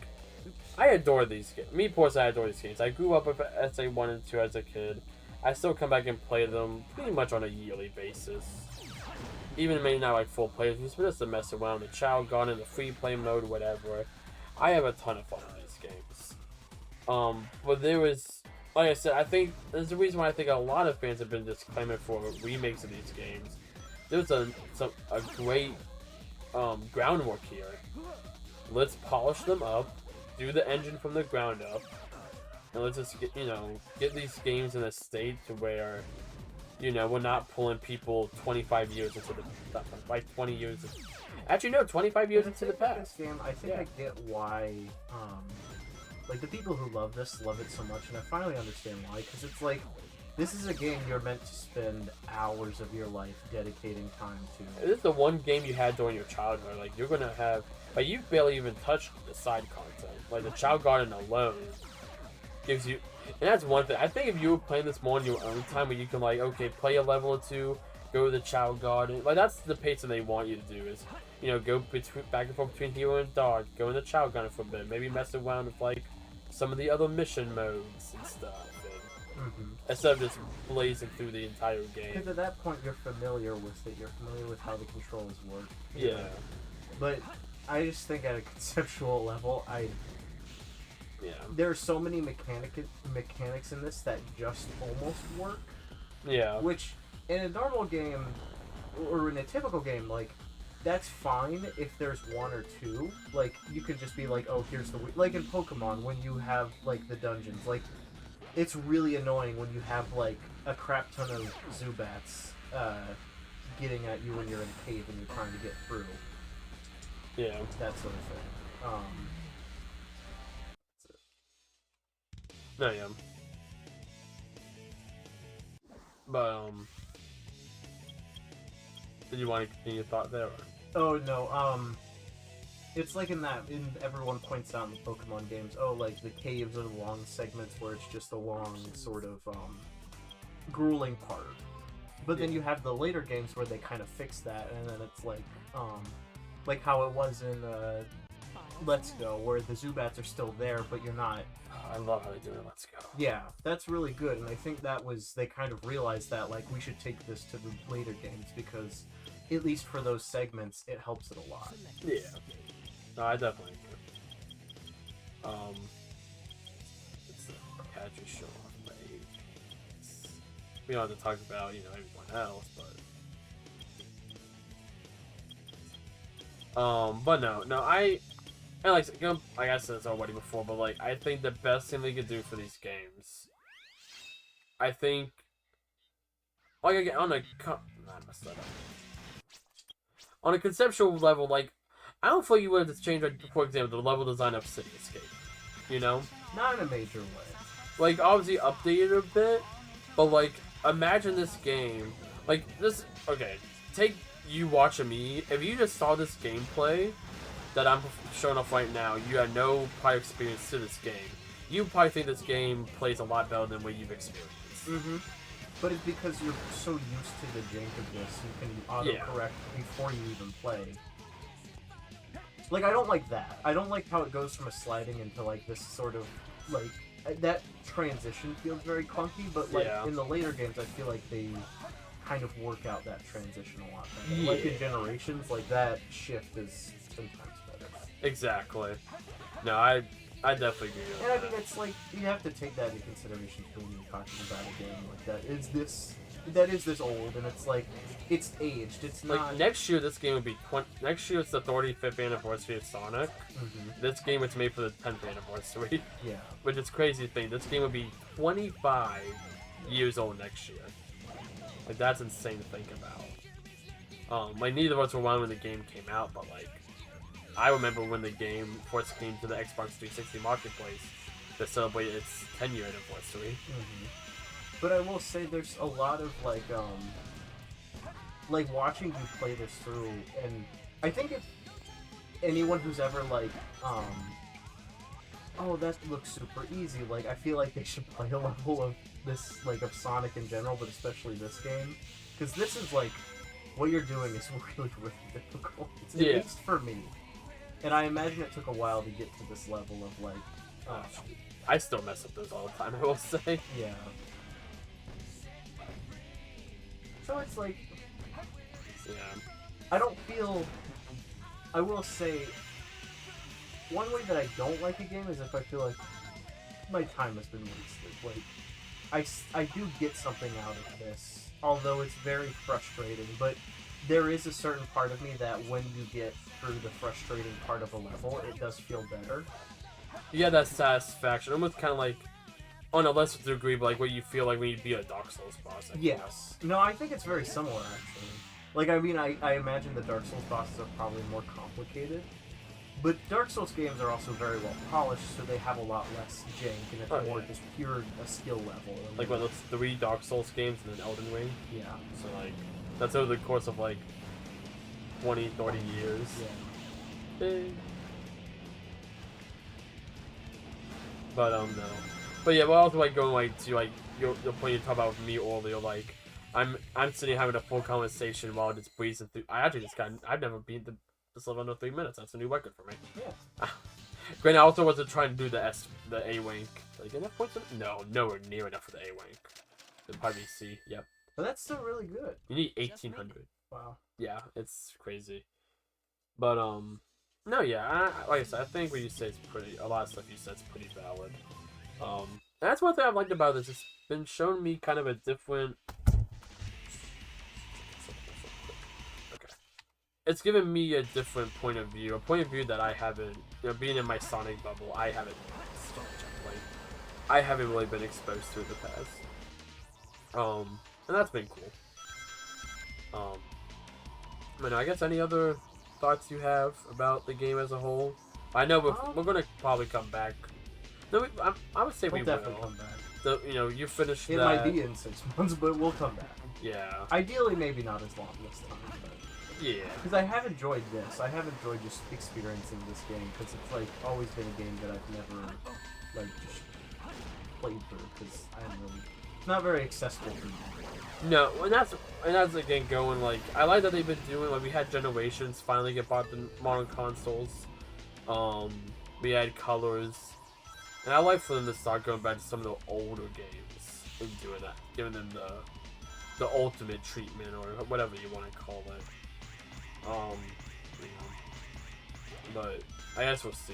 I adore these games. Me personally, I adore these games. I grew up with SA1 and 2 as a kid. I still come back and play them pretty much on a yearly basis. Even maybe not like full playthroughs, but just to mess around. The child gone in the free play mode, whatever. I have a ton of fun with these games. But there was, like I said, I think there's a reason why I think a lot of fans have been just claiming for remakes of these games. There's a great groundwork here. Let's polish them up, do the engine from the ground up, and let's just get these games in a state to where, we're not pulling people 25 years into the, like 20 years. Actually, no, 25 years into the past. This game, I think I get why, like the people who love this love it so much, and I finally understand why. Because it's like, this is a game you're meant to spend hours of your life dedicating time to. This is the one game you had during your childhood. Like you're gonna have, like you barely even touched the side content. Like the Child Garden alone gives you. And that's one thing. I think if you were playing this more in your own time, where you can like, okay, play a level or two, go to the Child Garden. Like that's the pace that they want you to do is, go back and forth between Hero and Dog, go in the Child Garden for a bit, maybe mess around with like some of the other mission modes and stuff. And, instead of just blazing through the entire game. Because at that point you're familiar with it. You're familiar with how the controls work. Yeah. But I just think at a conceptual level, there are so many mechanics in this that just almost work. Yeah. Which, in a normal game, or in a typical game, like, that's fine if there's one or two. Like, you could just be like, oh, here's the... Like in Pokemon, when you have, like, the dungeons. Like, it's really annoying when you have, like, a crap ton of Zubats getting at you when you're in a cave and you're trying to get through. Yeah. That sort of thing. No, yeah. But, did you want to continue your thought there? Or? Oh, no, it's like in everyone points out in the Pokemon games, oh, like, the caves are the long segments where it's just a long, sort of, grueling part. But then you have the later games where they kind of fix that, and then it's like how it was in, Let's Go, where the Zubats are still there, but you're not... I love how they do it. Let's Go. Yeah, that's really good, and I think they kind of realized that, like, we should take this to the later games, because, at least for those segments, it helps it a lot. Yeah. No, I definitely agree. It's a casual show off page. We don't have to talk about, everyone else, but no, and like I said this already before, but like I think the best thing they could do for these games, I think like again, on a I messed that up. On a conceptual level, like I don't feel you would have to change, like, for example, the level design of City Escape. You know, Not in a major way. like obviously updated a bit, but like imagine this game, like this. Okay, take you watching me. If you just saw this gameplay that I'm showing off right now, you had no prior experience to this game. You probably think this game plays a lot better than what you've experienced. Mm-hmm. But it's because you're so used to the jank of this, you can auto-correct before you even play. Like, I don't like that. I don't like how it goes from a sliding into, like, this sort of, like... That transition feels very clunky, but, like, in the later games, I feel like they kind of work out that transition a lot better. Like, in Generations, like, that shift is 10 times better. Exactly. No, I definitely agree with that. And I mean, it's like, you have to take that into consideration when you're talking about a game like that. That is this old, and it's like, it's aged. It's not... Like, next year, this game would be... Next year, it's the 35th anniversary of Sonic. Mm-hmm. This game was made for the 10th anniversary. Yeah. Which is crazy thing. This game would be 25 years old next year. Like, that's insane to think about. Like, neither of us were around when the game came out, but, like, I remember when the game first came to the Xbox 360 marketplace to celebrate its 10-year anniversary. Mm-hmm. But I will say there's a lot of, like watching you play this through, and I think if anyone who's ever, like, oh, that looks super easy, like, I feel like they should play a level of this, like, of Sonic in general, but especially this game. Because this is, like, what you're doing is really, really difficult. At least for me. And I imagine it took a while to get to this level of, like... I still mess up those all the time, I will say. Yeah. So it's like... Yeah. I don't feel... I will say... One way that I don't like a game is if I feel like my time has been wasted. Like, I do get something out of this, although it's very frustrating, but there is a certain part of me that when you get through the frustrating part of a level, it does feel better. Yeah, that satisfaction. Almost kind of like, on a lesser degree, but like what you feel like when you beat a Dark Souls boss. Yes. No, I think it's very similar, actually. Like, I mean, I imagine the Dark Souls bosses are probably more complicated. But Dark Souls games are also very well polished, so they have a lot less jank, and it's more just pure a skill level. Like, what, those 3 Dark Souls games and then Elden Ring? Yeah. So, like, that's over the course of, like, 20, 30 years. Yeah. But, no. But yeah, well, also, like, going, like, to, like, your point you talked about with me earlier, like, I'm sitting having a full conversation while just breezing through. I've never been this level under 3 minutes. That's a new record for me. Yeah. Granted, I also wasn't trying to do the A rank. Did I get enough points? No, nowhere near enough for the A rank. It'd probably be C. Yep. But that's still really good. You need 1800. Wow. Yeah, it's crazy. But no, yeah. Like I said, I think what you say is a lot of stuff you said is pretty valid. And that's one thing I've liked about this. It's been showing me kind of a different. It's given me a different point of view, a point of view that I haven't, being in my Sonic bubble, I haven't really been exposed to in the past. And that's been cool. I guess any other thoughts you have about the game as a whole? I know we're gonna probably come back. No, I would say we'll we definitely will. come back. You finished it that. Might be in 6 months, but we'll come back. Yeah. Ideally, maybe not as long this time. But... Yeah. Because I have enjoyed this. I have enjoyed just experiencing this game because it's like always been a game that I've never like just played through because it's not very accessible for me. No, and that's again going like I like that they've been doing like we had Generations finally get bought the modern consoles. We had Colors, and I like for them to start going back to some of the older games and doing that, giving them the ultimate treatment or whatever you want to call it. But I guess we'll see.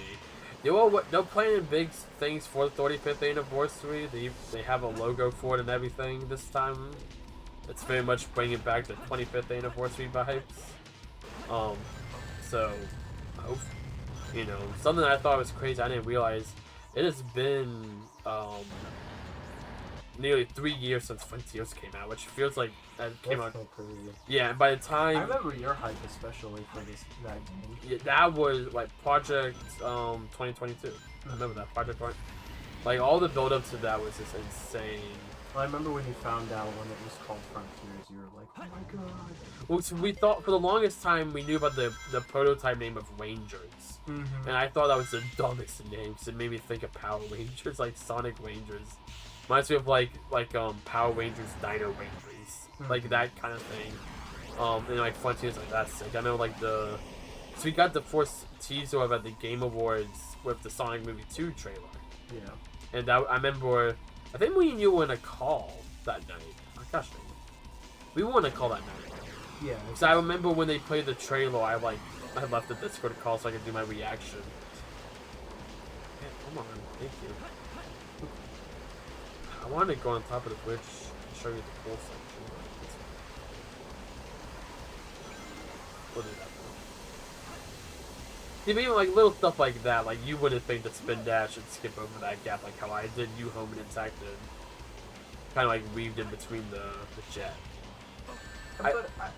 They're planning big things for the 35th anniversary. They have a logo for it and everything this time. It's very much bringing back the 25th anniversary vibes. So, something that I thought was crazy. I didn't realize it has been nearly 3 years since Frontiers came out, which feels like that came That's out. so crazy. Yeah, and by the time I remember your hype especially for that game. yeah, that was like Project 2022. I remember that Project One. Like all the build up to that was just insane. Well, I remember when you found out when it was called Frontiers, you were like, oh my god. Well, so we thought for the longest time we knew about the prototype name of Rangers, Mm-hmm. and I thought that was the dumbest name. 'Cause it made me think of Power Rangers, like Sonic Rangers. Reminds me of like Power Rangers Dino Rangers, like that kind of thing. And like Frontiers, like that's sick. I know like so we got the first teaser of at the Game Awards with the Sonic Movie 2 trailer. Yeah. And that, I remember, I think me and you were in a call that night. Oh, gosh, dang it. We were in a call that night. Yeah. Because I remember when they played the trailer, I left the Discord call so I could do my reaction. Yeah, come on, thank you. I wanted to go on top of the bridge and show you the cool section. We'll do that. Even like little stuff like that, like you wouldn't think to spin dash and skip over that gap like how I did, you home and attack did. Kind of like weaved in between the jet.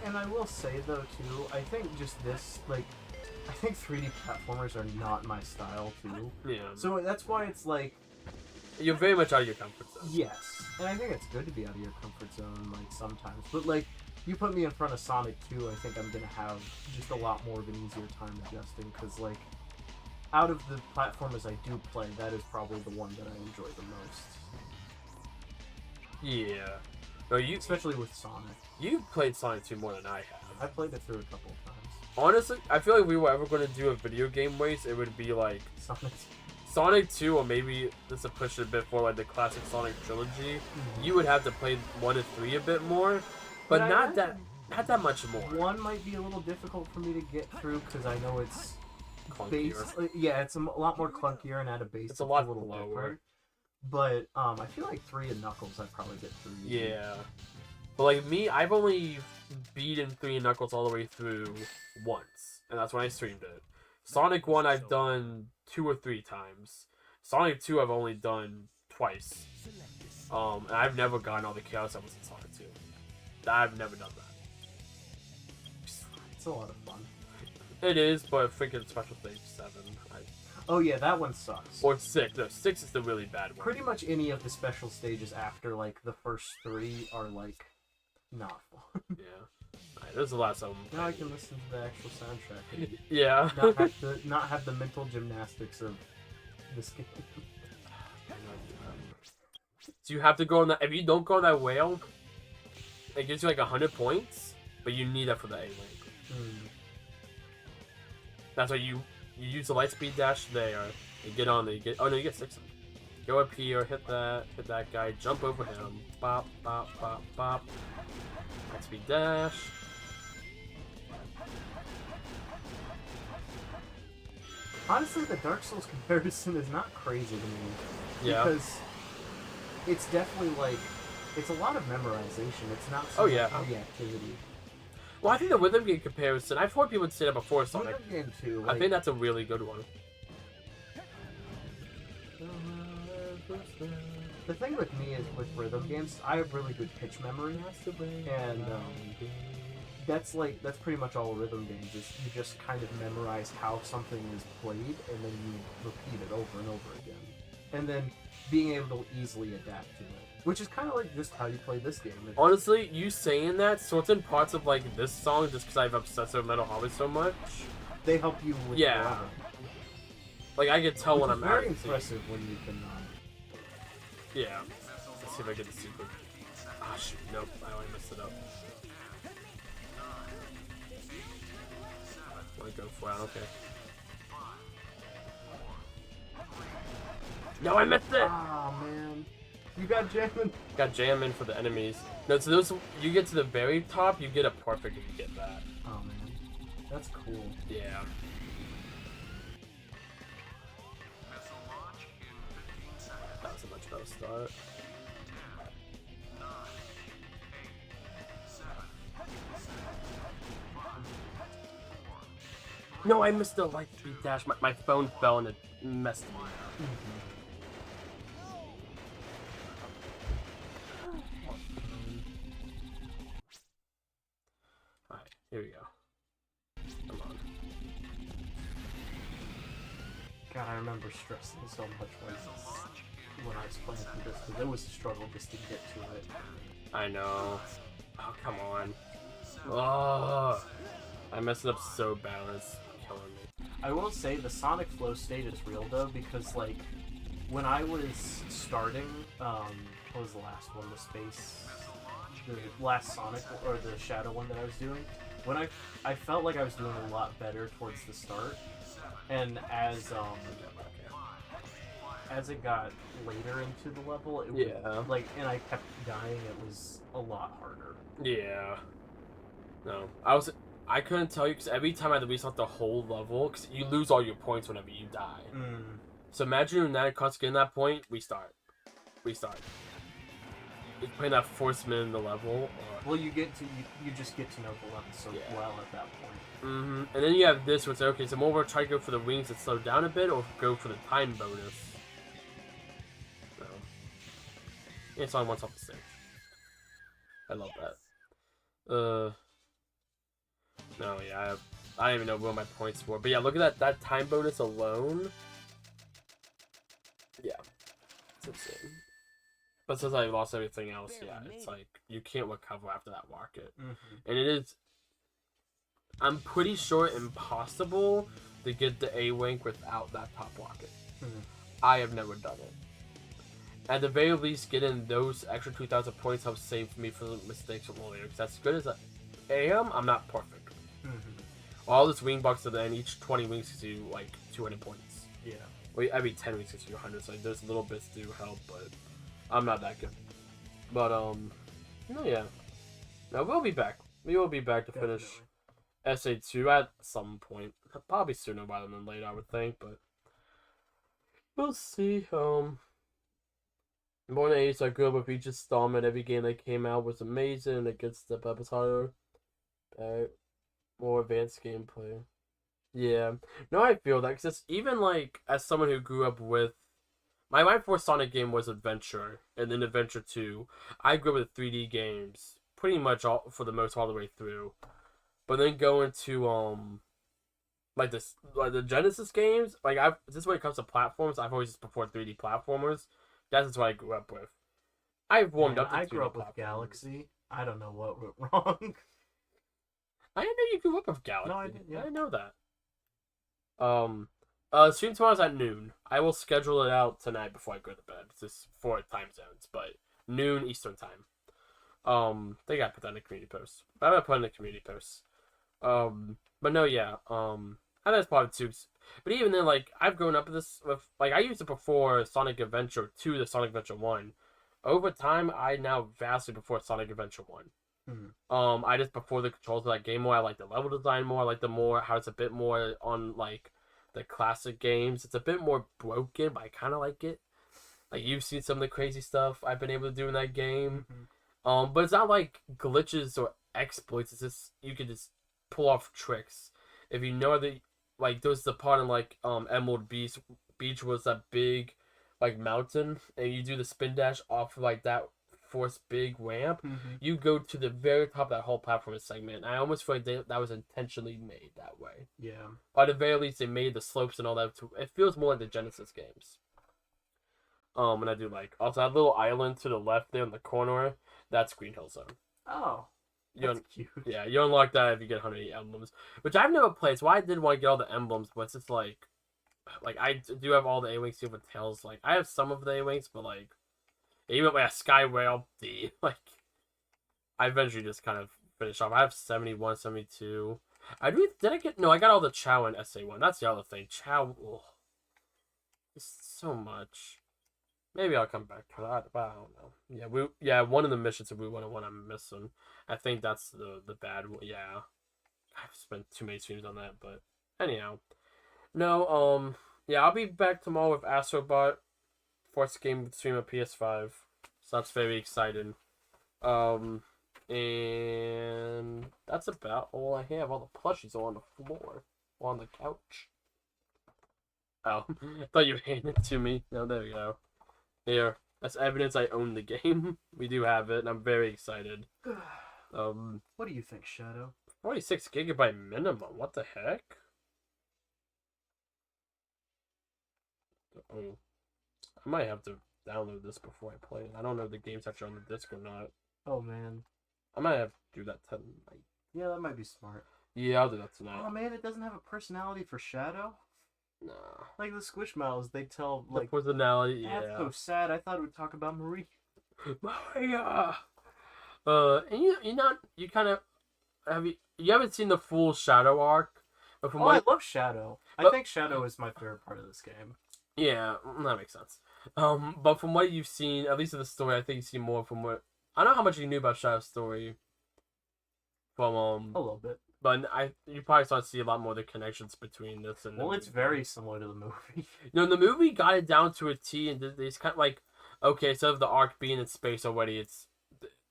And I will say though too, I think just this, like, I think 3D platformers are not my style too. Yeah. So that's why it's like, you're very much out of your comfort zone. yes, and I think it's good to be out of your comfort zone, like, sometimes. But, like, you put me in front of Sonic 2, I think I'm gonna have just a lot more of an easier time adjusting, because, like, out of the platformers I do play, that is probably the one that I enjoy the most. Yeah. No, Especially with Sonic. You played Sonic 2 more than I have. I played it through a couple of times. Honestly, I feel like if we were ever going to do a video game race, it would be like Sonic 2, or maybe this to push it a bit for like the classic Sonic trilogy. Mm-hmm. You would have to play 1 and 3 a bit more, but not that much more. 1 might be a little difficult for me to get through because I know it's Clunkier. yeah, it's a lot more clunkier, and at a base It's a lot little lower. different. But I feel like 3 and Knuckles I'd probably get through. Yeah. But like me, I've only beaten 3 and Knuckles all the way through once, and that's when I streamed it. Sonic 1 I've done 2 or 3 times. Sonic 2 I've only done twice. And I've never gotten all the chaos levels in Sonic 2. I've never done that. It's a lot of fun. It is, but freaking special stage 7. Oh yeah, that one sucks. Or 6. No, 6 is the really bad one. Pretty much any of the special stages after like the first 3 are like not fun. Yeah. Alright, this is the last album. Now I can listen to the actual soundtrack. Yeah. not have the mental gymnastics of this game. So you have to go on that. If you don't go on that whale, it gives you like 100 points, but you need that for the A rank. That's why you use the light speed dash there. You get on there. You get you get 6 of them. Go up here, hit that guy, jump over him. Bop, bop, bop, bop. Light speed dash. Honestly, the Dark Souls comparison is not crazy to me. Yeah. Because it's definitely like, it's a lot of memorization. It's not Oh, so yeah. much the activity. Well, I think the rhythm game comparison, I've heard people say that before Sonic. Rhythm game too. I think that's a really good one. The thing with me is with rhythm games, I have really good pitch memory, and that's pretty much all rhythm games. Is you just kind of memorize how something is played, and then you repeat it over and over again, and then being able to easily adapt to it, which is kind of like just how you play this game. Honestly, you saying that, certain parts of like this song, just because I've obsessed with Metal Harvest so much, they help you with Yeah. the level. like I can tell Which when is I'm very at. impressive when you can. Yeah. Let's see if I get the secret. Ah, shoot. Nope. I already messed it up. Want to go for it? Okay. No, I missed it! Ah man, you got jamming. Got jam in for the enemies. No, so those, you get to the very top, you get a perfect if you get that. Oh man, that's cool. Yeah. That was a much better start. No, I missed the light speed dash. My phone fell and it messed me up. Here we go. Come on. God, I remember stressing so much when I was playing through this, because it was a struggle just to get to it. I know. Oh, come on. Oh, I messed it up so bad. It's killing me. I will say the Sonic flow state is real though, because like when I was starting, what was the last one? The last Sonic or the Shadow one that I was doing. When I felt like I was doing a lot better towards the start, and as it got later into the level, it was, and I kept dying, it was a lot harder. Yeah. No, I couldn't tell you because every time I had to restart the whole level, because you lose all your points whenever you die. So imagine when that cost getting that point, restart. You're playing that first minute in the level. Well, you just get to know the level so well at that point. And then you have this, which okay, so I'm over try to go for the wings that slow down a bit, or go for the time bonus. So, it's on one top of the stage. I love that. No, yeah, I don't even know what my points were, but yeah, look at that time bonus alone. Yeah, it's insane. But since I lost everything else, yeah, it's like you can't recover after that rocket, and it is. I'm pretty sure impossible to get the A-Wing without that top rocket. I have never done it. At the very least, getting those extra 2,000 points helps save me from mistakes from earlier. Because as good as I am, I'm not perfect. All this wing box at the end, each 20 wings gives you like 200 points. Yeah. Well, every 10 wings gives you 100, so there's little bits do help, but I'm not that good. But, no, yeah. No, we'll be back. We will be back to finish SA2 at some point. Probably sooner rather than later, I would think, but we'll see. Born in the 80s, I grew up with each installment. Every game that came out was amazing. It gets step up as harder. More advanced gameplay. Yeah. No, I feel that, because it's even like, as someone who grew up with my first Sonic game was Adventure, and then Adventure 2. I grew up with 3D games pretty much for the most all the way through. But then going to like the Genesis games, like just when it comes to platforms, I've always just preferred 3D platformers. That's just what I grew up with. I've warmed up to 3D I grew up with Galaxy. I don't know what went wrong. I didn't know you grew up with Galaxy. No, I didn't. Yeah. I didn't know that. Stream tomorrow's at noon. I will schedule it out tonight before I go to bed. It's just 4 time zones, but noon Eastern time. They got to put that in the community post. I'm gonna put it in the community post. But no, yeah. And that's probably too. But even then, like I've grown up with this. Like I used to prefer Sonic Adventure 2 to Sonic Adventure 1. Over time, I now vastly prefer Sonic Adventure 1. I just prefer the controls of that game more. I like the level design more. I like how it's a bit more on like the classic games. It's a bit more broken, but I kind of like it. Like you've seen some of the crazy stuff I've been able to do in that game. But it's not like glitches or exploits. It's just you can just pull off tricks. If you know that, like there's the part in like Emerald Beach was that big like mountain, and you do the spin dash off of like that first big ramp. You go to the very top of that whole platform segment. I almost feel like that was intentionally made that way. Yeah. But at the very least, they made the slopes and all that. It feels more like the Genesis games. And I do like also that little island to the left there in the corner. That's Green Hill Zone. Oh, that's cute. Yeah, you unlock that if you get 100 emblems, which I've never played. So I did want to get all the emblems, but it's just like I do have all the A-Wings too with tails. Like I have some of the A-Wings, but like even like a Sky Whale, like I eventually just kind of finished off. I have 71, 72. I got all the Chow and SA1. That's the other thing. Chow, it's so much. Maybe I'll come back to that, but I don't know. Yeah, one of the missions of Route 101 I'm missing. I think that's the bad one. Yeah, I've spent too many streams on that, but anyhow, no. Yeah, I'll be back tomorrow with Astrobot, first game stream of PS5, so that's very exciting. And that's about all I have. All the plushies are on the floor, or on the couch. Oh, I thought you handed it to me. No, there we go. Here, that's evidence I own the game. We do have it, and I'm very excited. What do you think, Shadow? 46 gigabyte minimum. What the heck? Oh, I might have to download this before I play it. I don't know if the game's actually on the disc or not. Oh man. I might have to do that tonight. Yeah, that might be smart. Yeah, I'll do that tonight. Oh man, it doesn't have a personality for Shadow. Nah. Like the Squishmallows, they tell The like personality, that's yeah. so sad. I thought it would talk about Marie. Maria. And you kind of you haven't seen the full Shadow arc, but from Oh, what I love Shadow. I But- think Shadow is my favorite part of this game. yeah, that makes sense. But from what you've seen, at least in the story, I think you see more from what I don't know how much you knew about Shadow's story. From A little bit. but you probably start to see a lot more of the connections between this and. Well, it's very similar to the movie. The movie got it down to a T, and it's kind of like, okay, instead of the arc being in space already,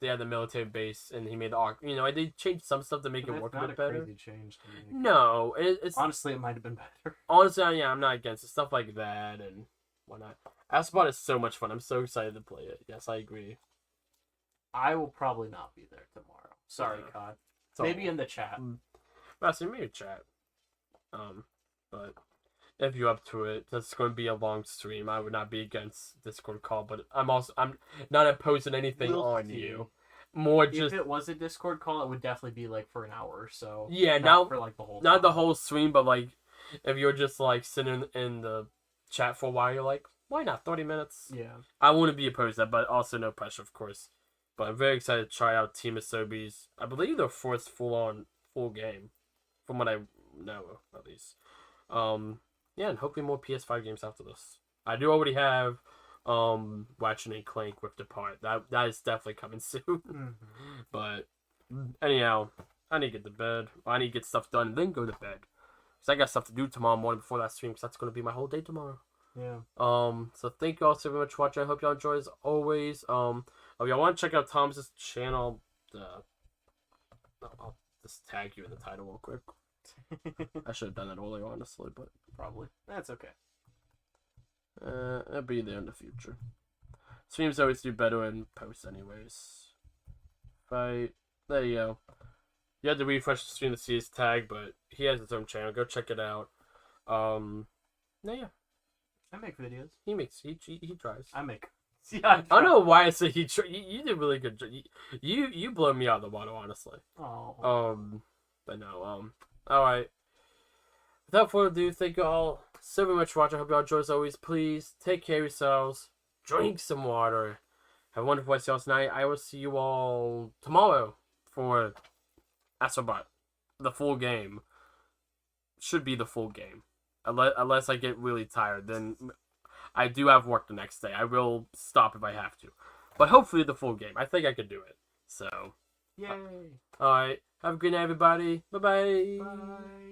they had the military base, and he made the arc. They changed some stuff to make But it work it's a not bit better. crazy change to me. No, it's Honestly, it might have been better. honestly, yeah, I'm not against it. Stuff like that and whatnot. Astronbot is so much fun. I'm so excited to play it. Yes, I agree. I will probably not be there tomorrow. Sorry, Yeah. Cod. It's Maybe all- in the chat. Actually, maybe chat. But if you're up to it, that's going to be a long stream. I would not be against Discord call, but I'm not opposing anything We'll on see. you. More If just it was a Discord call, it would definitely be like for an hour or so. yeah, Not now for like the whole. not the time. whole stream, but like if you're just like sitting in the chat for a while, you're like, why not 30 minutes? Yeah. I wouldn't be opposed to that, but also no pressure, of course. But I'm very excited to try out Team Asobi's. I believe their first full game, from what I know at least. Yeah, and hopefully more PS5 games after this. I do already have Ratchet and Clank Rift Apart. That is definitely coming soon. Mm-hmm. But anyhow, I need to get to bed. I need to get stuff done and then go to bed. Because I got stuff to do tomorrow morning before that stream, because that's going to be my whole day tomorrow. Yeah. So thank you all so very much for watching. I hope y'all enjoy as always. If y'all want to check out Tom's channel, I'll just tag you in the title real quick. I should have done that earlier, honestly, but Probably. That's okay. it'll be there in the future. Streams always do better in posts anyways. There you go. You had to refresh the stream to see his tag, but he has his own channel. Go check it out. Yeah. I make videos. He tries. I make. Yeah, I don't know why I say you did really good. You blow me out of the water, honestly. Oh. But no. All right. Without further ado, thank you all so very much for watching. I hope you all enjoy as always. Please take care of yourselves. Drink some water. Have a wonderful rest of tonight. I will see you all tomorrow for Astronbot. The full game. Should be the full game. Unless I get really tired, then I do have work the next day. I will stop if I have to. But hopefully the full game. I think I could do it. So. Yay. Alright. Have a good night, everybody. Bye-bye. Bye.